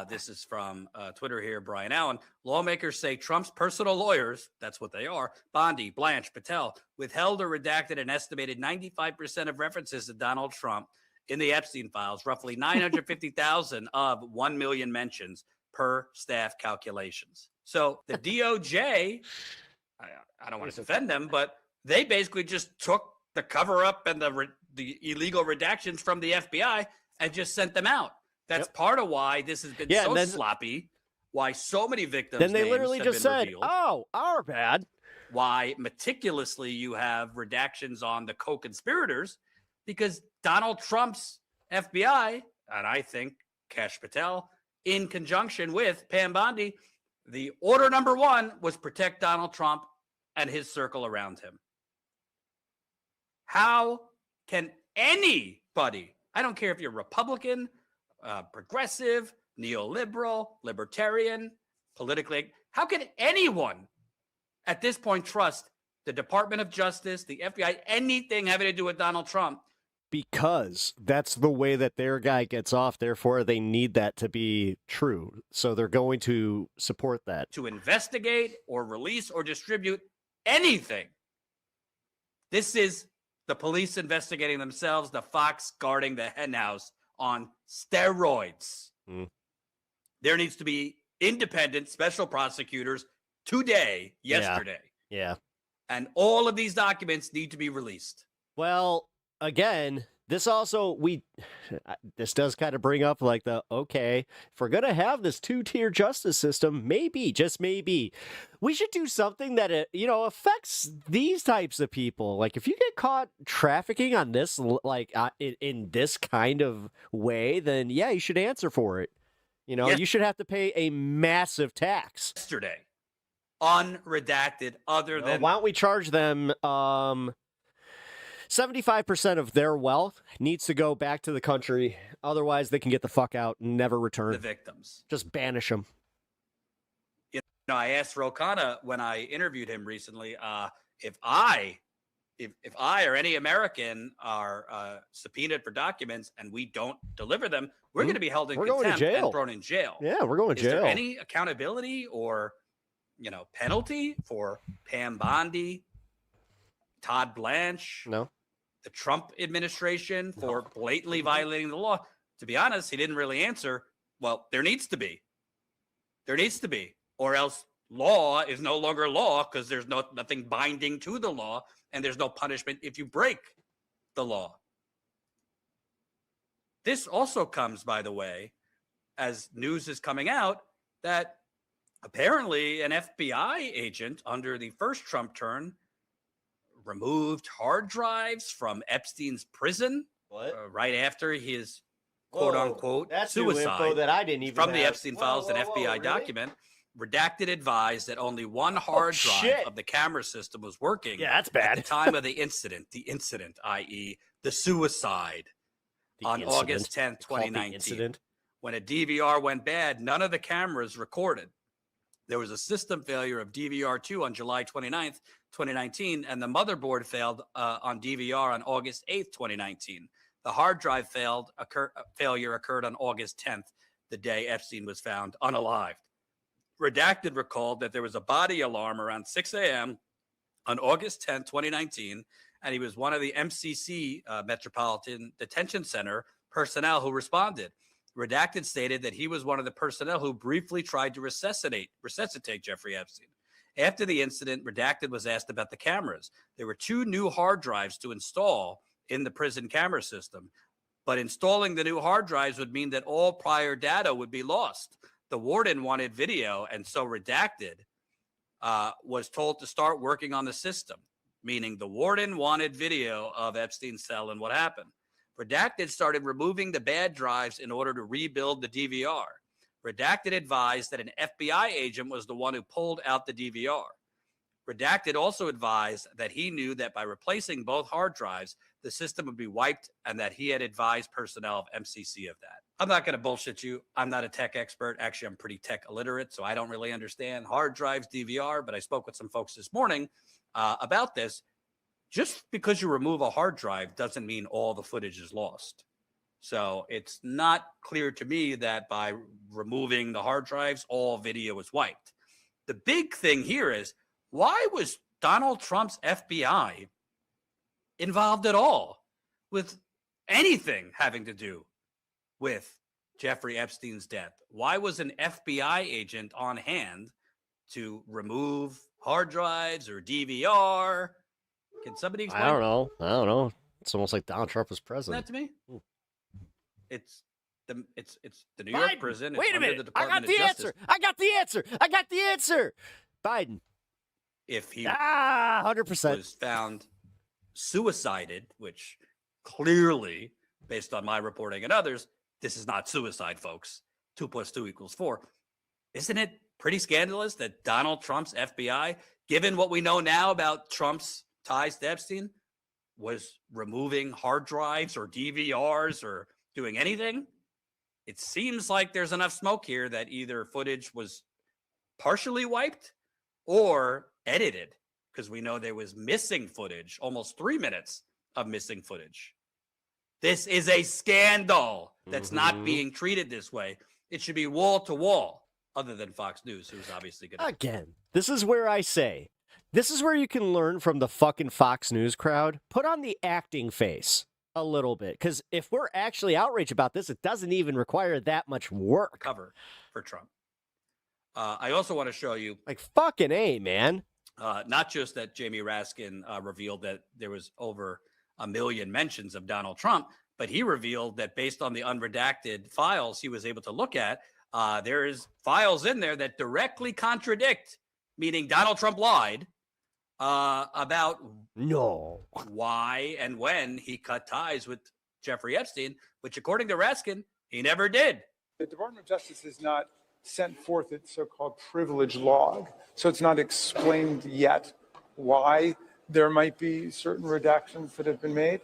this is from Twitter here, Brian Allen. Lawmakers say Trump's personal lawyers, that's what they are, Bondi, Blanche, Patel, withheld or redacted an estimated 95% of references to Donald Trump in the Epstein files, roughly 950,000 of 1 million mentions per staff calculations. So the DOJ, I don't want to defend them, but they basically just took the cover-up and the illegal redactions from the FBI and just sent them out. That's part of why this has been so sloppy, why so many victims' Then they names literally have just been said, revealed. "Oh, our bad." Why meticulously you have redactions on the co-conspirators, because Donald Trump's FBI, and I think Kash Patel, in conjunction with Pam Bondi, the order number one was protect Donald Trump and his circle around him. How can anybody, I don't care if you're Republican, progressive, neoliberal, libertarian, politically, how can anyone at this point trust the Department of Justice, the FBI, anything having to do with Donald Trump, because that's the way that their guy gets off. Therefore, they need that to be true. So they're going to support that. To investigate or release or distribute anything. This is the police investigating themselves, the fox guarding the henhouse on steroids. There needs to be independent special prosecutors today, yesterday. Yeah. And all of these documents need to be released. Well, again, this also, this does kind of bring up like okay, if we're going to have this two-tier justice system, maybe, just maybe, we should do something that, affects these types of people. Like, if you get caught trafficking on this, in this kind of way, then yeah, you should answer for it. You should have to pay a massive tax. Yesterday, unredacted, other than... Why don't we charge them 75% of their wealth needs to go back to the country. Otherwise, they can get the fuck out and never return. The victims. Just banish them. I asked Ro Khanna when I interviewed him recently, if I or any American are subpoenaed for documents and we don't deliver them, we're going to be held in contempt and thrown in jail. Yeah, we're going to jail. Is there any accountability or, penalty for Pam Bondi, Todd Blanche, the Trump administration for blatantly violating the law? To be honest, he didn't really answer. Well, there needs to be. There needs to be. Or else law is no longer law because there's nothing binding to the law and there's no punishment if you break the law. This also comes, by the way, as news is coming out that apparently an FBI agent under the first Trump term removed hard drives from Epstein's prison right after his quote-unquote suicide. New info that I didn't even from the have. Epstein files, an FBI document. Redacted advised that only one hard drive of the camera system was working. Yeah, that's bad. At the time of the incident, i.e. the suicide on August 10th, 2019. When a DVR went bad, none of the cameras recorded. There was a system failure of DVR2 on July 29th, 2019, and the motherboard failed on DVR on August 8th, 2019. The hard drive failure occurred on August 10th, the day Epstein was found unalived. Redacted recalled that there was a body alarm around 6 a.m. on August 10th, 2019, and he was one of the MCC Metropolitan Detention Center personnel who responded. Redacted stated that he was one of the personnel who briefly tried to resuscitate Jeffrey Epstein. After the incident, Redacted was asked about the cameras. There were 2 new hard drives to install in the prison camera system, but installing the new hard drives would mean that all prior data would be lost. The warden wanted video, and so Redacted was told to start working on the system, meaning the warden wanted video of Epstein's cell and what happened. Redacted started removing the bad drives in order to rebuild the DVR. Redacted advised that an FBI agent was the one who pulled out the DVR. Redacted also advised that he knew that by replacing both hard drives, the system would be wiped and that he had advised personnel of MCC of that. I'm not going to bullshit you. I'm not a tech expert. Actually, I'm pretty tech illiterate, so I don't really understand hard drives, DVR, but I spoke with some folks this morning about this. Just because you remove a hard drive doesn't mean all the footage is lost. So it's not clear to me that by removing the hard drives, all video is wiped. The big thing here is, why was Donald Trump's FBI involved at all with anything having to do with Jeffrey Epstein's death? Why was an FBI agent on hand to remove hard drives or DVR? Can somebody explain? I don't know. It's almost like Donald Trump was president. That to me? It's the New York prison. Wait a minute. The Department I got the of answer. Biden. If he 100% was found suicided, which clearly, based on my reporting and others, this is not suicide, folks. 2 + 2 = 4. Isn't it pretty scandalous that Donald Trump's FBI, given what we know now about Trump's ties to Epstein, was removing hard drives or DVRs or doing anything? It seems like there's enough smoke here that either footage was partially wiped or edited, because we know there was missing footage, almost 3 minutes of missing footage. This is a scandal that's not being treated this way. It should be wall to wall, other than Fox News, who's obviously going to. Again, this is where I say, this is where you can learn from the fucking Fox News crowd. Put on the acting face a little bit. Because if we're actually outraged about this, it doesn't even require that much work. Cover for Trump. I also want to show you. Like, fucking A, man. Not just that Jamie Raskin revealed that there was over 1 million mentions of Donald Trump, but he revealed that based on the unredacted files he was able to look at, there is files in there that directly contradict, meaning Donald Trump lied about why and when he cut ties with Jeffrey Epstein, which according to Raskin, he never did. The Department of Justice has not sent forth its so-called privilege log, so it's not explained yet why there might be certain redactions that have been made.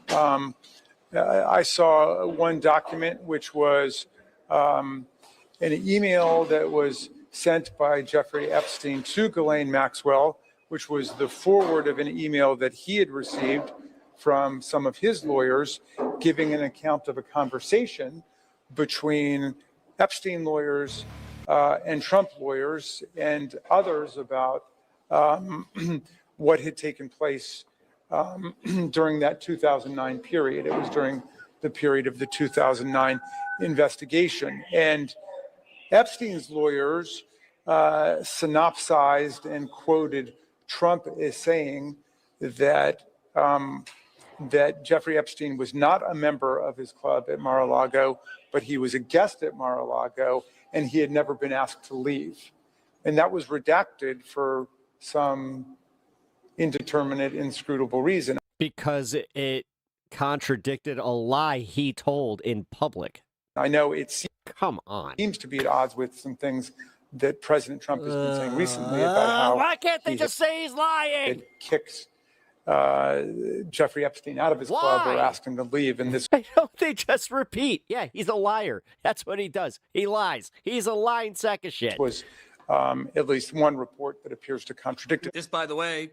I saw one document which was an email that was sent by Jeffrey Epstein to Ghislaine Maxwell, which was the forward of an email that he had received from some of his lawyers, giving an account of a conversation between Epstein lawyers and Trump lawyers and others about what had taken place during that 2009 period. It was during the period of the 2009 investigation. And Epstein's lawyers synopsized and quoted Trump as saying that that Jeffrey Epstein was not a member of his club at Mar-a-Lago, but he was a guest at Mar-a-Lago, and he had never been asked to leave. And that was redacted for some indeterminate, inscrutable reason. Because it contradicted a lie he told in public. I know Come on. Seems to be at odds with some things that President Trump has been saying recently about how why can't they just say he's lying? It kicks Jeffrey Epstein out of his club or asked him to leave. And this, Why don't they just repeat? Yeah, he's a liar. That's what he does. He lies. He's a lying sack of shit. Was at least one report that appears to contradict it. This, by the way,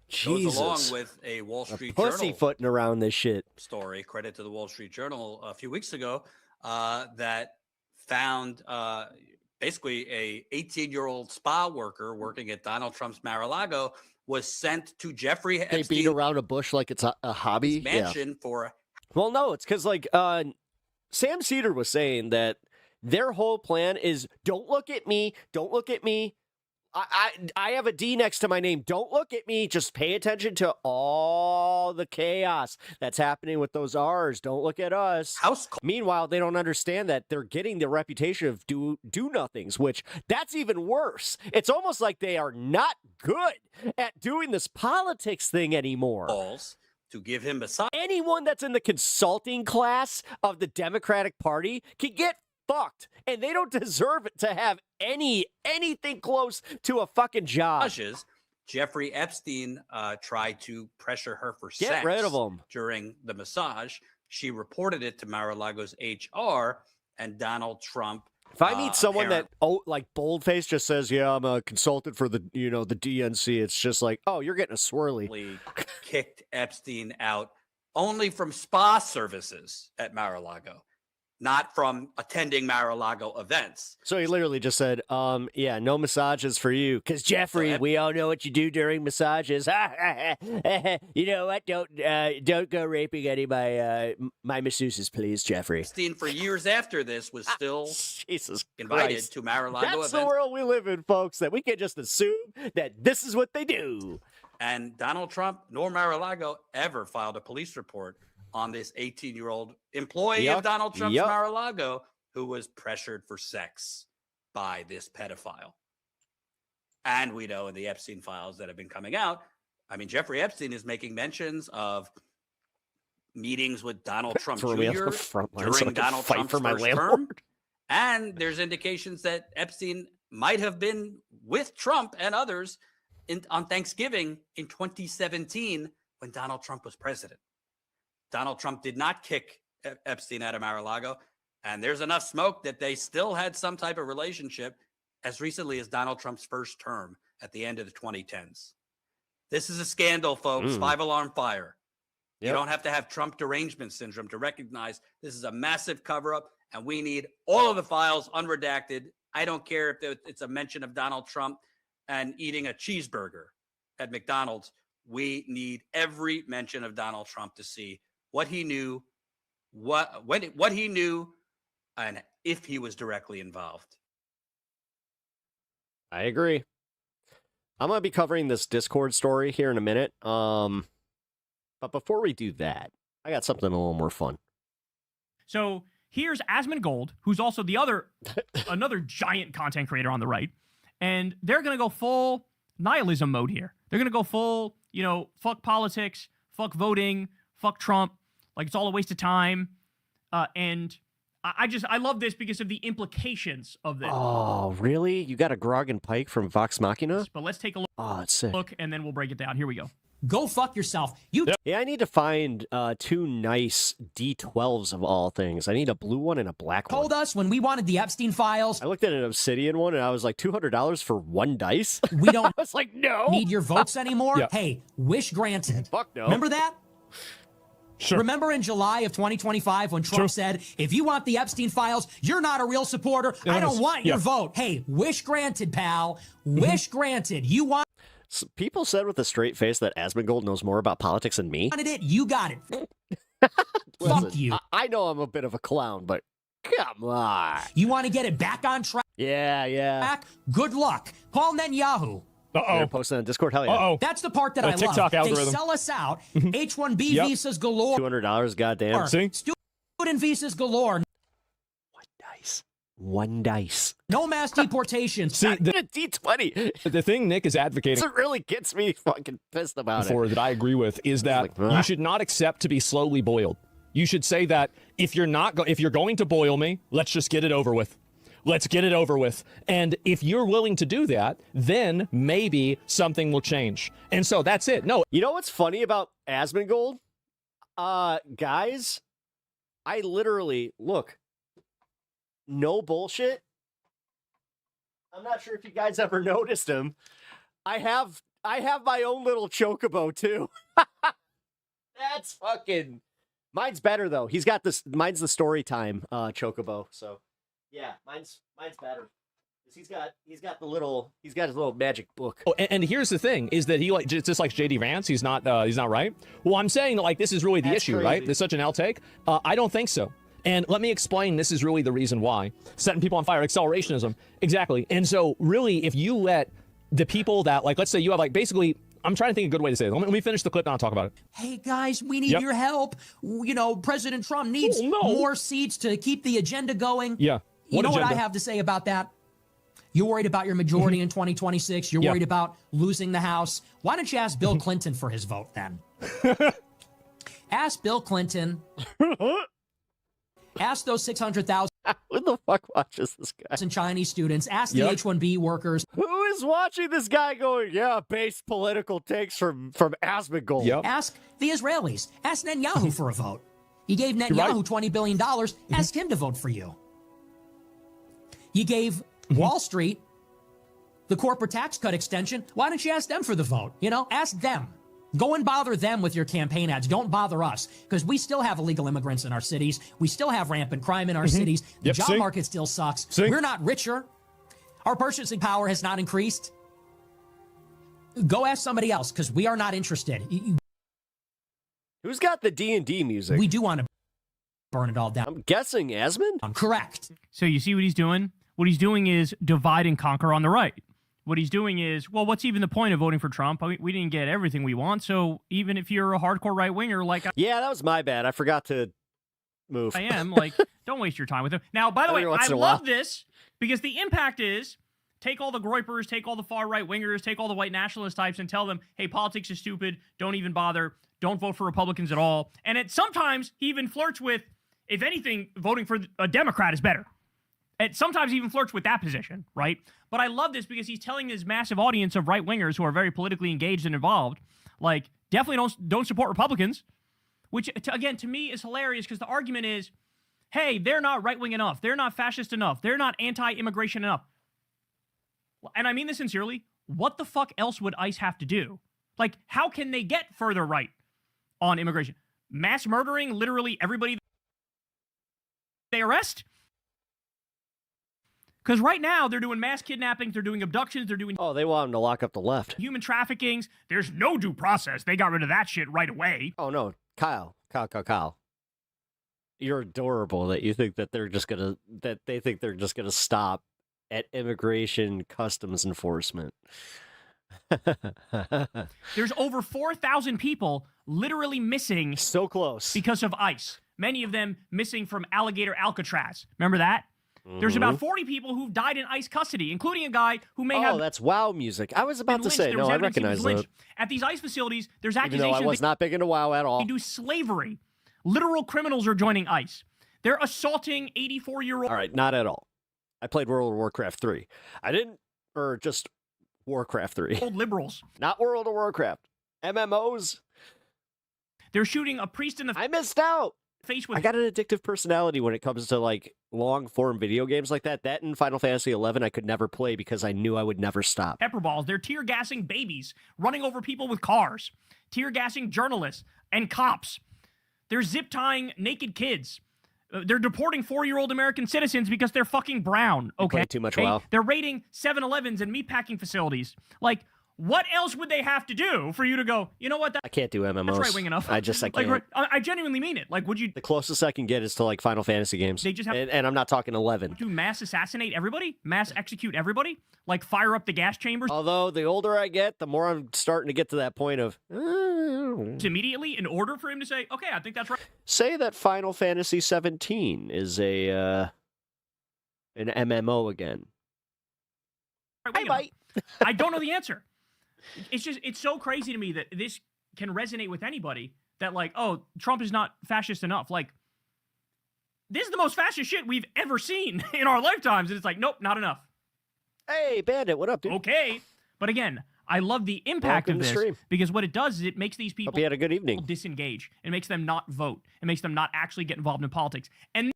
Jesus. goes along with a Wall Street Journal Pussyfooting around this shit. story, credit to the Wall Street Journal a few weeks ago, that found basically a 18-year-old spa worker working at Donald Trump's Mar-a-Lago was sent to Jeffrey Epstein. They beat around a bush like it's a hobby. Mansion for. Well, no, it's because like Sam Cedar was saying that their whole plan is don't look at me, don't look at me. I have a D next to my name. Don't look at me. Just pay attention to all the chaos that's happening with those R's. Don't look at us. Meanwhile, they don't understand that they're getting the reputation of do-nothings, which that's even worse. It's almost like they are not good at doing this politics thing anymore. To give him a sign. Anyone that's in the consulting class of the Democratic Party can get fucked, and they don't deserve it to have anything close to a fucking job. Jeffrey Epstein tried to pressure her for Get sex rid of him. during the massage. She reported it to Mar-a-Lago's HR, and Donald Trump. If I meet someone that like boldface just says, "Yeah, I'm a consultant for the the DNC," it's just like, "Oh, you're getting a swirly." Kicked Epstein out only from spa services at Mar-a-Lago, not from attending Mar-a-Lago events. So he literally just said, yeah, no massages for you. Because, Jeffrey, we all know what you do during massages. You know what? Don't go raping any of my masseuses, please, Jeffrey. Epstein, for years after this, was still invited Christ. to Mar-a-Lago That's events. the world we live in, folks, that we can just assume that this is what they do. And Donald Trump nor Mar-a-Lago ever filed a police report on this 18-year-old employee of Donald Trump's Mar-a-Lago who was pressured for sex by this pedophile. And we know in the Epstein files that have been coming out, I mean, Jeffrey Epstein is making mentions of meetings with Donald Trump Throw me off Jr. the front line so I during can Donald fight Trump's for my first landlord. term. And there's indications that Epstein might have been with Trump and others on Thanksgiving in 2017 when Donald Trump was president. Donald Trump did not kick Epstein out of Mar-a-Lago, and there's enough smoke that they still had some type of relationship as recently as Donald Trump's first term at the end of the 2010s. This is a scandal, folks. 5-alarm fire. You don't have to have Trump derangement syndrome to recognize this is a massive cover-up, and we need all of the files unredacted. I don't care if it's a mention of Donald Trump and eating a cheeseburger at McDonald's. We need every mention of Donald Trump to see what he knew, what he knew, and if he was directly involved. I agree. I'm going to be covering this Discord story here in a minute. But before we do that, I got something a little more fun. So here's Asmongold, who's also another giant content creator on the right, and they're going to go full nihilism mode here. They're going to go full, fuck politics, fuck voting, fuck Trump. Like, it's all a waste of time. And I love this because of the implications of this. Oh, really? You got a Grog and Pike from Vox Machina? But let's take a look. Oh, it's sick. Look, and then we'll break it down. Here we go. Go fuck yourself. Yeah, I need to find two nice D12s of all things. I need a blue one and a black one. Told us when we wanted the Epstein files. I looked at an Obsidian one and I was like, $200 for one dice? We don't I was like, no. Need your votes anymore? Yeah. Hey, wish granted. Fuck no. Remember that? Sure. Remember in July of 2025 when Trump said, if you want the Epstein files, you're not a real supporter. I don't want your vote. Hey, wish granted, pal. Wish granted. You want People said with a straight face that Asmongold knows more about politics than me. wanted it, you got it. Listen, Fuck you. I know I'm a bit of a clown, but come on. You want to get it back on track? Yeah. Good luck. Call Netanyahu. They're posting on Discord. Hell yeah. That's the part that I TikTok love. algorithm. They sell us out. H-1B visas galore. $200, goddamn. Student visas galore. One dice. No mass deportations. See, D20. The thing Nick is advocating It really gets me fucking pissed about for it. that I agree with is that you should not accept to be slowly boiled. You should say that if you're going to boil me, let's just get it over with. Let's get it over with. And if you're willing to do that, then maybe something will change. And so that's it. No. You know what's funny about Asmongold? Guys, I literally, look, no bullshit. I'm not sure if you guys ever noticed him. I have my own little chocobo too. That's fucking. Mine's better though. He's got this. Mine's the story time chocobo. So yeah, mine's better. He's got his little magic book. Oh, and here's the thing: is that he just like JD Vance? He's not right. Well, I'm saying that this is really the issue, crazy. right? There's such an outtake. I don't think so. And let me explain, this is really the reason why. Setting people on fire, accelerationism. Exactly. And so really, if you let the people that, let's say you have, basically, I'm trying to think of a good way to say it. Let me finish the clip and I'll talk about it. Hey, guys, we need your help. President Trump needs more seats to keep the agenda going. Yeah. You know what I have to say about that? You're worried about your majority in 2026. You're worried about losing the House. Why don't you ask Bill Clinton for his vote then? Ask Bill Clinton. Ask those 600,000. Who the fuck watches this guy? Chinese students. Ask the H-1B workers. Who is watching this guy going, yeah, base political takes from Asmongold? Yep. Ask the Israelis. Ask Netanyahu for a vote. You gave Netanyahu $20 billion. Ask him to vote for you. You gave Wall Street the corporate tax cut extension. Why don't you ask them for the vote? Ask them. Go and bother them with your campaign ads. Don't bother us, because we still have illegal immigrants in our cities. We still have rampant crime in our cities. The job market still sucks. We're not richer. Our purchasing power has not increased. Go ask somebody else, because we are not interested. Who's got the D&D music? We do want to burn it all down. I'm guessing Asmon? Correct. So you see what he's doing? What he's doing is divide and conquer on the right. What he's doing is, well, what's even the point of voting for Trump? We didn't get everything we want, so even if you're a hardcore right-winger yeah, that was my bad. I forgot to move. I am, don't waste your time with him. Now, by the way, I love this because the impact is take all the groypers, take all the far right-wingers, take all the white nationalist types and tell them, hey, politics is stupid, don't even bother, don't vote for Republicans at all. And sometimes he even flirts with, if anything, voting for a Democrat is better. It sometimes even flirts with that position, right? But I love this because he's telling this massive audience of right-wingers who are very politically engaged and involved, definitely don't support Republicans, which, again, to me is hilarious because the argument is, hey, they're not right-wing enough. They're not fascist enough. They're not anti-immigration enough. And I mean this sincerely. What the fuck else would ICE have to do? How can they get further right on immigration? mass murdering literally everybody they arrest? Because right now, they're doing mass kidnappings, they're doing abductions, they're doing... Oh, they want them to lock up the left. Human traffickings. There's no due process. They got rid of that shit right away. Oh, no. Kyle. You're adorable that you think that they think they're just gonna stop at immigration customs enforcement. There's over 4,000 people literally missing. So close. Because of ICE. Many of them missing from Alligator Alcatraz. Remember that? There's about 40 people who've died in ICE custody, including a guy who may have... Oh, that's WoW music. I was about to say, no, I recognize that. At these ICE facilities, there's Even accusations... though I was not big into WoW at all. They do slavery. Literal criminals are joining ICE. They're assaulting 84-year-old... All right, not at all. I played World of Warcraft 3. I didn't... Or just Warcraft 3. Old liberals. Not World of Warcraft. MMOs. They're shooting a priest in the... I missed out! Face with... I got an addictive personality when it comes to, like, long-form video games like that. That and Final Fantasy XI I could never play because I knew I would never stop. Pepper balls. They're tear-gassing babies, running over people with cars, tear-gassing journalists and cops. They're zip-tying naked kids. They're deporting 4-year-old American citizens because they're fucking brown, okay? Too much WoW. They're raiding 7-Elevens and meatpacking facilities. Like, what else would they have to do for you to go, you know what? I can't do MMOs. That's right-wing enough. I can't. Like, I genuinely mean it. Like, would you... The closest I can get is to, like, Final Fantasy games. They just have... And I'm not talking 11. To mass assassinate everybody? Mass execute everybody? Like, fire up the gas chambers? Although, the older I get, the more I'm starting to get to that point of... Immediately, in order for him to say, okay, I think that's right. Say that Final Fantasy 17 is an MMO again. Hey, bye. I don't know the answer. It's so crazy to me that this can resonate with anybody that, like, oh, Trump is not fascist enough. Like, this is the most fascist shit we've ever seen in our lifetimes. And it's like, nope, not enough. Hey, Bandit, what up, dude? Okay. But again, I love the impact of this because what it does is it makes these people Hope you had a good evening. Disengage. It makes them not vote. It makes them not actually get involved in politics. And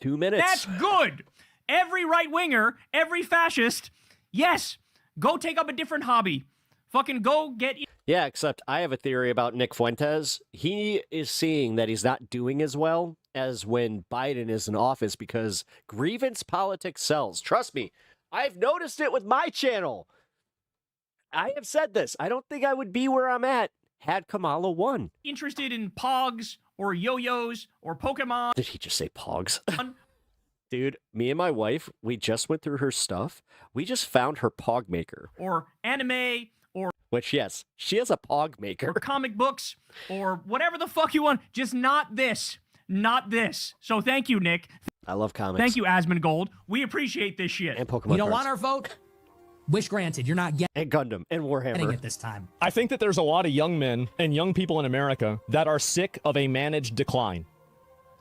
2 minutes. That's good. Every right-winger, every fascist, yes, go take up a different hobby. Fucking go get... Yeah, except I have a theory about Nick Fuentes. He is seeing that he's not doing as well as when Biden is in office because grievance politics sells. Trust me, I've noticed it with my channel. I have said this. I don't think I would be where I'm at had Kamala won. Interested in pogs or yo-yos or Pokemon. Did he just say pogs? Dude, me and my wife, we just went through her stuff. We just found her pog maker. Or anime, or... Which, yes, she has a pog maker. Or comic books, or whatever the fuck you want. Just not this. Not this. So thank you, Nick. I love comics. Thank you, Asmongold. We appreciate this shit. And Pokemon You don't cards. want our vote? Wish granted. You're not getting And Gundam and Warhammer it this time. I think that there's a lot of young men and young people in America that are sick of a managed decline.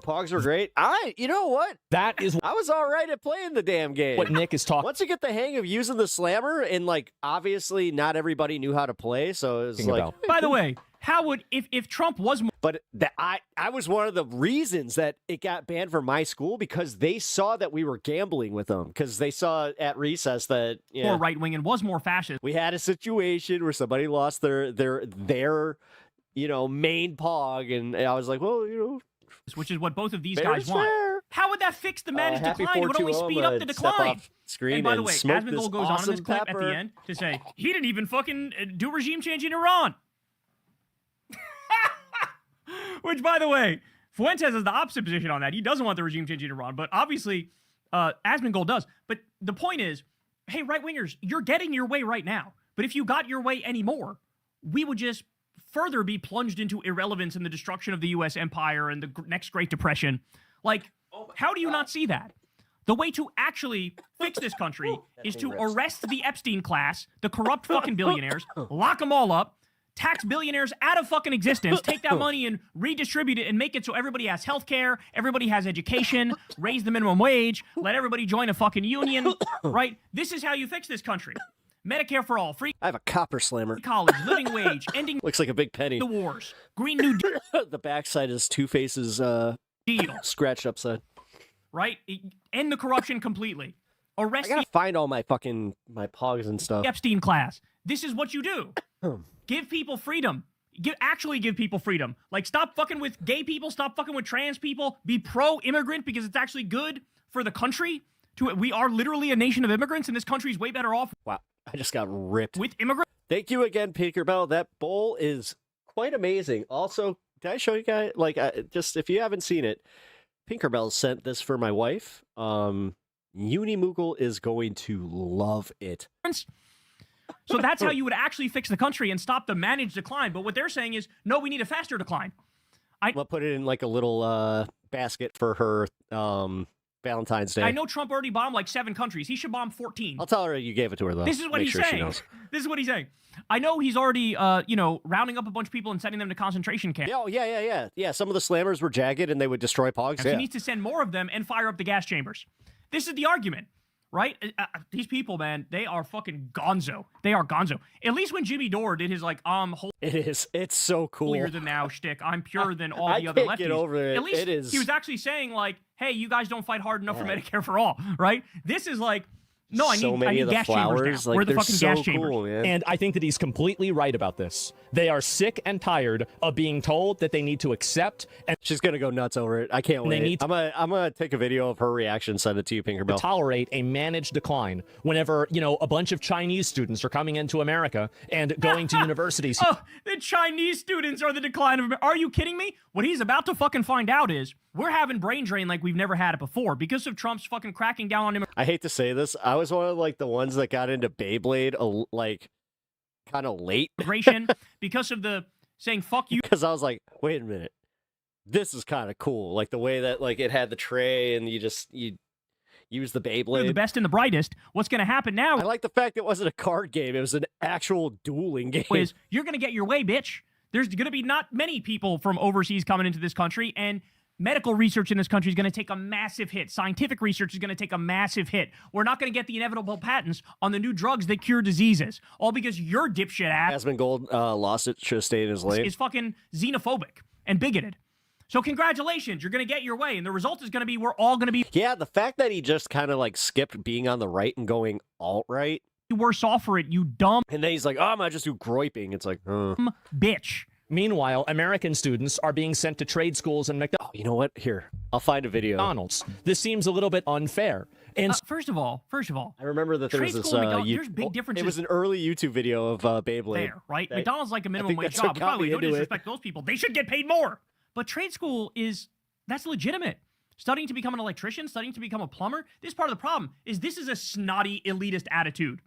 Pogs are great. You know what? That is... I was all right at playing the damn game. What Nick is talking... Once you get the hang of using the slammer, and, like, obviously not everybody knew how to play, so it was like... By the way, how would... If Trump was... But I was one of the reasons that it got banned from my school because they saw that we were gambling with them. Because they saw at recess that... More right-wing and was more fascist. We had a situation where somebody lost their main pog, and I was like, well, which is what both of these Fair's guys want. Fair. How would that fix the managed decline? It would only speed up the decline. Screen and by the way, smoke Asmongold goes on in this clip at the end to say, he didn't even fucking do regime change in Iran. Which, by the way, Fuentes has the opposite position on that. He doesn't want the regime change in Iran, but obviously Asmongold does. But the point is, hey, right-wingers, you're getting your way right now. But if you got your way anymore, we would just further be plunged into irrelevance and the destruction of the U.S. empire and the next Great Depression. Like, how do you not see that? The way to actually fix this country is to arrest the Epstein class, the corrupt fucking billionaires, lock them all up, tax billionaires out of fucking existence, take that money and redistribute it and make it so everybody has health care, everybody has education, raise the minimum wage, let everybody join a fucking union, right? This is how you fix this country. Medicare for all, free... I have a copper slammer. College, living wage, ending... Looks like a big penny. The wars. Green New Deal. The backside is Two-Face's deal. Scratched upside. Right? End the corruption completely. Arrest I gotta find all my fucking... my pogs and stuff. Epstein class. This is what you do. Give people freedom. actually give people freedom. Like, stop fucking with gay people, stop fucking with trans people, be pro-immigrant because it's actually good for the country. We are literally a nation of immigrants, and this country is way better off. Wow, I just got ripped. With immigrants. Thank you again, Tinkerbell. That bowl is quite amazing. Also, did I show you guys, like, just if you haven't seen it, Tinkerbell sent this for my wife. Unimoogle is going to love it. So that's how you would actually fix the country and stop the managed decline. But what they're saying is, no, we need a faster decline. We'll put it in like a little basket for her Valentine's Day. I know Trump already bombed like 7 countries. He should bomb 14. I'll tell her you gave it to her, though. This is what he's saying. This is what he's saying. I know he's already, rounding up a bunch of people and sending them to concentration camps. Oh, yeah. Some of the slammers were jagged and they would destroy pogs. He needs to send more of them and fire up the gas chambers. This is the argument, right? These people, man, they are fucking gonzo. They are gonzo. At least when Jimmy Dore did his, It is. It's so cool. Holier than thou shtick. I'm purer than all the I other can't lefties. get over it. At least It is. he was actually saying, like, hey, you guys don't fight hard enough for Medicare for all, right? This is like, no, I need gas chambers now. Where are the fucking gas chambers? Cool, man. And I think that he's completely right about this. They are sick and tired of being told that they need to accept. And she's gonna go nuts over it. I can't wait. I'm gonna take a video of her reaction, send it to you, Tinkerbell. To tolerate a managed decline whenever a bunch of Chinese students are coming into America and going to universities. Oh, the Chinese students are the decline of America. Are you kidding me? What he's about to fucking find out is we're having brain drain like we've never had it before because of Trump's fucking cracking down on him. I hate to say this. I was one of the ones that got into Beyblade kind of late. Immigration because of the saying fuck you. Because I was like, wait a minute, this is kind of cool. Like the way that it had the tray and you use the Beyblade. The best and the brightest. What's going to happen now? I like the fact it wasn't a card game. It was an actual dueling game. Is you're going to get your way, bitch. There's going to be not many people from overseas coming into this country, and medical research in this country is going to take a massive hit. Scientific research is going to take a massive hit. We're not going to get the inevitable patents on the new drugs that cure diseases, all because your dipshit ass Asmongold lost it, should have stayed in his lane. Is fucking xenophobic and bigoted. So congratulations, you're going to get your way, and the result is going to be we're all going to be... Yeah, the fact that he just kind of skipped being on the right and going alt-right. Worse off for it, you dumb... And then he's like, oh, I'm going to just do groiping. It's like, bitch. Meanwhile, American students are being sent to trade schools and McDonald's. Oh, you know what? Here, I'll find a video. McDonald's. This seems a little bit unfair. And first of all, I remember that there was this. There's big differences. It was an early YouTube video of Beyblade. There, right? McDonald's like a minimum wage job. But by the way, don't disrespect those people. They should get paid more. But trade school that's legitimate. Studying to become an electrician, studying to become a plumber. This part of the problem is this is a snotty elitist attitude.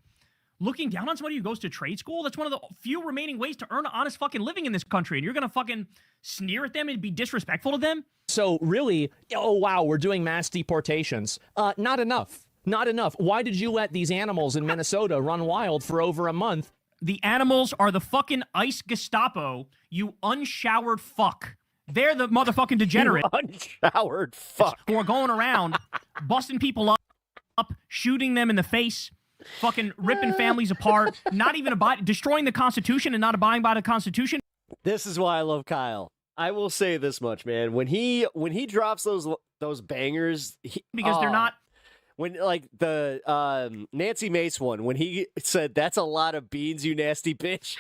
Looking down on somebody who goes to trade school, that's one of the few remaining ways to earn an honest fucking living in this country. And you're going to fucking sneer at them and be disrespectful to them? So really, oh wow, we're doing mass deportations. Not enough. Not enough. Why did you let these animals in Minnesota run wild for over a month? The animals are the fucking ICE Gestapo, you unshowered fuck. They're the motherfucking degenerate. Unshowered fuck. Who are going around busting people up, shooting them in the face, fucking ripping families apart, not even destroying the Constitution and not abiding by the Constitution. This is why I love Kyle. I will say this much, man. When he drops those bangers, because they're not. When the Nancy Mace one, when he said, "That's a lot of beans, you nasty bitch."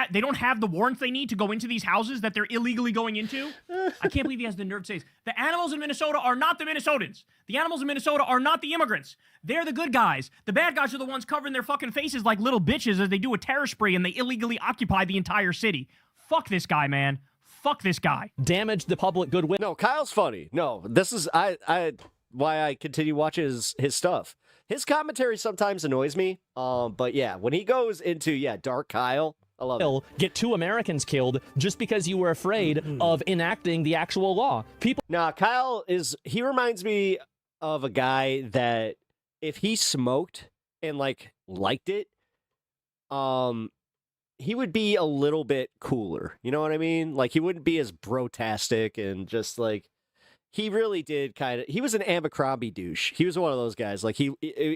They don't have the warrants they need to go into these houses that they're illegally going into. I can't believe he has the nerve to say this. The animals in Minnesota are not the Minnesotans. The animals in Minnesota are not the immigrants. They're the good guys. The bad guys are the ones covering their fucking faces like little bitches as they do a terror spree and they illegally occupy the entire city. Fuck this guy, man. Fuck this guy. Damage the public goodwill. No, Kyle's funny. No, this is why I continue watching his stuff. His commentary sometimes annoys me. But yeah, when he goes into dark Kyle, I love it. Get 2 Americans killed just because you were afraid of enacting the actual law. Kyle he reminds me of a guy that if he smoked and liked it, he would be a little bit cooler. You know what I mean? He wouldn't be as brotastic and just he really did he was an Abercrombie douche. He was one of those guys. He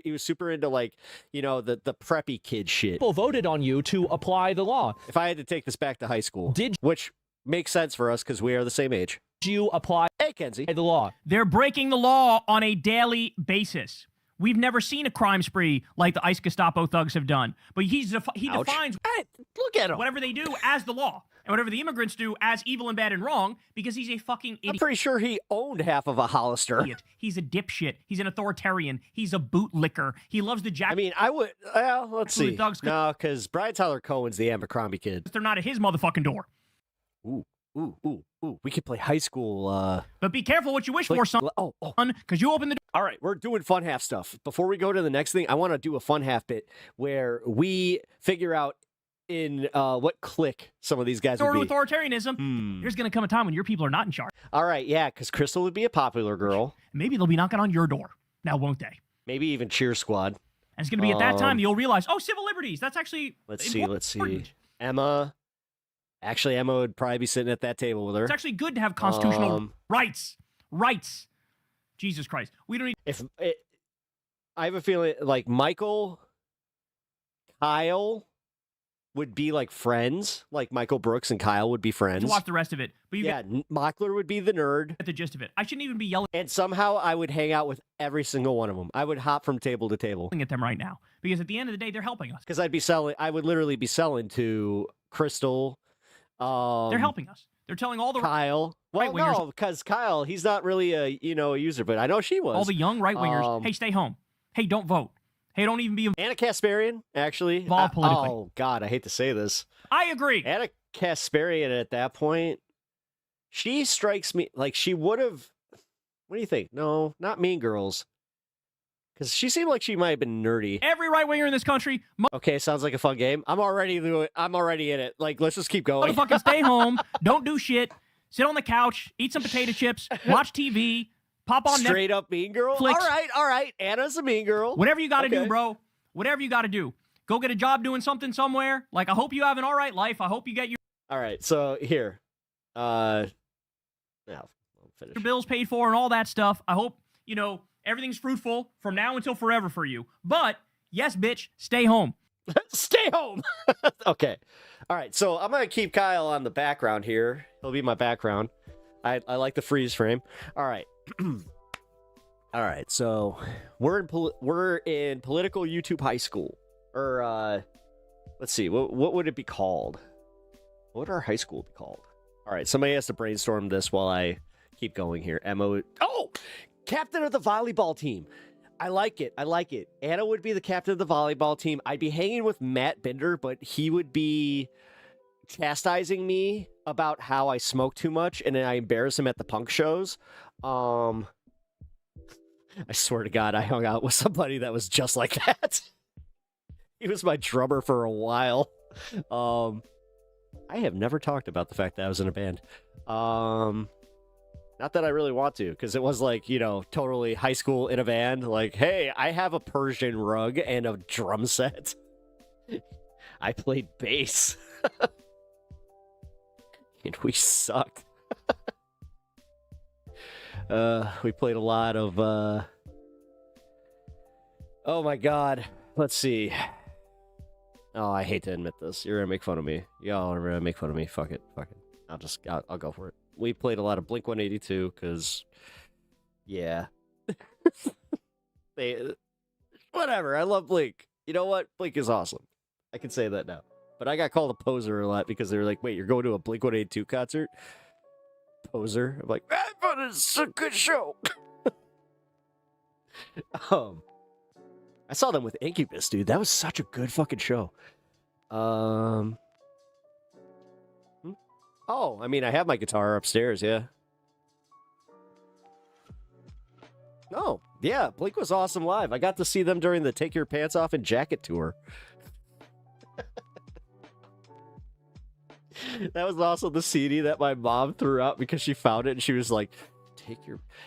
was super into the preppy kid shit. People voted on you to apply the law. If I had to take this back to high school, which makes sense for us because we are the same age. Did you apply Kenzie, the law? They're breaking the law on a daily basis. We've never seen a crime spree like the ICE Gestapo thugs have done. But he defines look at him. Whatever they do as the law, and whatever the immigrants do as evil and bad and wrong, because he's a fucking idiot. I'm pretty sure he owned half of a Hollister. He's a dipshit. He's an authoritarian. He's a bootlicker. He loves the Jack. I mean, I would. Well, let's see. Thugs, no, because Brian Tyler Cohen's the Abercrombie kid. They're not at his motherfucking door. Ooh. We could play high school. But be careful what you wish for, son. Because you open the door. All right, we're doing fun half stuff. Before we go to the next thing, I want to do a fun half bit where we figure out in what clique some of these guys would be. Authoritarianism. There's going to come a time when your people are not in charge. All right, yeah, because Crystal would be a popular girl. Maybe they'll be knocking on your door. Now, won't they? Maybe even Cheer Squad. And it's going to be at that time that you'll realize, civil liberties. That's actually Let's see. Emma. Actually, Emma would probably be sitting at that table with her. It's actually good to have constitutional rights. Jesus Christ. We don't need... I have a feeling like Michael, Kyle would be like friends. Like Michael Brooks and Kyle would be friends. To watch the rest of it. But Mockler would be the nerd. Get the gist of it. I shouldn't even be yelling. And somehow I would hang out with every single one of them. I would hop from table to table. At them right now. Because at the end of the day, they're helping us. Because I would literally be selling to Crystal. They're helping us. They're telling all the Kyle. Well, no, because Kyle, he's not really a user, but I know she was. All the young right wingers. Hey, stay home. Hey, don't vote. Hey, don't even be Anna Kasparian, actually. Involved politically. Oh God, I hate to say this. I agree. Anna Kasparian at that point, she strikes me like she would have. What do you think? No, not Mean Girls. Because she seemed like she might have been nerdy. Every right winger in this country. Okay, sounds like a fun game. I'm already in it. Like, let's just keep going. Motherfucking stay home. Don't do shit. Sit on the couch. Eat some potato chips. Watch TV. Pop on Straight up Mean Girl. Flicks. All right. Anna's a Mean Girl. Whatever you got to do, bro. Whatever you got to do. Go get a job doing something somewhere. Like, I hope you have an all right life. I hope you get your. All right. So here, now I'll finish. Your bills paid for and all that stuff. I hope everything's fruitful from now until forever for you. But, yes, bitch, stay home. Stay home. Okay. All right. So I'm going to keep Kyle on the background here. He'll be my background. I like the freeze frame. All right. All right. So we're in political YouTube high school. Or, let's see. What would it be called? What would our high school be called? All right. Somebody has to brainstorm this while I keep going here. Emma. Captain of the volleyball team. I like it. Anna would be the captain of the volleyball team. I'd be hanging with Matt Binder, but he would be chastising me about how I smoke too much, and then I embarrass him at the punk shows. I swear to God, I hung out with somebody that was just like that. He was my drummer for a while. I have never talked about the fact that I was in a band. Not that I really want to, because it was like, totally high school in a band. Like, hey, I have a Persian rug and a drum set. I played bass. And we sucked. We played a lot of, oh my God. Let's see. Oh, I hate to admit this. You're gonna make fun of me. Y'all are gonna make fun of me. Fuck it. I'll go for it. We played a lot of Blink-182 because, yeah. Whatever, I love Blink. You know what? Blink is awesome. I can say that now. But I got called a poser a lot because they were like, wait, you're going to a Blink-182 concert? Poser? I'm like, but it's a good show. I saw them with Incubus, dude. That was such a good fucking show. Oh, I mean, I have my guitar upstairs, yeah. Oh, yeah, Blink was awesome live. I got to see them during the Take Your Pants Off and Jacket tour. That was also the CD that my mom threw out because she found it and she was like,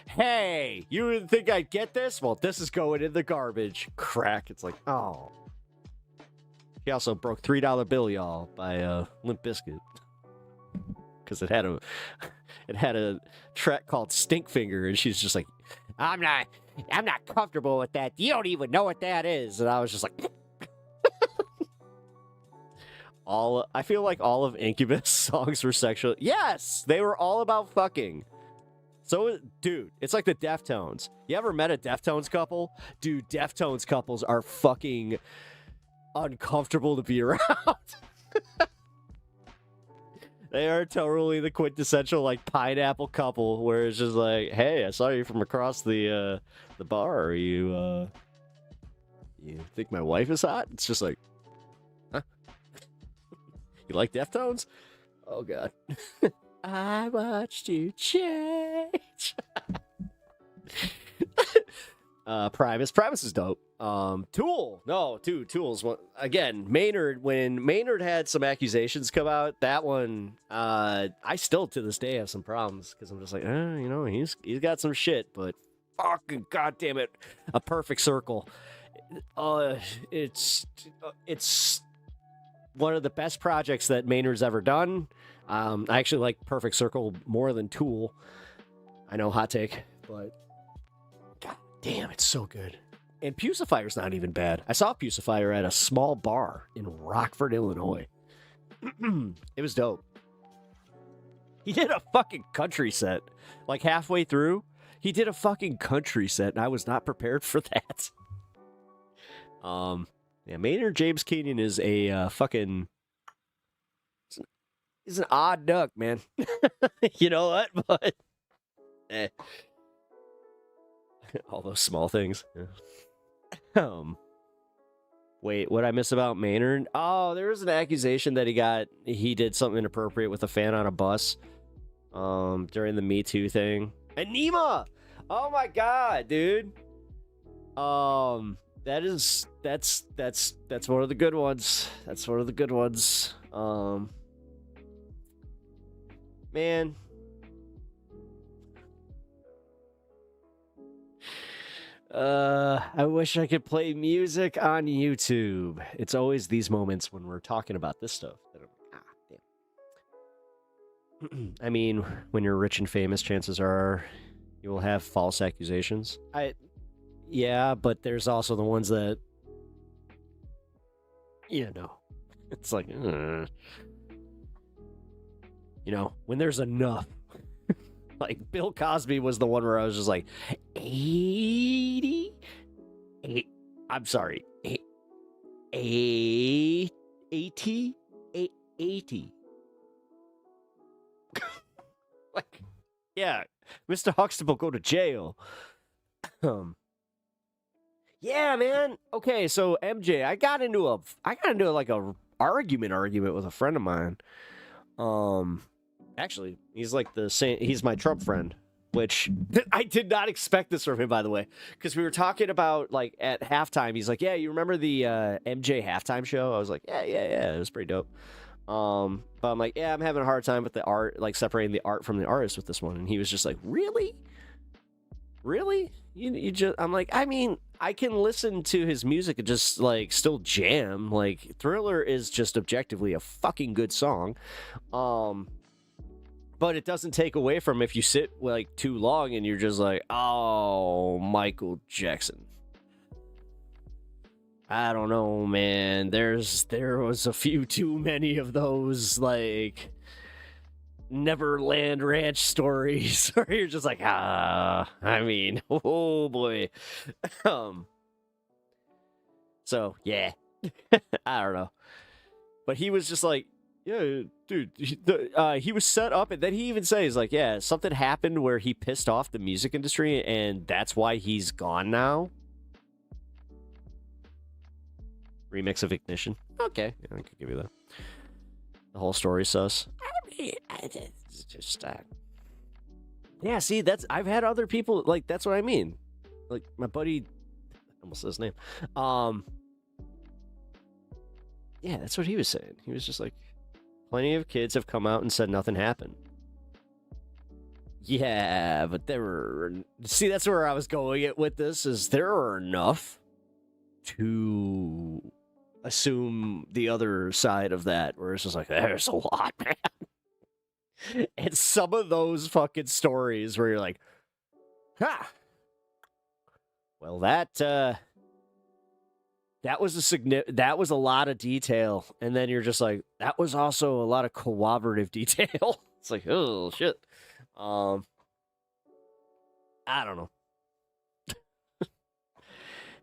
hey, you didn't think I'd get this? Well, this is going in the garbage. Crack. It's like, oh. She also broke $3 bill, y'all, by Limp Bizkit. Because it had a track called Stinkfinger, and she's just like, I'm not comfortable with that. You don't even know what that is. And I was just like, I feel like all of Incubus songs were sexual. Yes, they were all about fucking. So, dude, it's like the Deftones. You ever met a Deftones couple? Dude, Deftones couples are fucking uncomfortable to be around. They are totally the quintessential like pineapple couple, where it's just like, hey, I saw you from across the bar. Are you think my wife is hot? It's just like, huh? You like Deftones? Oh god. I watched you change. Primus is dope. Tool. No, dude, Tool's one again. Maynard, when Maynard had some accusations come out, that one, I still to this day have some problems because I'm just like, he's got some shit, but fucking goddamn it, A Perfect Circle. It's one of the best projects that Maynard's ever done. I actually like Perfect Circle more than Tool. I know, hot take, but god damn, it's so good. And Pusifier's not even bad. I saw Pusifier at a small bar in Rockford, Illinois. It was dope. He did a fucking country set. Like halfway through, he did a fucking country set, and I was not prepared for that. Yeah, Maynard James Keenan is a fucking... He's an odd duck, man. You know what? But... all those small things. Yeah. Wait, what I miss about Maynard? Oh, there was an accusation that he did something inappropriate with a fan on a bus during the Me Too thing. And Nima! Oh my god, dude. That's one of the good ones. That's one of the good ones. Man. I wish I could play music on YouTube. It's always these moments when we're talking about this stuff that I'm like, damn. I mean, when you're rich and famous, chances are you will have false accusations. Yeah, but there's also the ones that, it's like, when there's enough. Like, Bill Cosby was the one where I was just like, 80? I'm sorry. 80? 80. Like, yeah, Mr. Huxtable, go to jail. Yeah, man. Okay, so MJ, I got into like a argument with a friend of mine. Actually, he's like he's my Trump friend, which I did not expect this from him, by the way, because we were talking about, like, at halftime, he's like, yeah, you remember the MJ halftime show? I was like, yeah, it was pretty dope. But I'm like, yeah, I'm having a hard time with the art, like separating the art from the artist with this one. And he was just like, really? You just, I'm like, I mean, I can listen to his music and just, like, still jam. Like, Thriller is just objectively a fucking good song. But it doesn't take away from if you sit, like, too long and you're just like, oh, Michael Jackson. I don't know, man. There was a few too many of those, like, Neverland Ranch stories where you're just like, I mean, oh boy. So, yeah. I don't know. But he was just like, yeah, dude, he was set up, and then he even says, like, yeah, something happened where he pissed off the music industry, and that's why he's gone now. Remix of Ignition. Okay, yeah, I could give you that. The whole story sus. I mean, it's just, yeah, see, I've had other people, like, that's what I mean. Like, my buddy, I almost said his name. Yeah, that's what he was saying. He was just like, plenty of kids have come out and said nothing happened. Yeah, but see, that's where I was going with this, is there are enough to assume the other side of that, where it's just like, there's a lot, man. And some of those fucking stories where you're like, well, that was a lot of detail, and then you're just like, that was also a lot of cooperative detail. It's like, oh shit. I don't know.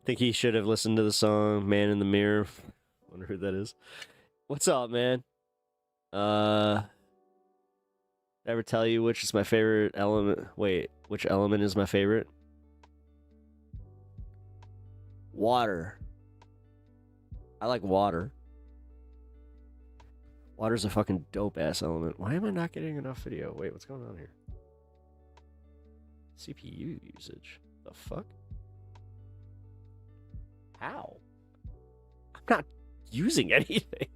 Think he should have listened to the song "Man in the Mirror." Wonder who that is. What's up, man? Ever tell you which is my favorite element? Wait, which element is my favorite? Water. I like water. Water's a fucking dope-ass element. Why am I not getting enough video? Wait, what's going on here? CPU usage. The fuck? How? I'm not using anything.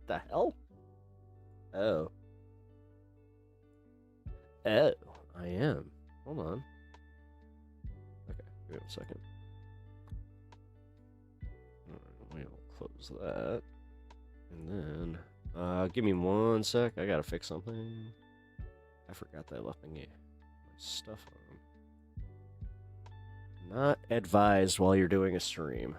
The hell? Oh. Oh, I am. Hold on. Okay, give me a second. Alright, we'll close that. And then, give me 1 sec. I gotta fix something. I forgot that I left my stuff on. Not advised while you're doing a stream.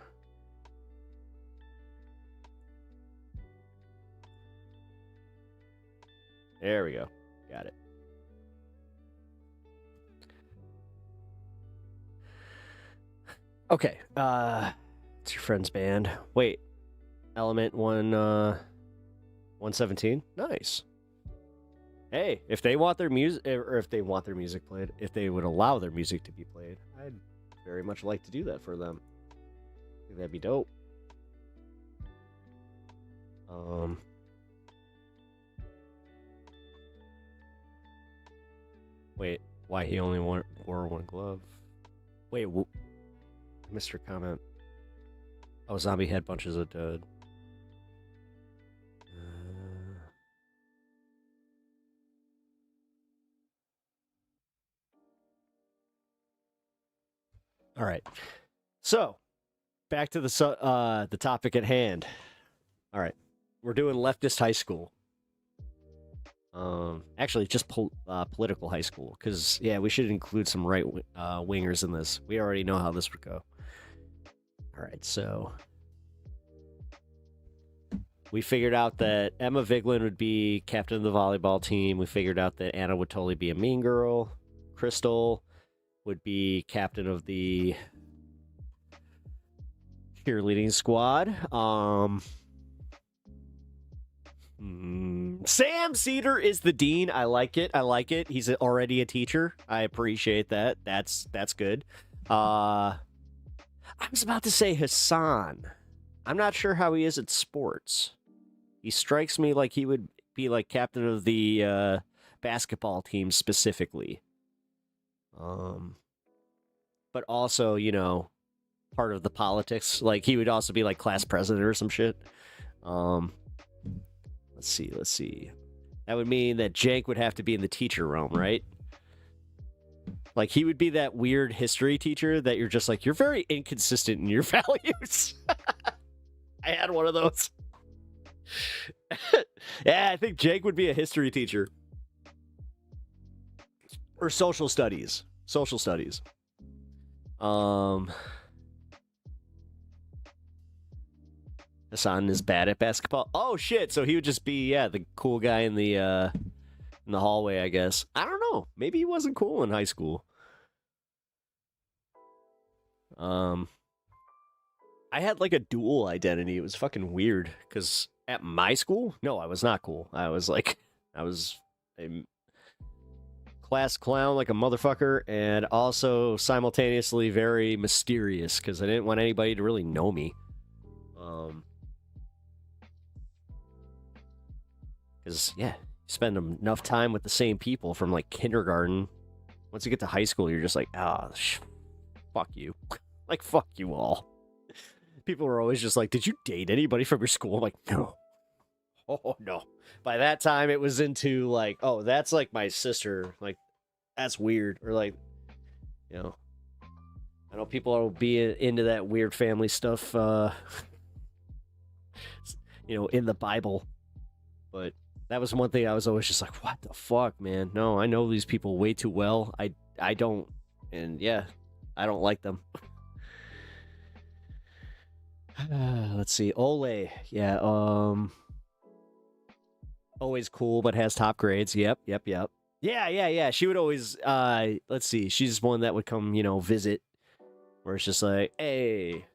There we go. Got it. Okay. It's your friend's band. Wait. Element 117? Nice. Hey, if they want their music, or if they want their music played, if they would allow their music to be played, I'd very much like to do that for them. I think that'd be dope. Wait, why he only wore one glove? Wait, Mr. Comment. Oh, zombie head bunches of dead. All right. So, back to the topic at hand. All right. We're doing leftist high school. Actually, just political high school, because yeah, we should include some right wingers in this. We already know how this would go. All right, so we figured out that Emma Vigeland would be captain of the volleyball team. We figured out that Anna would totally be a mean girl. Crystal would be captain of the cheerleading squad. Sam Cedar is the dean. I like it. He's already a teacher. I appreciate that. That's good. I was about to say Hassan. I'm not sure how he is at sports. He strikes me like he would be like captain of the basketball team specifically. But also, you know, part of the politics. Like he would also be like class president or some shit. Let's see. That would mean that Jank would have to be in the teacher realm, right? Like, he would be that weird history teacher that you're just like, you're very inconsistent in your values. I had one of those. Yeah, I think Jank would be a history teacher. Or social studies. Hassan is bad at basketball. Oh shit! So he would just be the cool guy in the hallway, I guess. I don't know. Maybe he wasn't cool in high school. I had like a dual identity. It was fucking weird because at my school, no, I was not cool. I was a class clown like a motherfucker, and also simultaneously very mysterious because I didn't want anybody to really know me. Because, yeah, you spend enough time with the same people from, like, kindergarten. Once you get to high school, you're just like, fuck you. Like, fuck you all. People were always just like, did you date anybody from your school? I'm like, no. Oh, no. By that time, it was into, like, oh, that's, like, my sister. Like, that's weird. Or, like, you know, I know people will be into that weird family stuff, you know, in the Bible. But that was one thing I was always just like, what the fuck, man? No, I know these people way too well. I don't. And yeah, I don't like them. Let's see. Ole. Yeah, always cool, but has top grades. Yep. Yeah. She would always, let's see, she's one that would come, visit, where it's just like, hey,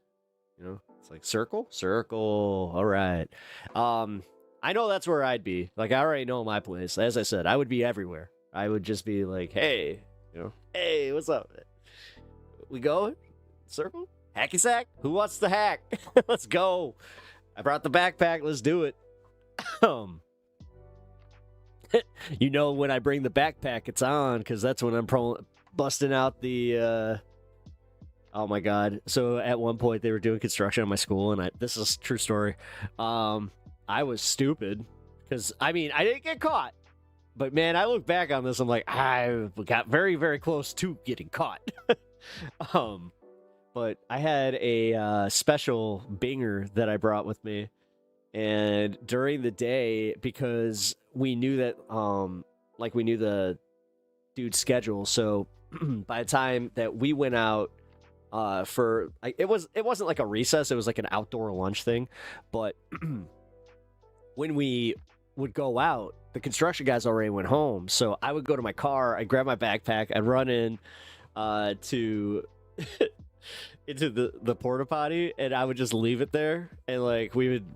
it's like circle, all right. I know that's where I'd be. Like, I already know my place. As I said, I would be everywhere. I would just be like, hey, hey, what's up? We going? Circle? Hacky sack? Who wants the hack? Let's go. I brought the backpack. Let's do it. When I bring the backpack, it's on, because that's when I'm busting out the, oh my God. So at one point they were doing construction at my school, and this is a true story. I was stupid, because, I didn't get caught. But man, I look back on this, I'm like, I got very, very close to getting caught. But I had a special binger that I brought with me, and during the day, because we knew that, we knew the dude's schedule, so by the time that we went out it wasn't like a recess, it was like an outdoor lunch thing, but when we would go out, the construction guys already went home, so I would go to my car, I'd grab my backpack, I'd run in to into the porta potty, and I would just leave it there, and we would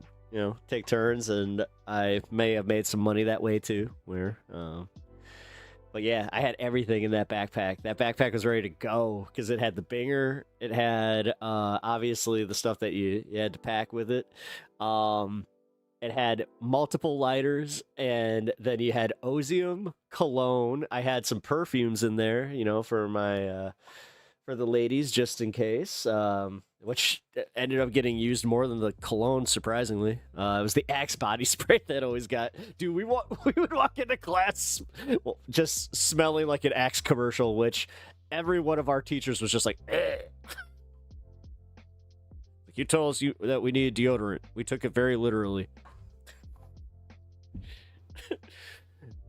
take turns, and I may have made some money that way too, but yeah, I had everything in that backpack. That backpack was ready to go because it had the binger, it had obviously the stuff that you had to pack with it, it had multiple lighters, and then you had Ozium, cologne. I had some perfumes in there, for my for the ladies, just in case, which ended up getting used more than the cologne, surprisingly. It was the Axe body spray that always got... Dude, we would walk into class just smelling like an Axe commercial, which every one of our teachers was just like, eh. You told us that we needed deodorant. We took it very literally.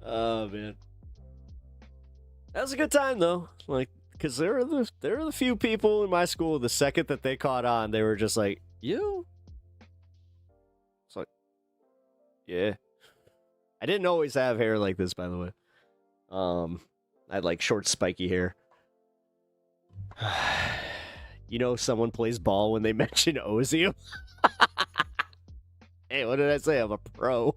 Oh, man. That was a good time, though. Because there are the few people in my school, the second that they caught on, they were just like, you? It's like, yeah. I didn't always have hair like this, by the way. I had short, spiky hair. Someone plays ball when they mention Ozium. Hey, what did I say? I'm a pro.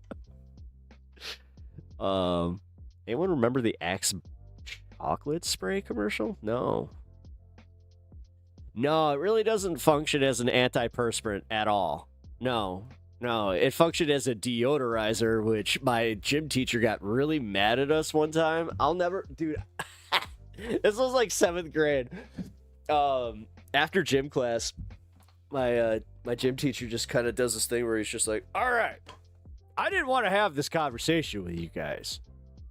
Anyone remember the Axe chocolate spray commercial? No, it really doesn't function as an antiperspirant at all. No, it functioned as a deodorizer, which my gym teacher got really mad at us one time. I'll never, dude. This was 7th grade. After gym class, my gym teacher just kind of does this thing where he's just like, all right, I didn't want to have this conversation with you guys.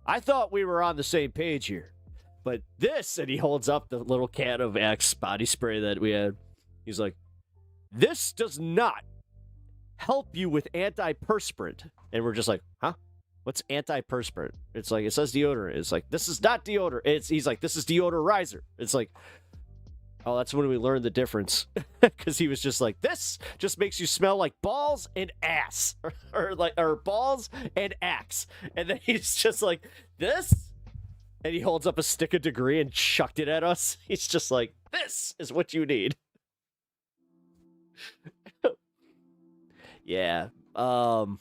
I thought we were on the same page here. But this, and he holds up the little can of Axe body spray that we had. He's like, this does not help you with antiperspirant. And we're just like, huh? What's antiperspirant? It's like, it says deodorant. It's like, this is not deodorant. He's like, this is deodorizer. It's like, oh, that's when we learned the difference. Because he was just like, this just makes you smell like balls and ass. or balls and axe. And then he's just like, this? And he holds up a stick of degree and chucked it at us. He's just like, this is what you need. Yeah. Going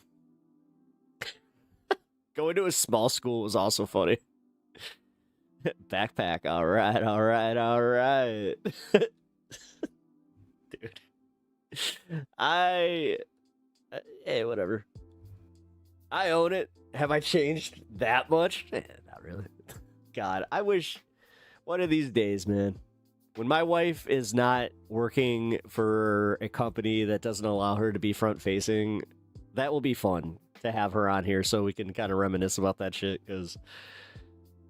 to a small school was also funny. Backpack. All right. Dude. Hey, whatever. I own it. Have I changed that much? Not really. God, I wish one of these days, man, when my wife is not working for a company that doesn't allow her to be front facing, that will be fun to have her on here so we can kind of reminisce about that shit. Because,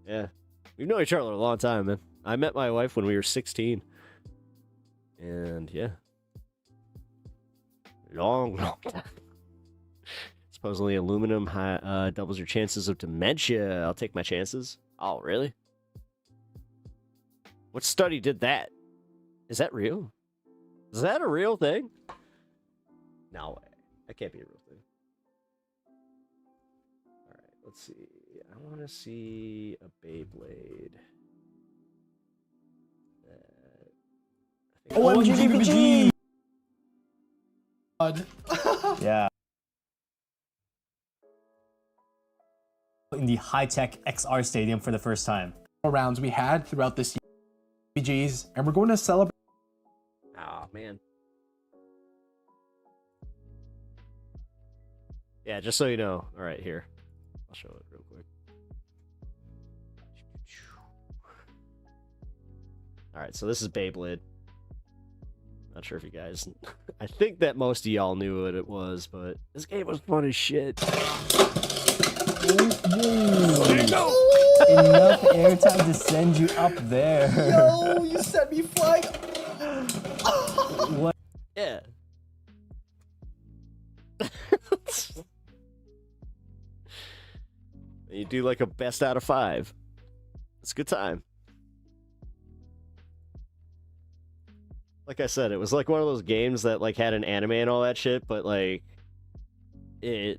yeah, we've known each other a long time, man. I met my wife when we were 16. And, yeah. Long time. Supposedly aluminum doubles your chances of dementia. I'll take my chances. Oh, really? What study did that? Is that real? Is that a real thing? No way. That can't be a real thing. All right, let's see. I want to see a Beyblade. OMG! Yeah. In the high-tech XR stadium for the first time. Rounds we had throughout this BGs, and we're going to celebrate. Oh man. Yeah, just so you know. All right, here. I'll show it real quick. All right, so this is Beyblade. Not sure if you guys... I think that most of y'all knew what it was, but this game was fun as shit. Enough airtime to send you up there. Yo, you set me flying. What? Yeah. You do like a best out of 5. It's a good time. Like I said, it was like one of those games that like had an anime and all that shit, but like I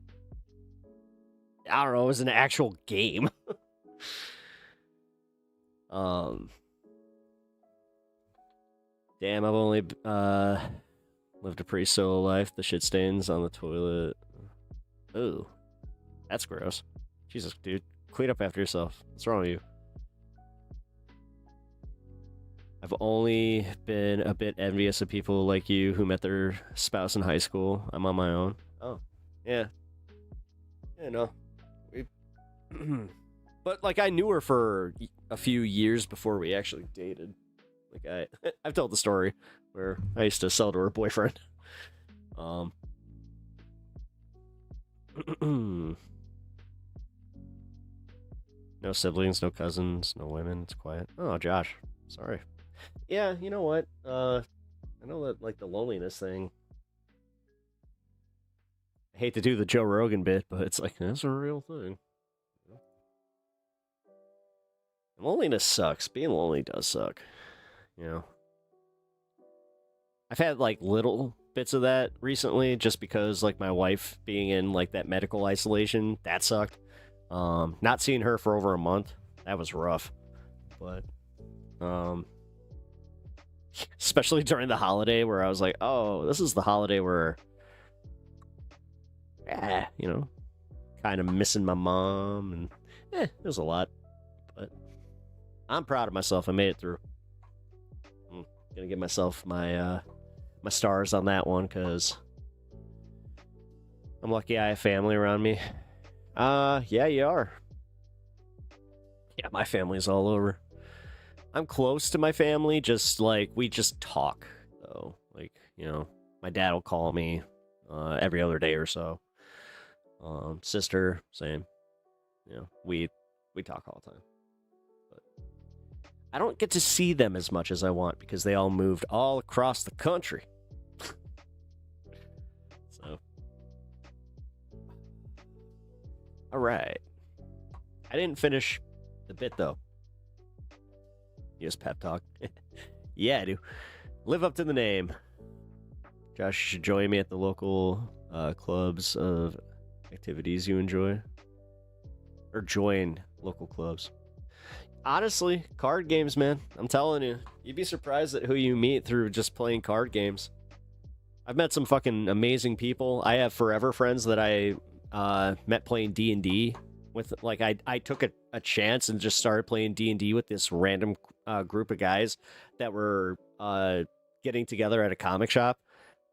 don't know, it was an actual game. Damn, I've only lived a pretty solo life. The shit stains on the toilet. Ooh, that's gross. Jesus, dude, clean up after yourself. What's wrong with you? I've only been a bit envious of people like you who met their spouse in high school. I'm on my own. Oh, yeah. Yeah, no. But like I knew her for a few years before we actually dated. Like I've told the story where I used to sell to her boyfriend. No siblings, no cousins, no women. It's quiet. Oh, Josh, sorry. Yeah, you know what? I know that like the loneliness thing. I hate to do the Joe Rogan bit, but it's like that's a real thing. Loneliness sucks. Being lonely does suck. You know. I've had like little bits of that recently just because like my wife being in like that medical isolation, that sucked. Not seeing her for over a month, that was rough. But especially during the holiday where I was like, oh, this is the holiday where you know, kind of missing my mom and it was a lot. But I'm proud of myself. I made it through. I'm gonna give myself my my stars on that one because I'm lucky I have family around me. Yeah, you are. Yeah, my family's all over. I'm close to my family, just like we just talk though. Like, you know, my dad will call me every other day or so. Sister, same. You know, we talk all the time. But I don't get to see them as much as I want because they all moved all across the country. So, all right. I didn't finish the bit though. Yes, pep talk. Yeah, I do. Live up to the name. Josh, you should join me at the local clubs of activities you enjoy. Or join local clubs. Honestly, card games, man. I'm telling you. You'd be surprised at who you meet through just playing card games. I've met some fucking amazing people. I have forever friends that I met playing D&D with. Like, I took a chance and just started playing D&D with this random group of guys that were getting together at a comic shop.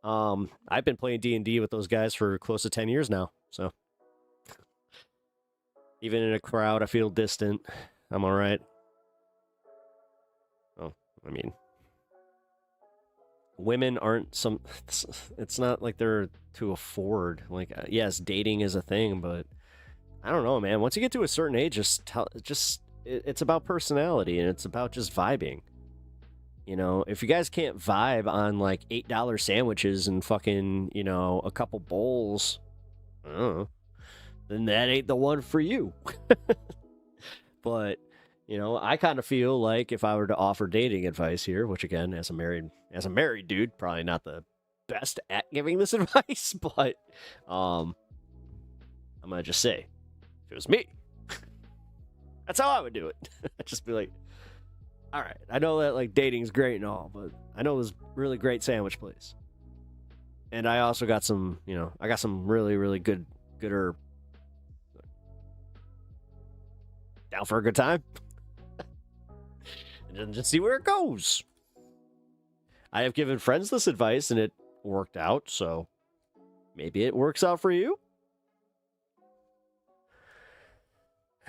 I've been playing D&D with those guys for close to 10 years now, so even in a crowd I feel distant. I'm all right. Oh, I mean, women aren't some, it's not like they're to afford. Like, yes, dating is a thing, but I don't know, man. Once you get to a certain age, it's about personality and it's about just vibing. You know, if you guys can't vibe on like $8 sandwiches and fucking, you know, a couple bowls, I don't know, then that ain't the one for you. But, you know, I kind of feel like if I were to offer dating advice here, which again, as a married dude, probably not the best at giving this advice, but I'm gonna just say, if it was me, That's how I would do it. I'd just be like, all right, I know that like dating's great and all, but I know this really great sandwich place. And I also got some, I got some really, really gooder. Down for a good time. And then just see where it goes. I have given friends this advice and it worked out, so maybe it works out for you.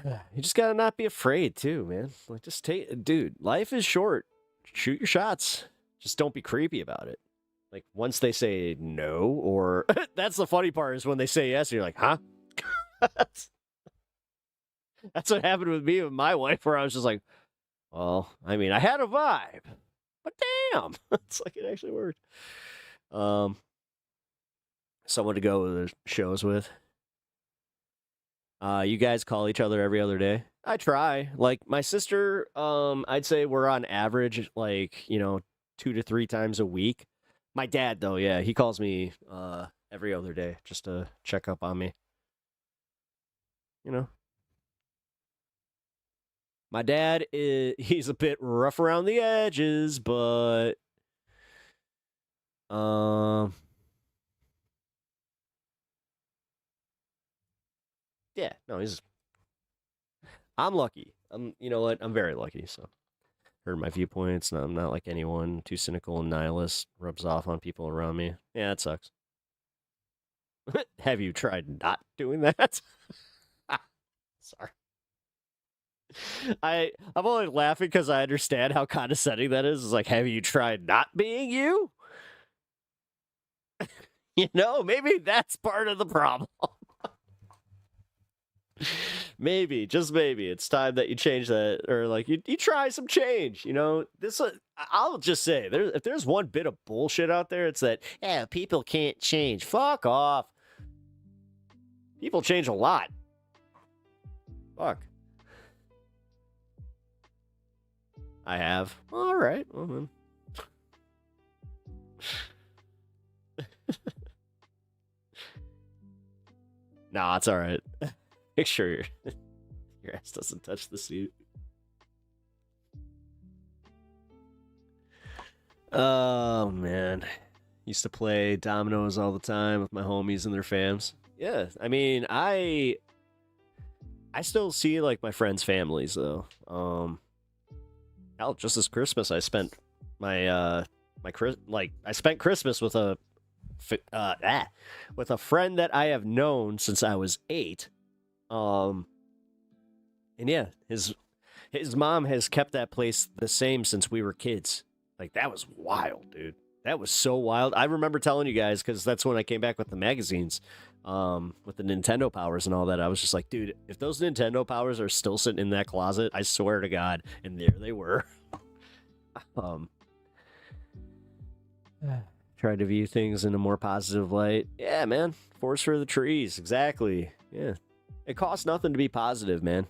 You just gotta not be afraid too, man. Like, just dude, life is short. Shoot your shots. Just don't be creepy about it. Like, once they say no, or that's the funny part is when they say yes, and you're like, huh? That's what happened with me and my wife, where I was just like, well, I mean, I had a vibe, but damn, it's like it actually worked. Someone to go to the shows with. You guys call each other every other day? I try. Like, my sister, I'd say we're on average, like, 2 to 3 times a week. My dad, though, yeah, he calls me every other day just to check up on me. My dad, he's a bit rough around the edges, but yeah, no, I'm lucky. You know what? I'm very lucky, so heard my viewpoints. No, I'm not like anyone too cynical and nihilist, rubs off on people around me. Yeah, that sucks. Have you tried not doing that? Sorry. I'm only laughing because I understand how condescending that is. It's like, have you tried not being you? Maybe that's part of the problem. Maybe, just maybe, it's time that you change that, or like you try some change. This. I'll just say, if there's one bit of bullshit out there, it's that people can't change. Fuck off. People change a lot. Fuck. I have. All right. Well, then. Nah, it's all right. Make sure your ass doesn't touch the seat. Oh, man. Used to play dominoes all the time with my homies and their fams. Yeah, I mean, I still see, like, my friends' families, though. Just this Christmas, I spent I spent Christmas with a friend that I have known since I was 8. And yeah, his mom has kept that place the same since we were kids. Like, that was wild, dude. That was so wild. I remember telling you guys, because that's when I came back with the magazines, with the Nintendo powers and all that. I was just like, dude, if those Nintendo powers are still sitting in that closet, I swear to God. And there they were. Tried to view things in a more positive light. Yeah, man. Forest for the trees. Exactly. Yeah. It costs nothing to be positive, man.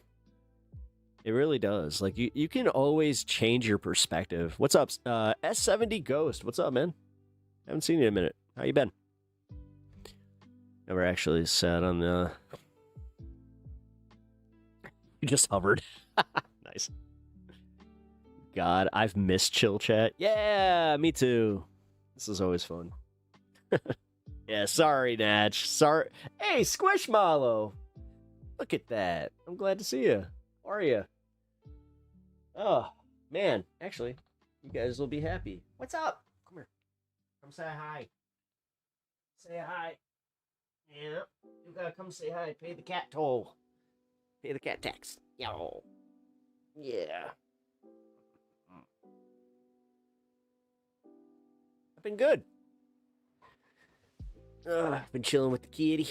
It really does. Like, you can always change your perspective. What's up? S70 Ghost. What's up, man? Haven't seen you in a minute. How you been? Never actually sat on the... You just hovered. Nice. God, I've missed Chill Chat. Yeah, me too. This is always fun. Yeah, sorry, Natch. Sorry. Hey, Squishmallow. Look at that. I'm glad to see you. How are you? Oh, man. Actually, you guys will be happy. What's up? Come here. Come say hi. Say hi. Yeah. You gotta come say hi. Pay the cat toll. Pay the cat tax. Yo. Yeah. I've been good. Been chilling with the kitty.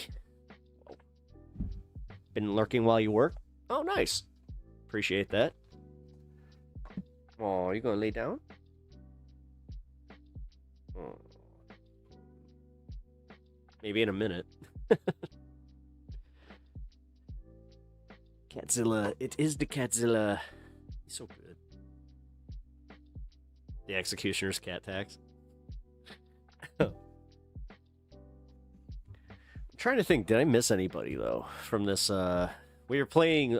Been lurking while you work. Oh, nice. Appreciate that. Oh, you gonna lay down? Oh. Maybe in a minute. Catzilla. It is the Catzilla. He's so good. The Executioner's cat tax. I'm trying to think, did I miss anybody though from this? We were playing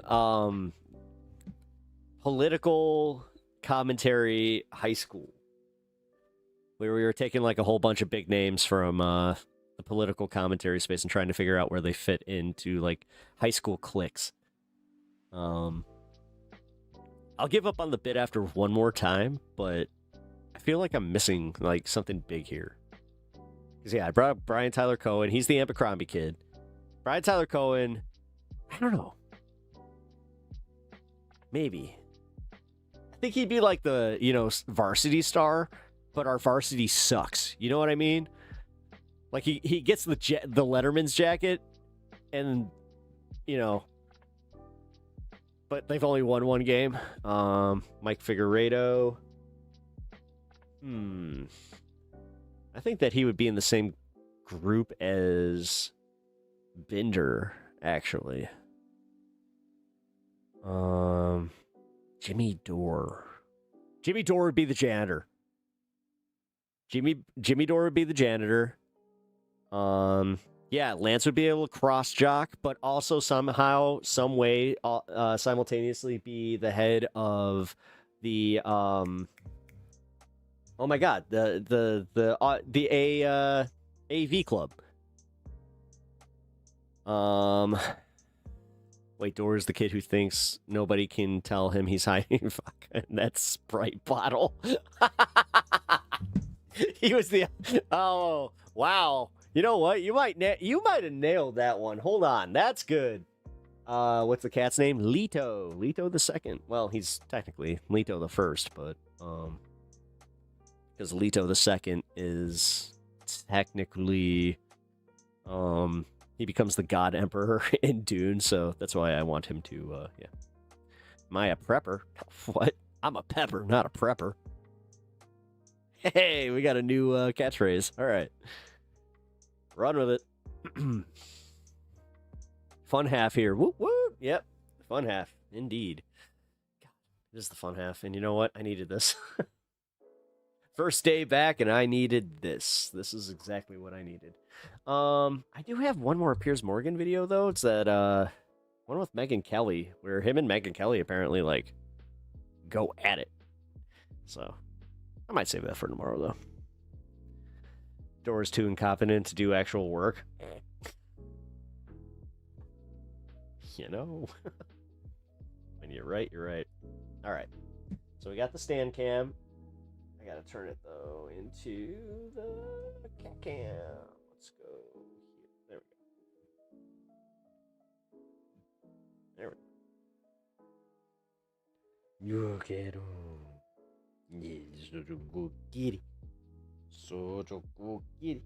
political commentary high school, where we were taking like a whole bunch of big names from the political commentary space and trying to figure out where they fit into like high school cliques. I'll give up on the bit after one more time, but I feel like I'm missing like something big here. Because yeah, I brought up Brian Tyler Cohen. He's the Abercrombie kid. Brian Tyler Cohen, I don't know. Maybe. I think he'd be like the, varsity star, but our varsity sucks. You know what I mean? Like he gets the Letterman's jacket and, but they've only won one game. Mike Figueredo. I think that he would be in the same group as Binder, actually. Jimmy Dore. Jimmy Dore would be the janitor. Jimmy Dore would be the janitor. Yeah, Lance would be able to cross jock, but also somehow, some way, simultaneously be the head of the oh my god, the AV club. Wait, Dora's the kid who thinks nobody can tell him he's hiding that Sprite bottle. He was the... Oh, wow. You know what? You might have nailed that one. Hold on. That's good. What's the cat's name? Leto. Leto the second. Well, he's technically Leto the first, but... Because Leto the second is technically... He becomes the God Emperor in Dune, so that's why I want him to, yeah. Am I a prepper? What? I'm a pepper, not a prepper. Hey, we got a new catchphrase. All right. Run with it. Fun half here. Whoop, whoop. Yep. Fun half. Indeed. God, this is the fun half. And you know what? I needed this. First day back, and I needed this. This is exactly what I needed. I do have one more Piers Morgan video, though. It's that, one with Megyn Kelly, where him and Megyn Kelly apparently, like, go at it. So, I might save that for tomorrow, though. Dora's too incompetent to do actual work. You know. When you're right, you're right. All right. So we got the stand cam. I gotta turn it, though, into the cat cam. Let's go here. There we go. You get on. Yes, such a good kitty. Such a good kitty.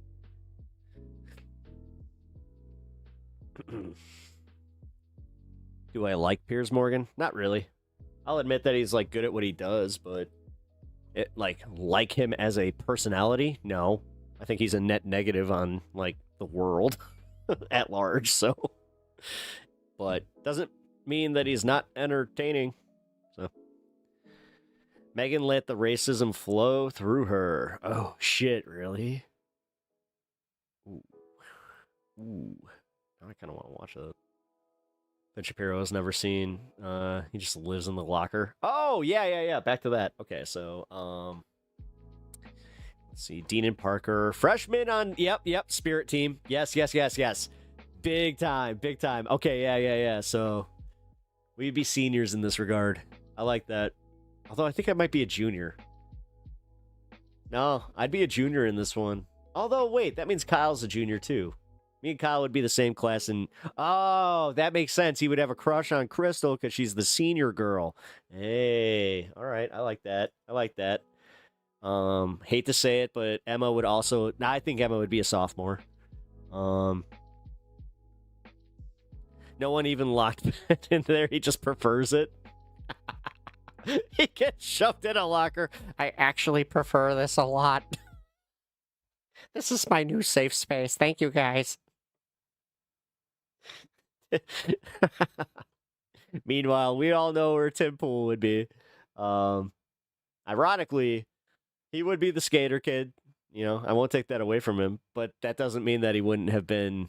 Do I like Piers Morgan? Not really. I'll admit that he's like good at what he does, but like him as a personality, no. I think he's a net negative on like the world at large, so but doesn't mean that he's not entertaining. So Megyn let the racism flow through her. Oh shit, really? Ooh. Now I kind of want to watch that. Ben Shapiro has never seen. He just lives in the locker. Oh, yeah. Back to that. Okay, so, let's see. Dean and Parker. Freshman on, yep, Spirit team. Yes. Big time. Okay, yeah. So, we'd be seniors in this regard. I like that. Although, I think I might be a junior. No, I'd be a junior in this one. Although, wait, that means Kyle's a junior, too. Me and Kyle would be the same class, and oh, that makes sense. He would have a crush on Crystal because she's the senior girl. Hey, all right, I like that. Hate to say it, but Emma would also. I think Emma would be a sophomore. No one even locked that in there. He just prefers it. He gets shoved in a locker. I actually prefer this a lot. This is my new safe space. Thank you, guys. Meanwhile, we all know where Tim Pool would be. Ironically, he would be the skater kid. You know, I won't take that away from him, but that doesn't mean that he wouldn't have been,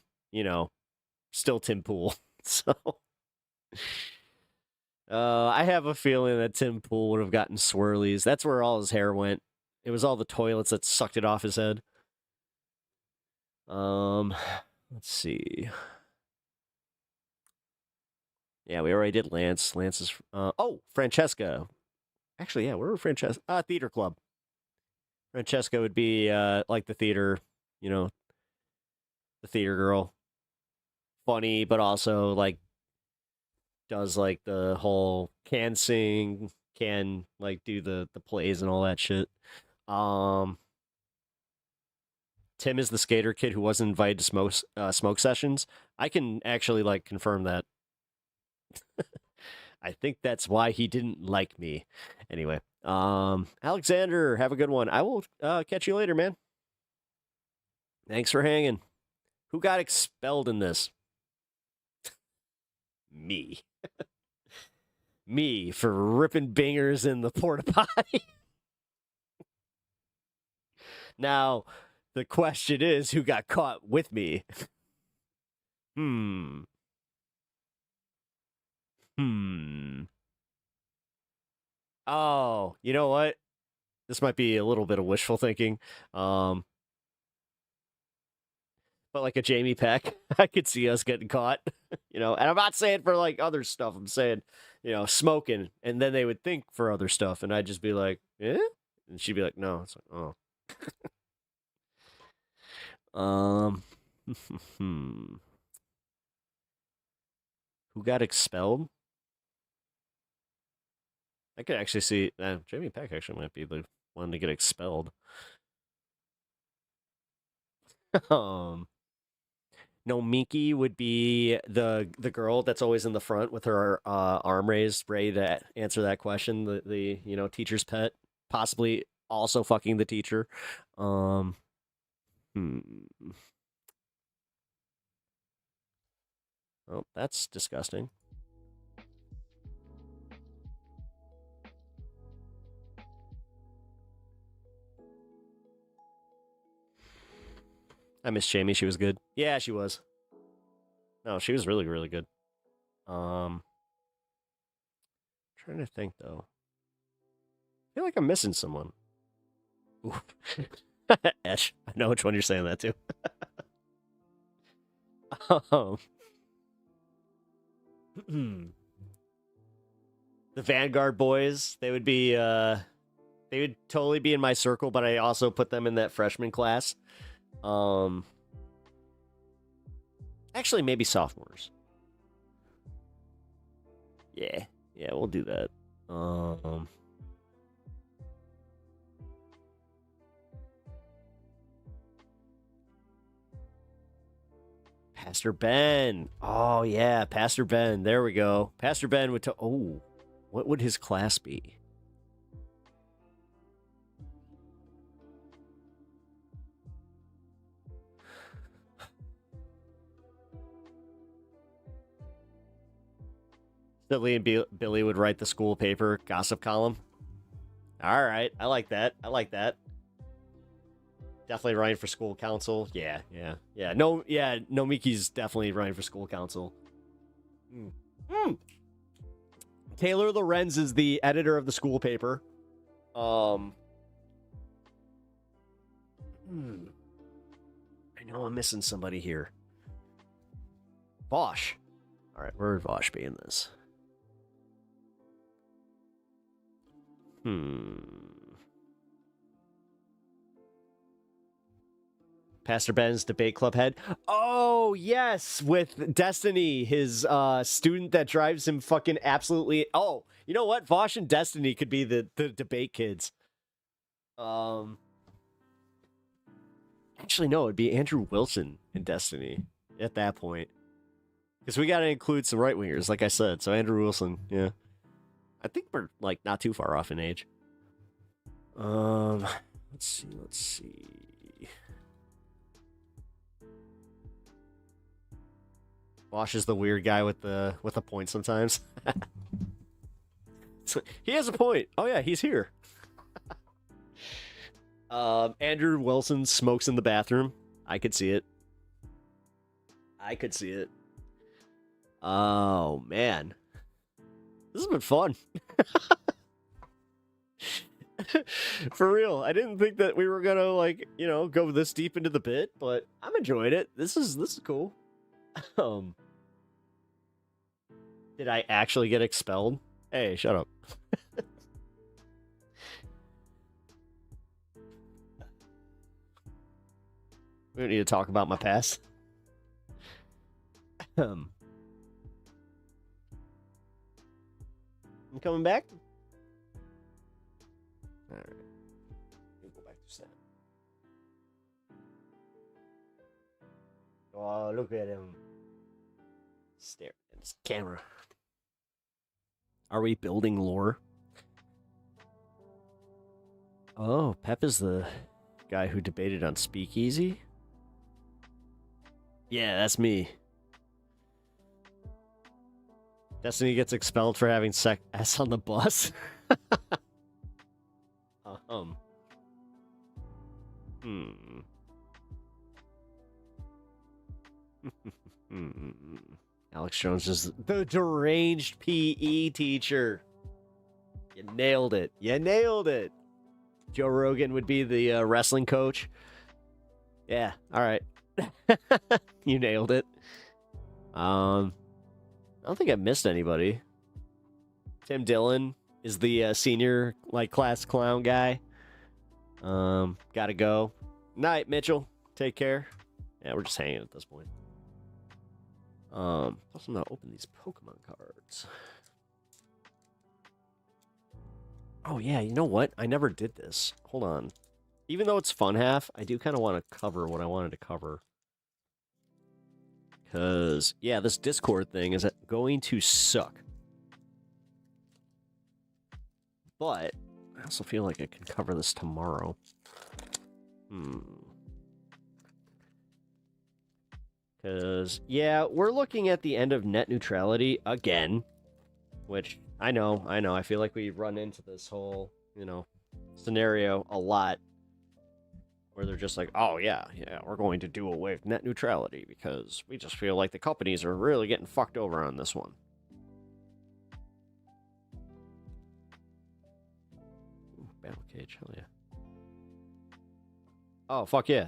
still Tim Pool. So, I have a feeling that Tim Pool would have gotten swirlies. That's where all his hair went. It was all the toilets that sucked it off his head. Let's see. Yeah, we already did Lance. Lance is Francesca. Actually, yeah, where were Francesca? Theater club. Francesca would be like the theater, the theater girl. Funny, but also like does like the whole can sing, can like do the plays and all that shit. Tim is the skater kid who wasn't invited to smoke sessions. I can actually like confirm that. I think that's why he didn't like me. Anyway, Alexander, have a good one. I will catch you later, man. Thanks for hanging. Who got expelled in this? Me. Me for ripping bingers in the porta potty. Now, the question is, who got caught with me? Oh, you know what? This might be a little bit of wishful thinking. But like a Jamie Peck, I could see us getting caught, and I'm not saying for like other stuff. I'm saying, smoking, and then they would think for other stuff, and I'd just be like, eh? And she'd be like, no. It's like, oh. Who got expelled? I could actually see Jamie Peck actually might be the one to get expelled. No, Miki would be the girl that's always in the front with her arm raised, ready to answer that question. The teacher's pet, possibly also fucking the teacher. Oh, that's disgusting. I miss Jamie. She was good. Yeah, she was. No, she was really, really good. Trying to think though. I feel like I'm missing someone. Ooh. Esh, I know which one you're saying that to. The Vanguard boys, they would totally be in my circle, but I also put them in that freshman class. Actually, maybe sophomores. Yeah, we'll do that. Pastor Ben. Oh yeah, Pastor Ben. There we go. Pastor Ben would. What would his class be? Billy and Billy would write the school paper gossip column. All right, I like that. Definitely running for school council. Yeah. No, Miki's definitely running for school council. Taylor Lorenz is the editor of the school paper. I know I'm missing somebody here. Vosh. All right, where would Vosh be in this? Pastor Ben's debate club head. Oh, yes, with Destiny, his student that drives him fucking absolutely... Oh, you know what? Vosh and Destiny could be the debate kids. Actually, no, it'd be Andrew Wilson in Destiny at that point. Because we got to include some right-wingers, like I said. So Andrew Wilson, yeah. I think we're, like, not too far off in age. Let's see. Vosh is the weird guy with a point sometimes. So, he has a point. Oh yeah, he's here. Andrew Wilson smokes in the bathroom. I could see it. Oh man. This has been fun. For real. I didn't think that we were gonna, like, you know, go this deep into the bit, but I'm enjoying it. This is cool. Did I actually get expelled? Hey, shut up. We don't need to talk about my past. I'm coming back. All right. Go back to Senate. Oh, look at him. Staring at his camera. Are we building lore? Oh, Pep is the guy who debated on Speakeasy? Yeah, that's me. Destiny gets expelled for having S on the bus? Alex Jones is the deranged PE teacher. You nailed it. You nailed it. Joe Rogan would be the wrestling coach. Yeah, all right. You nailed it. I don't think I missed anybody. Tim Dillon is the senior like class clown guy. Gotta go. Night, Mitchell. Take care. Yeah, we're just hanging at this point. Also not open these Pokemon cards. Oh yeah, you know what? I never did this. Hold on. Even though it's fun half, I do kind of want to cover what I wanted to cover. Because, yeah, this Discord thing is going to suck. But I also feel like I can cover this tomorrow. Because, yeah, we're looking at the end of net neutrality again. Which, I know. I feel like we run into this whole, you know, scenario a lot. Where they're just like, oh, yeah, we're going to do away with net neutrality because we just feel like the companies are really getting fucked over on this one. Ooh, battle cage, hell yeah. Oh, fuck yeah.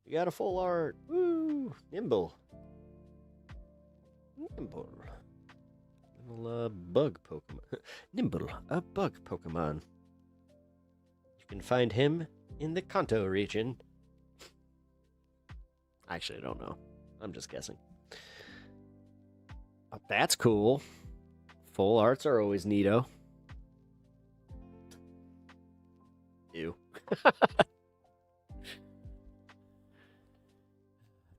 We got a full art. Woo! Nimble. Bug Pokemon. Nimble, a bug Pokemon. You can find him in the Kanto region. Actually, I don't know. I'm just guessing. Oh, that's cool. Full arts are always neato. Ew.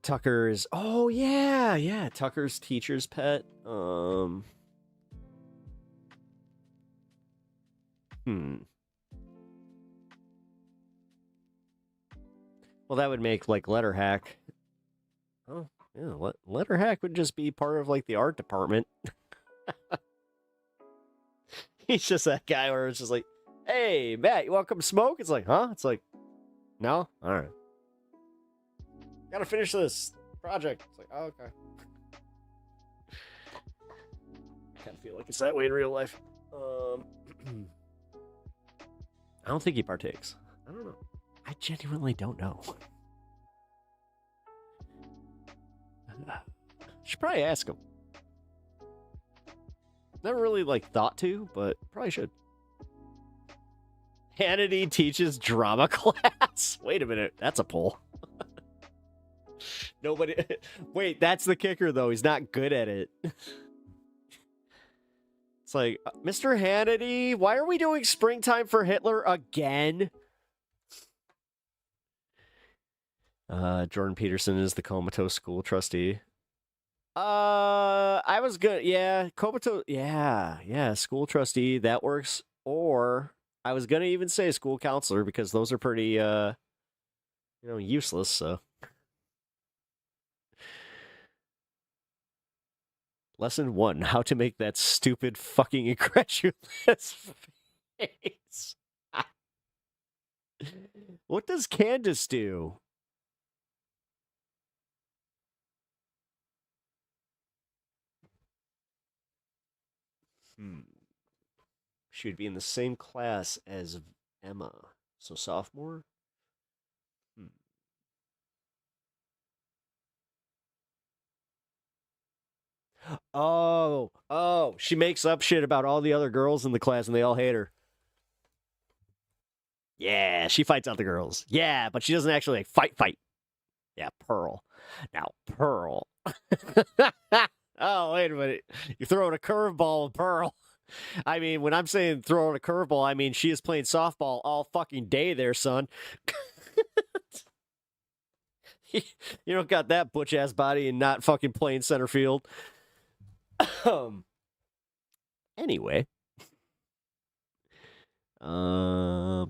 Tucker's. Oh yeah. Tucker's teacher's pet. Well, that would make like Letterhack. Oh, yeah. Letterhack would just be part of like the art department. He's just that guy where it's just like, hey, Matt, you want to come smoke? It's like, huh? It's like, no? All right. Gotta finish this project. It's like, oh, okay. I kind of feel like it's that way in real life. I don't think he partakes. I don't know. I genuinely don't know. Should probably ask him. Never really like thought to, but probably should. Hannity teaches drama class. Wait a minute, that's a poll. Nobody. Wait, that's the kicker though. He's not good at it. It's like, Mr. Hannity, why are we doing Springtime for Hitler again? Jordan Peterson is the comatose school trustee. I was good. Yeah, comatose. Yeah, school trustee. That works. Or I was gonna even say school counselor because those are pretty, useless. So. Lesson 1, how to make that stupid fucking incredulous face. What does Candace do? She would be in the same class as Emma. So sophomore? Oh, she makes up shit about all the other girls in the class and they all hate her. Yeah, she fights out the girls. Yeah, but she doesn't actually like fight. Yeah, Pearl. Now, Pearl. Oh, wait a minute. You're throwing a curveball with Pearl. I mean, when I'm saying throwing a curveball, I mean she is playing softball all fucking day there, son. You don't got that butch-ass body and not fucking playing center field. Anyway. I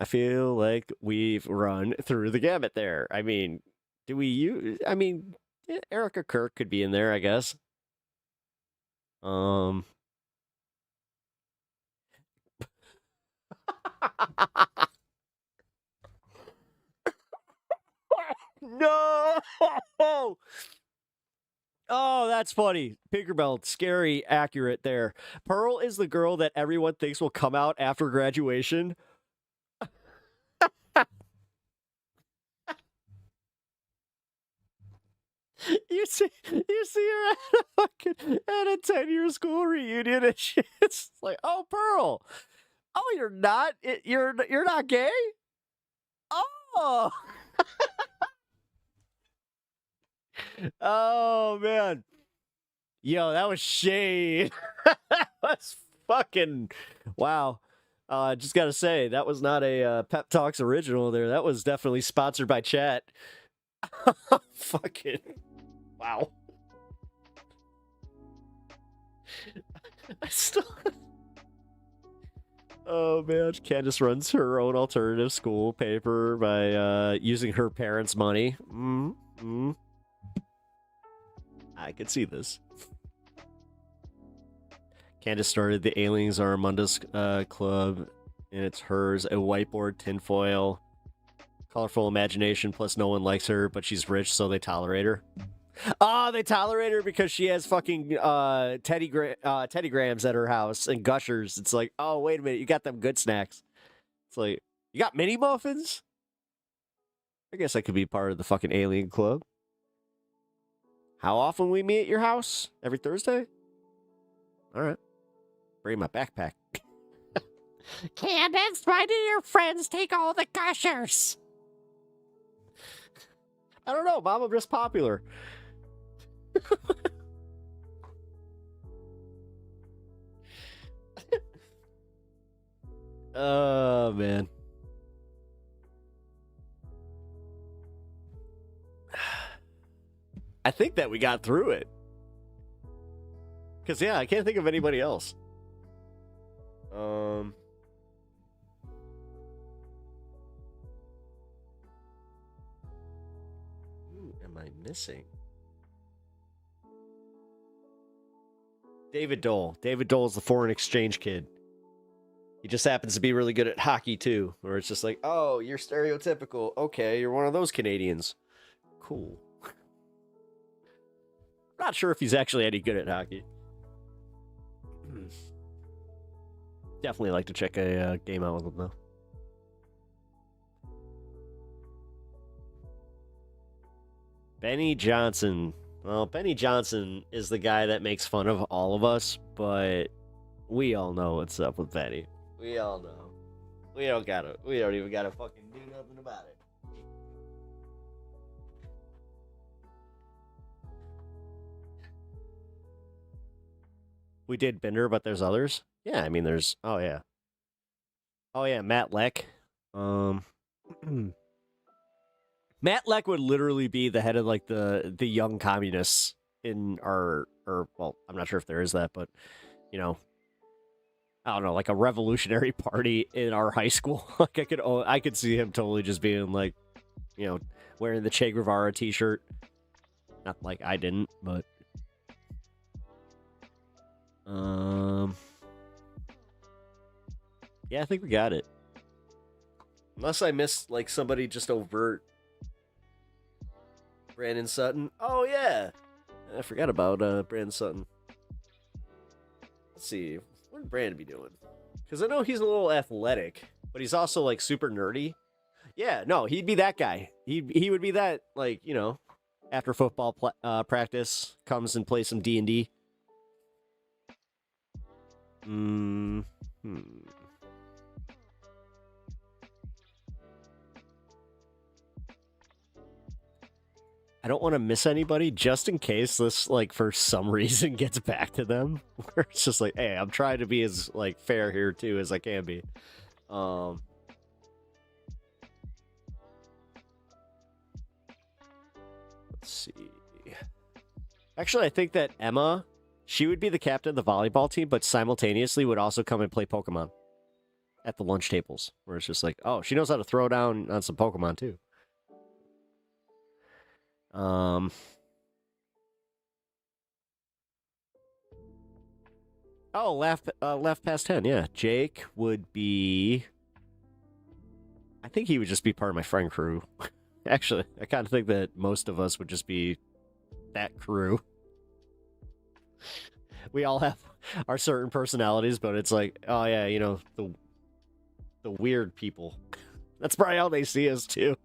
feel like we've run through the gamut there. I mean, Erica Kirk could be in there, I guess. No! Oh, that's funny. Tinkerbell, scary, accurate there. Pearl is the girl that everyone thinks will come out after graduation. You see her at a 10-year school reunion, and it's like, oh, Pearl. Oh, you're not. You're not gay. Oh. Oh man. Yo, that was shade. That was fucking wow. Just gotta say, that was not a Pep Talks original there. That was definitely sponsored by Chat. Fucking wow. I still. Oh man, Candace runs her own alternative school paper by using her parents' money. I could see this. Candace started the Aliens Are Among Us club, and it's hers. A whiteboard, tinfoil, colorful imagination, plus no one likes her, but she's rich, so they tolerate her. Oh, they tolerate her because she has fucking teddygrams at her house and gushers. It's like, oh, wait a minute, you got them good snacks. It's like, you got mini muffins? I guess I could be part of the fucking alien club. How often we meet at your house? Every Thursday? All right. Bring my backpack. Candace, why do your friends take all the gushers? I don't know, Mom. I'm just popular. Oh, man. I think that we got through it. Because, yeah, I can't think of anybody else. Who am I missing? David Dole. David Dole is the foreign exchange kid. He just happens to be really good at hockey, too. Where it's just like, oh, you're stereotypical. Okay, you're one of those Canadians. Cool. Not sure if he's actually any good at hockey. Definitely like to check a game out with him, though. Benny Johnson. Well, Benny Johnson is the guy that makes fun of all of us, but we all know what's up with Benny. We all know. We don't even gotta fucking do nothing about it. We did Bender, but there's others. Yeah, I mean, there's. Oh yeah, Matt Leck. Matt Leck would literally be the head of like the young communists in our, or well, I'm not sure if there is that, but you know, I don't know, like a revolutionary party in our high school. Like I could see him totally just being like, you know, wearing the Che Guevara t-shirt. Not like I didn't, but yeah, I think we got it. Unless I missed like somebody just overt. Brandon Sutton. Oh yeah, I forgot about Brandon Sutton. let's see. What would Brandon be doing? Because I know he's a little athletic, but he's also like super nerdy. Yeah, no, he'd be that guy. He would be that, like, you know, after football practice, comes and plays some D&D. I don't want to miss anybody just in case this, like, for some reason gets back to them. Where it's just like, hey, I'm trying to be as, like, fair here, too, as I can be. Let's see. Actually, I think that Emma, she would be the captain of the volleyball team, but simultaneously would also come and play Pokemon at the lunch tables, where it's just like, oh, she knows how to throw down on some Pokemon, too. Oh, left past 10, yeah. Jake would be... I think he would just be part of my friend crew. Actually, I kind of think that most of us would just be that crew. We all have our certain personalities, but it's like, oh yeah, you know, the weird people. That's probably how they see us, too.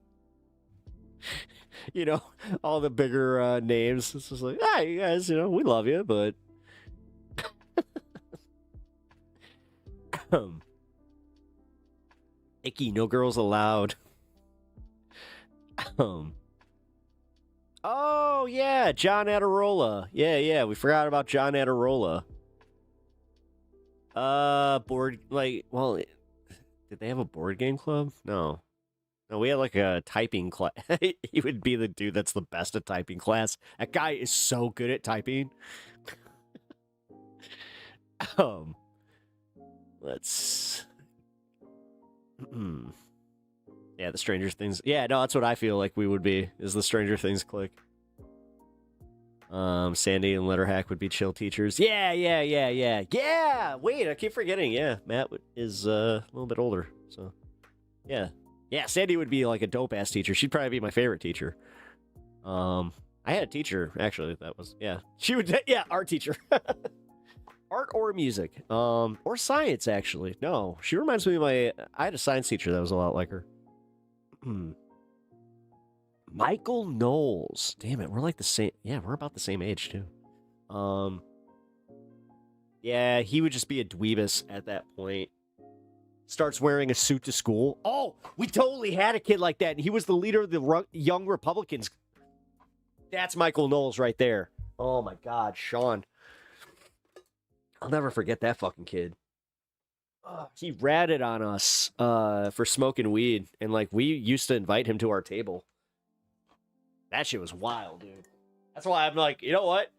You know, all the bigger names. It's just like, hey, you guys, you know, we love you, but... Icky, no girls allowed. Oh, yeah, John Adirola. Yeah, we forgot about John Adirola. Board, like, well, did they have a board game club? No, we had like a typing class. He would be the dude that's the best at typing class. That guy is so good at typing. Let's... Yeah, the Stranger Things. Yeah, no, that's what I feel like we would be, is the Stranger Things clique. Sandy and Letterhack would be chill teachers. Yeah! Wait, I keep forgetting. Yeah, Matt is a little bit older, so... Yeah, Sandy would be like a dope-ass teacher. She'd probably be my favorite teacher. I had a teacher, actually, that was... Yeah, she would... Yeah, art teacher. Art or music. Or science, actually. No, she reminds me of my... I had a science teacher that was a lot like her. Michael Knowles. Damn it, we're like the same... Yeah, we're about the same age, too. Yeah, he would just be a dweebus at that point. Starts wearing a suit to school. Oh, we totally had a kid like that, and he was the leader of the Young Republicans. That's Michael Knowles right there. Oh, my God, Sean. I'll never forget that fucking kid. He ratted on us for smoking weed, and like we used to invite him to our table. That shit was wild, dude. That's why I'm like, you know what?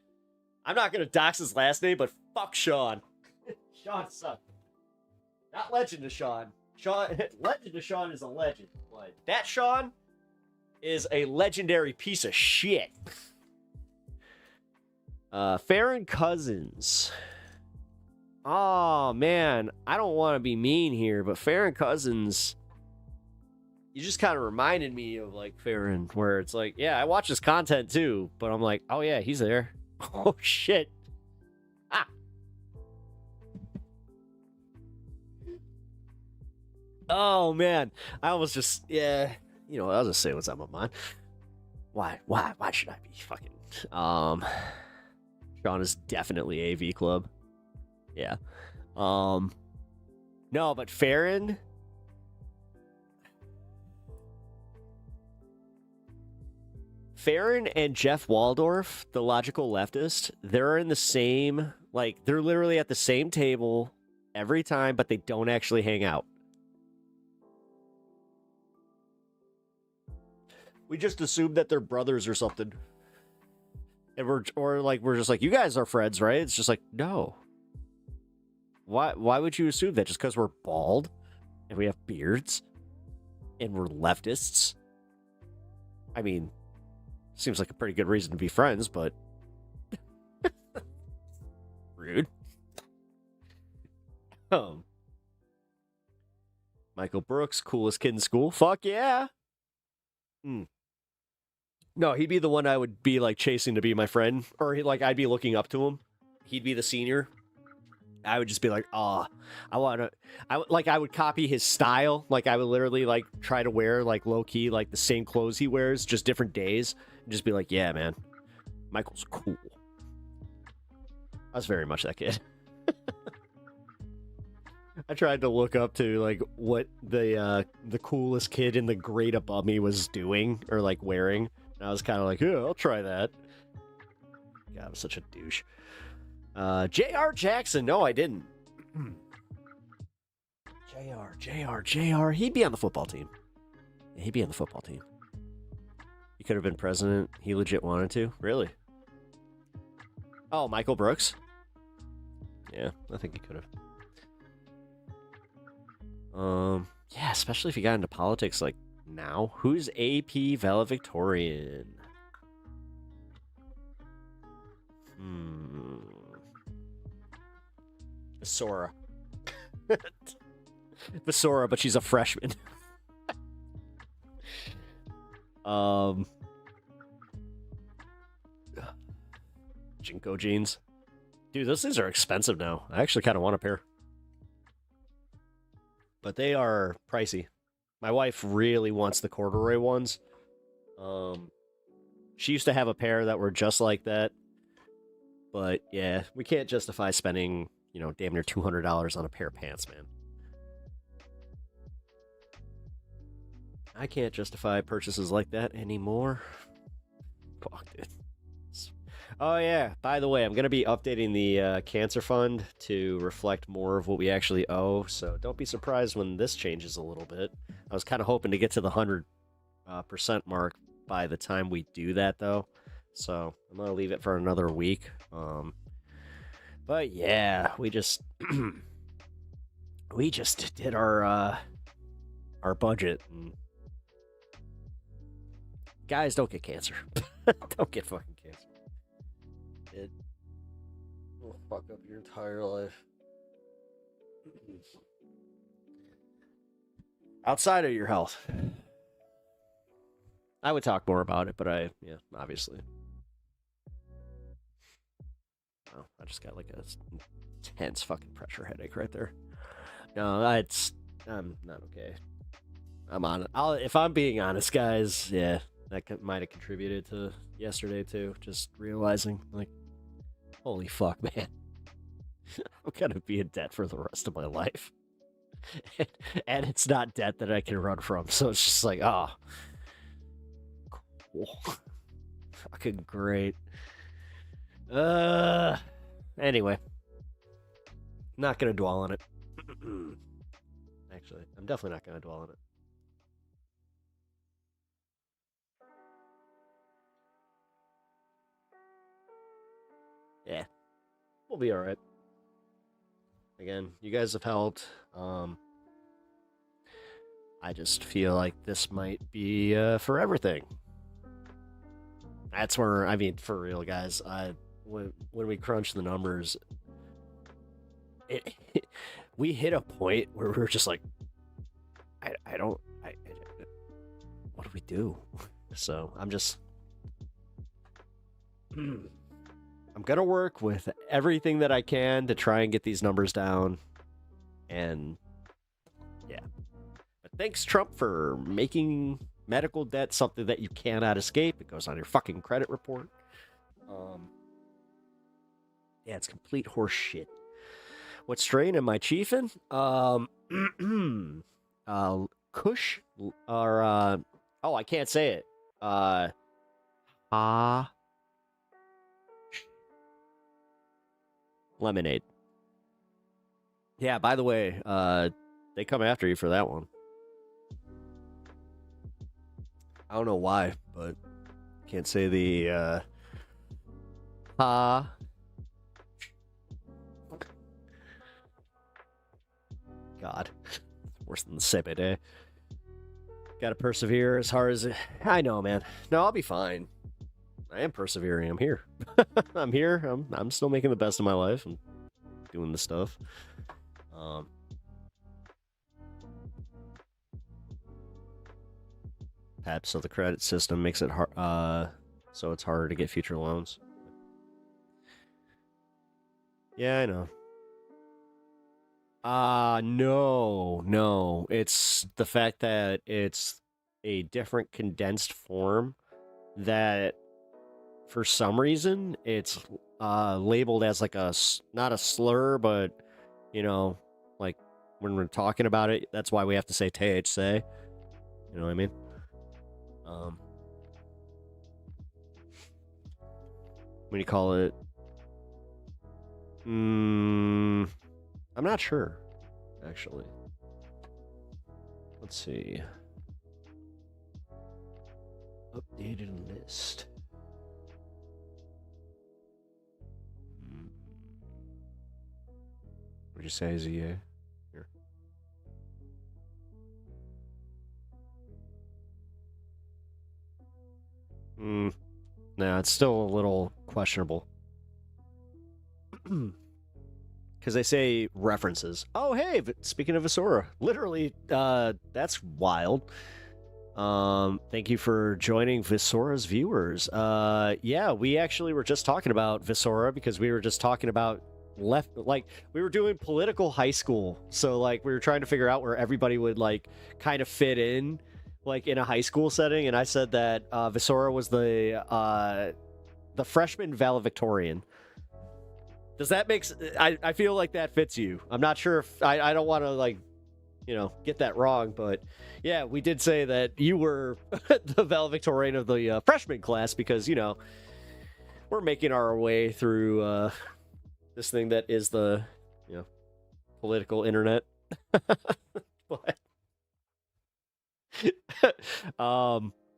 I'm not gonna dox his last name, but fuck Sean. Sean sucked. Not Legend of Sean. Legend of Sean is a legend, but that Sean is a legendary piece of shit. Farron Cousins. Oh, man, I don't want to be mean here, but Farron Cousins, you just kind of reminded me of, like, Farron, where it's like, yeah, I watch his content, too, but I'm like, oh, yeah, he's there. Oh, shit. Ah. Oh, man, I almost just, yeah, you know, I'll just say what's on my mind. Why should I be fucking, Sean is definitely AV Club. Yeah. No, but Farron... Farron and Jeff Waldorf, the logical leftist, they're in the same... Like, they're literally at the same table every time, but they don't actually hang out. We just assume that they're brothers or something. And we're just like, you guys are friends, right? It's just like, no. Why would you assume that? Just because we're bald and we have beards and we're leftists? I mean, seems like a pretty good reason to be friends, but rude. Michael Brooks, coolest kid in school. Fuck yeah. No, he'd be the one I would be like chasing to be my friend, or like I'd be looking up to him. He'd be the senior. I would just be like, oh, I would copy his style. Like, I would literally, like, try to wear, like, low-key, like, the same clothes he wears, just different days. And just be like, yeah, man, Michael's cool. I was very much that kid. I tried to look up to, like, what the coolest kid in the grade above me was doing or, like, wearing. And I was kind of like, yeah, I'll try that. God, I was such a douche. J.R. Jackson. No, I didn't. J.R. He'd be on the football team. Yeah, he'd be on the football team. He could have been president. He legit wanted to. Really? Oh, Michael Brooks? Yeah, I think he could have. Yeah, especially if he got into politics like now. Who's AP valedictorian? Sora. Vasora, but she's a freshman. Jinko jeans. Dude, those things are expensive now. I actually kind of want a pair. But they are pricey. My wife really wants the corduroy ones. She used to have a pair that were just like that. But yeah, we can't justify spending, you know, damn near $200 on a pair of pants, man. I can't justify purchases like that anymore. Fuck, dude. Oh yeah, by the way, I'm going to be updating the cancer fund to reflect more of what we actually owe, so don't be surprised when this changes a little bit. I was kind of hoping to get to the 100% mark by the time we do that, though. So I'm going to leave it for another week. But yeah, we just did our budget. And guys, don't get cancer. Don't get fucking cancer. It will fuck up your entire life. Outside of your health. I would talk more about it, but obviously. Oh, I just got like a intense fucking pressure headache right there. No, I'm not okay. I'm on it. If I'm being honest, guys, yeah, that might have contributed to yesterday too. Just realizing, like, holy fuck, man. I'm gonna be in debt for the rest of my life. And it's not debt that I can run from, so it's just like, oh, cool. Fucking great. Anyway, not gonna dwell on it. Actually, I'm definitely not gonna dwell on it. Yeah, we'll be all right. Again, you guys have helped. I just feel like this might be for everything. That's where, I mean, for real, guys. When we crunch the numbers, we hit a point where we were just like, what do we do? So I'm gonna work with everything that I can to try and get these numbers down. And yeah. But thanks, Trump, for making medical debt something that you cannot escape. It goes on your fucking credit report. Yeah, it's complete horse shit. What strain am I chiefing? Kush or oh, I can't say it. Lemonade. Yeah, by the way, they come after you for that one. I don't know why, but can't say the God, worse than the CBD. Gotta persevere as hard as I know, man. No, I'll be fine. I am persevering. I'm here. I'm here. I'm still making the best of my life. I'm doing the stuff. So the credit system makes it hard. So it's harder to get future loans. Yeah, I know. No. It's the fact that it's a different condensed form that, for some reason, it's labeled as like not a slur, but, like when we're talking about it, that's why we have to say THC. You know what I mean? What do you call it? I'm not sure, actually. Let's see. Updated list. What'd you say, ZA? Here. No, it's still a little questionable. Because they say references. Oh, hey, speaking of Visora, literally, that's wild. Thank you for joining Visora's viewers. Yeah, we actually were just talking about Visora because we were just talking about we were doing political high school. So, like, we were trying to figure out where everybody would, like, kind of fit in, like, in a high school setting. And I said that Visora was the freshman valedictorian. Does that make I feel like that fits you. I'm not sure if I don't want to, like, get that wrong, but yeah, we did say that you were the valedictorian of the freshman class because, we're making our way through this thing that is the, political internet.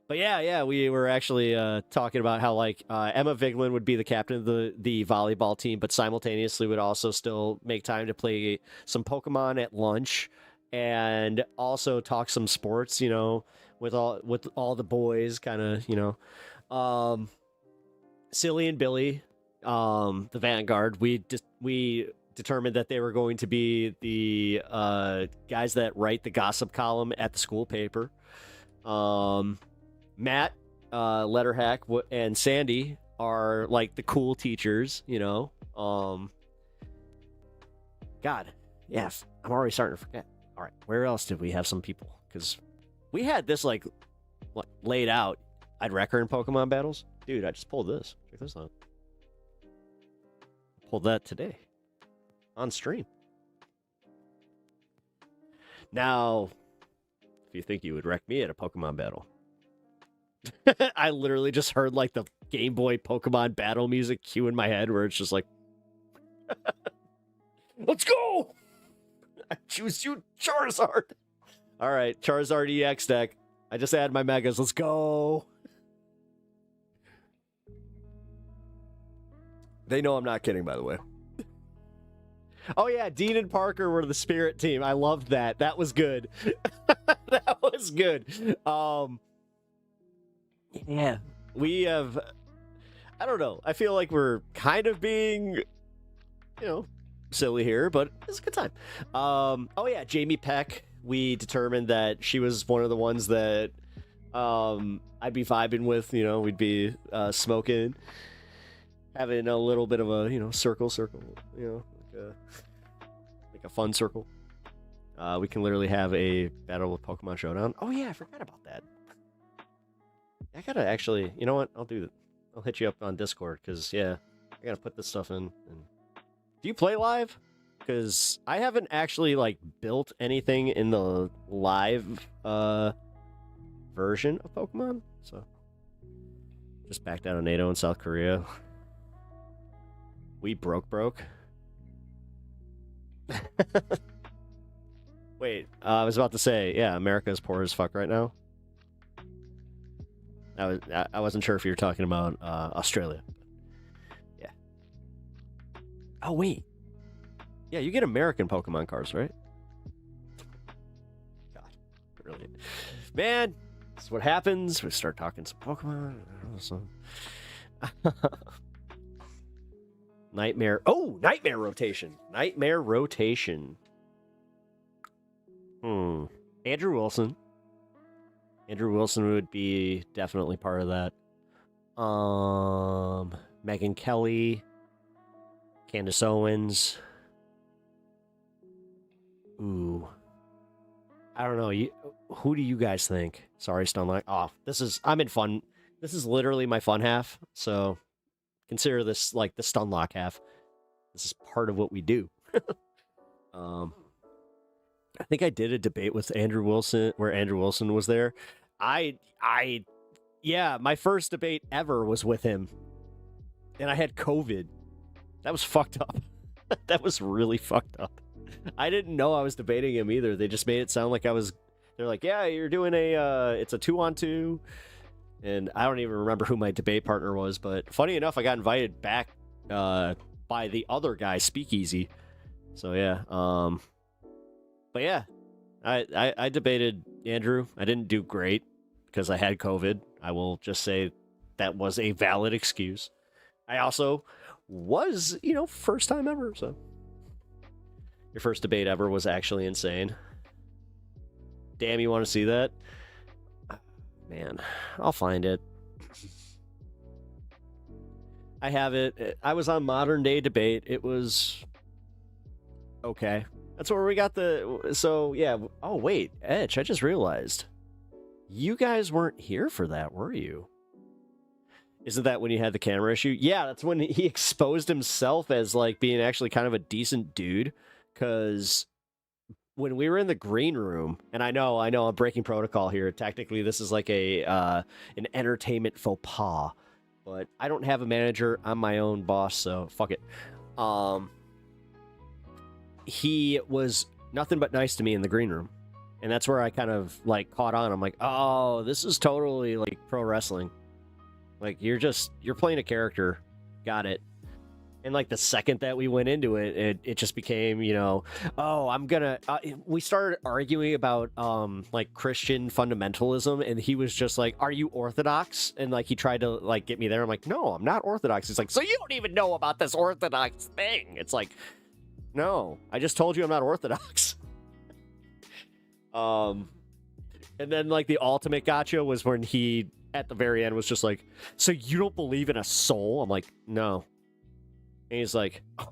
But yeah, we were actually talking about how, like, Emma Vigeland would be the captain of the volleyball team, but simultaneously would also still make time to play some Pokemon at lunch and also talk some sports, with all the boys, kind of, Silly and Billy, the Vanguard. We determined that they were going to be the guys that write the gossip column at the school paper. Matt, Letterhack, and Sandy are, like, the cool teachers, God, yes, I'm already starting to forget. All right, where else did we have some people? Because we had this, like, laid out. I'd record in Pokemon battles. Dude, I just pulled this. Check this out. Pulled that today on stream. Now, if you think you would wreck me at a Pokemon battle, I literally just heard, like, the Game Boy Pokemon battle music cue in my head where it's just like, let's go! I choose you, Charizard! Alright, Charizard EX deck. I just added my Megas. Let's go! They know I'm not kidding, by the way. Oh yeah, Dean and Parker were the spirit team. I loved that. That was good. That was good. Yeah, we have, I don't know. I feel like we're kind of being, silly here, but it's a good time. Oh yeah, Jamie Peck. We determined that she was one of the ones that I'd be vibing with. We'd be smoking, having a little bit of a circle, like a fun circle. We can literally have a battle with Pokemon Showdown. Oh yeah, I forgot about that. I gotta actually, you know what? I'll do that. I'll hit you up on Discord because, yeah, I gotta put this stuff in. And... Do you play live? Because I haven't actually, like, built anything in the live version of Pokemon. So, just backed out of NATO in South Korea. We broke. Wait, I was about to say, yeah, America is poor as fuck right now. I wasn't sure if you were talking about Australia. Yeah. Oh, wait. Yeah, you get American Pokemon cards, right? God. Brilliant. Man, this is what happens. We start talking some Pokemon. Nightmare. Oh, Nightmare rotation. Nightmare rotation. Andrew Wilson. Andrew Wilson would be definitely part of that. Megan Kelly, Candace Owens. I don't know. Who do you guys think? Sorry, Stunlock. Oh, I'm in fun. This is literally my fun half. So consider this like the Stunlock half. This is part of what we do. I think I did a debate with Andrew Wilson where Andrew Wilson was there. Yeah, my first debate ever was with him. And I had COVID. That was fucked up. That was really fucked up. I didn't know I was debating him either. They just made it sound like they're like, yeah, you're doing it's a 2-on-2. And I don't even remember who my debate partner was, but funny enough, I got invited back by the other guy, Speakeasy. So yeah, but yeah, I debated Andrew. I didn't do great because I had COVID. I will just say that was a valid excuse. I also was, first time ever. So your first debate ever was actually insane. Damn, you want to see that? Man, I'll find it. I have it. I was on Modern Day Debate. It was okay. That's where we got so yeah. Oh wait, Edge, I just realized you guys weren't here for that, were you? Isn't that when you had the camera issue? Yeah, that's when he exposed himself as like being actually kind of a decent dude. Because when we were in the green room, and I know I'm breaking protocol here. Technically, this is like an entertainment faux pas. But I don't have a manager. I'm my own boss, so fuck it. He was nothing but nice to me in the green room. And that's where I kind of like caught on. I'm like, oh, this is totally like pro wrestling. Like you're playing a character. Got it. And like the second that we went into it, it just became, we started arguing about like Christian fundamentalism, and he was just like, are you Orthodox? And like he tried to like get me there. I'm like, no, I'm not Orthodox. He's like, so you don't even know about this Orthodox thing. It's like, no, I just told you I'm not Orthodox. And then like the ultimate gotcha was when he at the very end was just like, so you don't believe in a soul? I'm like, no. And he's like, oh,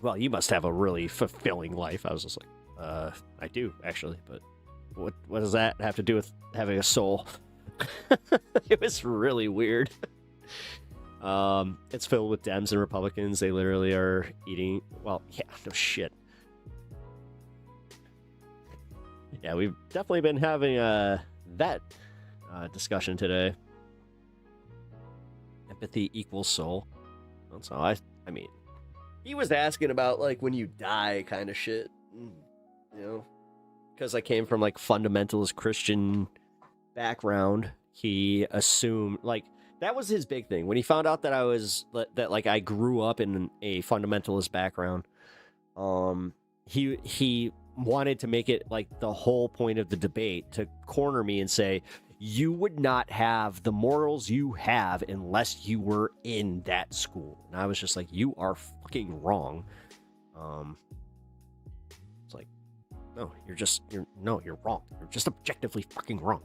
well, you must have a really fulfilling life. I was just like, I do actually, but what does that have to do with having a soul? It was really weird. It's filled with Dems and Republicans. They literally are eating. Well, yeah, no shit. Yeah, we've definitely been having that discussion today. Empathy equals soul. So I mean, he was asking about like when you die kind of shit, because I came from like fundamentalist Christian background. He assumed like that was his big thing when he found out that I grew up in a fundamentalist background. He wanted to make it like the whole point of the debate to corner me and say, you would not have the morals you have unless you were in that school. And I was just like, you are fucking wrong. It's like, no, you're wrong. You're just objectively fucking wrong.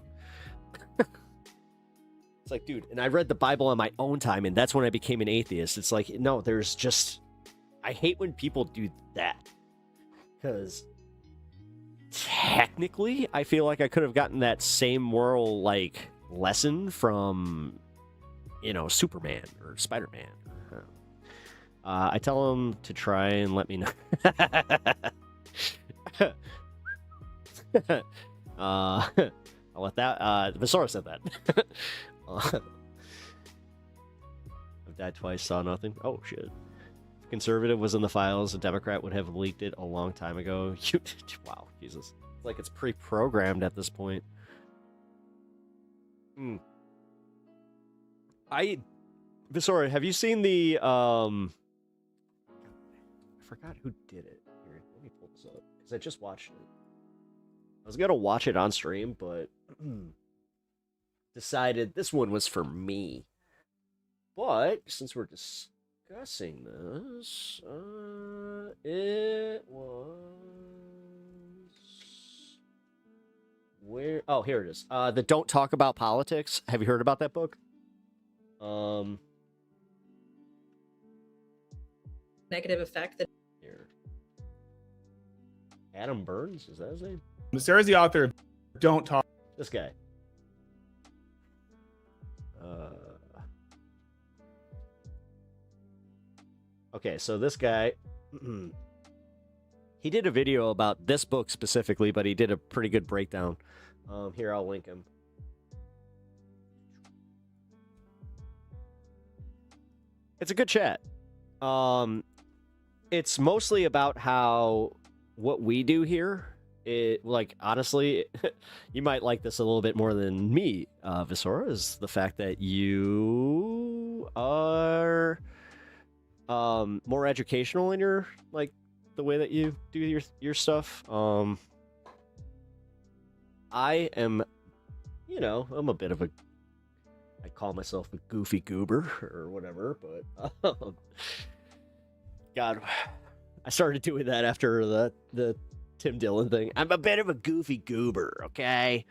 It's like, dude, and I read the Bible on my own time, and that's when I became an atheist. It's like, no, I hate when people do that. Because technically, I feel like I could have gotten that same moral, like, lesson from, Superman or Spider-Man. I tell him to try and let me know. I'll let that, Visora said that. I've died twice, saw nothing. Oh, shit. If conservative was in the files, a Democrat would have leaked it a long time ago. Wow, Jesus. It's like it's pre-programmed at this point. Visora, have you seen the, I forgot who did it. Here, let me pull this up, because I just watched it. I was gonna watch it on stream, but decided this one was for me. But since we're discussing this, it was where? Oh, here it is. The Don't Talk About Politics. Have you heard about that book? Negative effect that here. Adam Burns, is that his name? Sarah's the author of Don't Talk. This guy. Okay, so this guy, he did a video about this book specifically, but he did a pretty good breakdown. Here, I'll link him. It's a good chat. It's mostly about how what we do here, honestly, you might like this a little bit more than me, Visora, is the fact that you are more educational in your, the way that you do your stuff. I am, I'm a bit of I call myself a goofy goober or whatever, but God, I started doing that after the Tim Dillon thing. I'm a bit of a goofy goober, okay?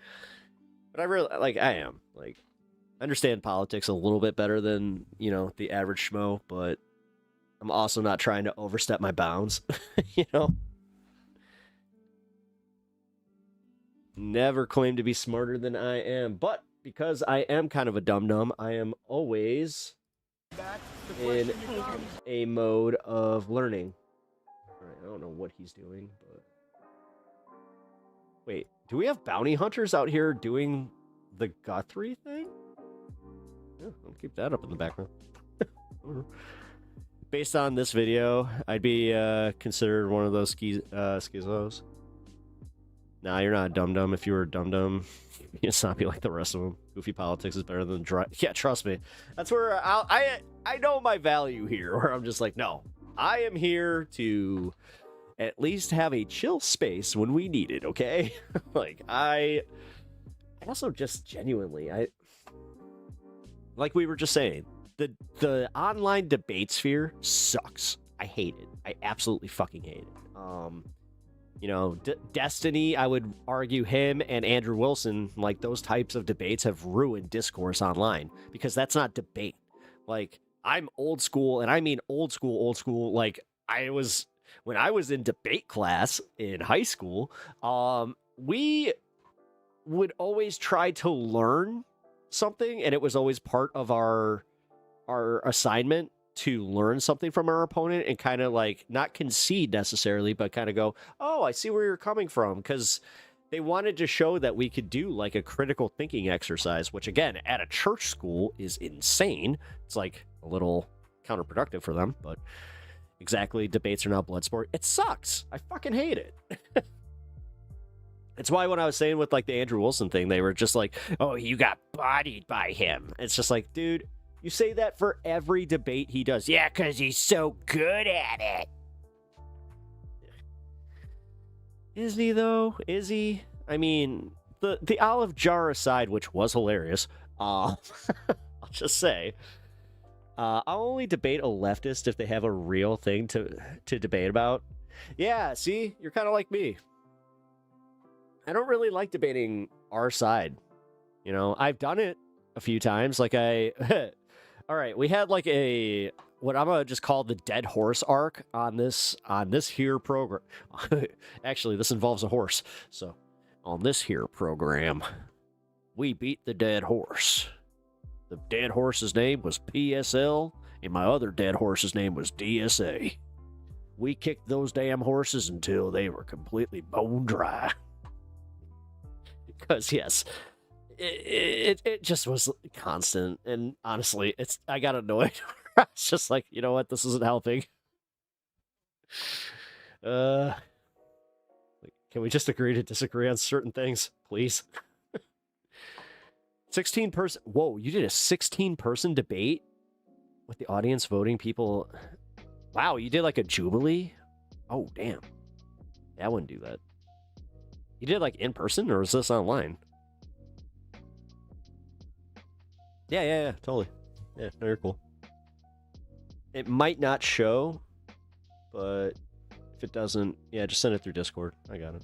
But I really, I am. I understand politics a little bit better than, the average schmo, but I'm also not trying to overstep my bounds, Never claim to be smarter than I am, but because I am kind of a dum-dum, I am always in a mode of learning. All right, I don't know what he's doing, but... Wait, do we have bounty hunters out here doing the Guthrie thing? Yeah, I'll keep that up in the background. Based on this video, I'd be considered one of those schizos. Nah, you're not a dum-dum. If you were a dum-dum, you'd not be like the rest of them. Goofy politics is better than dry. Yeah, trust me. That's where I know my value here, where I'm just like, no, I am here to at least have a chill space when we need it, okay? I also just genuinely, like we were just saying, the online debate sphere sucks. I hate it. I absolutely fucking hate it. Destiny, I would argue him and Andrew Wilson, those types of debates have ruined discourse online because that's not debate. I'm old school, and I mean old school. When I was in debate class in high school, we would always try to learn something, and it was always part of our assignment to learn something from our opponent and kind of not concede necessarily, but kind of go, oh, I see where you're coming from, because they wanted to show that we could do a critical thinking exercise, which again, at a church school is insane. It's a little counterproductive for them, but exactly, debates are not blood sport. It sucks. I fucking hate it. It's why when I was saying with the Andrew Wilson thing, they were just oh, you got bodied by him. It's just dude, you say that for every debate he does. Yeah, because he's so good at it. Is he, though? Is he? I mean, the olive jar aside, which was hilarious, I'll just say, I'll only debate a leftist if they have a real thing to debate about. Yeah, see? You're kind of like me. I don't really like debating our side. I've done it a few times. All right, we had what I'm gonna just call the dead horse arc on this here program. Actually, this involves a horse. So, on this here program, we beat the dead horse. The dead horse's name was PSL, and my other dead horse's name was DSA. We kicked those damn horses until they were completely bone dry. Because yes, it just was constant, and honestly, I got annoyed. It's just you know what, this isn't helping. Can we just agree to disagree on certain things, please? 16-person. Whoa, you did a 16-person debate with the audience voting people. Wow, you did a jubilee. Oh damn, yeah, I wouldn't do that. You did in person, or is this online? Yeah, totally. Yeah, no, you're cool. It might not show, but if it doesn't, yeah, just send it through Discord. I got it.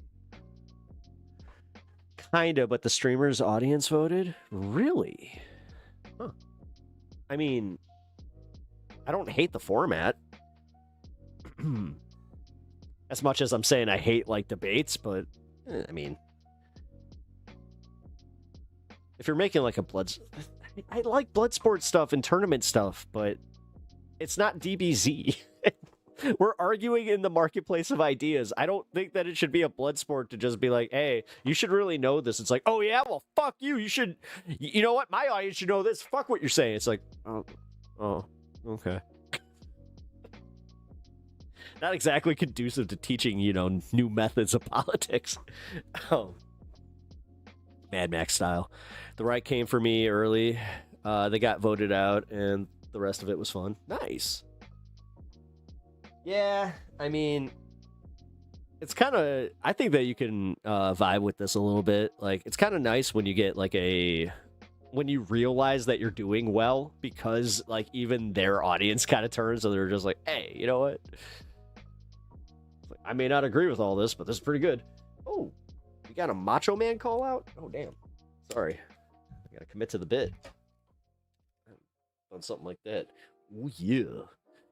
Kinda, but the streamer's audience voted? Really? Huh. I mean, I don't hate the format. As much as I'm saying I hate debates, but I mean, if you're making like a I like blood sport stuff and tournament stuff, but it's not DBZ. We're arguing in the marketplace of ideas. I don't think that it should be a blood sport to just be like, hey, you should really know this. It's like, oh yeah, well, fuck you. You should, you know what? My audience should know this. Fuck what you're saying. It's like, oh, okay. Not exactly conducive to teaching, new methods of politics. Oh. Mad Max style. The right came for me early. They got voted out, and the rest of it was fun. Nice. Yeah, I mean, it's kind of... I think that you can vibe with this a little bit. Like, it's kind of nice when you get, like, when you realize that you're doing well, because, like, even their audience kind of turns, and they're just like, hey, you know what? I may not agree with all this, but this is pretty good. Oh, we got a Macho Man call out? Oh, damn. Sorry. I gotta commit to the bit. On something like that. Oh, yeah.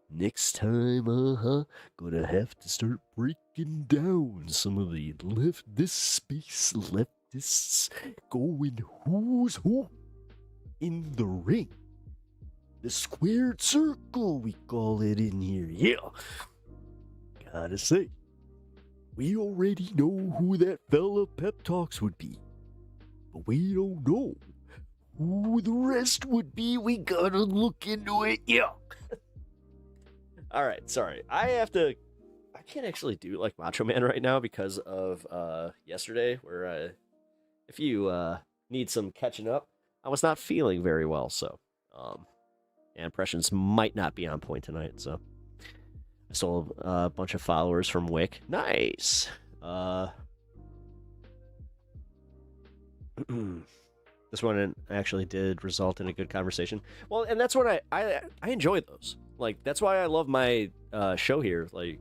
Next time, gonna have to start breaking down some of the leftist space leftists going who's who in the ring. The squared circle, we call it in here. Yeah. Gotta say, we already know who that fella Pep Talks would be. But we don't know who the rest would be. We gotta look into it. Yeah. Alright, sorry. I can't actually do like Macho Man right now because of yesterday, where if you need some catching up, I was not feeling very well, so impressions might not be on point tonight, so I stole a bunch of followers from Wick. Nice. This one actually did result in a good conversation. Well, and that's what I enjoy those. Like, that's why I love my show here. Like,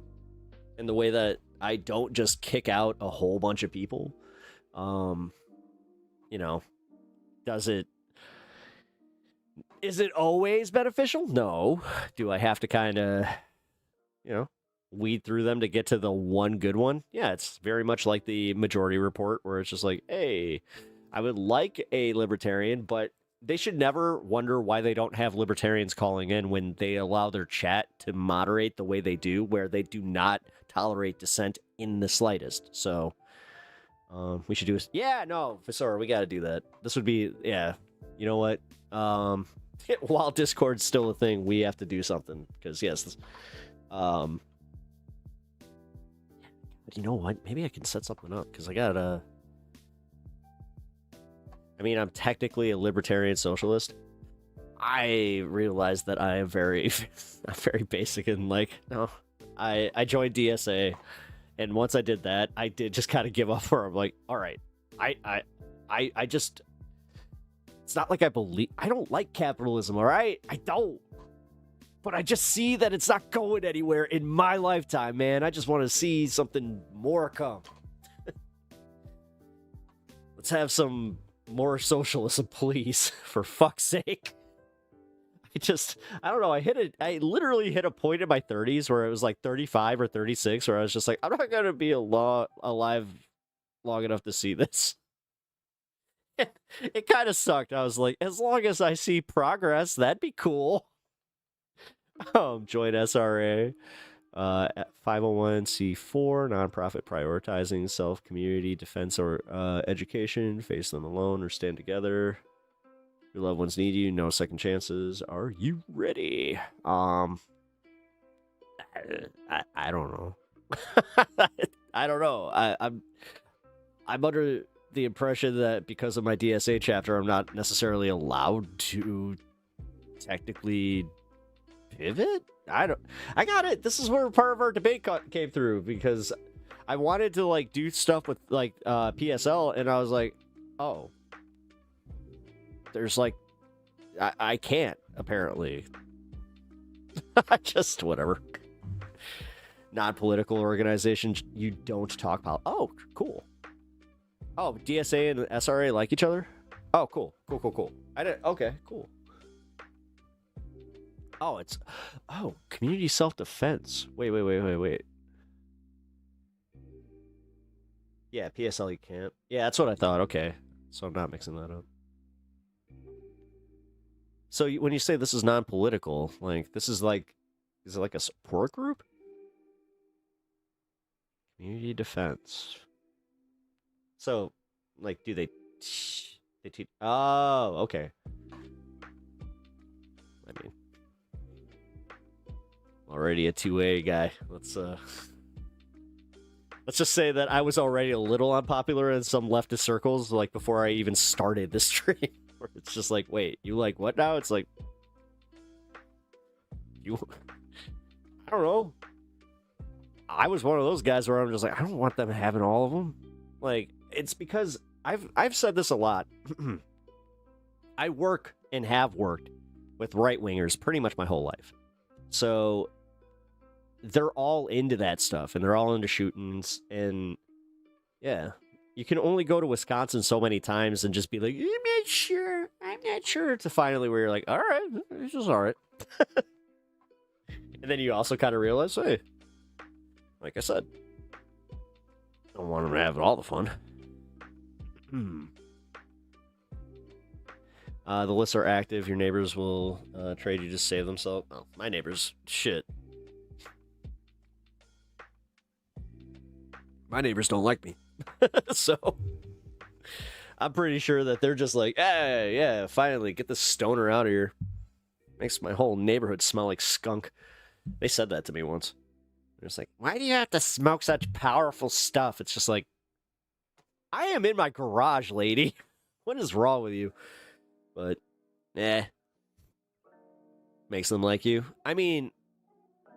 in the way that I don't just kick out a whole bunch of people. Is it always beneficial? No. Do I have to kind of, weed through them to get to the one good one? Yeah, it's very much like the Majority Report, where it's just like, hey, I would like a libertarian, but they should never wonder why they don't have libertarians calling in when they allow their chat to moderate the way they do, where they do not tolerate dissent in the slightest. So we should do this. Yeah, no, Visor, we got to do that. This would be, yeah, you know what? While Discord's still a thing, we have to do something, because yes, but you know what? Maybe I can set something up, because I got I'm technically a libertarian socialist. I realized that I am very, I'm very basic and I joined DSA, and once I did that, I did just kind of give up. Where I'm like, all right, I just, it's not like I don't like capitalism, all right? I don't. But I just see that it's not going anywhere in my lifetime, man. I just want to see something more come. Let's have some more socialism, please, for fuck's sake. I don't know, I literally hit a point in my 30s where it was like 35 or 36 where I was just like, I'm not gonna be alive long enough to see this. It kind of sucked. I was like, as long as I see progress, that'd be cool. Join SRA. 501c4 nonprofit prioritizing self, community, defense, or education. Face them alone or stand together. Your loved ones need you. No second chances. Are you ready? I don't know. I don't know. I'm under the impression that because of my DSA chapter, I'm not necessarily allowed to technically pivot. I got it. This is where part of our debate came through, because I wanted to do stuff with PSL, and I was like, oh, there's I can't apparently. Just whatever. Non-political organizations, you don't talk about. Oh, cool. Oh, DSA and SRA like each other? Oh, cool. I didn't. Okay, cool. Oh, community self-defense. Wait. Yeah, PSL you can't. Yeah, that's what I thought. Okay. So I'm not mixing that up. So when you say this is non-political, like this is like, is it like a support group? Community defense. So, like, do they teach? Oh, okay. I mean, already a 2A guy. Let's just say that I was already a little unpopular in some leftist circles, like before I even started this stream. Where it's just like, wait, you like what now? It's like, you, I don't know. I was one of those guys where I'm just like, I don't want them having all of them. Like, it's because I've said this a lot. I work and have worked with right-wingers pretty much my whole life. So they're all into that stuff, and they're all into shootings, and yeah. You can only go to Wisconsin so many times and just be like, I'm not sure, to finally where you're like, all right, it's just all right. And then you also kind of realize, hey, like I said, I don't want them to have all the fun. The lists are active. Your neighbors will trade you to save themselves. Oh, my neighbors, shit. My neighbors don't like me. So I'm pretty sure that they're just like, hey, yeah, finally get this stoner out of here. Makes my whole neighborhood smell like skunk. They said that to me once. They're just like, why do you have to smoke such powerful stuff? It's just like, I am in my garage, lady. What is wrong with you? But, makes them like you. I mean,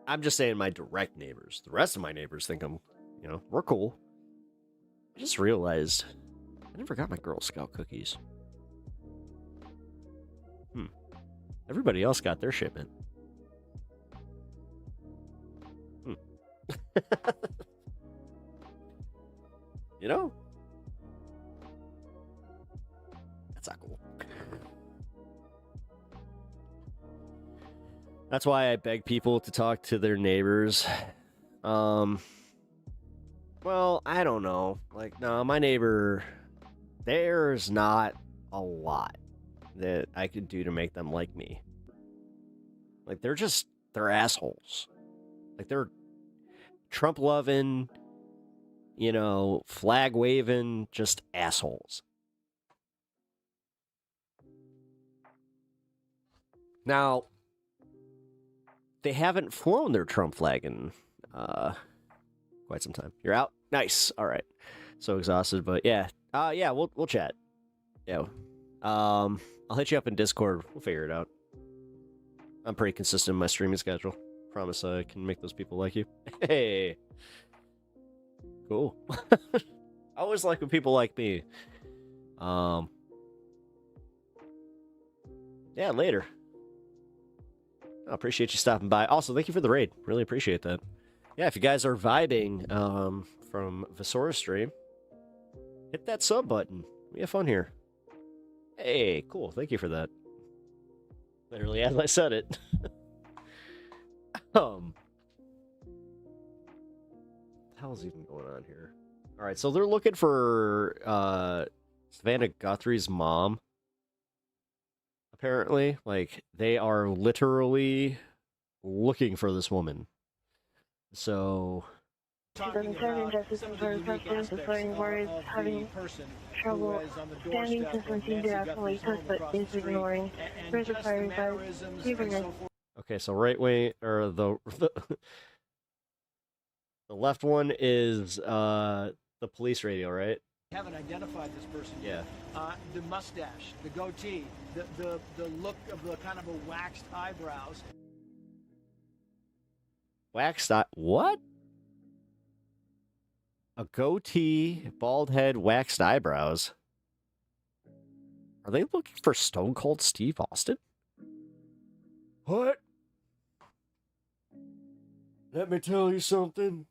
I'm just saying my direct neighbors. The rest of my neighbors think I'm, we're cool. I just realized I never got my Girl Scout cookies. Everybody else got their shipment. That's not cool. That's why I beg people to talk to their neighbors. Well, I don't know. Like, no, my neighbor, there's not a lot that I could do to make them like me. Like, they're assholes. Like, they're Trump-loving, flag-waving, just assholes. Now, they haven't flown their Trump flag in quite some time. You're out? Nice. All right. So exhausted, but yeah. Yeah, we'll chat. Yeah. I'll hit you up in Discord. We'll figure it out. I'm pretty consistent in my streaming schedule. Promise I can make those people like you. Hey. Cool. I always like when people like me. Yeah, later. I appreciate you stopping by. Also, thank you for the raid. Really appreciate that. Yeah, if you guys are vibing from Visora's stream, hit that sub button. We have fun here. Hey, cool. Thank you for that. Literally, as I said it. What the hell's even going on here? All right, so they're looking for Savannah Guthrie's mom. Apparently, like, they are literally looking for this woman. So... Having trouble standing since when she did actually took, but is ignoring. First required by okay, so right wing, or the left one is the police radio, right? Haven't identified this person. Yeah. The mustache, the goatee, the look of the kind of a waxed eyebrows. Waxed eye? What? A goatee, bald head, waxed eyebrows. Are they looking for Stone Cold Steve Austin? What? Let me tell you something.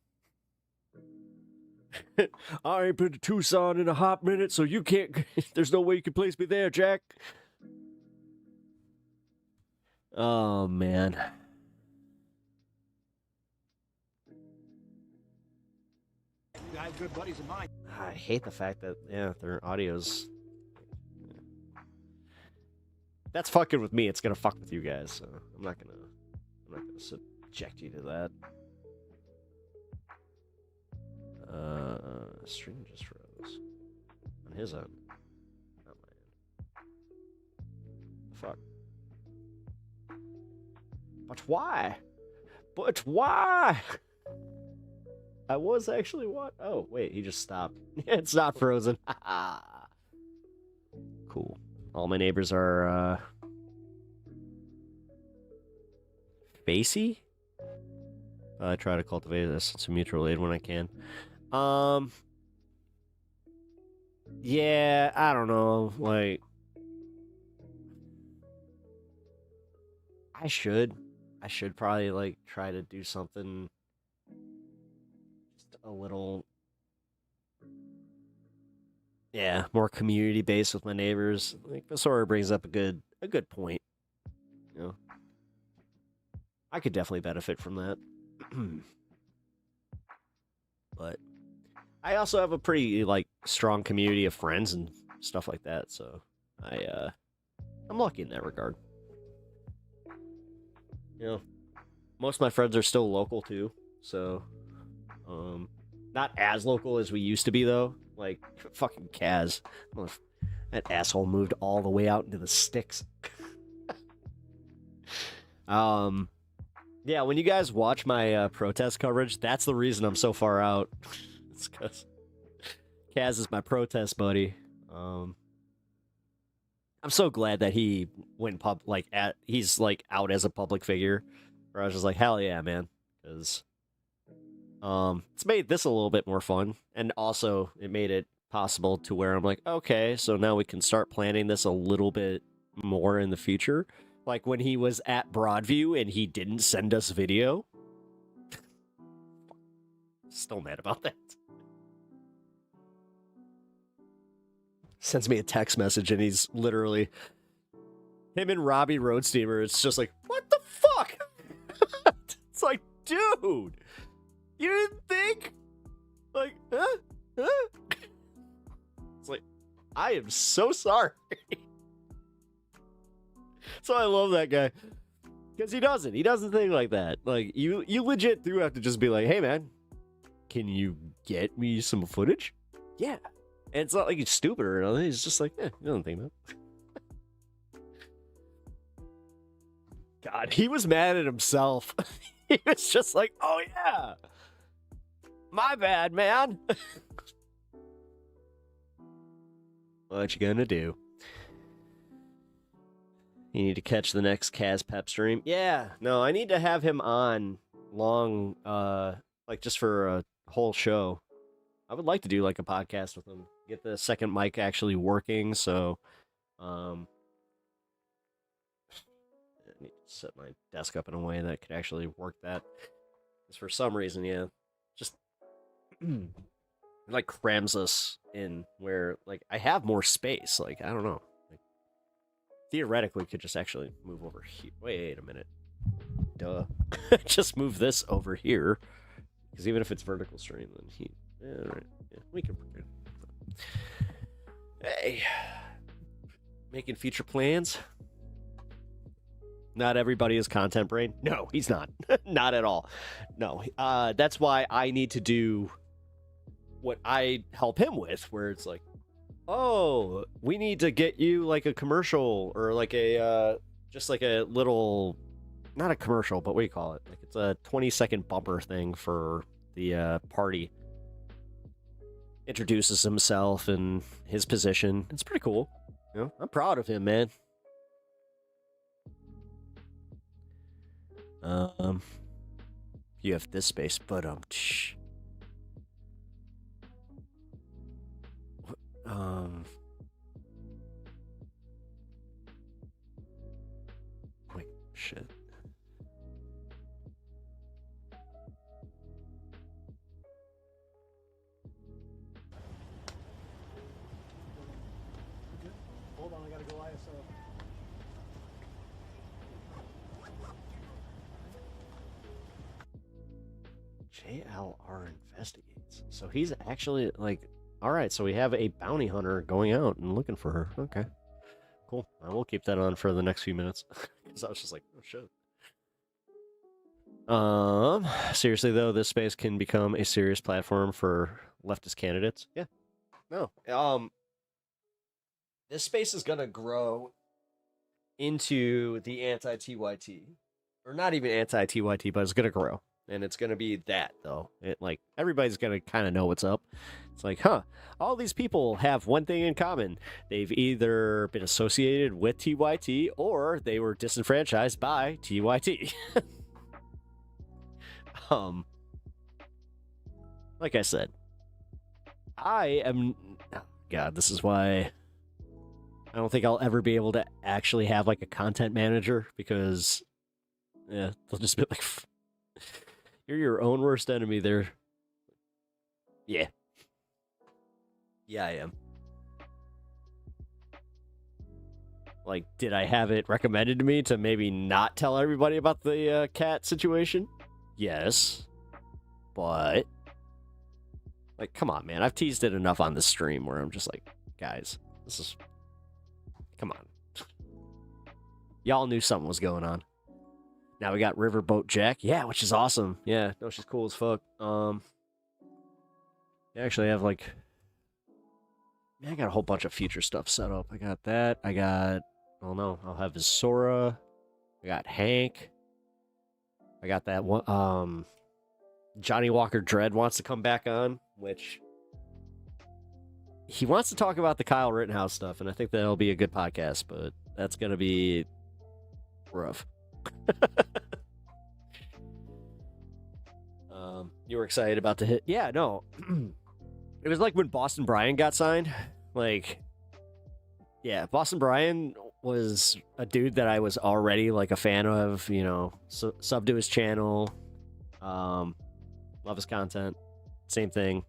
I ain't been to Tucson in a hot minute, so you can't... There's no way you can place me there, Jack. Oh, man. I have good buddies of mine. I hate the fact that, yeah, their audio's... that's fucking with me, it's gonna fuck with you guys. So I'm not gonna subject you to that. Stream just froze on his end. Not my end. Fuck. But why? But why? I was actually what? Oh, wait, he just stopped. It's not frozen. Cool. All my neighbors are, facey? I try to cultivate a sense of mutual aid when I can. Yeah, I don't know, like... I should probably, like, try to do something just a little, yeah, more community-based with my neighbors. Like, this sort of brings up a good point, you know? I could definitely benefit from that. But I also have a pretty, like, strong community of friends and stuff like that, so I'm lucky in that regard. You know, most of my friends are still local too, so not as local as we used to be though. Like fucking Kaz, that asshole moved all the way out into the sticks. Yeah, when you guys watch my protest coverage, that's the reason I'm so far out. It's because Kaz is my protest buddy. I'm so glad that he went he's like out as a public figure. Where I was just like, hell yeah, man, because it's made this a little bit more fun, and also it made it possible to where I'm like, okay, so now we can start planning this a little bit more in the future. Like when he was at Broadview and he didn't send us video. Still mad about that. Sends me a text message and he's literally him and Robbie Roadsteamer. It's just like, what the fuck? It's like, dude, you didn't think? Like, huh? It's like, I am so sorry. So I love that guy. Because he doesn't think like that. Like, you legit do have to just be like, hey man, can you get me some footage? Yeah. And it's not like he's stupid or anything. He's just like, you don't think about it. God, he was mad at himself. He was just like, oh yeah, my bad, man. What you gonna do? You need to catch the next Kaz Pep stream. Yeah, no, I need to have him on long, like just for a whole show. I would like to do like a podcast with him. Get the second mic actually working, so I need to set my desk up in a way that could actually work that. Because for some reason, yeah, just it like crams us in where like I have more space. Like I don't know. Like, theoretically, could just actually move over here. Wait a minute. Duh. Just move this over here. Because even if it's vertical stream, then yeah, right. Yeah, we can. Hey, making future plans. Not everybody is content brain. No, he's not. Not at all. No, that's why I need to do what I help him with, where it's like, oh, we need to get you like a commercial or like a just like a little, not a commercial, but what do you call it? Like it's a 20-second bumper thing for the party. Introduces himself and his position. It's pretty cool. You know, I'm proud of him, man. You have this space, but wait, shit. Hold on, I gotta go ISO. JLR investigates. So he's actually like, all right, so we have a bounty hunter going out and looking for her. Okay. cool. I will keep that on for the next few minutes. Because I was just like, oh, shit. Seriously, though, this space can become a serious platform for leftist candidates. Yeah. No. This space is going to grow into the anti-TYT. Or not even anti-TYT, but it's going to grow. And it's going to be that, though. Everybody's going to kind of know what's up. It's like, all these people have one thing in common. They've either been associated with TYT or they were disenfranchised by TYT. Like I said, God, this is why I don't think I'll ever be able to actually have like a content manager, because they'll just be like, you're your own worst enemy there. Yeah. Yeah, I am. Like, did I have it recommended to me to maybe not tell everybody about the cat situation? Yes. But, like, come on, man. I've teased it enough on this stream where I'm just like, guys, come on. Y'all knew something was going on. Now we got Riverboat Jack. Yeah, which is awesome. Yeah, no, she's cool as fuck. I actually have, like, I got a whole bunch of future stuff set up. I got that. I got, oh no, I'll have Sora. I got Hank. I got that one. Johnny Walker Dread wants to come back on, which he wants to talk about the Kyle Rittenhouse stuff, and I think that'll be a good podcast, but that's going to be rough. You were excited about the hit? Yeah, no. It was like when Boston Brian got signed. Like, yeah, Boston Brian was a dude that I was already like a fan of, you know, sub to his channel. Love his content. Same thing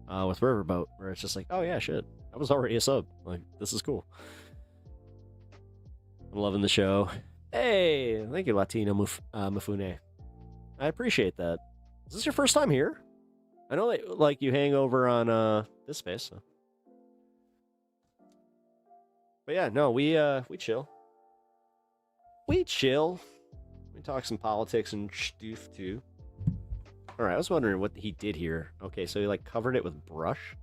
with Riverboat, where it's just like, oh yeah, shit, I was already a sub. Like, this is cool. I'm loving the show. Hey, thank you, Latino Mufune. I appreciate that. Is this your first time here? I know that, like, you hang over on this space. So. But yeah, no, we chill. We chill. We talk some politics and stuff too. All right, I was wondering what he did here. Okay, so he like covered it with brush.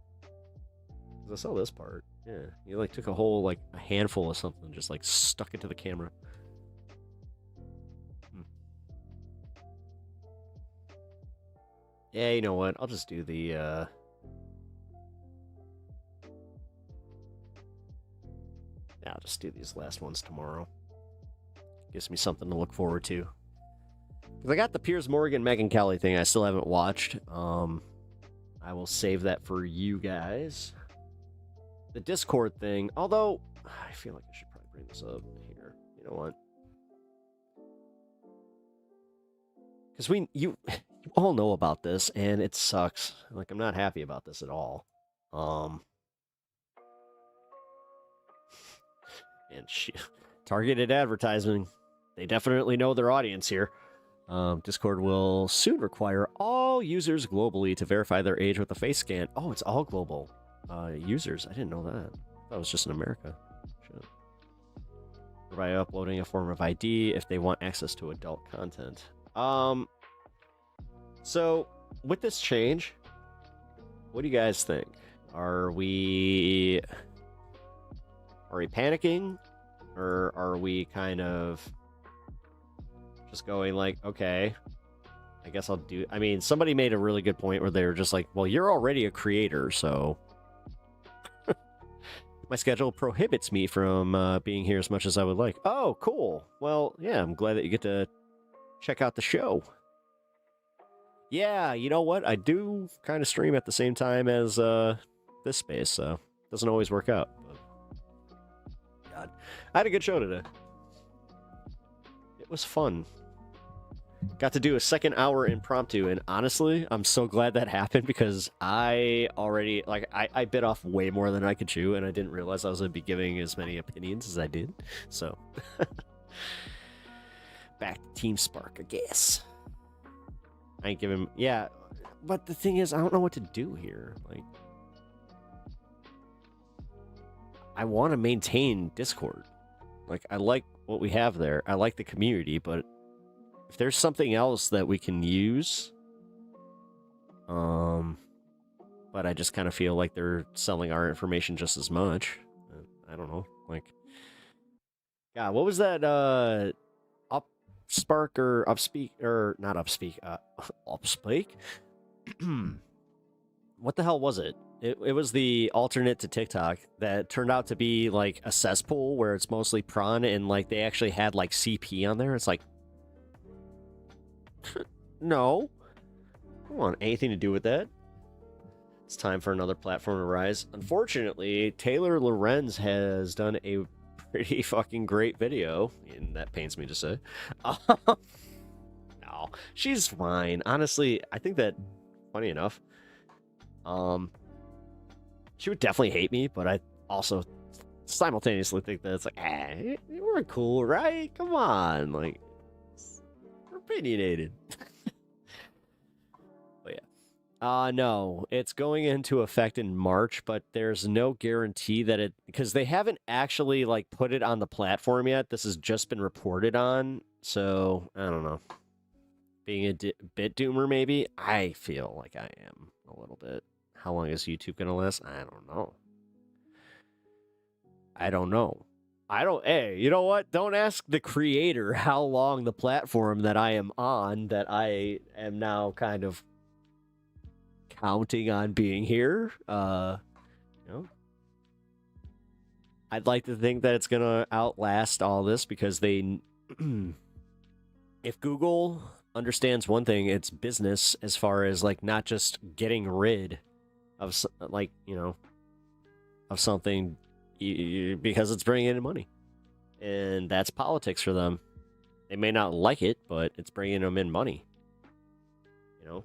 'Cause I saw this part. Yeah, he like took a whole like a handful of something, just like stuck it to the camera. Yeah, you know what? I'll just do the yeah, I'll just do these last ones tomorrow. Gives me something to look forward to. Because I got the Piers Morgan, Megyn Kelly thing I still haven't watched. I will save that for you guys. The Discord thing, although I feel like I should probably bring this up here. You know what? Because you all know about this, and it sucks. Like, I'm not happy about this at all. And targeted advertising. They definitely know their audience here. Discord will soon require all users globally to verify their age with a face scan. Oh, it's all global users. I didn't know that. That was just in America. Shit. By uploading a form of ID if they want access to adult content. So with this change, what do you guys think? Are we panicking, or are we kind of just going like, okay, I guess I'll do... I mean, somebody made a really good point where they were just like, well, you're already a creator, so my schedule prohibits me from being here as much as I would like. Oh, cool. Well, yeah, I'm glad that you get to check out the show. Yeah, you know what? I do kind of stream at the same time as this space, so it doesn't always work out. But... God, I had a good show today. It was fun. Got to do a second hour impromptu, and honestly, I'm so glad that happened, because I already, like, I bit off way more than I could chew, and I didn't realize I was going to be giving as many opinions as I did. So, back to Team Spark, I guess. I ain't giving, yeah, but the thing is, I don't know what to do here. Like, I want to maintain Discord. Like, I like what we have there. I like the community, but if there's something else that we can use, but I just kind of feel like they're selling our information just as much. I don't know. Like, God, what was that, Upspark or Upspeak, or not Upspeak, Upspeak? What the hell was it? It was the alternate to TikTok that turned out to be like a cesspool where it's mostly prawn and like they actually had like CP on there. It's like, no, I don't want anything to do with that. It's time for another platform to rise. Unfortunately, Taylor Lorenz has done a pretty fucking great video, and that pains me to say. No, she's fine. Honestly, I think that, funny enough, she would definitely hate me, but I also simultaneously think that it's like, we're cool, right? Come on, like, we're opinionated. But yeah. No, it's going into effect in March, but there's no guarantee that it, because they haven't actually, like, put it on the platform yet. This has just been reported on, so, I don't know. Being a bit doomer, maybe? I feel like I am a little bit. How long is YouTube gonna last? I don't know. Hey, you know what? Don't ask the creator how long the platform that I am on, that I am now kind of counting on being here. You know, I'd like to think that it's gonna outlast all this because they, if Google understands one thing, it's business, as far as like not just getting rid of, like, you know, of something because it's bringing in money, and that's politics for them. They may not like it, but it's bringing them in money, you know,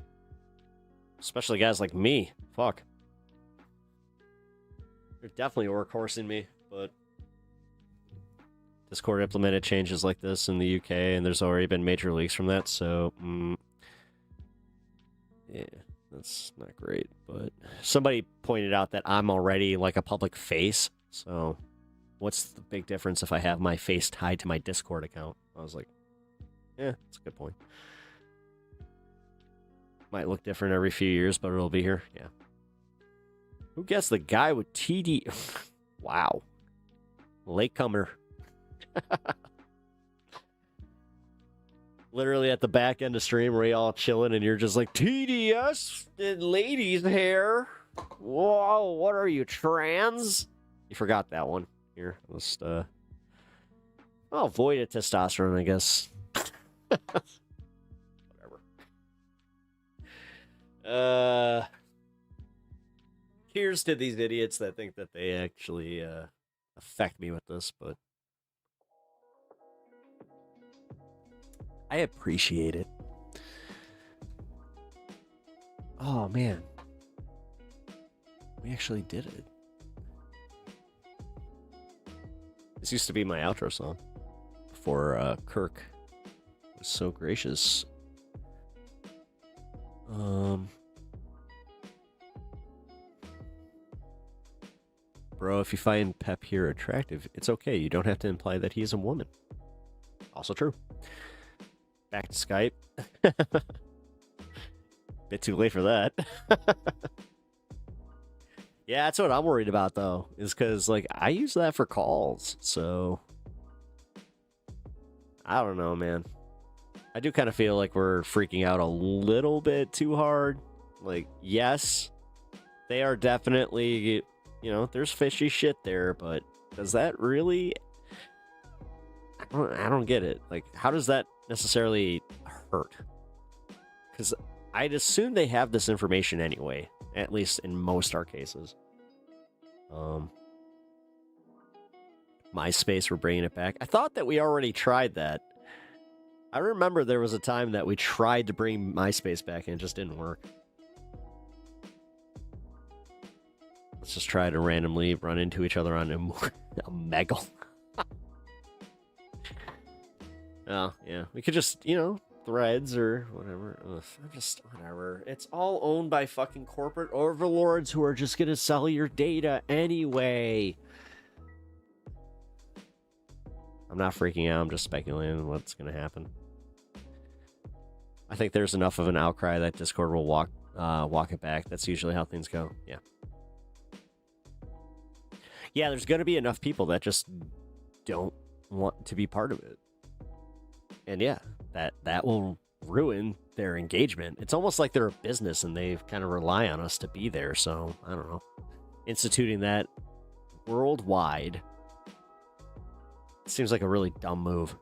especially guys like me. Fuck, they're definitely workhorsing me. But Discord implemented changes like this in the UK, and there's already been major leaks from that, so yeah, that's not great. But somebody pointed out that I'm already like a public face, so what's the big difference if I have my face tied to my Discord account? I was like, yeah, that's a good point. Might look different every few years, but it'll be here. Yeah. Who gets the guy with TD? Wow. Latecomer. Literally at the back end of stream where you all chilling and you're just like, TDS and ladies hair. Whoa, what are you, trans? You forgot that one. Here, let's oh, void of testosterone, I guess. Whatever. Here's to these idiots that think that they actually affect me with this, but I appreciate it. Oh, man. We actually did it. This used to be my outro song before Kirk was so gracious. Bro, if you find Pep here attractive, it's okay. You don't have to imply that he is a woman. Also true. Back to Skype. Bit too late for that. Yeah, that's what I'm worried about, though, is because, like, I use that for calls, so I don't know, man. I do kind of feel like we're freaking out a little bit too hard. Like, yes, they are definitely, you know, there's fishy shit there, but does that really? I don't get it. Like, how does that necessarily hurt? Because I'd assume they have this information anyway, at least in most our cases. MySpace, we're bringing it back. I thought that we already tried that. I remember there was a time that we tried to bring MySpace back and it just didn't work. Let's just try to randomly run into each other on Omegle. Oh, yeah. We could just, you know, Threads or whatever. Ugh, whatever. It's all owned by fucking corporate overlords who are just gonna sell your data anyway. I'm not freaking out. I'm just speculating what's going to happen. I think there's enough of an outcry that Discord will walk it back. That's usually how things go. Yeah. Yeah, there's going to be enough people that just don't want to be part of it. And yeah, that will ruin their engagement. It's almost like they're a business and they kind of rely on us to be there. So, I don't know. Instituting that worldwide seems like a really dumb move.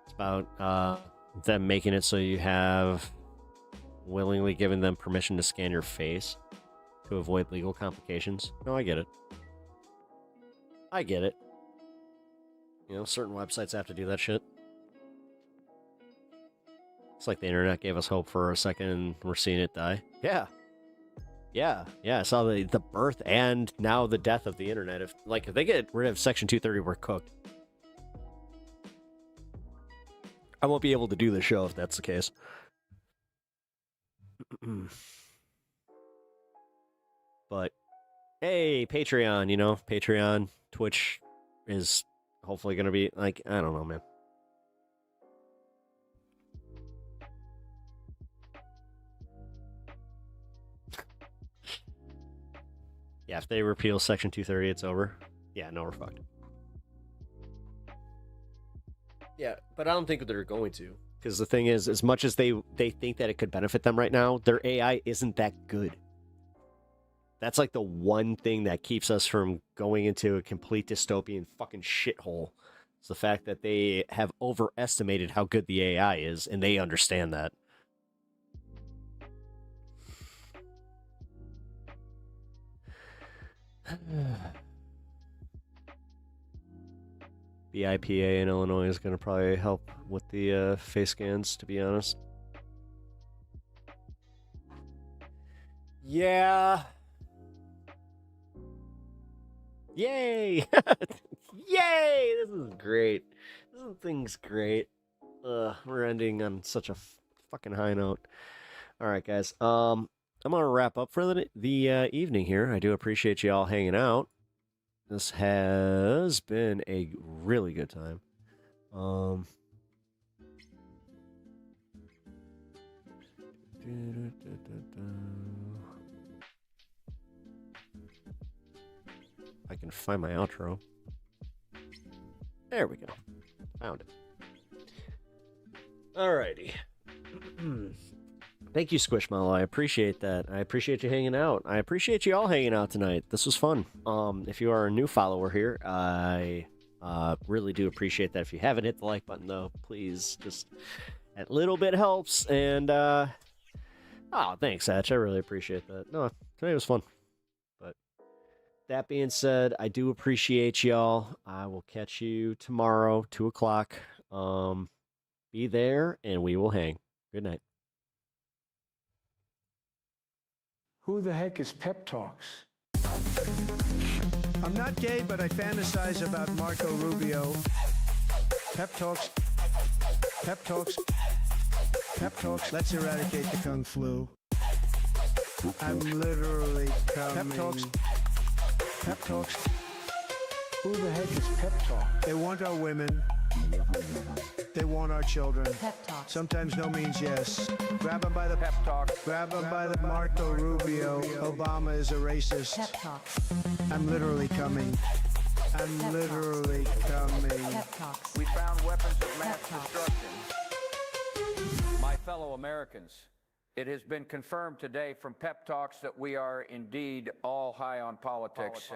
It's about them making it so you have willingly given them permission to scan your face to avoid legal complications. No, I get it. I get it. You know, certain websites have to do that shit. It's like the internet gave us hope for a second and we're seeing it die. Yeah. Yeah. I saw the birth and now the death of the internet. If they get rid of Section 230, we're cooked. I won't be able to do the show if that's the case. But hey, Patreon, you know, Patreon, Twitch is hopefully going to be like, I don't know, man. Yeah, if they repeal Section 230, it's over. Yeah, no, we're fucked. Yeah, but I don't think they're going to. Because the thing is, as much as they think that it could benefit them right now, their AI isn't that good. That's like the one thing that keeps us from going into a complete dystopian fucking shithole. It's the fact that they have overestimated how good the AI is, and they understand that. BIPA in Illinois is going to probably help with the face scans, to be honest. Yeah. Yay! Yay! This is great. This thing's great. We're ending on such a fucking high note. All right, guys. I'm gonna wrap up for the evening here. I do appreciate you all hanging out. This has been a really good time. I can find my outro. There we go. Found it. Alrighty. Thank you, Squishmallow. I appreciate that. I appreciate you hanging out. I appreciate you all hanging out tonight. This was fun. If you are a new follower here, I really do appreciate that. If you haven't hit the like button, though, please, just that little bit helps. And, thanks, Satch. I really appreciate that. No, today was fun. But that being said, I do appreciate y'all. I will catch you tomorrow, 2 o'clock. Be there, and we will hang. Good night. Who the heck is Pep Talks? I'm not gay, but I fantasize about Marco Rubio. Pep Talks. Pep Talks. Pep Talks. Let's eradicate the Kung Flu. I'm literally coming. Pep Talks. Pep Talks. Who the heck is Pep Talk? They want our women. They want our children. Pep talk. Sometimes no means yes. Grab them by the pep talk. Grab them by the Marco Rubio. Obama is a racist. Pep talk. I'm literally coming. I'm literally coming. Pep talks. We found weapons of mass destruction. My fellow Americans, it has been confirmed today from Pep Talks that we are indeed all high on politics.